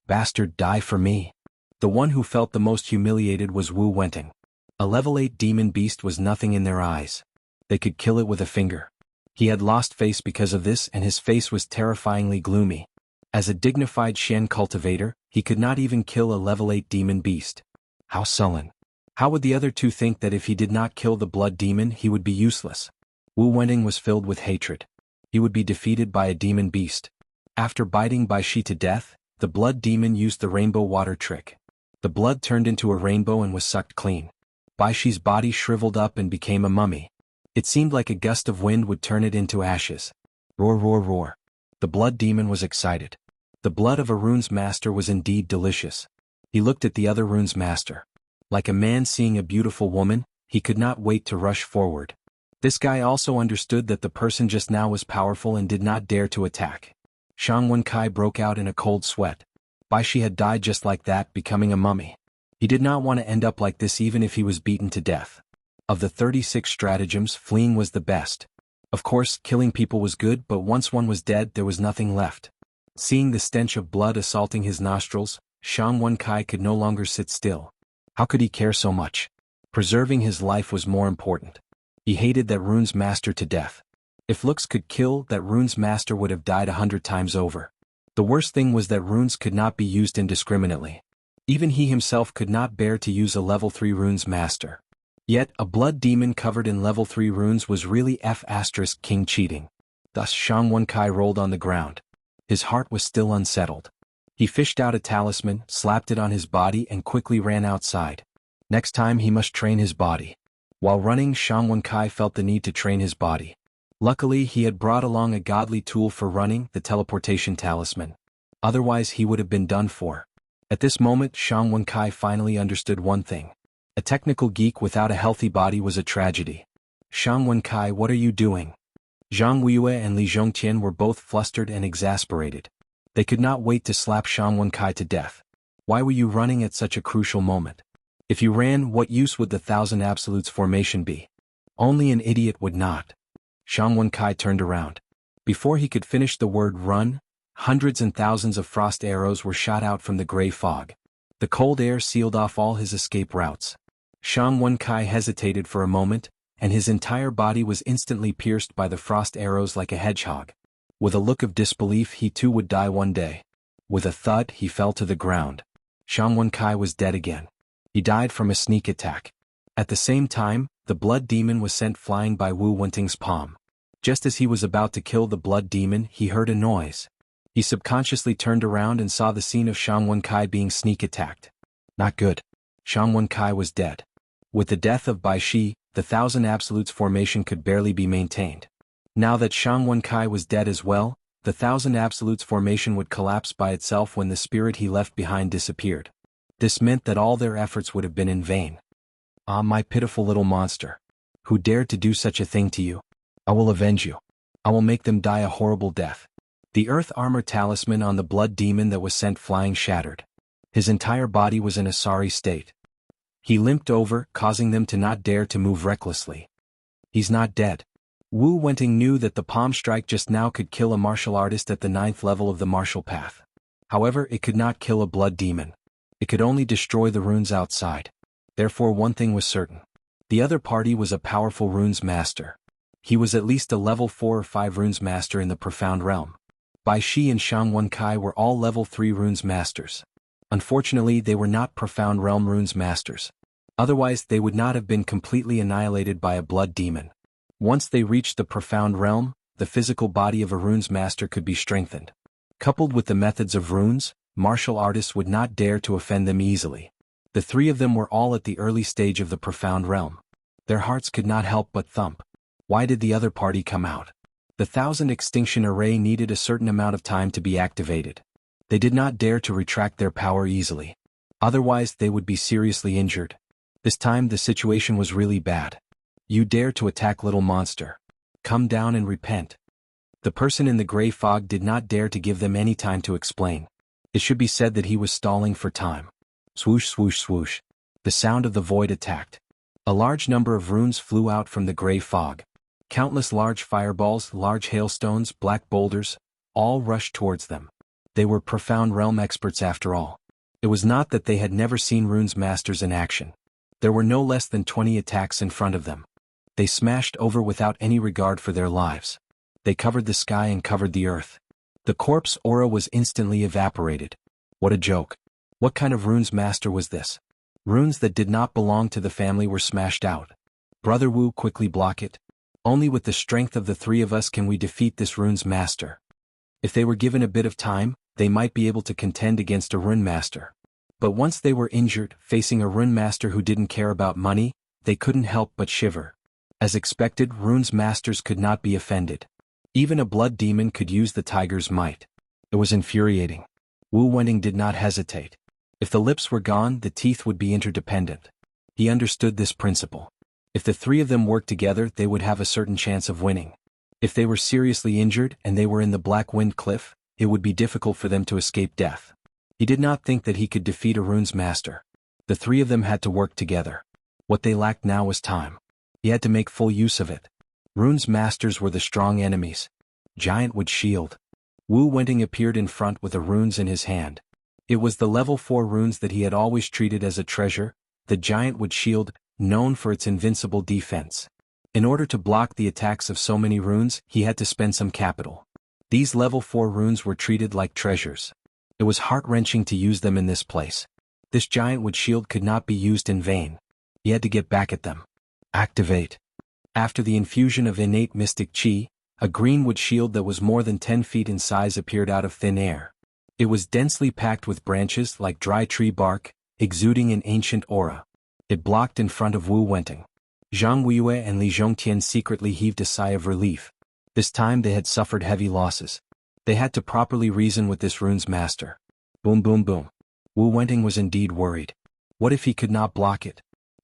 Bastard, die for me. The one who felt the most humiliated was Wu Wenting. A level 8 demon beast was nothing in their eyes. They could kill it with a finger. He had lost face because of this and his face was terrifyingly gloomy. As a dignified Shen cultivator, he could not even kill a level 8 demon beast. How sullen. How would the other two think that if he did not kill the blood demon he would be useless? Wu Wenting was filled with hatred. He would be defeated by a demon beast. After biting Bai Shi to death, the blood demon used the rainbow water trick. The blood turned into a rainbow and was sucked clean. Bai Shi's body shriveled up and became a mummy. It seemed like a gust of wind would turn it into ashes. Roar, roar, roar. The blood demon was excited. The blood of a runes master was indeed delicious. He looked at the other runes master. Like a man seeing a beautiful woman, he could not wait to rush forward. This guy also understood that the person just now was powerful and did not dare to attack. Xianxia broke out in a cold sweat. Bai Shi had died just like that, becoming a mummy. He did not want to end up like this even if he was beaten to death. Of the 36 stratagems, fleeing was the best. Of course, killing people was good, but once one was dead there was nothing left. Seeing the stench of blood assaulting his nostrils, Xianxia could no longer sit still. How could he care so much? Preserving his life was more important. He hated that runes master to death. If looks could kill, that runes master would have died 100 times over. The worst thing was that runes could not be used indiscriminately. Even he himself could not bear to use a level 3 runes master. Yet, a blood demon covered in level 3 runes was really King cheating. Thus Xianxia rolled on the ground. His heart was still unsettled. He fished out a talisman, slapped it on his body and quickly ran outside. Next time he must train his body. While running, Xianxia felt the need to train his body. Luckily he had brought along a godly tool for running, the teleportation talisman. Otherwise he would have been done for. At this moment Xianxia finally understood one thing. A technical geek without a healthy body was a tragedy. Xianxia, what are you doing? Zhang Weiyue and Li Zhongtian were both flustered and exasperated. They could not wait to slap Xianxia to death. Why were you running at such a crucial moment? If you ran, what use would the 1000 Absolutes formation be? Only an idiot would not. Xianxia turned around. Before he could finish the word run, hundreds and thousands of frost arrows were shot out from the gray fog. The cold air sealed off all his escape routes. Xianxia hesitated for a moment, and his entire body was instantly pierced by the frost arrows like a hedgehog. With a look of disbelief, he too would die one day. With a thud, he fell to the ground. Xianxia was dead again. He died from a sneak attack. At the same time, the blood demon was sent flying by Wu Wenting's palm. Just as he was about to kill the blood demon, he heard a noise. He subconsciously turned around and saw the scene of Xianxia being sneak attacked. Not good. Xianxia was dead. With the death of Bai Shi, the 1000 Absolutes formation could barely be maintained. Now that Xianxia was dead as well, the The Thousand Absolutes formation would collapse by itself when the spirit he left behind disappeared. This meant that all their efforts would have been in vain. Ah, my pitiful little monster. Who dared to do such a thing to you? I will avenge you. I will make them die a horrible death. The earth armor talisman on the blood demon that was sent flying shattered. His entire body was in a sorry state. He limped over, causing them to not dare to move recklessly. He's not dead. Wu Wenting knew that the palm strike just now could kill a martial artist at the 9th level of the martial path. However, it could not kill a blood demon. It could only destroy the runes outside. Therefore one thing was certain. The other party was a powerful runes master. He was at least a level 4 or 5 runes master in the profound realm. Bai Shi and Shang Wenkai were all level 3 runes masters. Unfortunately, they were not profound realm runes masters. Otherwise, they would not have been completely annihilated by a blood demon. Once they reached the profound realm, the physical body of a runes master could be strengthened. Coupled with the methods of runes, martial artists would not dare to offend them easily. The three of them were all at the early stage of the profound realm. Their hearts could not help but thump. Why did the other party come out? The 1000 extinction array needed a certain amount of time to be activated. They did not dare to retract their power easily. Otherwise, they would be seriously injured. This time the situation was really bad. You dare to attack little monster. Come down and repent. The person in the gray fog did not dare to give them any time to explain. It should be said that he was stalling for time. Swoosh swoosh swoosh. The sound of the void attacked. A large number of runes flew out from the gray fog. Countless large fireballs, large hailstones, black boulders, all rushed towards them. They were profound realm experts after all. It was not that they had never seen runes masters in action. There were no less than 20 attacks in front of them. They smashed over without any regard for their lives. They covered the sky and covered the earth. The corpse aura was instantly evaporated. What a joke. What kind of runes master was this? Runes that did not belong to the family were smashed out. Brother Wu, quickly block it. Only with the strength of the three of us can we defeat this runes master. If they were given a bit of time, they might be able to contend against a rune master. But once they were injured, facing a rune master who didn't care about money, they couldn't help but shiver. As expected, runes masters could not be offended. Even a blood demon could use the tiger's might. It was infuriating. Wu Wenting did not hesitate. If the lips were gone, the teeth would be interdependent. He understood this principle. If the three of them worked together, they would have a certain chance of winning. If they were seriously injured and they were in the Black Wind Cliff, it would be difficult for them to escape death. He did not think that he could defeat a runes master. The three of them had to work together. What they lacked now was time. He had to make full use of it. Runes masters were the strong enemies. Giant Wood Shield. Wu Wenting appeared in front with the runes in his hand. It was the level 4 runes that he had always treated as a treasure, the Giant Wood Shield, known for its invincible defense. In order to block the attacks of so many runes, he had to spend some capital. These level 4 runes were treated like treasures. It was heart-wrenching to use them in this place. This Giant Wood Shield could not be used in vain. He had to get back at them. Activate. After the infusion of innate mystic chi, a green wood shield that was more than 10 feet in size appeared out of thin air. It was densely packed with branches like dry tree bark, exuding an ancient aura. It blocked in front of Wu Wenting. Zhang Weiyue and Li Zhongtian secretly heaved a sigh of relief. This time they had suffered heavy losses. They had to properly reason with this runes master. Boom boom boom. Wu Wenting was indeed worried. What if he could not block it?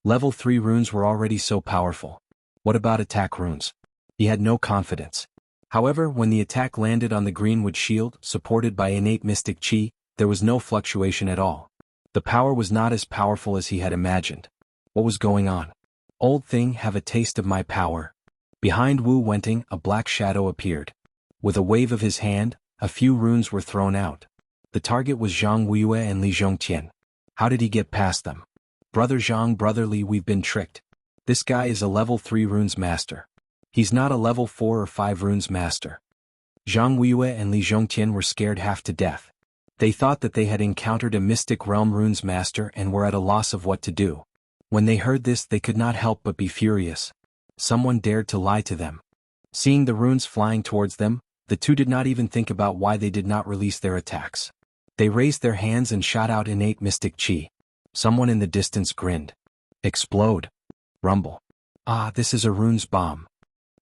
Level 3 runes were already so powerful. What about attack runes? He had no confidence. However, when the attack landed on the greenwood shield, supported by innate mystic chi, there was no fluctuation at all. The power was not as powerful as he had imagined. What was going on? Old thing, have a taste of my power. Behind Wu Wenting, a black shadow appeared. With a wave of his hand, a few runes were thrown out. The target was Zhang Weiyue and Li Zhongtian. How did he get past them? Brother Zhang, brother Li, we've been tricked. This guy is a level 3 runes master. He's not a level 4 or 5 runes master. Zhang Weiyue and Li Zhongtian were scared half to death. They thought that they had encountered a mystic realm runes master and were at a loss of what to do. When they heard this, they could not help but be furious. Someone dared to lie to them. Seeing the runes flying towards them, the two did not even think about why they did not release their attacks. They raised their hands and shot out innate mystic chi. Someone in the distance grinned. Explode. Rumble. Ah, this is a runes bomb.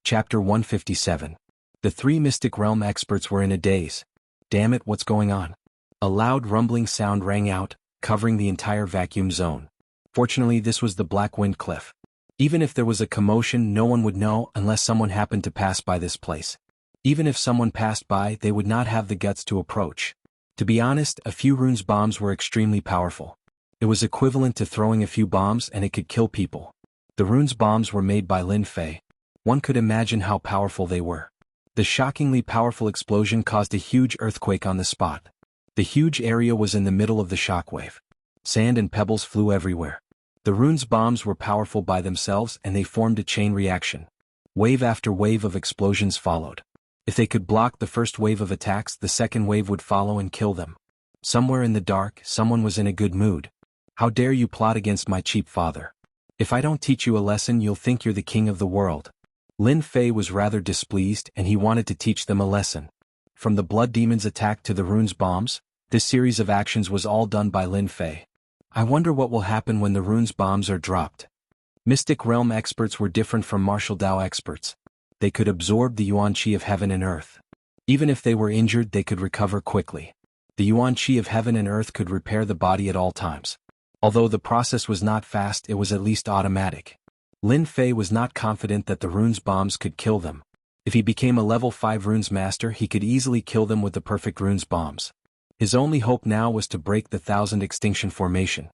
Chapter 157. The three Mystic Realm experts were in a daze. Damn it, what's going on? A loud rumbling sound rang out, covering the entire vacuum zone. Fortunately, this was the Black Wind Cliff. Even if there was a commotion, no one would know unless someone happened to pass by this place. Even if someone passed by, they would not have the guts to approach. To be honest, a few runes bombs were extremely powerful. It was equivalent to throwing a few bombs and it could kill people. The runes bombs were made by Lin Fei. One could imagine how powerful they were. The shockingly powerful explosion caused a huge earthquake on the spot. The huge area was in the middle of the shockwave. Sand and pebbles flew everywhere. The runes bombs were powerful by themselves and they formed a chain reaction. Wave after wave of explosions followed. If they could block the first wave of attacks, the second wave would follow and kill them. Somewhere in the dark, someone was in a good mood. How dare you plot against my cheap father? If I don't teach you a lesson, you'll think you're the king of the world. Lin Fei was rather displeased and he wanted to teach them a lesson. From the blood demon's attack to the runes bombs, this series of actions was all done by Lin Fei. I wonder what will happen when the runes bombs are dropped. Mystic Realm experts were different from martial Dao experts. They could absorb the Yuan Qi of heaven and earth. Even if they were injured, they could recover quickly. The Yuan Qi of heaven and earth could repair the body at all times. Although the process was not fast, it was at least automatic. Lin Fei was not confident that the runes bombs could kill them. If he became a level 5 runes master, he could easily kill them with the perfect runes bombs. His only hope now was to break the 1000 extinction formation.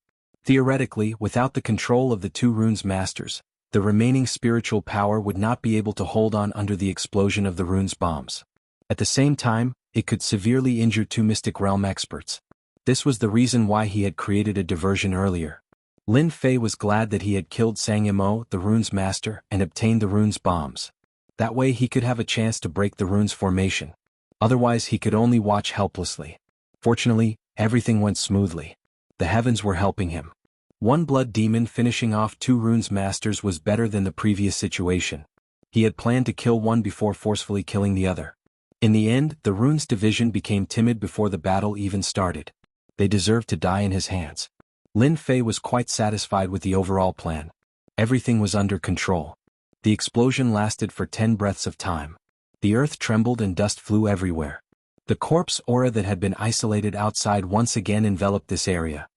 Theoretically, without the control of the two runes masters, the remaining spiritual power would not be able to hold on under the explosion of the runes bombs. At the same time, it could severely injure two Mystic Realm experts. This was the reason why he had created a diversion earlier. Lin Fei was glad that he had killed Sang Yimou, the runes master, and obtained the runes bombs. That way he could have a chance to break the runes formation. Otherwise he could only watch helplessly. Fortunately, everything went smoothly. The heavens were helping him. One blood demon finishing off two runes masters was better than the previous situation. He had planned to kill one before forcefully killing the other. In the end, the runes division became timid before the battle even started. They deserved to die in his hands. Lin Fei was quite satisfied with the overall plan. Everything was under control. The explosion lasted for 10 breaths of time. The earth trembled and dust flew everywhere. The corpse aura that had been isolated outside once again enveloped this area.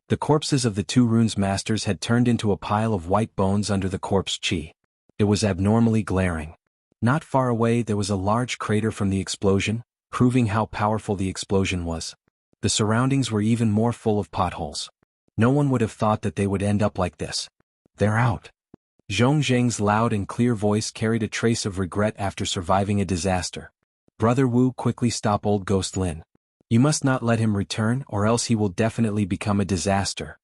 The corpses of the two runes masters had turned into a pile of white bones under the corpse chi. It was abnormally glaring. Not far away there was a large crater from the explosion, proving how powerful the explosion was. The surroundings were even more full of potholes. No one would have thought that they would end up like this. They're out. Zhong Zheng's loud and clear voice carried a trace of regret after surviving a disaster. Brother Wu, quickly stop old Ghost Lin. You must not let him return or else he will definitely become a disaster.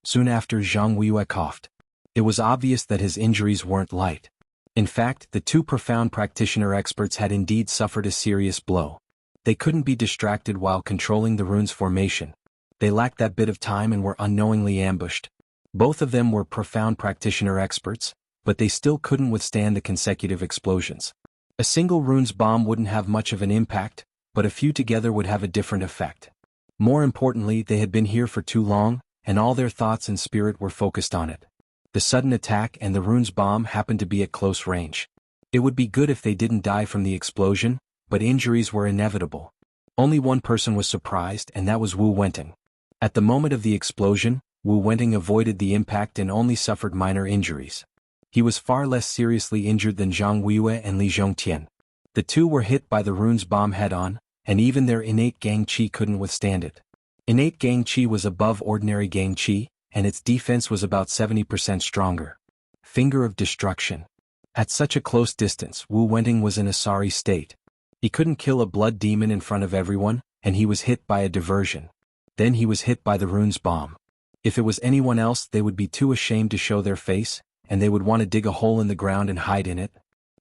Soon after, Jianghu coughed. It was obvious that his injuries weren't light. In fact, the two profound practitioner experts had indeed suffered a serious blow. They couldn't be distracted while controlling the runes formation. They lacked that bit of time and were unknowingly ambushed. Both of them were profound practitioner experts, but they still couldn't withstand the consecutive explosions. A single runes bomb wouldn't have much of an impact, but a few together would have a different effect. More importantly, they had been here for too long, and all their thoughts and spirit were focused on it. The sudden attack and the runes bomb happened to be at close range. It would be good if they didn't die from the explosion, but injuries were inevitable. Only one person was surprised, and that was Wu Wenting. At the moment of the explosion, Wu Wenting avoided the impact and only suffered minor injuries. He was far less seriously injured than Zhang Weiyue and Li Zhongtian. The two were hit by the runes bomb head-on, and even their innate gang qi couldn't withstand it. Innate gang qi was above ordinary gang qi, and its defense was about 70% stronger. Finger of destruction. At such a close distance, Wu Wenting was in a sorry state. He couldn't kill a blood demon in front of everyone, and he was hit by a diversion. Then he was hit by the runes bomb. If it was anyone else, they would be too ashamed to show their face, and they would want to dig a hole in the ground and hide in it.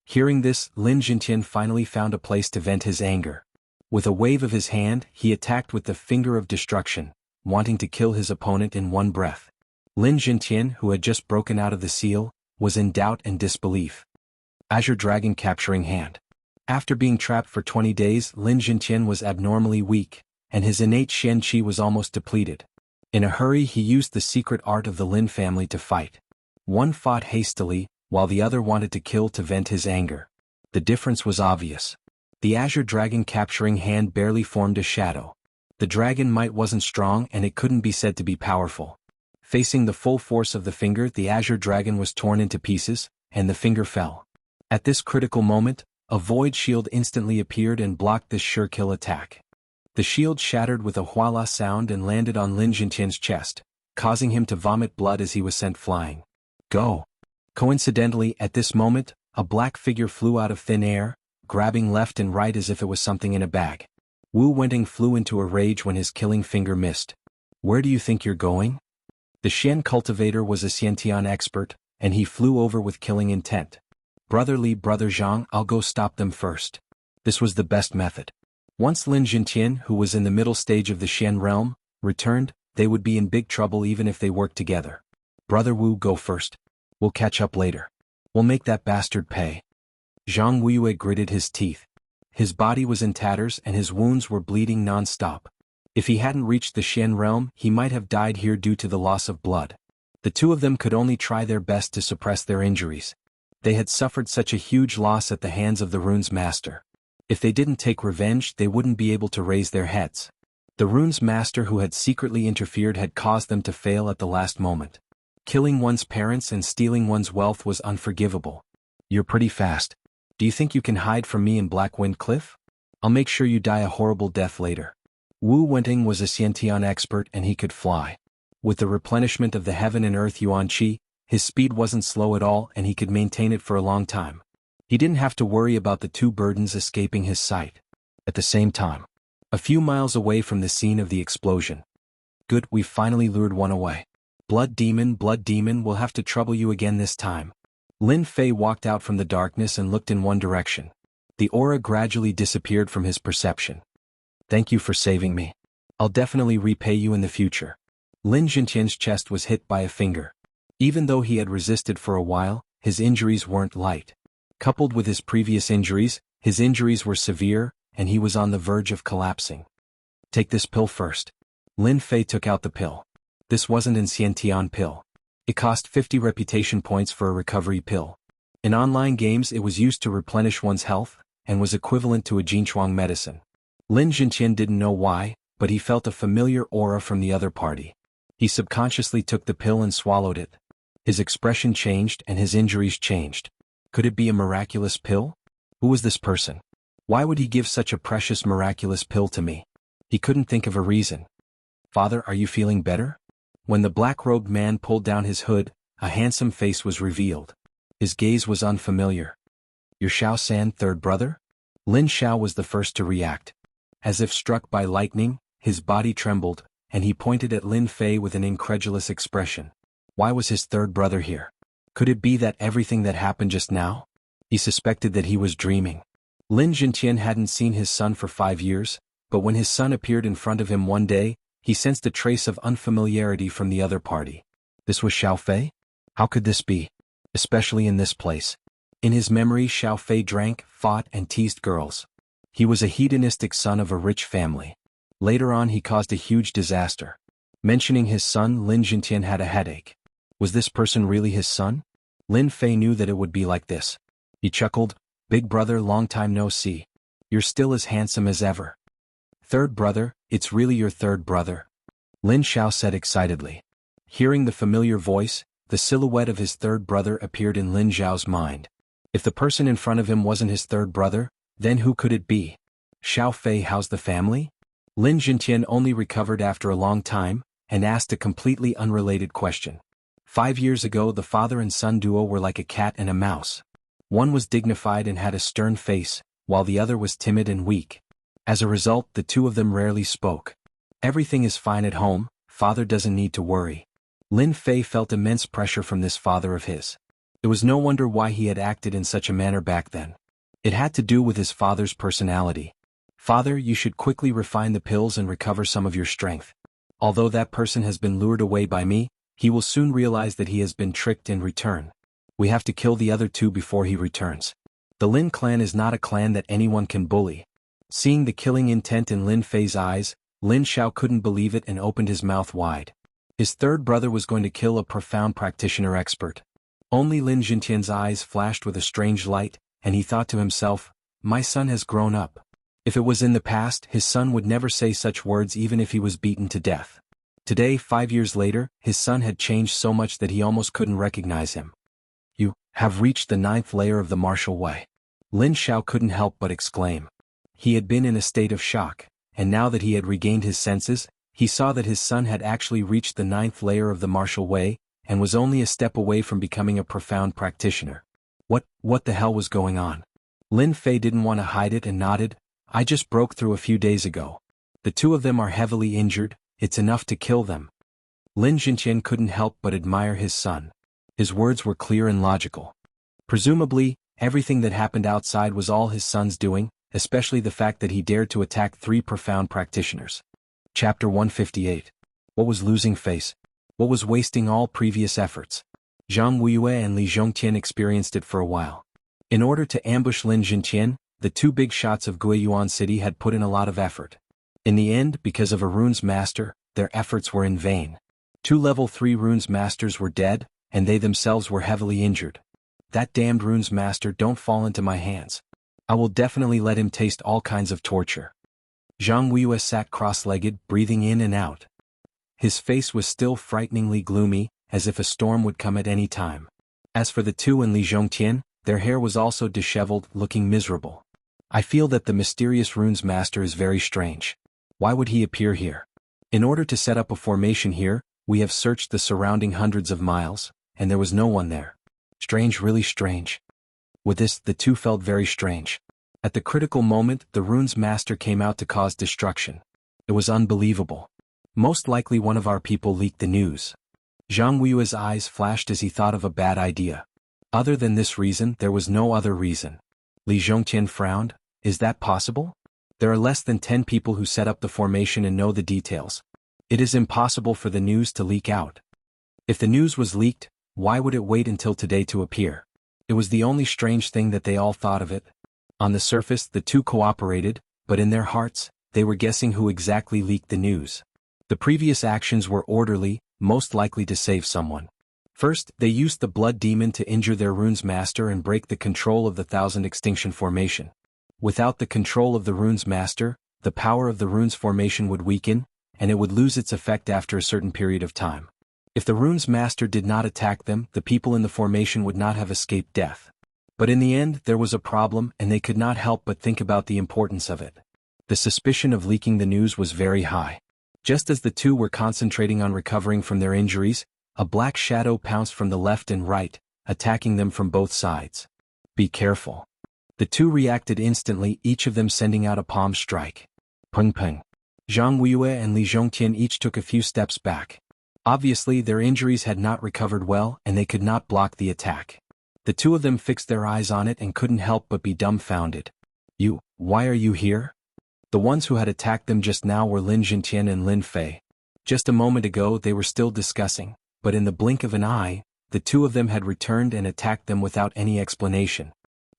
Hearing this, Lin Jintian finally found a place to vent his anger. With a wave of his hand, he attacked with the finger of destruction, wanting to kill his opponent in one breath. Lin Jintian, who had just broken out of the seal, was in doubt and disbelief. Azure Dragon Capturing Hand. After being trapped for 20 days, Lin Jintian was abnormally weak, and his innate Xian Qi was almost depleted. In a hurry, he used the secret art of the Lin family to fight. One fought hastily, while the other wanted to kill to vent his anger. The difference was obvious. The azure dragon capturing hand barely formed a shadow. The dragon might wasn't strong and it couldn't be said to be powerful. Facing the full force of the finger, the azure dragon was torn into pieces, and the finger fell. At this critical moment, a void shield instantly appeared and blocked this sure-kill attack. The shield shattered with a huala sound and landed on Lin Jintian's chest, causing him to vomit blood as he was sent flying. Go! Coincidentally, at this moment, a black figure flew out of thin air, grabbing left and right as if it was something in a bag. Wu Wenting flew into a rage when his killing finger missed. Where do you think you're going? The Xian cultivator was a Xiantian expert, and he flew over with killing intent. Brother Li, Brother Zhang, I'll go stop them first. This was the best method. Once Lin Jintian, who was in the middle stage of the Xian realm, returned, they would be in big trouble even if they worked together. Brother Wu, go first. We'll catch up later. We'll make that bastard pay. Zhang Weiyue gritted his teeth. His body was in tatters and his wounds were bleeding non-stop. If he hadn't reached the Xian realm, he might have died here due to the loss of blood. The two of them could only try their best to suppress their injuries. They had suffered such a huge loss at the hands of the rune's master. If they didn't take revenge, they wouldn't be able to raise their heads. The rune's master who had secretly interfered had caused them to fail at the last moment. Killing one's parents and stealing one's wealth was unforgivable. You're pretty fast. Do you think you can hide from me in Blackwind Cliff? I'll make sure you die a horrible death later. Wu Wenting was a Xiantian expert and he could fly. With the replenishment of the heaven and earth Yuan Qi, his speed wasn't slow at all and he could maintain it for a long time. He didn't have to worry about the two burdens escaping his sight. At the same time, a few miles away from the scene of the explosion. Good, we've finally lured one away. Blood demon, we'll have to trouble you again this time. Lin Fei walked out from the darkness and looked in one direction. The aura gradually disappeared from his perception. Thank you for saving me. I'll definitely repay you in the future. Lin Jintian's chest was hit by a finger. Even though he had resisted for a while, his injuries weren't light. Coupled with his previous injuries, his injuries were severe, and he was on the verge of collapsing. Take this pill first. Lin Fei took out the pill. This wasn't an Xiantian pill. It cost 50 reputation points for a recovery pill. In online games it was used to replenish one's health, and was equivalent to a Jinchuang medicine. Lin Jintian didn't know why, but he felt a familiar aura from the other party. He subconsciously took the pill and swallowed it. His expression changed and his injuries changed. Could it be a miraculous pill? Who was this person? Why would he give such a precious miraculous pill to me? He couldn't think of a reason. Father, are you feeling better? When the black-robed man pulled down his hood, a handsome face was revealed. His gaze was unfamiliar. Your Xiao San third brother? Lin Xiao was the first to react. As if struck by lightning, his body trembled, and he pointed at Lin Fei with an incredulous expression. Why was his third brother here? Could it be that everything that happened just now? He suspected that he was dreaming. Lin Jintian hadn't seen his son for 5 years, but when his son appeared in front of him one day, he sensed a trace of unfamiliarity from the other party. This was Xiao Fei? How could this be? Especially in this place. In his memory, Xiao Fei drank, fought, and teased girls. He was a hedonistic son of a rich family. Later on he caused a huge disaster. Mentioning his son, Lin Jintian had a headache. Was this person really his son? Lin Fei knew that it would be like this. He chuckled, Big brother, long time no see. You're still as handsome as ever. Third brother, it's really your third brother? Lin Xiao said excitedly. Hearing the familiar voice, the silhouette of his third brother appeared in Lin Xiao's mind. If the person in front of him wasn't his third brother, then who could it be? Xiao Fei, how's the family? Lin Jintian only recovered after a long time, and asked a completely unrelated question. 5 years ago the father and son duo were like a cat and a mouse. One was dignified and had a stern face, while the other was timid and weak. As a result, the two of them rarely spoke. Everything is fine at home, father doesn't need to worry. Lin Fei felt immense pressure from this father of his. It was no wonder why he had acted in such a manner back then. It had to do with his father's personality. Father, you should quickly refine the pills and recover some of your strength. Although that person has been lured away by me, he will soon realize that he has been tricked in return. We have to kill the other two before he returns. The Lin clan is not a clan that anyone can bully. Seeing the killing intent in Lin Fei's eyes, Lin Xiao couldn't believe it and opened his mouth wide. His third brother was going to kill a profound practitioner expert. Only Lin Jintian's eyes flashed with a strange light, and he thought to himself, my son has grown up. If it was in the past, his son would never say such words even if he was beaten to death. Today, 5 years later, his son had changed so much that he almost couldn't recognize him. You have reached the 9th layer of the martial way. Lin Xiao couldn't help but exclaim. He had been in a state of shock, and now that he had regained his senses, he saw that his son had actually reached the 9th layer of the martial way, and was only a step away from becoming a profound practitioner. What the hell was going on? Lin Fei didn't want to hide it and nodded. I just broke through a few days ago. The two of them are heavily injured, it's enough to kill them. Lin Jinqian couldn't help but admire his son. His words were clear and logical. Presumably, everything that happened outside was all his son's doing, especially the fact that he dared to attack 3 profound practitioners. Chapter 158. What was losing face? What was wasting all previous efforts? Zhang Weiyue and Li Zhongtian experienced it for a while. In order to ambush Lin Jinqian, the 2 big shots of Guiyuan City had put in a lot of effort. In the end, because of a runes master, their efforts were in vain. 2 level 3 runes masters were dead, and they themselves were heavily injured. That damned runes master don't fall into my hands. I will definitely let him taste all kinds of torture. Zhang Weiyue sat cross-legged, breathing in and out. His face was still frighteningly gloomy, as if a storm would come at any time. As for the 2 in Li Zhongtian, their hair was also disheveled, looking miserable. I feel that the mysterious runes master is very strange. Why would he appear here? In order to set up a formation here, we have searched the surrounding hundreds of miles, and there was no one there. Strange, really strange. With this, the 2 felt very strange. At the critical moment, the runes master came out to cause destruction. It was unbelievable. Most likely one of our people leaked the news. Zhang Weiyue's eyes flashed as he thought of a bad idea. Other than this reason, there was no other reason. Li Zhongtian frowned. Is that possible? There are less than 10 people who set up the formation and know the details. It is impossible for the news to leak out. If the news was leaked, why would it wait until today to appear? It was the only strange thing that they all thought of it. On the surface, the 2 cooperated, but in their hearts, they were guessing who exactly leaked the news. The previous actions were orderly, most likely to save someone. First, they used the blood demon to injure their runes master and break the control of the 1000 extinction formation. Without the control of the runes master, the power of the runes formation would weaken, and it would lose its effect after a certain period of time. If the runes master did not attack them, the people in the formation would not have escaped death. But in the end, there was a problem, and they could not help but think about the importance of it. The suspicion of leaking the news was very high. Just as the 2 were concentrating on recovering from their injuries, a black shadow pounced from the left and right, attacking them from both sides. Be careful. The 2 reacted instantly, each of them sending out a palm strike. Peng peng. Zhang Weiyue and Li Zhongtian each took a few steps back. Obviously, their injuries had not recovered well, and they could not block the attack. The 2 of them fixed their eyes on it and couldn't help but be dumbfounded. Why are you here? The ones who had attacked them just now were Lin Jinqian and Lin Fei. Just a moment ago they were still discussing, but in the blink of an eye, the 2 of them had returned and attacked them without any explanation.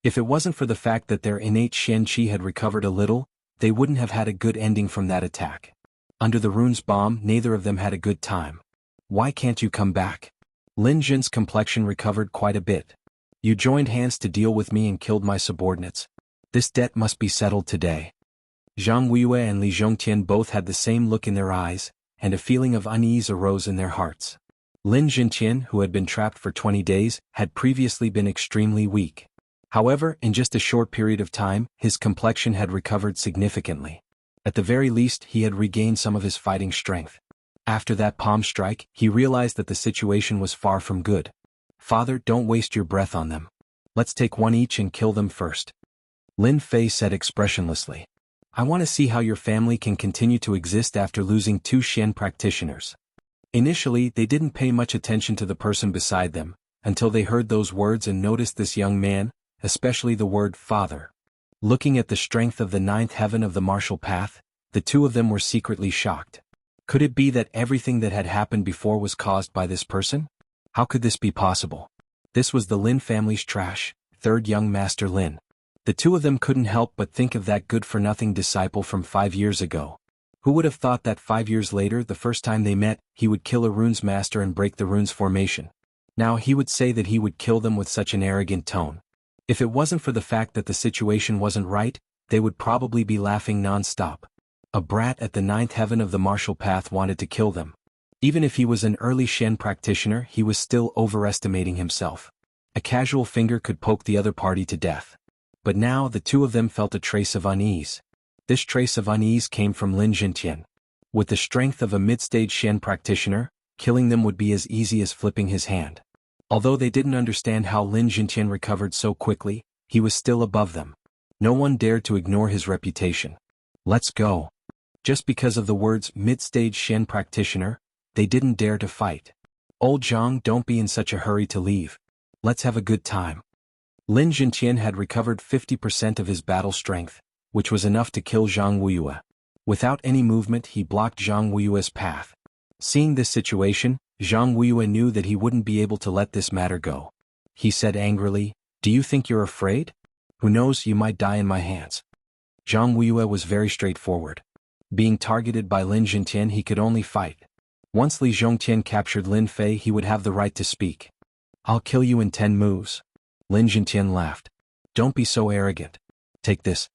If it wasn't for the fact that their innate Xianxia had recovered a little, they wouldn't have had a good ending from that attack. Under the rune's bomb, neither of them had a good time. Why can't you come back? Lin Jin's complexion recovered quite a bit. You joined hands to deal with me and killed my subordinates. This debt must be settled today. Zhang Weiyue and Li Zhongtian both had the same look in their eyes, and a feeling of unease arose in their hearts. Lin Jinqian, who had been trapped for 20 days, had previously been extremely weak. However, in just a short period of time, his complexion had recovered significantly. At the very least, he had regained some of his fighting strength. After that palm strike, he realized that the situation was far from good. Father, don't waste your breath on them. Let's take one each and kill them first. Lin Fei said expressionlessly. I want to see how your family can continue to exist after losing 2 Xian practitioners. Initially, they didn't pay much attention to the person beside them, until they heard those words and noticed this young man, especially the word father. Looking at the strength of the 9th heaven of the martial path, the 2 of them were secretly shocked. Could it be that everything that had happened before was caused by this person? How could this be possible? This was the Lin family's trash, 3rd young master Lin. The 2 of them couldn't help but think of that good-for-nothing disciple from 5 years ago. Who would have thought that 5 years later, the first time they met, he would kill a runes master and break the runes formation? Now he would say that he would kill them with such an arrogant tone. If it wasn't for the fact that the situation wasn't right, they would probably be laughing non-stop. A brat at the ninth heaven of the martial path wanted to kill them. Even if he was an early Shen practitioner, he was still overestimating himself. A casual finger could poke the other party to death. But now the two of them felt a trace of unease. This trace of unease came from Lin Jintian. With the strength of a mid-stage Shen practitioner, killing them would be as easy as flipping his hand. Although they didn't understand how Lin Jintian recovered so quickly, he was still above them. No one dared to ignore his reputation. Let's go. Just because of the words mid-stage Shen practitioner, they didn't dare to fight. Old Zhang, don't be in such a hurry to leave. Let's have a good time. Lin Jintian had recovered 50% of his battle strength, which was enough to kill Zhang Wuyue. Without any movement, he blocked Zhang Wuyue's path. Seeing this situation, Zhang Wuyue knew that he wouldn't be able to let this matter go. He said angrily, "Do you think you're afraid? Who knows, you might die in my hands." Zhang Wuyue was very straightforward. Being targeted by Lin Jintian, he could only fight. Once Li Zhongtian captured Lin Fei, he would have the right to speak. "I'll kill you in 10 moves." Lin Jintian laughed. "Don't be so arrogant. Take this."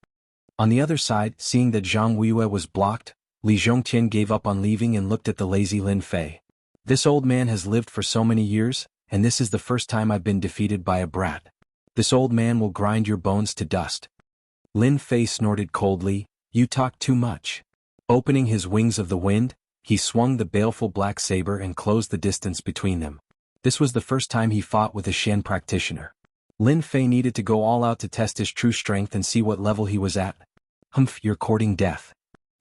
On the other side, seeing that Zhang Wuyue was blocked, Li Zhongtian gave up on leaving and looked at the lazy Lin Fei. "This old man has lived for so many years, and this is the first time I've been defeated by a brat. This old man will grind your bones to dust." Lin Fei snorted coldly, "You talk too much." Opening his wings of the wind, he swung the baleful black saber and closed the distance between them. This was the first time he fought with a Shen practitioner. Lin Fei needed to go all out to test his true strength and see what level he was at. "Humph, you're courting death."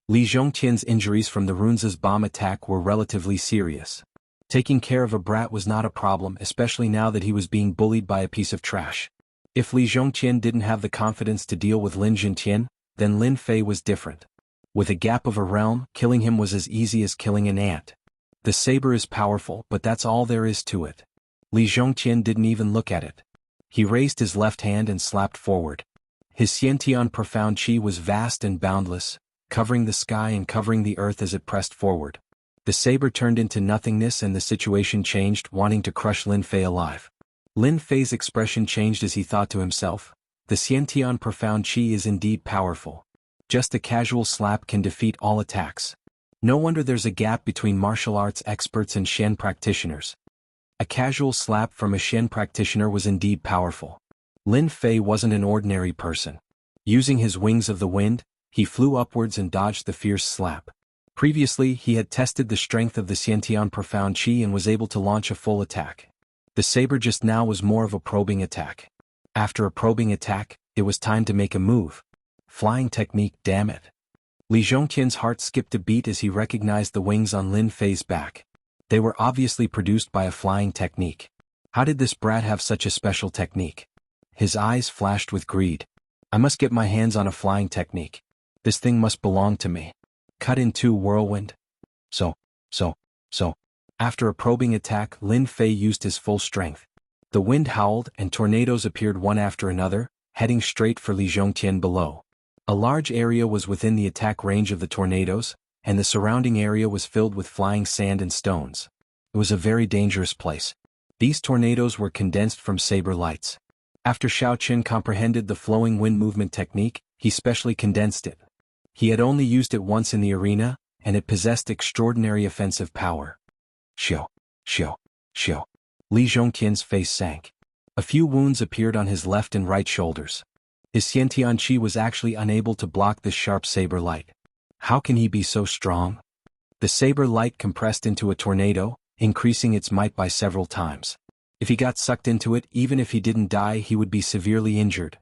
Li Zhongtian's injuries from the Runza's bomb attack were relatively serious. Taking care of a brat was not a problem, especially now that he was being bullied by a piece of trash. If Li Zhongtian didn't have the confidence to deal with Lin Jintian, then Lin Fei was different. With a gap of a realm, killing him was as easy as killing an ant. The saber is powerful, but that's all there is to it. Li Zhongtian didn't even look at it. He raised his left hand and slapped forward. His Xiantian profound chi was vast and boundless, covering the sky and covering the earth as it pressed forward. The saber turned into nothingness and the situation changed, wanting to crush Lin Fei alive. Lin Fei's expression changed as he thought to himself, "The Xiantian profound chi is indeed powerful. Just a casual slap can defeat all attacks. No wonder there's a gap between martial arts experts and Shen practitioners." A casual slap from a Shen practitioner was indeed powerful. Lin Fei wasn't an ordinary person. Using his wings of the wind, he flew upwards and dodged the fierce slap. Previously, he had tested the strength of the Xiantian profound chi and was able to launch a full attack. The saber just now was more of a probing attack. After a probing attack, it was time to make a move. Flying technique, damn it. Li Zhongtian's heart skipped a beat as he recognized the wings on Lin Fei's back. They were obviously produced by a flying technique. How did this brat have such a special technique? His eyes flashed with greed. "I must get my hands on a flying technique. This thing must belong to me." Cut in 2 whirlwind. So. After a probing attack, Lin Fei used his full strength. The wind howled and tornadoes appeared one after another, heading straight for Li Zhongtian below. A large area was within the attack range of the tornadoes, and the surrounding area was filled with flying sand and stones. It was a very dangerous place. These tornadoes were condensed from saber lights. After Xiaoqin comprehended the flowing wind movement technique, he specially condensed it. He had only used it once in the arena, and it possessed extraordinary offensive power. Xiao. Li Zhongtian's face sank. A few wounds appeared on his left and right shoulders. His Xiantian chi was actually unable to block this sharp saber light. How can he be so strong? The saber light compressed into a tornado, increasing its might by several times. If he got sucked into it, even if he didn't die, he would be severely injured.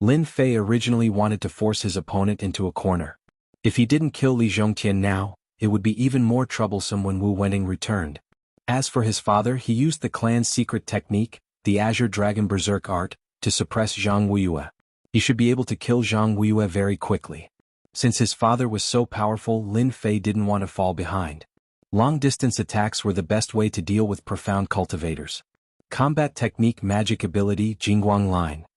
Lin Fei originally wanted to force his opponent into a corner. If he didn't kill Li Zhongtian now, it would be even more troublesome when Wu Wenting returned. As for his father, he used the clan's secret technique, the Azure Dragon Berserk art, to suppress Zhang Wuyue. He should be able to kill Zhang Wuyue very quickly. Since his father was so powerful, Lin Fei didn't want to fall behind. Long-distance attacks were the best way to deal with profound cultivators. Combat technique, magic ability, Jingguang line.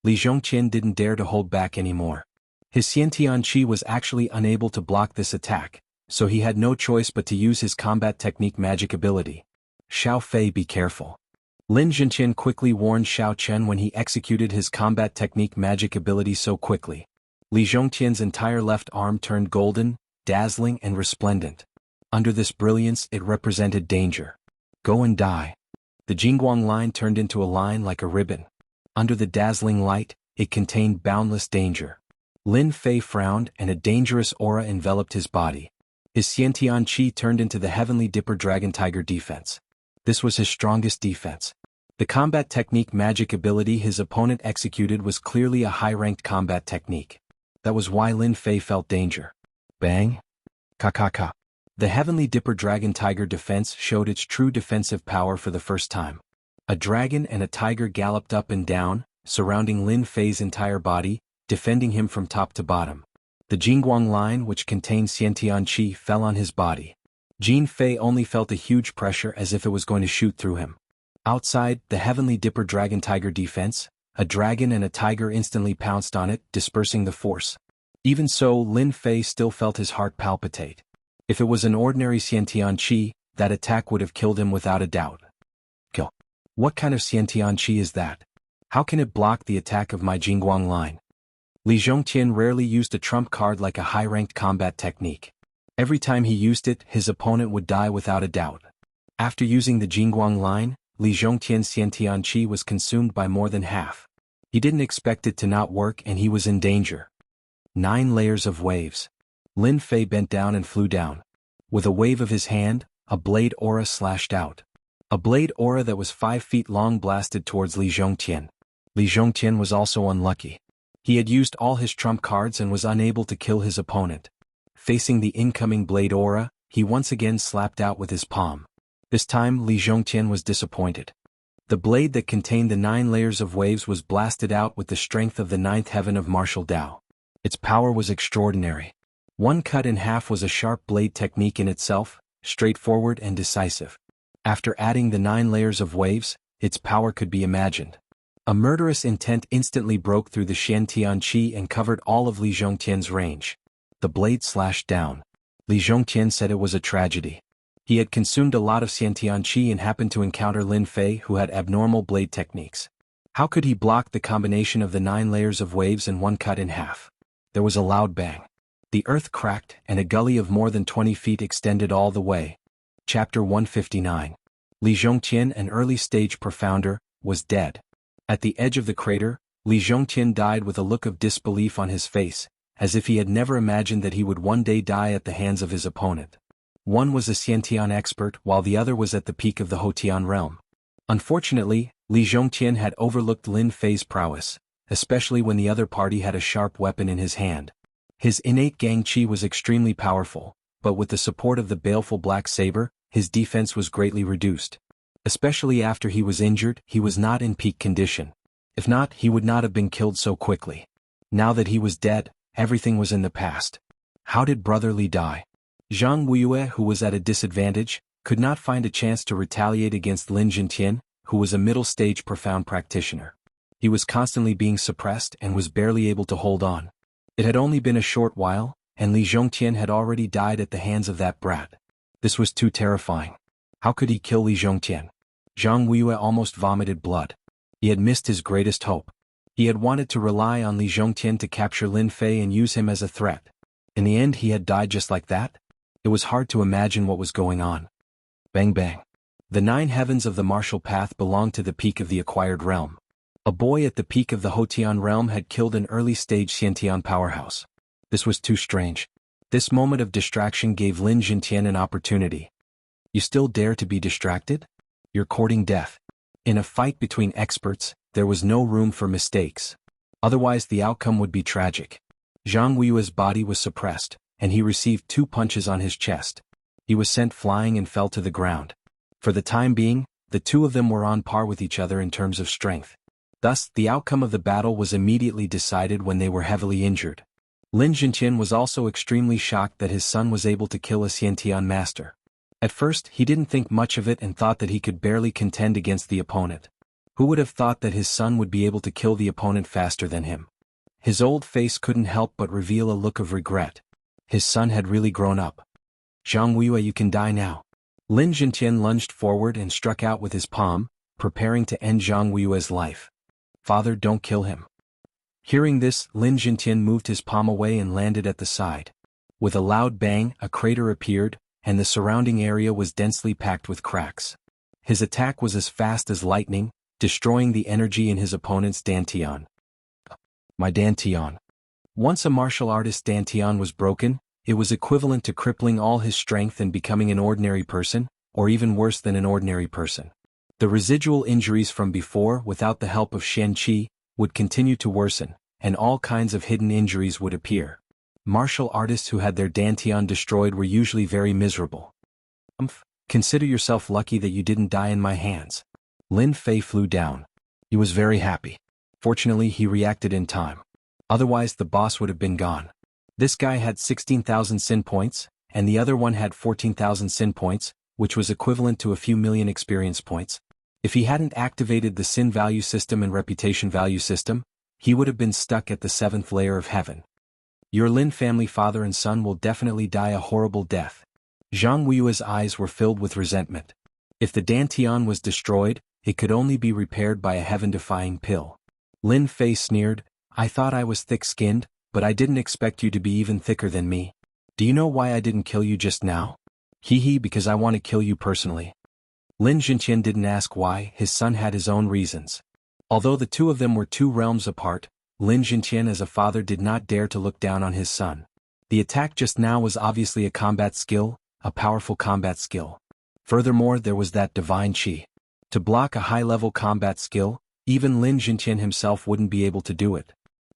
Li Zhongtian didn't dare to hold back anymore. His Xiantian chi was actually unable to block this attack, so he had no choice but to use his combat technique magic ability. Xiao Fei, be careful. Lin Zhenqian quickly warned Xiao Chen when he executed his combat technique magic ability so quickly. Li Zhongtian's entire left arm turned golden, dazzling and resplendent. Under this brilliance it represented danger. Go and die. The Jingguang line turned into a line like a ribbon. Under the dazzling light, it contained boundless danger. Lin Fei frowned and a dangerous aura enveloped his body. His Xiantian Qi turned into the Heavenly Dipper Dragon Tiger defense. This was his strongest defense. The combat technique magic ability his opponent executed was clearly a high-ranked combat technique. That was why Lin Fei felt danger. Bang! Ka. The Heavenly Dipper Dragon Tiger defense showed its true defensive power for the first time. A dragon and a tiger galloped up and down, surrounding Lin Fei's entire body, defending him from top to bottom. The Jingguang line, which contained Xiantian Qi, fell on his body. Jin Fei only felt a huge pressure as if it was going to shoot through him. Outside the Heavenly Dipper Dragon Tiger defense, a dragon and a tiger instantly pounced on it, dispersing the force. Even so, Lin Fei still felt his heart palpitate. If it was an ordinary Xiantian Qi, that attack would have killed him without a doubt. Kill. What kind of Xiantian Qi is that? How can it block the attack of my Jingguang line? Li Zhongtian rarely used a trump card like a high-ranked combat technique. Every time he used it, his opponent would die without a doubt. After using the Jingguang line, Li Zhongtian's Xiantian Qi was consumed by more than half. He didn't expect it to not work and he was in danger. 9 layers of waves. Lin Fei bent down and flew down. With a wave of his hand, a blade aura slashed out. A blade aura that was 5 feet long blasted towards Li Zhongtian. Li Zhongtian was also unlucky. He had used all his trump cards and was unable to kill his opponent. Facing the incoming blade aura, he once again slapped out with his palm. This time Li Zhongtian was disappointed. The blade that contained the 9 layers of waves was blasted out with the strength of the 9th heaven of martial Tao. Its power was extraordinary. One cut in half was a sharp blade technique in itself, straightforward and decisive. After adding the 9 layers of waves, its power could be imagined. A murderous intent instantly broke through the Xiantian Qi and covered all of Li Zhongtian's range. The blade slashed down. Li Zhongtian said it was a tragedy. He had consumed a lot of Xiantian Qi and happened to encounter Lin Fei, who had abnormal blade techniques. How could he block the combination of the 9 layers of waves and one cut in half? There was a loud bang. The earth cracked, and a gully of more than 20 feet extended all the way. Chapter 159. Li Zhongtian, an early-stage profounder, was dead. At the edge of the crater, Li Zhongtian died with a look of disbelief on his face, as if he had never imagined that he would one day die at the hands of his opponent. One was a Xiantian expert while the other was at the peak of the Hotian realm. Unfortunately, Li Zhongtian had overlooked Lin Fei's prowess, especially when the other party had a sharp weapon in his hand. His innate gang qi was extremely powerful, but with the support of the baleful black saber, his defense was greatly reduced. Especially after he was injured, he was not in peak condition. If not, he would not have been killed so quickly. Now that he was dead, everything was in the past. How did Brother Li die? Jianghu, who was at a disadvantage, could not find a chance to retaliate against Lin Zhenqian, who was a middle-stage profound practitioner. He was constantly being suppressed and was barely able to hold on. It had only been a short while, and Li Zhongtian had already died at the hands of that brat. This was too terrifying. How could he kill Li Zhongtian? Jianghu almost vomited blood. He had missed his greatest hope. He had wanted to rely on Li Zhongtian to capture Lin Fei and use him as a threat. In the end he had died just like that? It was hard to imagine what was going on. Bang bang. The 9 heavens of the martial path belonged to the peak of the acquired realm. A boy at the peak of the Hotian realm had killed an early-stage Xiantian powerhouse. This was too strange. This moment of distraction gave Lin Zhenqian an opportunity. You still dare to be distracted? You're courting death. In a fight between experts, there was no room for mistakes. Otherwise the outcome would be tragic. Zhang Wui's body was suppressed, and he received 2 punches on his chest. He was sent flying and fell to the ground. For the time being, the two of them were on par with each other in terms of strength. Thus, the outcome of the battle was immediately decided when they were heavily injured. Lin Zhenqian was also extremely shocked that his son was able to kill a Xiantian master. At first, he didn't think much of it and thought that he could barely contend against the opponent. Who would have thought that his son would be able to kill the opponent faster than him? His old face couldn't help but reveal a look of regret. His son had really grown up. Zhang Wuiwei, you can die now. Lin Zhenqian lunged forward and struck out with his palm, preparing to end Jianghu's life. Father, don't kill him. Hearing this, Lin Jintian moved his palm away and landed at the side. With a loud bang, a crater appeared, and the surrounding area was densely packed with cracks. His attack was as fast as lightning, destroying the energy in his opponent's dantian. My dantian. Once a martial artist's dantian was broken, it was equivalent to crippling all his strength and becoming an ordinary person, or even worse than an ordinary person. The residual injuries from before, without the help of Xianxia, would continue to worsen, and all kinds of hidden injuries would appear. Martial artists who had their dantian destroyed were usually very miserable. Consider yourself lucky that you didn't die in my hands. Lin Fei flew down. He was very happy. Fortunately, he reacted in time. Otherwise, the boss would have been gone. This guy had 16,000 sin points, and the other one had 14,000 sin points, which was equivalent to a few million experience points. If he hadn't activated the sin value system and reputation value system, he would have been stuck at the 7th layer of heaven. Your Lin family father and son will definitely die a horrible death. Jianghu's eyes were filled with resentment. If the dantian was destroyed, it could only be repaired by a heaven-defying pill. Lin Fei sneered, I thought I was thick-skinned, but I didn't expect you to be even thicker than me. Do you know why I didn't kill you just now? Because I want to kill you personally. Lin Jintian didn't ask why, his son had his own reasons. Although the two of them were 2 realms apart, Lin Jintian as a father did not dare to look down on his son. The attack just now was obviously a combat skill, a powerful combat skill. Furthermore, there was that divine chi. To block a high-level combat skill, even Lin Jintian himself wouldn't be able to do it.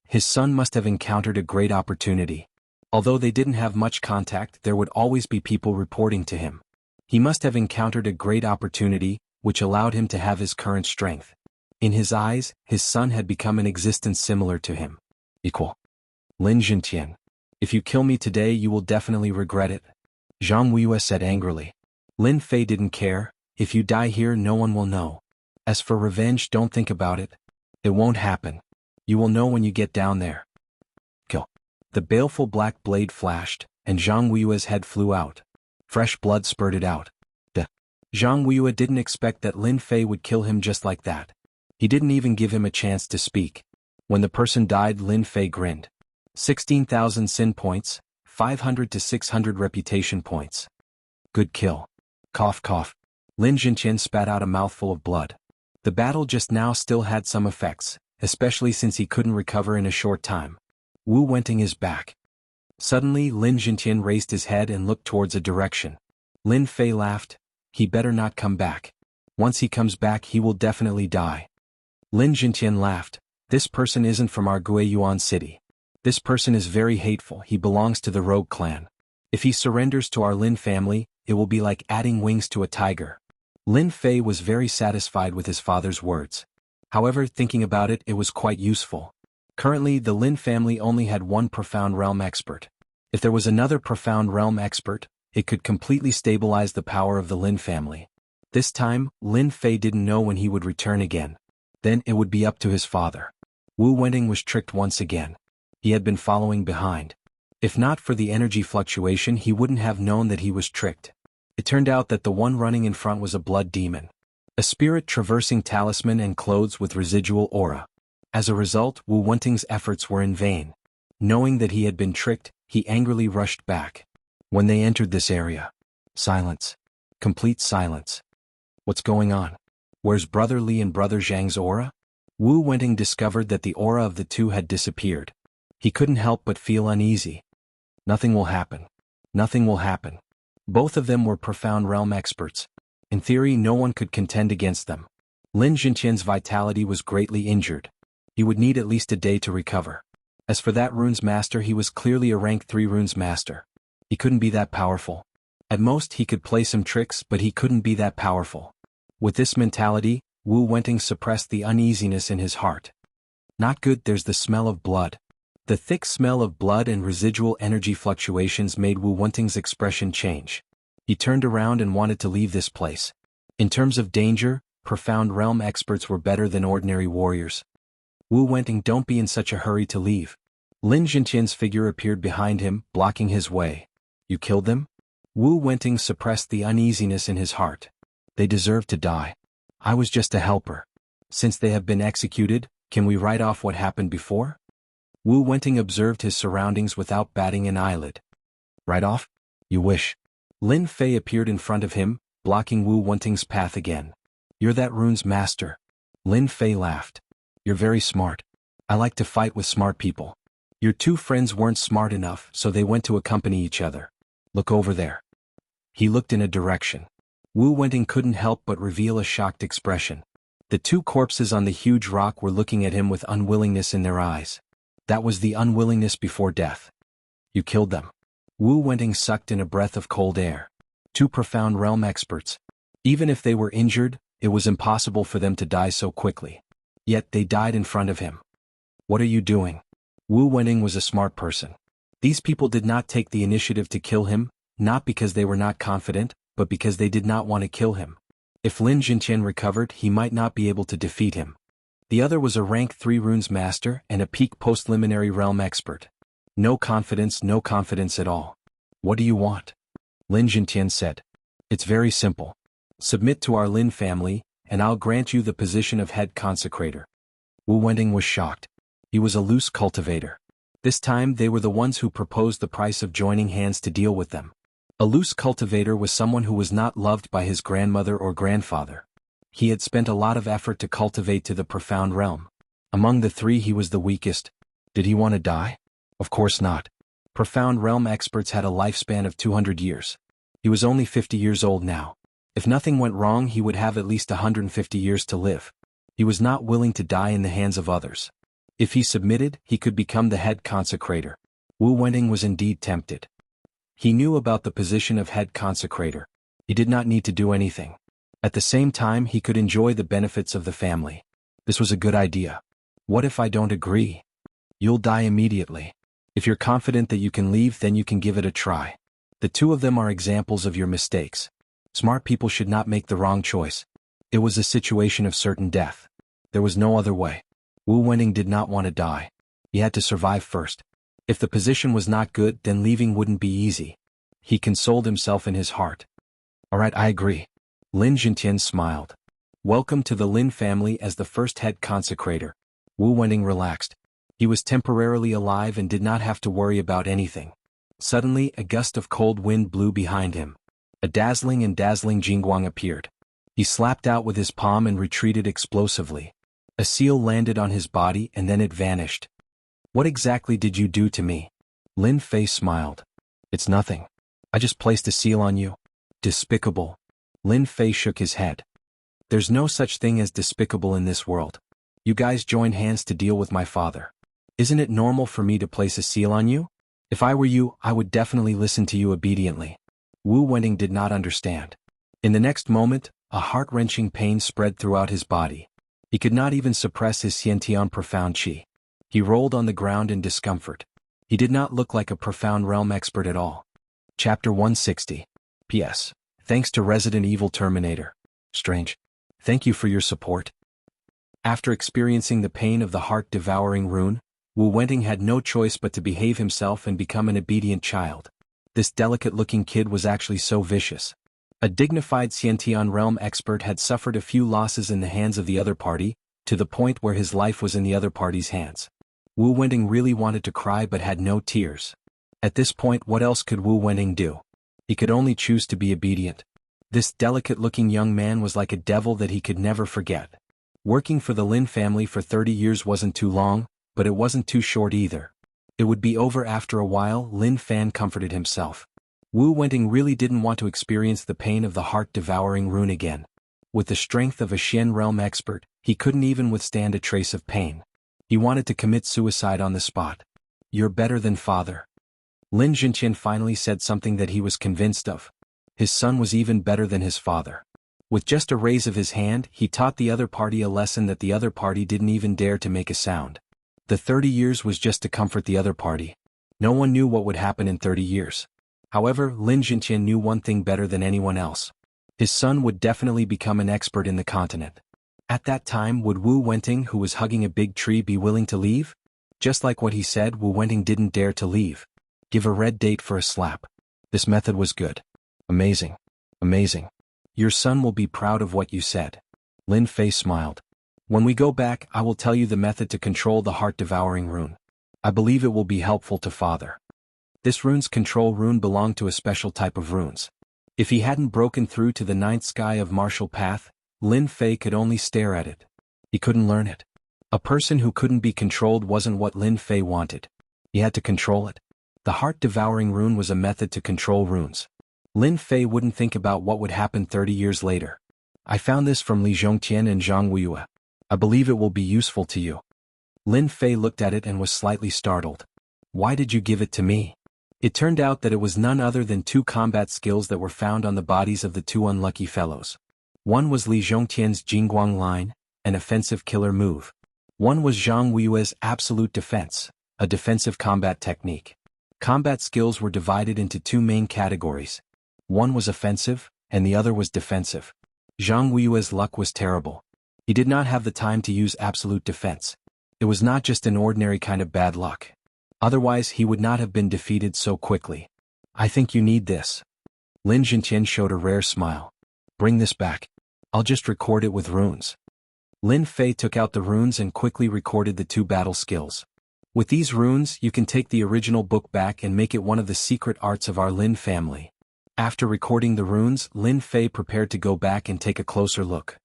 His son must have encountered a great opportunity. Although they didn't have much contact, there would always be people reporting to him. He must have encountered a great opportunity, which allowed him to have his current strength. In his eyes, his son had become an existence similar to him. Lin Jintian. If you kill me today, you will definitely regret it. Jianghu said angrily. Lin Fei didn't care. If you die here, no one will know. As for revenge, don't think about it. It won't happen. You will know when you get down there. Kill. The baleful black blade flashed, and Zhang Wui's head flew out. Fresh blood spurted out. Zhang Wui didn't expect that Lin Fei would kill him just like that. He didn't even give him a chance to speak. When the person died, Lin Fei grinned. 16,000 sin points, 500 to 600 reputation points. Good kill. Cough cough. Lin Jintian spat out a mouthful of blood. The battle just now still had some effects, especially since he couldn't recover in a short time. Wu Wenting is back. Suddenly, Lin Jintian raised his head and looked towards a direction. Lin Fei laughed. He better not come back. Once he comes back, he will definitely die. Lin Jintian laughed. This person isn't from our Guiyuan city. This person is very hateful. He belongs to the rogue clan. If he surrenders to our Lin family, it will be like adding wings to a tiger. Lin Fei was very satisfied with his father's words. However, thinking about it, it was quite useful. Currently, the Lin family only had one profound realm expert. If there was another profound realm expert, it could completely stabilize the power of the Lin family. This time, Lin Fei didn't know when he would return again. Then it would be up to his father. Wu Wenting was tricked once again. He had been following behind. If not for the energy fluctuation, he wouldn't have known that he was tricked. It turned out that the one running in front was a blood demon. A spirit traversing talisman and clothes with residual aura. As a result, Wu Wenting's efforts were in vain. Knowing that he had been tricked, he angrily rushed back. When they entered this area, silence. Complete silence. What's going on? Where's Brother Li and Brother Zhang's aura? Wu Wenting discovered that the aura of the two had disappeared. He couldn't help but feel uneasy. Nothing will happen. Nothing will happen. Both of them were profound realm experts. In theory, no one could contend against them. Lin Jintian's vitality was greatly injured. He would need at least a day to recover. As for that rune's master, he was clearly a rank 3 rune's master. He couldn't be that powerful. At most, he could play some tricks, but he couldn't be that powerful. With this mentality, Wu Wenting suppressed the uneasiness in his heart. Not good. There's the smell of blood. The thick smell of blood and residual energy fluctuations made Wu Wenting's expression change. He turned around and wanted to leave this place. In terms of danger, profound realm experts were better than ordinary warriors. Wu Wenting, don't be in such a hurry to leave. Lin Jintian's figure appeared behind him, blocking his way. You killed them? Wu Wenting suppressed the uneasiness in his heart. They deserve to die. I was just a helper. Since they have been executed, can we write off what happened before? Wu Wenting observed his surroundings without batting an eyelid. Write off? You wish. Lin Fei appeared in front of him, blocking Wu Wenting's path again. You're that rune's master. Lin Fei laughed. You're very smart. I like to fight with smart people. Your two friends weren't smart enough, so they went to accompany each other. Look over there. He looked in a direction. Wu Wenting couldn't help but reveal a shocked expression. The two corpses on the huge rock were looking at him with unwillingness in their eyes. That was the unwillingness before death. You killed them. Wu Wenting sucked in a breath of cold air. Two profound realm experts. Even if they were injured, it was impossible for them to die so quickly. Yet they died in front of him. What are you doing? Wu Wenting was a smart person. These people did not take the initiative to kill him, not because they were not confident, but because they did not want to kill him. If Lin Jintian recovered, he might not be able to defeat him. The other was a rank 3 runes master and a peak post-liminary realm expert. No confidence at all. What do you want? Lin Jintian said. It's very simple. Submit to our Lin family, and I'll grant you the position of head consecrator. Wu Wenting was shocked. He was a loose cultivator. This time they were the ones who proposed the price of joining hands to deal with them. A loose cultivator was someone who was not loved by his grandmother or grandfather. He had spent a lot of effort to cultivate to the profound realm. Among the three he was the weakest. Did he want to die? Of course not. Profound realm experts had a lifespan of 200 years. He was only 50 years old now. If nothing went wrong, he would have at least 150 years to live. He was not willing to die in the hands of others. If he submitted, he could become the head consecrator. Wu Wenting was indeed tempted. He knew about the position of head consecrator. He did not need to do anything. At the same time, he could enjoy the benefits of the family. This was a good idea. What if I don't agree? You'll die immediately. If you're confident that you can leave, then you can give it a try. The two of them are examples of your mistakes. Smart people should not make the wrong choice. It was a situation of certain death. There was no other way. Wu Wenting did not want to die. He had to survive first. If the position was not good, then leaving wouldn't be easy. He consoled himself in his heart. All right, I agree. Lin Jintian smiled. Welcome to the Lin family as the first head consecrator. Wu Wenting relaxed. He was temporarily alive and did not have to worry about anything. Suddenly, a gust of cold wind blew behind him. A dazzling Jingguang appeared. He slapped out with his palm and retreated explosively. A seal landed on his body and then it vanished. What exactly did you do to me? Lin Fei smiled. It's nothing. I just placed a seal on you. Despicable. Lin Fei shook his head. There's no such thing as despicable in this world. You guys joined hands to deal with my father. Isn't it normal for me to place a seal on you? If I were you, I would definitely listen to you obediently. Wu Wenting did not understand. In the next moment, a heart-wrenching pain spread throughout his body. He could not even suppress his Xianxia profound qi. He rolled on the ground in discomfort. He did not look like a profound realm expert at all. Chapter 160. P.S. Thanks to Resident Evil Terminator. Strange. Thank you for your support. After experiencing the pain of the heart-devouring rune, Wu Wenting had no choice but to behave himself and become an obedient child. This delicate-looking kid was actually so vicious. A dignified Xiantian realm expert had suffered a few losses in the hands of the other party, to the point where his life was in the other party's hands. Wu Wenting really wanted to cry but had no tears. At this point, what else could Wu Wenting do? He could only choose to be obedient. This delicate-looking young man was like a devil that he could never forget. Working for the Lin family for 30 years wasn't too long, but it wasn't too short either. It would be over after a while. Lin Fan comforted himself. Wu Wenting really didn't want to experience the pain of the heart-devouring rune again. With the strength of a Xian realm expert, he couldn't even withstand a trace of pain. He wanted to commit suicide on the spot. You're better than father. Lin Jintian finally said something that he was convinced of. His son was even better than his father. With just a raise of his hand, he taught the other party a lesson that the other party didn't even dare to make a sound. The 30 years was just to comfort the other party. No one knew what would happen in 30 years. However, Lin Jintian knew one thing better than anyone else. His son would definitely become an expert in the continent. At that time, would Wu Wenting, who was hugging a big tree, be willing to leave? Just like what he said, Wu Wenting didn't dare to leave. Give a red date for a slap. This method was good. Amazing. Amazing. Your son will be proud of what you said. Lin Fei smiled. When we go back, I will tell you the method to control the heart-devouring rune. I believe it will be helpful to Father. This rune's control rune belonged to a special type of runes. If he hadn't broken through to the ninth sky of martial path, Lin Fei could only stare at it. He couldn't learn it. A person who couldn't be controlled wasn't what Lin Fei wanted. He had to control it. The heart-devouring rune was a method to control runes. Lin Fei wouldn't think about what would happen 30 years later. I found this from Li Zhongtian and Jianghu. I believe it will be useful to you. Lin Fei looked at it and was slightly startled. Why did you give it to me? It turned out that it was none other than 2 combat skills that were found on the bodies of the 2 unlucky fellows. One was Li Zhongtian's Jingguang line, an offensive killer move. One was Zhang Weiyue's absolute defense, a defensive combat technique. Combat skills were divided into 2 main categories. One was offensive, and the other was defensive. Zhang Weiyue's luck was terrible. He did not have the time to use absolute defense. It was not just an ordinary kind of bad luck. Otherwise he would not have been defeated so quickly. I think you need this. Lin Zhongtian showed a rare smile. Bring this back. I'll just record it with runes. Lin Fei took out the runes and quickly recorded the 2 battle skills. With these runes, you can take the original book back and make it one of the secret arts of our Lin family. After recording the runes, Lin Fei prepared to go back and take a closer look.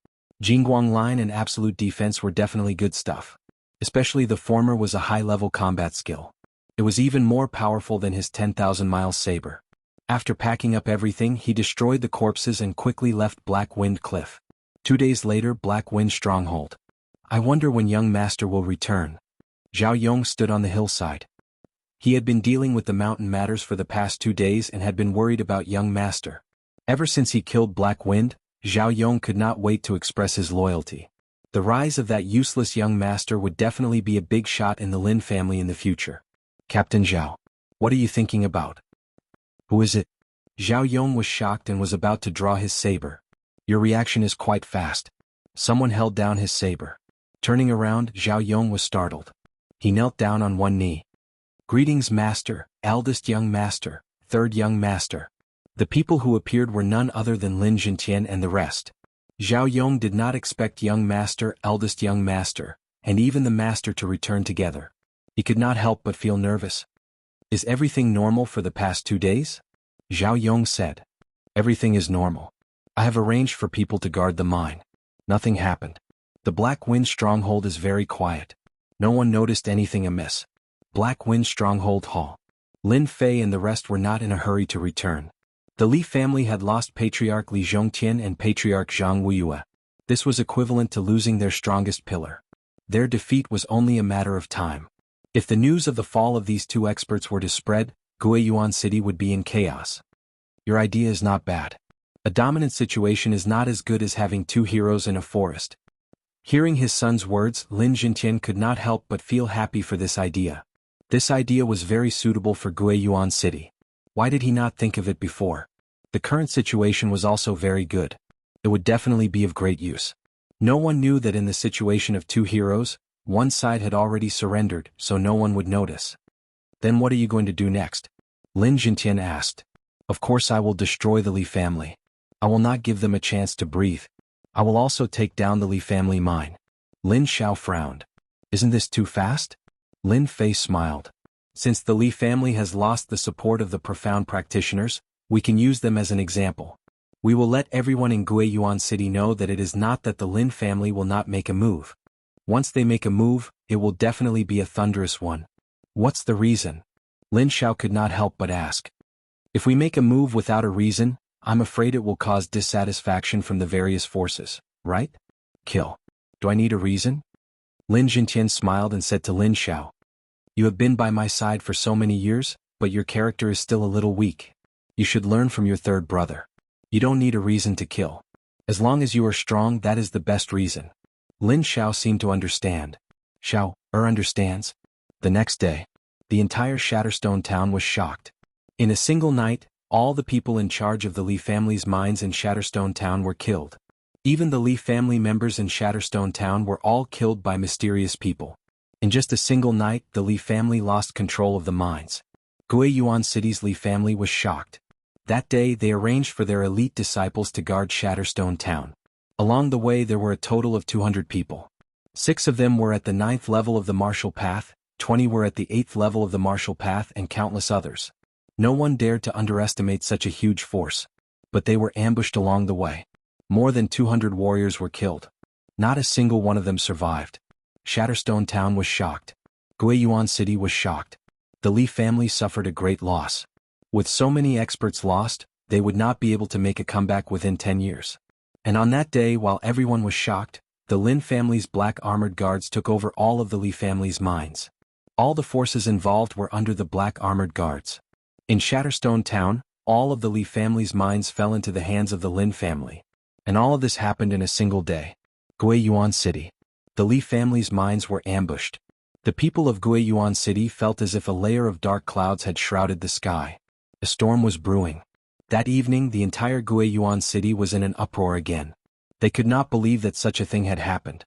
Jingguang line and absolute defense were definitely good stuff. Especially the former was a high-level combat skill. It was even more powerful than his 10,000-mile saber. After packing up everything, he destroyed the corpses and quickly left Black Wind Cliff. 2 days later, Black Wind Stronghold. I wonder when young master will return. Zhao Yong stood on the hillside. He had been dealing with the mountain matters for the past 2 days and had been worried about young master. Ever since he killed Black Wind, Zhao Yong could not wait to express his loyalty. The rise of that useless young master would definitely be a big shot in the Lin family in the future. Captain Zhao. What are you thinking about? Who is it? Zhao Yong was shocked and was about to draw his saber. Your reaction is quite fast. Someone held down his saber. Turning around, Zhao Yong was startled. He knelt down on one knee. Greetings, master, eldest young master, third young master. The people who appeared were none other than Lin Zhongtian and the rest. Zhao Yong did not expect young master, eldest young master, and even the master to return together. He could not help but feel nervous. Is everything normal for the past 2 days? Zhao Yong said. Everything is normal. I have arranged for people to guard the mine. Nothing happened. The Black Wind Stronghold is very quiet. No one noticed anything amiss. Black Wind Stronghold Hall. Lin Fei and the rest were not in a hurry to return. The Li family had lost Patriarch Li Zhongtian and Patriarch Zhang Weiyue. This was equivalent to losing their strongest pillar. Their defeat was only a matter of time. If the news of the fall of these 2 experts were to spread, Guiyuan City would be in chaos. Your idea is not bad. A dominant situation is not as good as having 2 heroes in a forest. Hearing his son's words, Lin Zhongtian could not help but feel happy for this idea. This idea was very suitable for Guiyuan City. Why did he not think of it before? The current situation was also very good. It would definitely be of great use. No one knew that in the situation of 2 heroes, one side had already surrendered, so no one would notice. Then what are you going to do next? Lin Zhongtian asked. Of course I will destroy the Li family. I will not give them a chance to breathe. I will also take down the Li family mine. Lin Xiao frowned. Isn't this too fast? Lin Fei smiled. Since the Li family has lost the support of the profound practitioners, we can use them as an example. We will let everyone in Guiyuan City know that it is not that the Lin family will not make a move. Once they make a move, it will definitely be a thunderous one. What's the reason? Lin Xiao could not help but ask. If we make a move without a reason, I'm afraid it will cause dissatisfaction from the various forces, right? Kill. Do I need a reason? Lin Zhongtian smiled and said to Lin Xiao. You have been by my side for so many years, but your character is still a little weak. You should learn from your third brother. You don't need a reason to kill. As long as you are strong, that is the best reason. Lin Xiao seemed to understand. Xiao, understands. The next day, the entire Shatterstone town was shocked. In a single night, all the people in charge of the Li family's mines in Shatterstone town were killed. Even the Li family members in Shatterstone town were all killed by mysterious people. In just a single night, the Li family lost control of the mines. Guiyuan City's Li family was shocked. That day they arranged for their elite disciples to guard Shatterstone town. Along the way there were a total of 200 people. 6 of them were at the 9th level of the martial path, 20 were at the 8th level of the martial path and countless others. No one dared to underestimate such a huge force. But they were ambushed along the way. More than 200 warriors were killed. Not a single one of them survived. Shatterstone Town was shocked. Guiyuan City was shocked. The Li family suffered a great loss. With so many experts lost, they would not be able to make a comeback within 10 years. And on that day, while everyone was shocked, the Lin family's black armored guards took over all of the Li family's mines. All the forces involved were under the black armored guards. In Shatterstone Town, all of the Li family's mines fell into the hands of the Lin family. And all of this happened in a single day. Guiyuan City. The Li family's mines were ambushed. The people of Guiyuan City felt as if a layer of dark clouds had shrouded the sky. A storm was brewing. That evening the entire Guiyuan City was in an uproar again. They could not believe that such a thing had happened.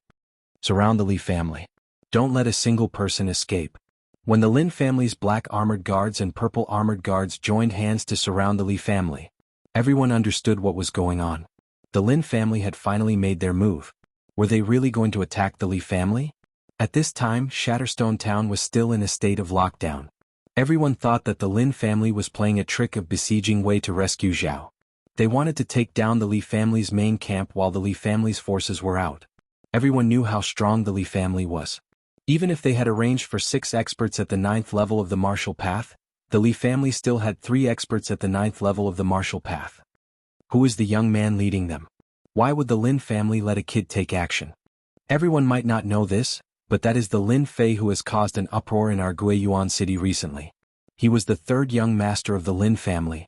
Surround the Li family. Don't let a single person escape. When the Lin family's black armored guards and purple armored guards joined hands to surround the Li family, everyone understood what was going on. The Lin family had finally made their move. Were they really going to attack the Li family? At this time, Shatterstone Town was still in a state of lockdown. Everyone thought that the Lin family was playing a trick of besieging Wei to rescue Zhao. They wanted to take down the Li family's main camp while the Li family's forces were out. Everyone knew how strong the Li family was. Even if they had arranged for 6 experts at the 9th level of the martial path, the Li family still had 3 experts at the 9th level of the martial path. Who is the young man leading them? Why would the Lin family let a kid take action? Everyone might not know this, but that is the Lin Fei who has caused an uproar in our Guiyuan City recently. He was the 3rd young master of the Lin family.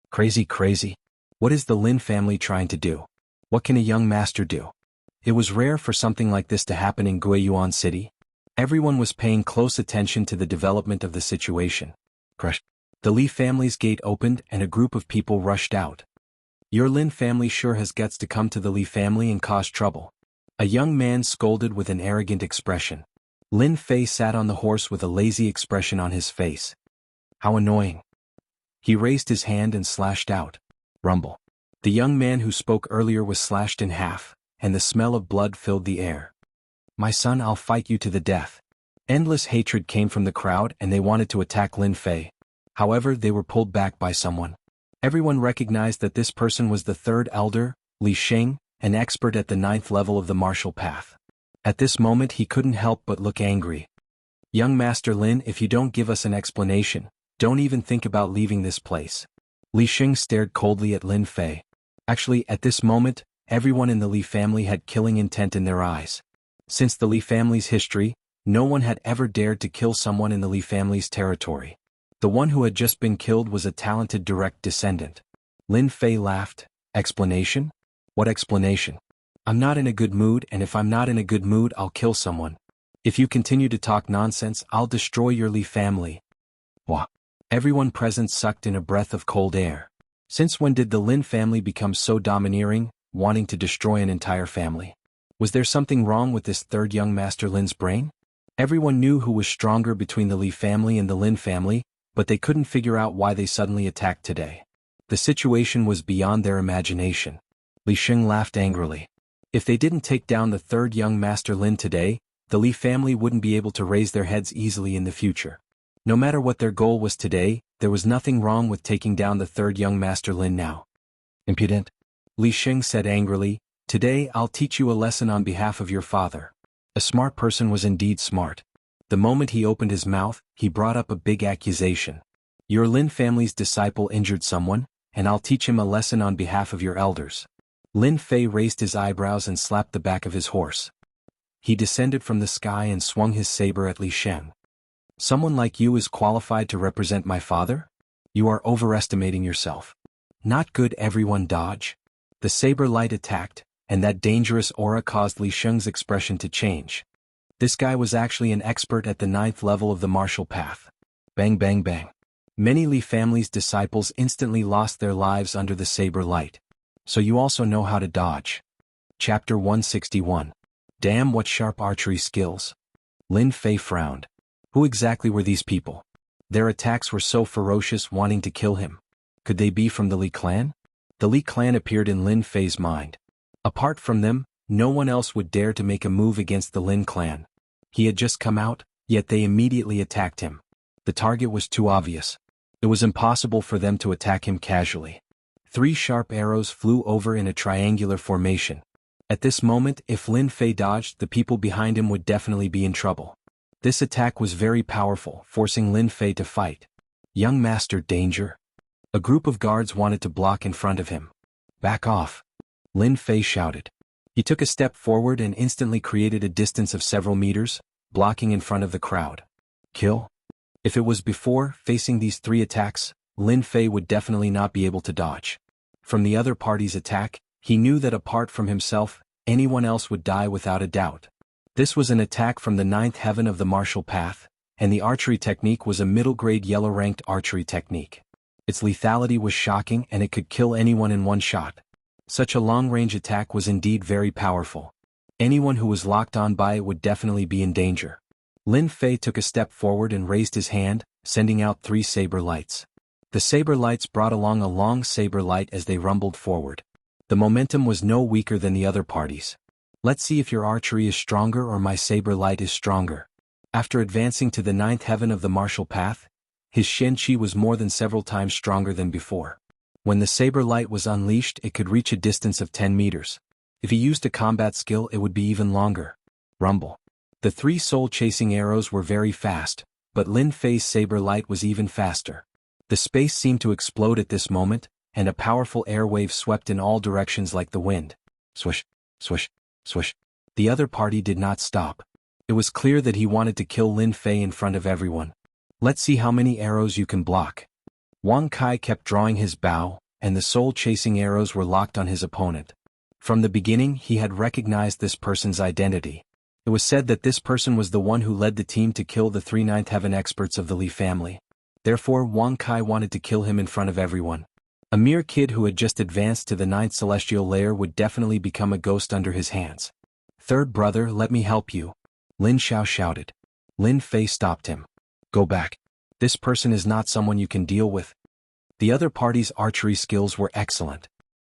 Crazy. What is the Lin family trying to do? What can a young master do? It was rare for something like this to happen in Guiyuan City. Everyone was paying close attention to the development of the situation. The Li family's gate opened and a group of people rushed out. Your Lin family sure has guts to come to the Li family and cause trouble. A young man scolded with an arrogant expression. Lin Fei sat on the horse with a lazy expression on his face. How annoying. He raised his hand and slashed out. Rumble. The young man who spoke earlier was slashed in half, and the smell of blood filled the air. My son, I'll fight you to the death. Endless hatred came from the crowd and they wanted to attack Lin Fei. However, they were pulled back by someone. Everyone recognized that this person was the 3rd elder, Li Sheng, an expert at the 9th level of the martial path. At this moment he couldn't help but look angry. Young Master Lin, if you don't give us an explanation, don't even think about leaving this place. Li Sheng stared coldly at Lin Fei. Actually, at this moment, everyone in the Li family had killing intent in their eyes. Since the Li family's history, no one had ever dared to kill someone in the Li family's territory. The one who had just been killed was a talented direct descendant. Lin Fei laughed. Explanation? What explanation? I'm not in a good mood, and if I'm not in a good mood I'll kill someone. If you continue to talk nonsense I'll destroy your Li family. Wah. Everyone present sucked in a breath of cold air. Since when did the Lin family become so domineering, wanting to destroy an entire family? Was there something wrong with this 3rd young master Lin's brain? Everyone knew who was stronger between the Li family and the Lin family, but they couldn't figure out why they suddenly attacked today. The situation was beyond their imagination. Li Sheng laughed angrily. If they didn't take down the 3rd young master Lin today, the Li family wouldn't be able to raise their heads easily in the future. No matter what their goal was today, there was nothing wrong with taking down the 3rd young master Lin now. Impudent. Li Sheng said angrily, today I'll teach you a lesson on behalf of your father. A smart person was indeed smart. The moment he opened his mouth, he brought up a big accusation. Your Lin family's disciple injured someone, and I'll teach him a lesson on behalf of your elders. Lin Fei raised his eyebrows and slapped the back of his horse. He descended from the sky and swung his saber at Li Sheng. Someone like you is qualified to represent my father? You are overestimating yourself. Not good. Everyone dodge. The saber light attacked, and that dangerous aura caused Li Sheng's expression to change. This guy was actually an expert at the 9th level of the martial path. Bang bang bang. Many Li family's disciples instantly lost their lives under the saber light. So you also know how to dodge. Chapter 161. Damn, what sharp archery skills. Lin Fei frowned. Who exactly were these people? Their attacks were so ferocious, wanting to kill him. Could they be from the Li clan? The Li clan appeared in Lin Fei's mind. Apart from them, no one else would dare to make a move against the Lin clan. He had just come out, yet they immediately attacked him. The target was too obvious. It was impossible for them to attack him casually. 3 sharp arrows flew over in a triangular formation. At this moment, if Lin Fei dodged, the people behind him would definitely be in trouble. This attack was very powerful, forcing Lin Fei to fight. Young master, danger. A group of guards wanted to block in front of him. Back off. Lin Fei shouted. He took a step forward and instantly created a distance of several meters, blocking in front of the crowd. Kill? If it was before, facing these 3 attacks, Lin Fei would definitely not be able to dodge. From the other party's attack, he knew that apart from himself, anyone else would die without a doubt. This was an attack from the 9th heaven of the martial path, and the archery technique was a middle-grade yellow-ranked archery technique. Its lethality was shocking and it could kill anyone in one shot. Such a long-range attack was indeed very powerful. Anyone who was locked on by it would definitely be in danger. Lin Fei took a step forward and raised his hand, sending out 3 saber lights. The saber lights brought along a long saber light as they rumbled forward. The momentum was no weaker than the other parties. Let's see if your archery is stronger or my saber light is stronger. After advancing to the 9th heaven of the martial path, his Xianxia was more than several times stronger than before. When the saber light was unleashed, it could reach a distance of 10 meters. If he used a combat skill, it would be even longer. Rumble. The 3 soul-chasing arrows were very fast, but Lin Fei's saber light was even faster. The space seemed to explode at this moment, and a powerful air wave swept in all directions like the wind. Swish, swish, swish. The other party did not stop. It was clear that he wanted to kill Lin Fei in front of everyone. Let's see how many arrows you can block. Wang Kai kept drawing his bow, and the soul-chasing arrows were locked on his opponent. From the beginning, he had recognized this person's identity. It was said that this person was the one who led the team to kill the 3 9th heaven experts of the Li family. Therefore, Wang Kai wanted to kill him in front of everyone. A mere kid who had just advanced to the 9th celestial layer would definitely become a ghost under his hands. Third brother, let me help you. Lin Xiao shouted. Lin Fei stopped him. Go back. This person is not someone you can deal with. The other party's archery skills were excellent.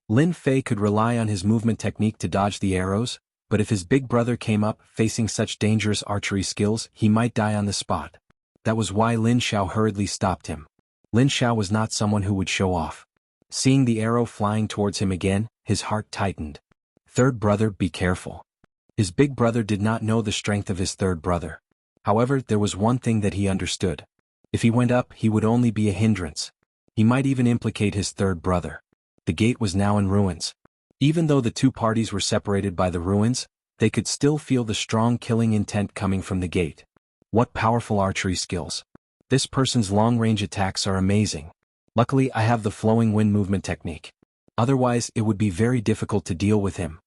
Lin Fei could rely on his movement technique to dodge the arrows, but if his big brother came up facing such dangerous archery skills, he might die on the spot. That was why Lin Xiao hurriedly stopped him. Lin Xiao was not someone who would show off. Seeing the arrow flying towards him again, his heart tightened. Third brother, be careful. His big brother did not know the strength of his third brother. However, there was one thing that he understood. If he went up, he would only be a hindrance. He might even implicate his third brother. The gate was now in ruins. Even though the 2 parties were separated by the ruins, they could still feel the strong killing intent coming from the gate. What powerful archery skills. This person's long-range attacks are amazing. Luckily, I have the flowing wind movement technique. Otherwise, it would be very difficult to deal with him.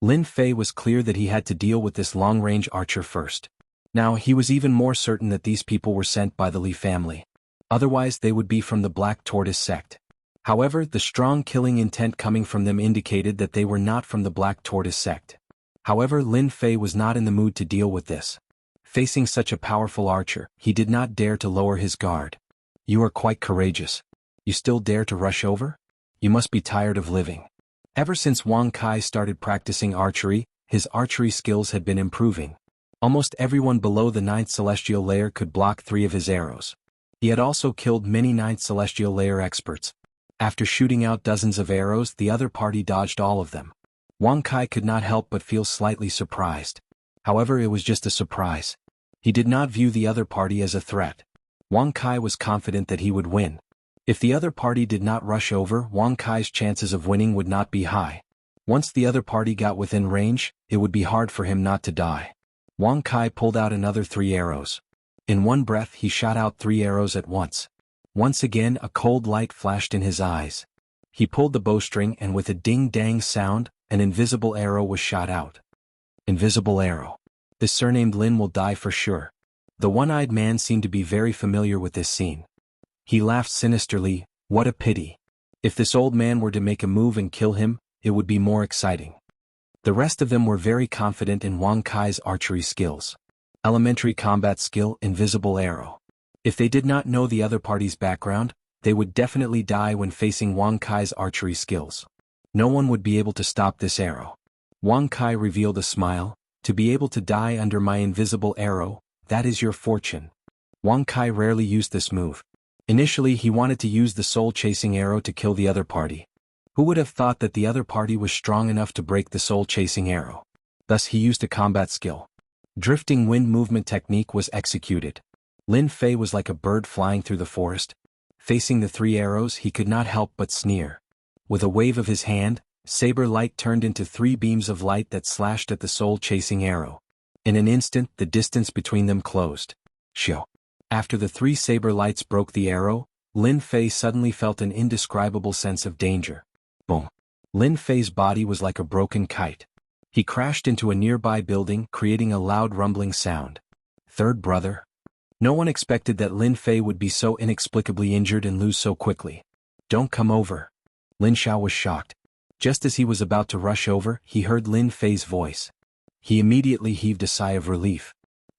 Lin Fei was clear that he had to deal with this long-range archer first. Now, he was even more certain that these people were sent by the Li family. Otherwise, they would be from the Black Tortoise sect. However, the strong killing intent coming from them indicated that they were not from the Black Tortoise sect. However, Lin Fei was not in the mood to deal with this. Facing such a powerful archer, he did not dare to lower his guard. You are quite courageous. You still dare to rush over? You must be tired of living. Ever since Wang Kai started practicing archery, his archery skills had been improving. Almost everyone below the 9th celestial layer could block 3 of his arrows. He had also killed many 9th celestial layer experts. After shooting out dozens of arrows, the other party dodged all of them. Wang Kai could not help but feel slightly surprised. However, it was just a surprise. He did not view the other party as a threat. Wang Kai was confident that he would win. If the other party did not rush over, Wang Kai's chances of winning would not be high. Once the other party got within range, it would be hard for him not to die. Wang Kai pulled out another 3 arrows. In one breath he shot out 3 arrows at once. Once again a cold light flashed in his eyes. He pulled the bowstring and with a ding-dang sound, an invisible arrow was shot out. Invisible arrow. This surnamed Lin will die for sure. The one-eyed man seemed to be very familiar with this scene. He laughed sinisterly. What a pity. If this old man were to make a move and kill him, it would be more exciting. The rest of them were very confident in Wang Kai's archery skills. Elementary combat skill, invisible arrow. If they did not know the other party's background, they would definitely die when facing Wang Kai's archery skills. No one would be able to stop this arrow. Wang Kai revealed a smile. To be able to die under my invisible arrow, that is your fortune. Wang Kai rarely used this move. Initially he wanted to use the soul-chasing arrow to kill the other party. Who would have thought that the other party was strong enough to break the soul-chasing arrow? Thus he used a combat skill. Drifting wind movement technique was executed. Lin Fei was like a bird flying through the forest. Facing the 3 arrows he could not help but sneer. With a wave of his hand, saber light turned into 3 beams of light that slashed at the soul-chasing arrow. In an instant the distance between them closed. Shio. After the 3 saber lights broke the arrow, Lin Fei suddenly felt an indescribable sense of danger. Boom. Lin Fei's body was like a broken kite. He crashed into a nearby building, creating a loud rumbling sound. Third brother? No one expected that Lin Fei would be so inexplicably injured and lose so quickly. Don't come over. Lin Xiao was shocked. Just as he was about to rush over, he heard Lin Fei's voice. He immediately heaved a sigh of relief.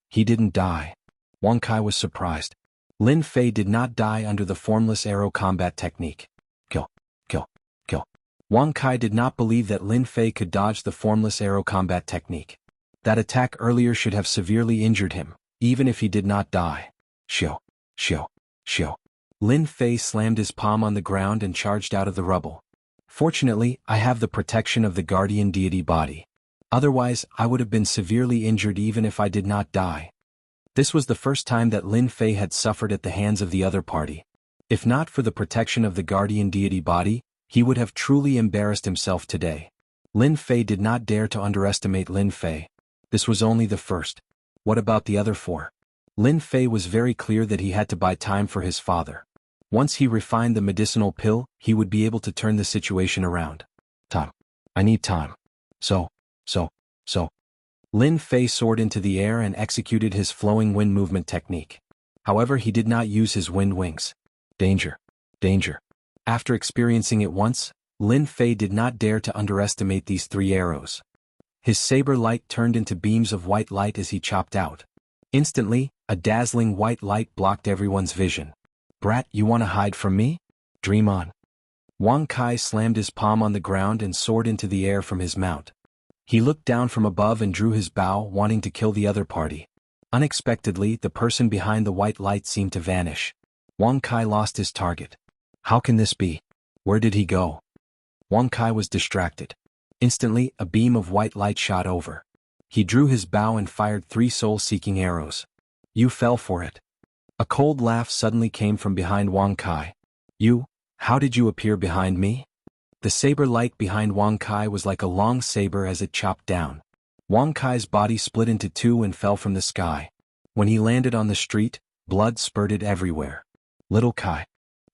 He didn't die. Wang Kai was surprised. Lin Fei did not die under the formless arrow combat technique. Kill, kill, kill. Wang Kai did not believe that Lin Fei could dodge the formless arrow combat technique. That attack earlier should have severely injured him, even if he did not die. Shio, shio, shio. Lin Fei slammed his palm on the ground and charged out of the rubble. Fortunately, I have the protection of the guardian deity body. Otherwise, I would have been severely injured even if I did not die. This was the first time that Lin Fei had suffered at the hands of the other party. If not for the protection of the guardian deity body, he would have truly embarrassed himself today. Lin Fei did not dare to underestimate Lin Fei. This was only the first. What about the other 4? Lin Fei was very clear that he had to buy time for his father. Once he refined the medicinal pill, he would be able to turn the situation around. Time. I need time. So. Lin Fei soared into the air and executed his flowing wind movement technique. However, he did not use his wind wings. Danger. Danger. After experiencing it once, Lin Fei did not dare to underestimate these 3 arrows. His saber light turned into beams of white light as he chopped out. Instantly, a dazzling white light blocked everyone's vision. Brat, you want to hide from me? Dream on. Wang Kai slammed his palm on the ground and soared into the air from his mount. He looked down from above and drew his bow, wanting to kill the other party. Unexpectedly, the person behind the white light seemed to vanish. Wang Kai lost his target. How can this be? Where did he go? Wang Kai was distracted. Instantly, a beam of white light shot over. He drew his bow and fired 3 soul-seeking arrows. You fell for it. A cold laugh suddenly came from behind Wang Kai. How did you appear behind me? The saber light behind Wang Kai was like a long saber as it chopped down. Wang Kai's body split into 2 and fell from the sky. When he landed on the street, blood spurted everywhere. Little Kai.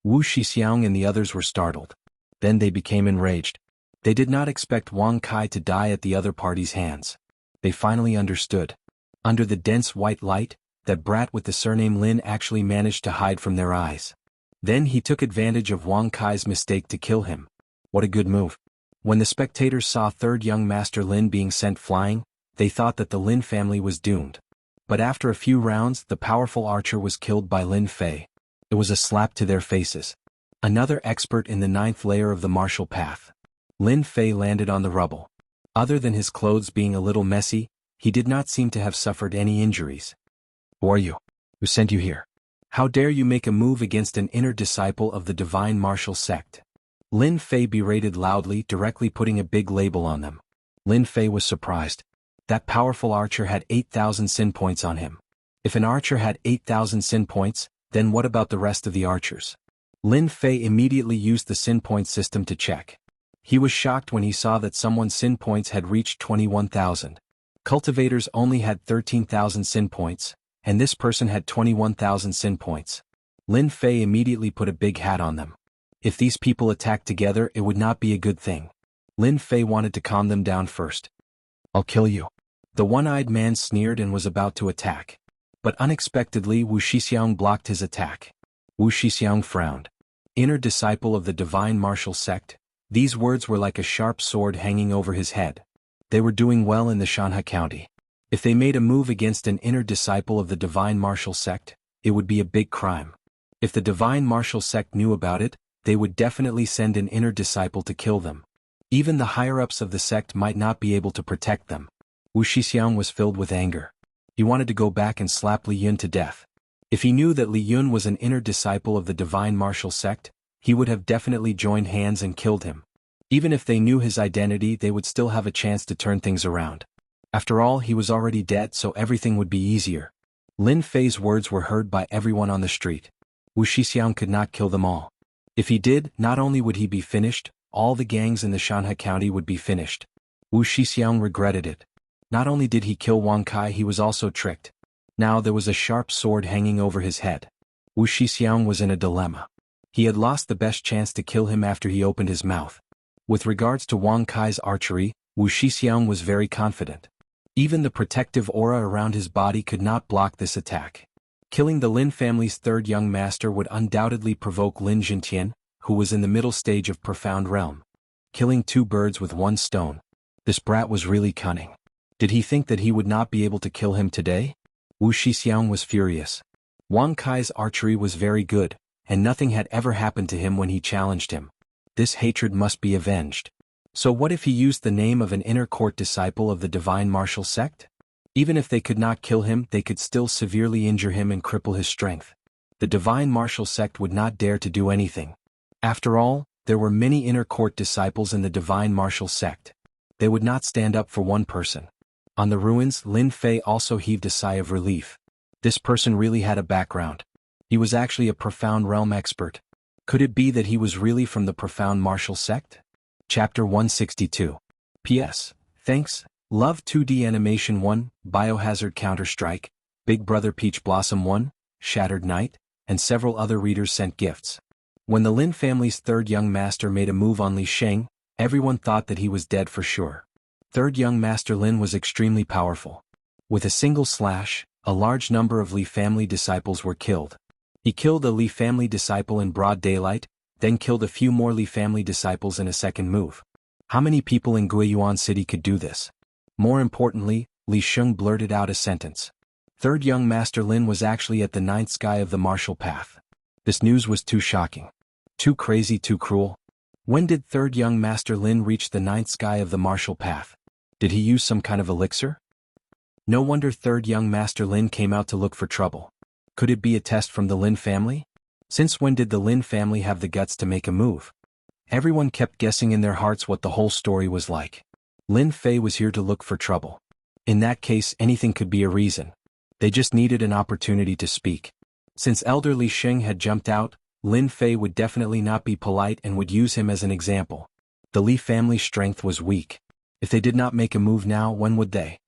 Wu Shixiang and the others were startled. Then they became enraged. They did not expect Wang Kai to die at the other party's hands. They finally understood. Under the dense white light, that brat with the surname Lin actually managed to hide from their eyes. Then he took advantage of Wang Kai's mistake to kill him. What a good move. When the spectators saw third young master Lin being sent flying, they thought that the Lin family was doomed. But after a few rounds, the powerful archer was killed by Lin Fei. It was a slap to their faces. Another expert in the 9th layer of the martial path. Lin Fei landed on the rubble. Other than his clothes being a little messy, he did not seem to have suffered any injuries. Who are you? Who sent you here? How dare you make a move against an inner disciple of the divine martial sect? Lin Fei berated loudly, directly putting a big label on them. Lin Fei was surprised. That powerful archer had 8,000 sin points on him. If an archer had 8,000 sin points, then what about the rest of the archers? Lin Fei immediately used the sin point system to check. He was shocked when he saw that someone's sin points had reached 21,000. Cultivators only had 13,000 sin points, and this person had 21,000 sin points. Lin Fei immediately put a big hat on them. If these people attacked together, it would not be a good thing. Lin Fei wanted to calm them down first. I'll kill you. The one-eyed man sneered and was about to attack. But unexpectedly Wu Shixiang blocked his attack. Wu Shixiang frowned. Inner disciple of the divine martial sect? These words were like a sharp sword hanging over his head. They were doing well in the Xianxia county. If they made a move against an inner disciple of the divine martial sect, it would be a big crime. If the divine martial sect knew about it, they would definitely send an inner disciple to kill them. Even the higher-ups of the sect might not be able to protect them. Wuxia was filled with anger. He wanted to go back and slap Li Yun to death. If he knew that Li Yun was an inner disciple of the divine martial sect, he would have definitely joined hands and killed him. Even if they knew his identity, they would still have a chance to turn things around. After all, he was already dead, so everything would be easier. Lin Fei's words were heard by everyone on the street. Wuxia could not kill them all. If he did, not only would he be finished, all the gangs in the Xianxia county would be finished. Wuxia regretted it. Not only did he kill Wang Kai, he was also tricked. Now there was a sharp sword hanging over his head. Wuxia was in a dilemma. He had lost the best chance to kill him after he opened his mouth. With regards to Wang Kai's archery, Wuxia was very confident. Even the protective aura around his body could not block this attack. Killing the Lin family's third young master would undoubtedly provoke Lin Jintian, who was in the middle stage of Profound Realm. Killing two birds with one stone. This brat was really cunning. Did he think that he would not be able to kill him today? Wuxia was furious. Wang Kai's archery was very good, and nothing had ever happened to him when he challenged him. This hatred must be avenged. So what if he used the name of an inner court disciple of the divine martial sect? Even if they could not kill him, they could still severely injure him and cripple his strength. The divine martial sect would not dare to do anything. After all, there were many inner court disciples in the divine martial sect. They would not stand up for one person. On the ruins, Lin Fei also heaved a sigh of relief. This person really had a background. He was actually a Profound Realm expert. Could it be that he was really from the Profound Martial Sect? Chapter 162. P.S. Thanks, Love 2D Animation 1, Biohazard Counter-Strike, Big Brother Peach Blossom 1, Shattered Knight, and several other readers sent gifts. When the Lin family's third young master made a move on Li Sheng, everyone thought that he was dead for sure. Third young master Lin was extremely powerful. With a single slash, a large number of Li family disciples were killed. He killed a Li family disciple in broad daylight, then killed a few more Li family disciples in a second move. How many people in Guiyuan City could do this? More importantly, Li Sheng blurted out a sentence. Third young master Lin was actually at the ninth sky of the martial path. This news was too shocking. Too crazy, too cruel. When did third young master Lin reach the ninth sky of the martial path? Did he use some kind of elixir? No wonder third young master Lin came out to look for trouble. Could it be a test from the Lin family? Since when did the Lin family have the guts to make a move? Everyone kept guessing in their hearts what the whole story was like. Lin Fei was here to look for trouble. In that case, anything could be a reason. They just needed an opportunity to speak. Since Elder Li Sheng had jumped out, Lin Fei would definitely not be polite and would use him as an example. The Li family's strength was weak. If they did not make a move now, when would they?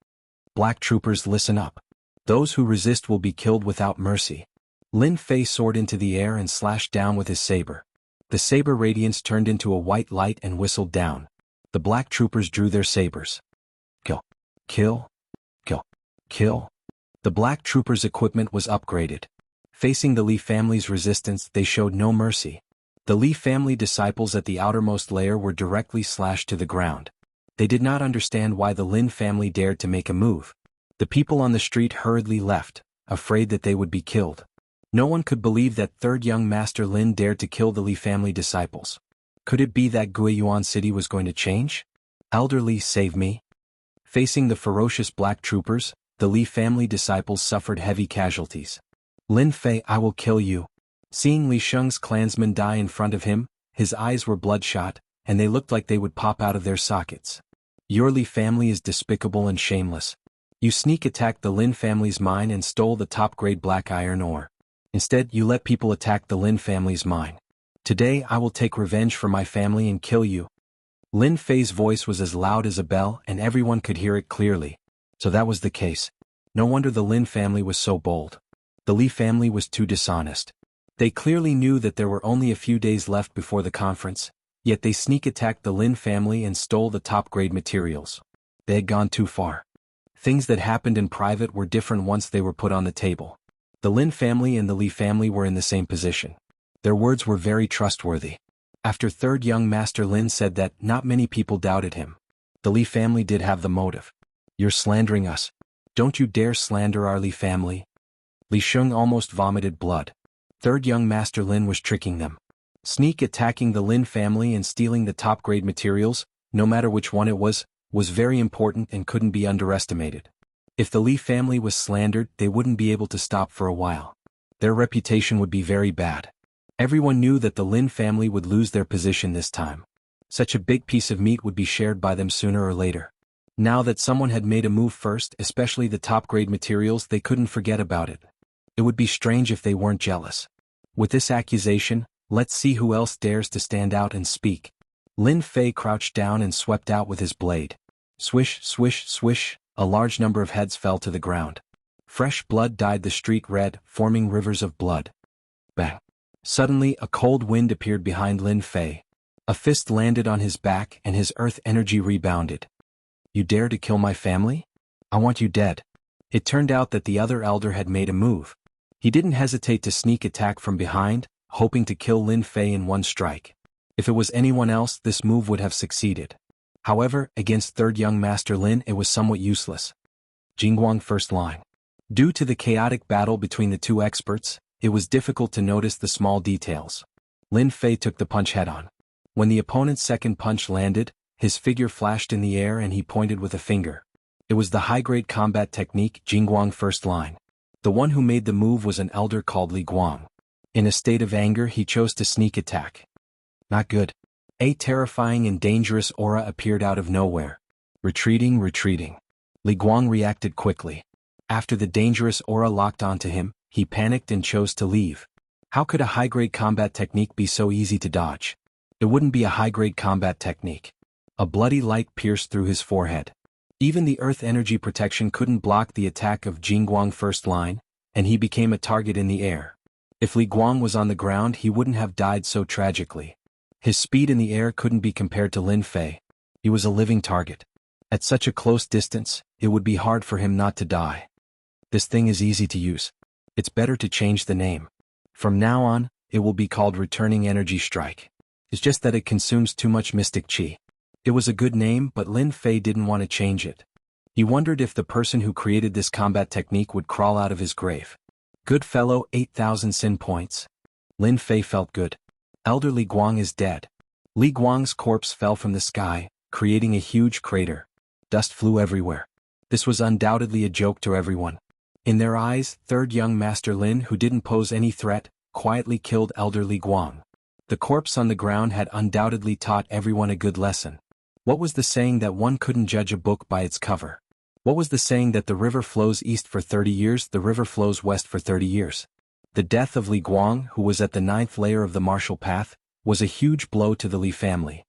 Black troopers, listen up. Those who resist will be killed without mercy. Lin Fei soared into the air and slashed down with his saber. The saber radiance turned into a white light and whistled down. The black troopers drew their sabers. Kill. Kill. Kill. Kill. The black troopers' equipment was upgraded. Facing the Li family's resistance, they showed no mercy. The Li family disciples at the outermost layer were directly slashed to the ground. They did not understand why the Lin family dared to make a move. The people on the street hurriedly left, afraid that they would be killed. No one could believe that third young master Lin dared to kill the Li family disciples. Could it be that Guiyuan City was going to change? Elder Li, save me. Facing the ferocious black troopers, the Li family disciples suffered heavy casualties. Lin Fei, I will kill you. Seeing Li Sheng's clansmen die in front of him, his eyes were bloodshot, and they looked like they would pop out of their sockets. Your Li family is despicable and shameless. You sneak attacked the Lin family's mine and stole the top-grade black iron ore. Instead, you let people attack the Lin family's mine. Today I will take revenge for my family and kill you. Lin Fei's voice was as loud as a bell and everyone could hear it clearly. So that was the case. No wonder the Lin family was so bold. The Li family was too dishonest. They clearly knew that there were only a few days left before the conference, yet they sneak attacked the Lin family and stole the top-grade materials. They had gone too far. Things that happened in private were different once they were put on the table. The Lin family and the Li family were in the same position. Their words were very trustworthy. After third young master Lin said that, not many people doubted him. The Li family did have the motive. You're slandering us. Don't you dare slander our Li family. Li Sheng almost vomited blood. Third young master Lin was tricking them. Sneak attacking the Lin family and stealing the top-grade materials, no matter which one it was very important and couldn't be underestimated. If the Li family was slandered, they wouldn't be able to stop for a while. Their reputation would be very bad. Everyone knew that the Lin family would lose their position this time. Such a big piece of meat would be shared by them sooner or later. Now that someone had made a move first, especially the top-grade materials, they couldn't forget about it. It would be strange if they weren't jealous. With this accusation, let's see who else dares to stand out and speak. Lin Fei crouched down and swept out with his blade. Swish, swish, swish, a large number of heads fell to the ground. Fresh blood dyed the street red, forming rivers of blood. Bang! Suddenly, a cold wind appeared behind Lin Fei. A fist landed on his back and his earth energy rebounded. You dare to kill my family? I want you dead. It turned out that the other elder had made a move. He didn't hesitate to sneak attack from behind, hoping to kill Lin Fei in one strike. If it was anyone else, this move would have succeeded. However, against third young master Lin, it was somewhat useless. Jianghu first line. Due to the chaotic battle between the two experts, it was difficult to notice the small details. Lin Fei took the punch head-on. When the opponent's second punch landed, his figure flashed in the air and he pointed with a finger. It was the high-grade combat technique Jianghu first line. The one who made the move was an elder called Li Guang. In a state of anger, he chose to sneak attack. Not good. A terrifying and dangerous aura appeared out of nowhere. Retreating. Li Guang reacted quickly. After the dangerous aura locked onto him, he panicked and chose to leave. How could a high-grade combat technique be so easy to dodge? It wouldn't be a high-grade combat technique. A bloody light pierced through his forehead. Even the earth energy protection couldn't block the attack of Jianghu first line, and he became a target in the air. If Li Guang was on the ground, he wouldn't have died so tragically. His speed in the air couldn't be compared to Lin Fei. He was a living target. At such a close distance, it would be hard for him not to die. This thing is easy to use. It's better to change the name. From now on, it will be called Returning Energy Strike. It's just that it consumes too much mystic chi. It was a good name, but Lin Fei didn't want to change it. He wondered if the person who created this combat technique would crawl out of his grave. Good fellow, 8,000 sin points. Lin Fei felt good. Elder Li Guang is dead. Li Guang's corpse fell from the sky, creating a huge crater. Dust flew everywhere. This was undoubtedly a joke to everyone. In their eyes, third young master Lin, who didn't pose any threat, quietly killed Elder Li Guang. The corpse on the ground had undoubtedly taught everyone a good lesson. What was the saying that one couldn't judge a book by its cover? What was the saying that the river flows east for 30 years, the river flows west for 30 years? The death of Li Guang, who was at the 9th layer of the martial path, was a huge blow to the Li family.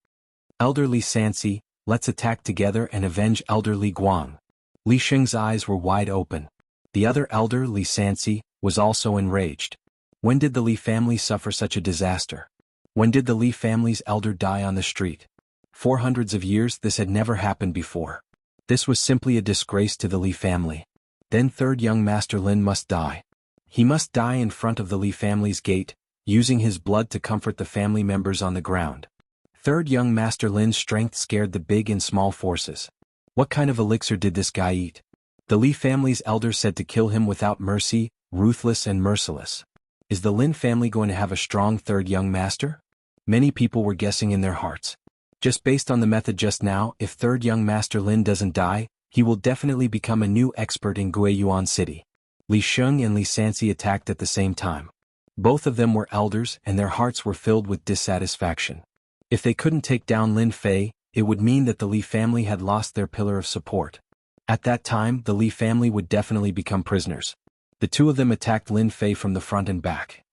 Elder Li Xianxia, let's attack together and avenge Elder Li Guang. Li Sheng's eyes were wide open. The other elder, Li Xianxia, was also enraged. When did the Li family suffer such a disaster? When did the Li family's elder die on the street? For hundreds of years this had never happened before. This was simply a disgrace to the Li family. Then third young master Lin must die. He must die in front of the Li family's gate, using his blood to comfort the family members on the ground. Third young master Lin's strength scared the big and small forces. What kind of elixir did this guy eat? The Li family's elder said to kill him without mercy, ruthless and merciless. Is the Lin family going to have a strong third young master? Many people were guessing in their hearts. Just based on the method just now, if third young master Lin doesn't die, he will definitely become a new expert in Guiyuan City. Li Sheng and Li Xianxia attacked at the same time. Both of them were elders and their hearts were filled with dissatisfaction. If they couldn't take down Lin Fei, it would mean that the Li family had lost their pillar of support. At that time, the Li family would definitely become prisoners. The two of them attacked Lin Fei from the front and back.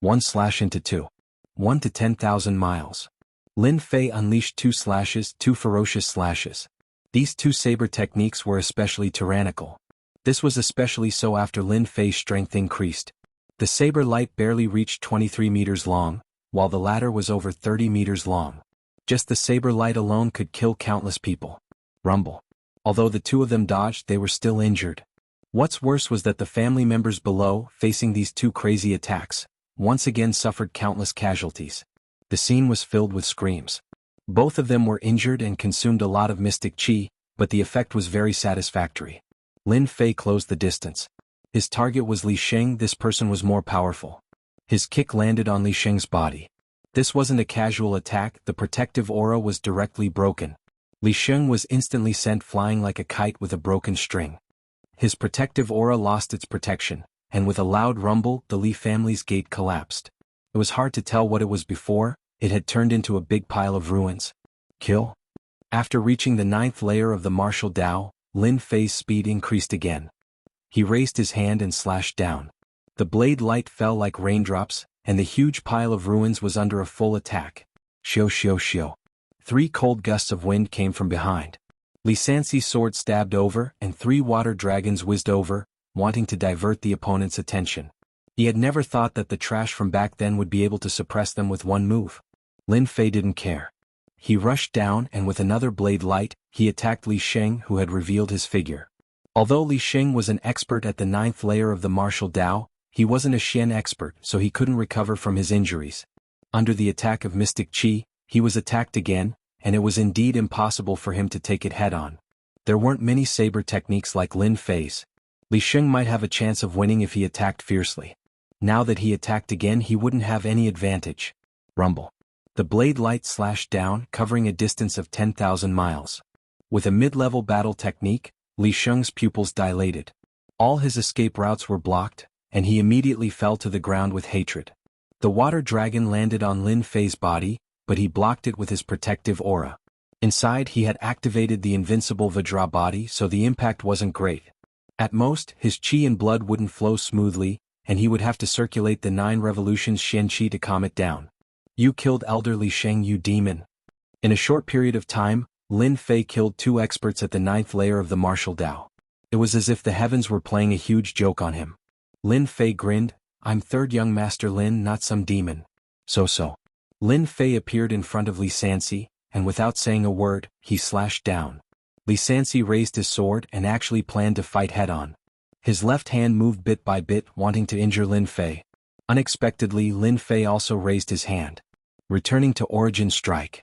1/2. 1 to 10,000 miles. Lin Fei unleashed two ferocious slashes. These two saber techniques were especially tyrannical. This was especially so after Lin Fei's strength increased. The saber light barely reached 23 meters long, while the latter was over 30 meters long. Just the saber light alone could kill countless people. Rumble. Although the two of them dodged, they were still injured. What's worse was that the family members below, facing these two crazy attacks, once again suffered countless casualties. The scene was filled with screams. Both of them were injured and consumed a lot of mystic chi, but the effect was very satisfactory. Lin Fei closed the distance. His target was Li Sheng. This person was more powerful. His kick landed on Li Sheng's body. This wasn't a casual attack, the protective aura was directly broken. Li Sheng was instantly sent flying like a kite with a broken string. His protective aura lost its protection, and with a loud rumble, the Li family's gate collapsed. It was hard to tell what it was before. It had turned into a big pile of ruins. Kill? After reaching the 9th layer of the martial Dao, Lin Fei's speed increased again. He raised his hand and slashed down. The blade light fell like raindrops, and the huge pile of ruins was under a full attack. Xiao xiao xiao. 3 cold gusts of wind came from behind. Xianxia's sword stabbed over, and 3 water dragons whizzed over, wanting to divert the opponent's attention. He had never thought that the trash from back then would be able to suppress them with one move. Lin Fei didn't care. He rushed down and with another blade light, he attacked Li Sheng, who had revealed his figure. Although Li Sheng was an expert at the 9th layer of the martial Dao, he wasn't a Xian expert, so he couldn't recover from his injuries. Under the attack of Mystic Qi, he was attacked again, and it was indeed impossible for him to take it head-on. There weren't many saber techniques like Lin Fei's. Li Sheng might have a chance of winning if he attacked fiercely. Now that he attacked again, he wouldn't have any advantage. Rumble. The blade light slashed down, covering a distance of 10,000 miles. With a mid-level battle technique, Li Sheng's pupils dilated. All his escape routes were blocked, and he immediately fell to the ground with hatred. The water dragon landed on Lin Fei's body, but he blocked it with his protective aura. Inside, he had activated the invincible Vajra body, so the impact wasn't great. At most, his qi and blood wouldn't flow smoothly, and he would have to circulate the 9 revolutions Xianxia to calm it down. You killed Elder Li Sheng, you demon. In a short period of time, Lin Fei killed 2 experts at the 9th layer of the martial Dao. It was as if the heavens were playing a huge joke on him. Lin Fei grinned. I'm 3rd young master Lin, not some demon. So. Lin Fei appeared in front of Xianxia, and without saying a word, he slashed down. Xianxia raised his sword and actually planned to fight head-on. His left hand moved bit by bit, wanting to injure Lin Fei. Unexpectedly, Lin Fei also raised his hand. Returning to origin strike.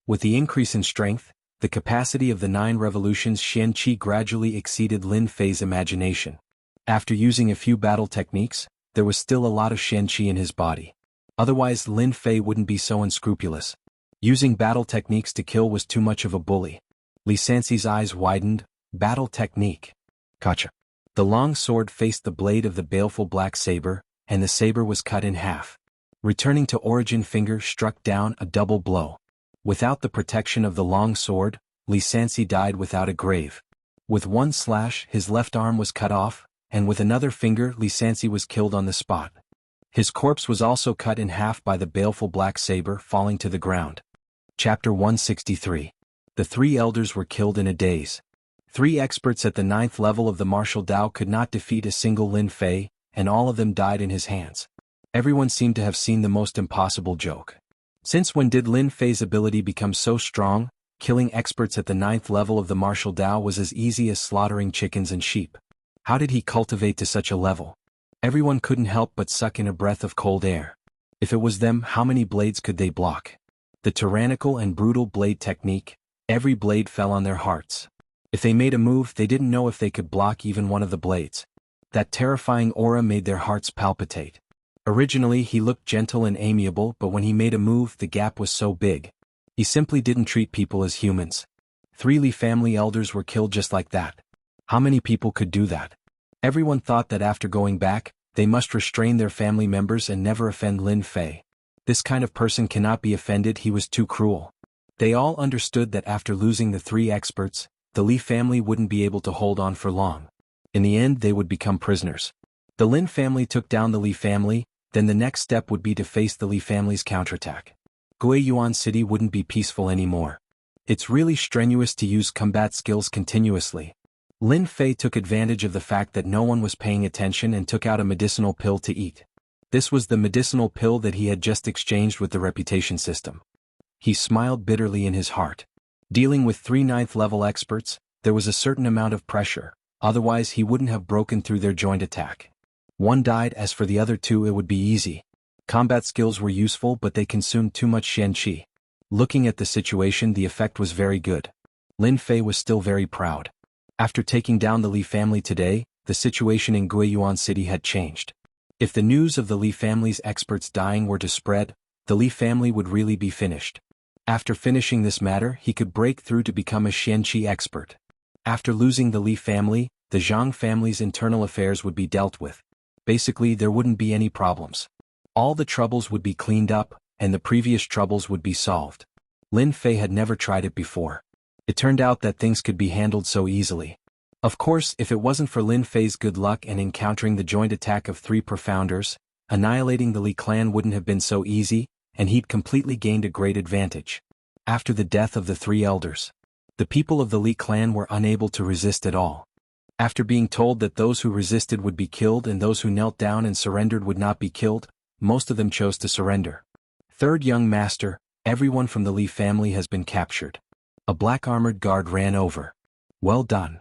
With the increase in strength, the capacity of the 9 revolutions Xianxia gradually exceeded Lin Fei's imagination. After using a few battle techniques, there was still a lot of Xianxia in his body. Otherwise, Lin Fei wouldn't be so unscrupulous. Using battle techniques to kill was too much of a bully. Xianxia's eyes widened. Battle technique. Gotcha. The long sword faced the blade of the baleful black saber, and the saber was cut in half. Returning to origin, finger struck down a double blow. Without the protection of the long sword, Xianxia died without a grave. With one slash, his left arm was cut off, and with another finger, Xianxia was killed on the spot. His corpse was also cut in half by the baleful black saber, falling to the ground. Chapter 163. The 3 elders were killed in a daze. 3 experts at the 9th level of the martial Dao could not defeat a single Lin Fei, and all of them died in his hands. Everyone seemed to have seen the most impossible joke. Since when did Lin Fei's ability become so strong? Killing experts at the 9th level of the martial Dao was as easy as slaughtering chickens and sheep. How did he cultivate to such a level? Everyone couldn't help but suck in a breath of cold air. If it was them, how many blades could they block? The tyrannical and brutal blade technique, every blade fell on their hearts. If they made a move, they didn't know if they could block even one of the blades. That terrifying aura made their hearts palpitate. Originally, he looked gentle and amiable, but when he made a move, the gap was so big. He simply didn't treat people as humans. 3 Li family elders were killed just like that. How many people could do that? Everyone thought that after going back, they must restrain their family members and never offend Lin Fei. This kind of person cannot be offended, he was too cruel. They all understood that after losing the 3 experts, the Li family wouldn't be able to hold on for long. In the end, they would become prisoners. The Lin family took down the Li family, then the next step would be to face the Li family's counterattack. Guiyuan City wouldn't be peaceful anymore. It's really strenuous to use combat skills continuously. Lin Fei took advantage of the fact that no one was paying attention and took out a medicinal pill to eat. This was the medicinal pill that he had just exchanged with the reputation system. He smiled bitterly in his heart. Dealing with 3 9th level experts, there was a certain amount of pressure, otherwise he wouldn't have broken through their joint attack. One died, as for the other 2 it would be easy. Combat skills were useful, but they consumed too much Xianxia. Looking at the situation, the effect was very good. Lin Fei was still very proud. After taking down the Li family today, the situation in Guiyuan City had changed. If the news of the Li family's experts dying were to spread, the Li family would really be finished. After finishing this matter, he could break through to become a Xianxia expert. After losing the Li family, the Jiang family's internal affairs would be dealt with. Basically, there wouldn't be any problems. All the troubles would be cleaned up, and the previous troubles would be solved. Lin Fei had never tried it before. It turned out that things could be handled so easily. Of course, if it wasn't for Lin Fei's good luck and encountering the joint attack of 3 profounders, annihilating the Li clan wouldn't have been so easy, and he'd completely gained a great advantage. After the death of the 3 elders, the people of the Li clan were unable to resist at all. After being told that those who resisted would be killed and those who knelt down and surrendered would not be killed, most of them chose to surrender. Third young master, everyone from the Li family has been captured. A black armored guard ran over. Well done.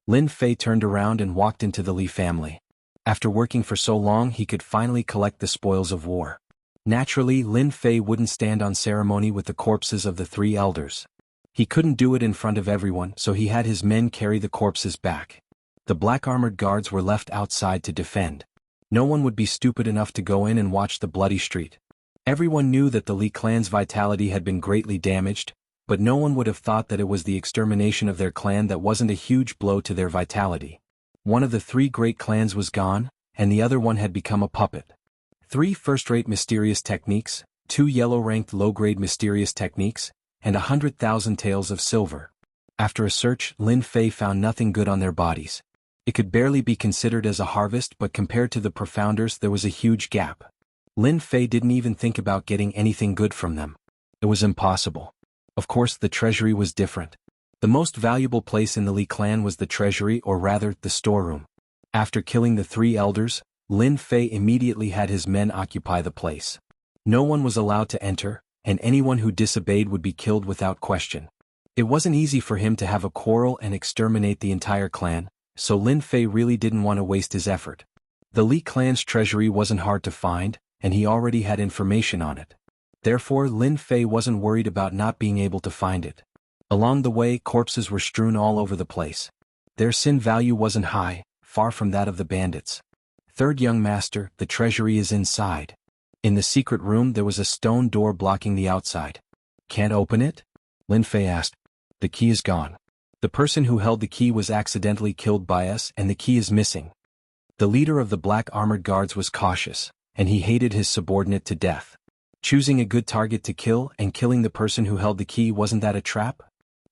Lin Fei turned around and walked into the Li family. After working for so long, he could finally collect the spoils of war. Naturally, Lin Fei wouldn't stand on ceremony with the corpses of the 3 elders. He couldn't do it in front of everyone, so he had his men carry the corpses back. The black armored guards were left outside to defend. No one would be stupid enough to go in and watch the bloody street. Everyone knew that the Li clan's vitality had been greatly damaged, but no one would have thought that it was the extermination of their clan that wasn't a huge blow to their vitality. One of the 3 great clans was gone, and the other one had become a puppet. 3 first-rate mysterious techniques, 2 yellow-ranked low-grade mysterious techniques, and 100,000 taels of silver. After a search, Lin Fei found nothing good on their bodies. It could barely be considered as a harvest, but compared to the profounders there was a huge gap. Lin Fei didn't even think about getting anything good from them. It was impossible. Of course, the treasury was different. The most valuable place in the Li clan was the treasury, or rather, the storeroom. After killing the 3 elders, Lin Fei immediately had his men occupy the place. No one was allowed to enter, and anyone who disobeyed would be killed without question. It wasn't easy for him to have a quarrel and exterminate the entire clan, so Lin Fei really didn't want to waste his effort. The Li clan's treasury wasn't hard to find, and he already had information on it. Therefore, Lin Fei wasn't worried about not being able to find it. Along the way, corpses were strewn all over the place. Their sin value wasn't high, far from that of the bandits. Third young master, the treasury is inside. In the secret room there was a stone door blocking the outside. Can't open it? Lin Fei asked. The key is gone. The person who held the key was accidentally killed by us and the key is missing. The leader of the black armored guards was cautious, and he hated his subordinate to death. Choosing a good target to kill and killing the person who held the key, wasn't that a trap?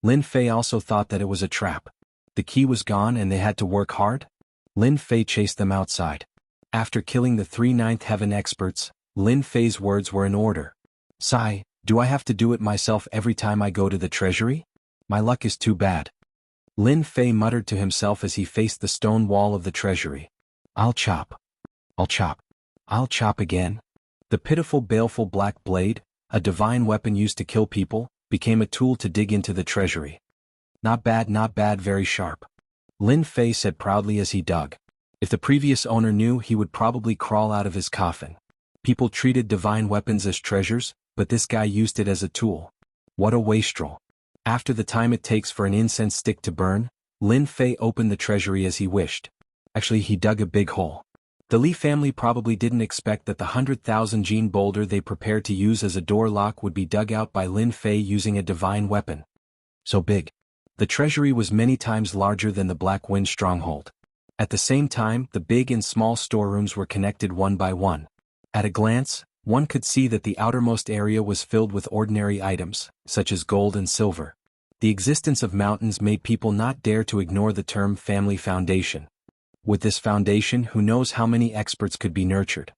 Lin Fei also thought that it was a trap. The key was gone and they had to work hard? Lin Fei chased them outside. After killing the 3 ninth heaven experts, Lin Fei's words were in order. Sigh, do I have to do it myself every time I go to the treasury? My luck is too bad. Lin Fei muttered to himself as he faced the stone wall of the treasury. I'll chop. I'll chop. I'll chop again. The pitiful baleful black blade, a divine weapon used to kill people, became a tool to dig into the treasury. Not bad, very sharp. Lin Fei said proudly as he dug. If the previous owner knew, he would probably crawl out of his coffin. People treated divine weapons as treasures, but this guy used it as a tool. What a wastrel. After the time it takes for an incense stick to burn, Lin Fei opened the treasury as he wished. Actually, he dug a big hole. The Li family probably didn't expect that the 100,000 gene boulder they prepared to use as a door lock would be dug out by Lin Fei using a divine weapon. So big. The treasury was many times larger than the Black Wind stronghold. At the same time, the big and small storerooms were connected one by one. At a glance, one could see that the outermost area was filled with ordinary items, such as gold and silver. The existence of mountains made people not dare to ignore the term family foundation. With this foundation, who knows how many experts could be nurtured.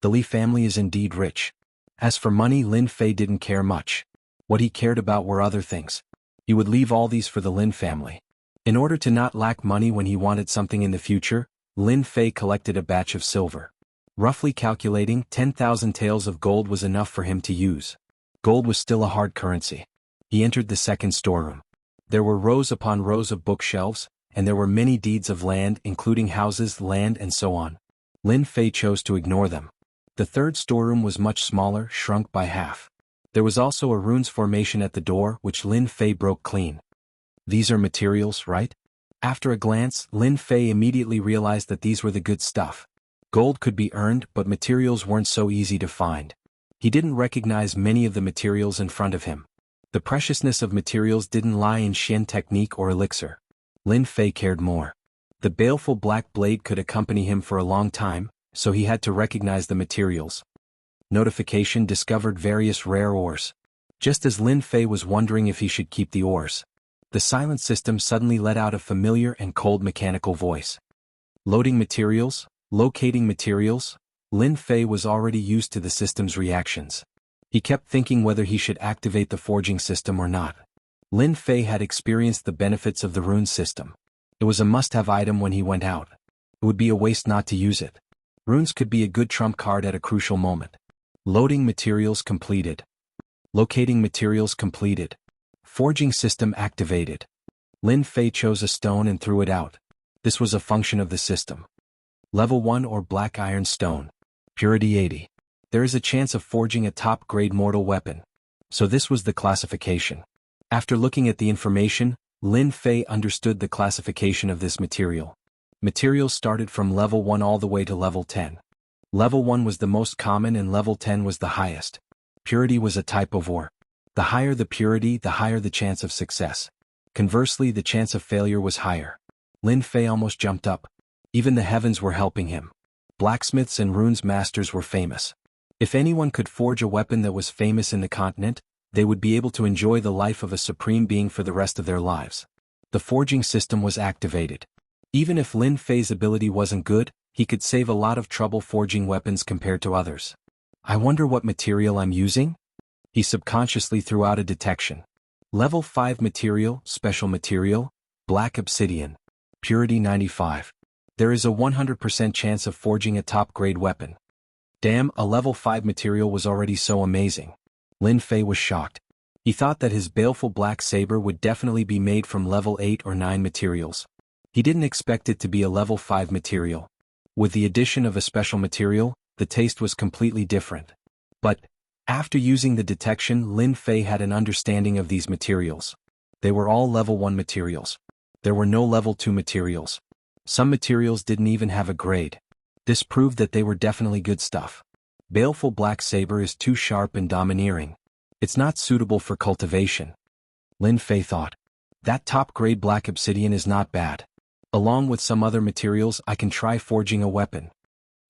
The Li family is indeed rich. As for money, Lin Fei didn't care much. What he cared about were other things. He would leave all these for the Lin family. In order to not lack money when he wanted something in the future, Lin Fei collected a batch of silver. Roughly calculating, 10,000 taels of gold was enough for him to use. Gold was still a hard currency. He entered the second storeroom. There were rows upon rows of bookshelves, and there were many deeds of land, including houses, land, and so on. Lin Fei chose to ignore them. The third storeroom was much smaller, shrunk by half. There was also a runes formation at the door, which Lin Fei broke clean. These are materials, right? After a glance, Lin Fei immediately realized that these were the good stuff. Gold could be earned, but materials weren't so easy to find. He didn't recognize many of the materials in front of him. The preciousness of materials didn't lie in Xian technique or elixir. Lin Fei cared more. The baleful black blade could accompany him for a long time, so he had to recognize the materials. Notification discovered various rare ores. Just as Lin Fei was wondering if he should keep the ores, the silent system suddenly let out a familiar and cold mechanical voice. Loading materials, locating materials. Lin Fei was already used to the system's reactions. He kept thinking whether he should activate the forging system or not. Lin Fei had experienced the benefits of the rune system. It was a must-have item when he went out. It would be a waste not to use it. Runes could be a good trump card at a crucial moment. Loading materials completed. Locating materials completed. Forging system activated. Lin Fei chose a stone and threw it out. This was a function of the system. Level 1 or black iron stone. Purity 80. There is a chance of forging a top-grade mortal weapon. So this was the classification. After looking at the information, Lin Fei understood the classification of this material. Materials started from level 1 all the way to level 10. Level 1 was the most common and level 10 was the highest. Purity was a type of ore. The higher the purity, the higher the chance of success. Conversely, the chance of failure was higher. Lin Fei almost jumped up. Even the heavens were helping him. Blacksmiths and runes masters were famous. If anyone could forge a weapon that was famous in the continent, they would be able to enjoy the life of a supreme being for the rest of their lives. The forging system was activated. Even if Lin Fei's ability wasn't good, he could save a lot of trouble forging weapons compared to others. I wonder what material I'm using? He subconsciously threw out a detection. Level 5 material, special material, black obsidian. Purity 95. There is a 100% chance of forging a top-grade weapon. Damn, a level 5 material was already so amazing. Lin Fei was shocked. He thought that his baleful black saber would definitely be made from level 8 or 9 materials. He didn't expect it to be a level 5 material. With the addition of a special material, the taste was completely different. But, after using the detection, Lin Fei had an understanding of these materials. They were all level 1 materials. There were no level 2 materials. Some materials didn't even have a grade. This proved that they were definitely good stuff. Baleful black saber is too sharp and domineering. It's not suitable for cultivation. Lin Fei thought. That top-grade black obsidian is not bad. Along with some other materials, I can try forging a weapon.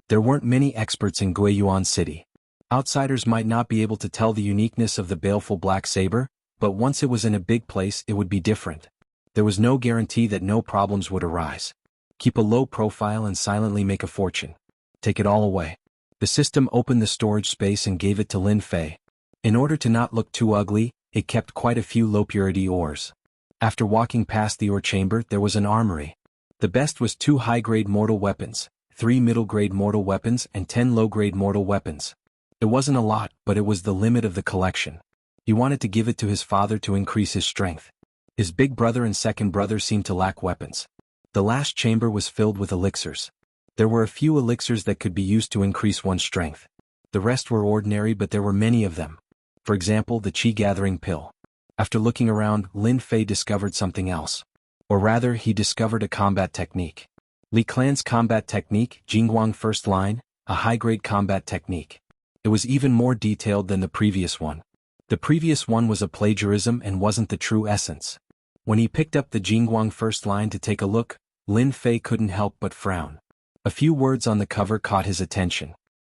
There weren't many experts in Guiyuan City. Outsiders might not be able to tell the uniqueness of the baleful black saber, but once it was in a big place, it would be different. There was no guarantee that no problems would arise. Keep a low profile and silently make a fortune. Take it all away. The system opened the storage space and gave it to Lin Fei. In order to not look too ugly, it kept quite a few low-purity ores. After walking past the ore chamber, there was an armory. The best was 2 high-grade mortal weapons, 3 middle-grade mortal weapons and 10 low-grade mortal weapons. It wasn't a lot, but it was the limit of the collection. He wanted to give it to his father to increase his strength. His big brother and second brother seemed to lack weapons. The last chamber was filled with elixirs. There were a few elixirs that could be used to increase one's strength. The rest were ordinary, but there were many of them. For example, the chi-gathering pill. After looking around, Lin Fei discovered something else. Or rather, he discovered a combat technique. Li Clan's combat technique, Jingguang First Line, a high-grade combat technique. It was even more detailed than the previous one. The previous one was a plagiarism and wasn't the true essence. When he picked up the Jingguang First Line to take a look, Lin Fei couldn't help but frown. A few words on the cover caught his attention.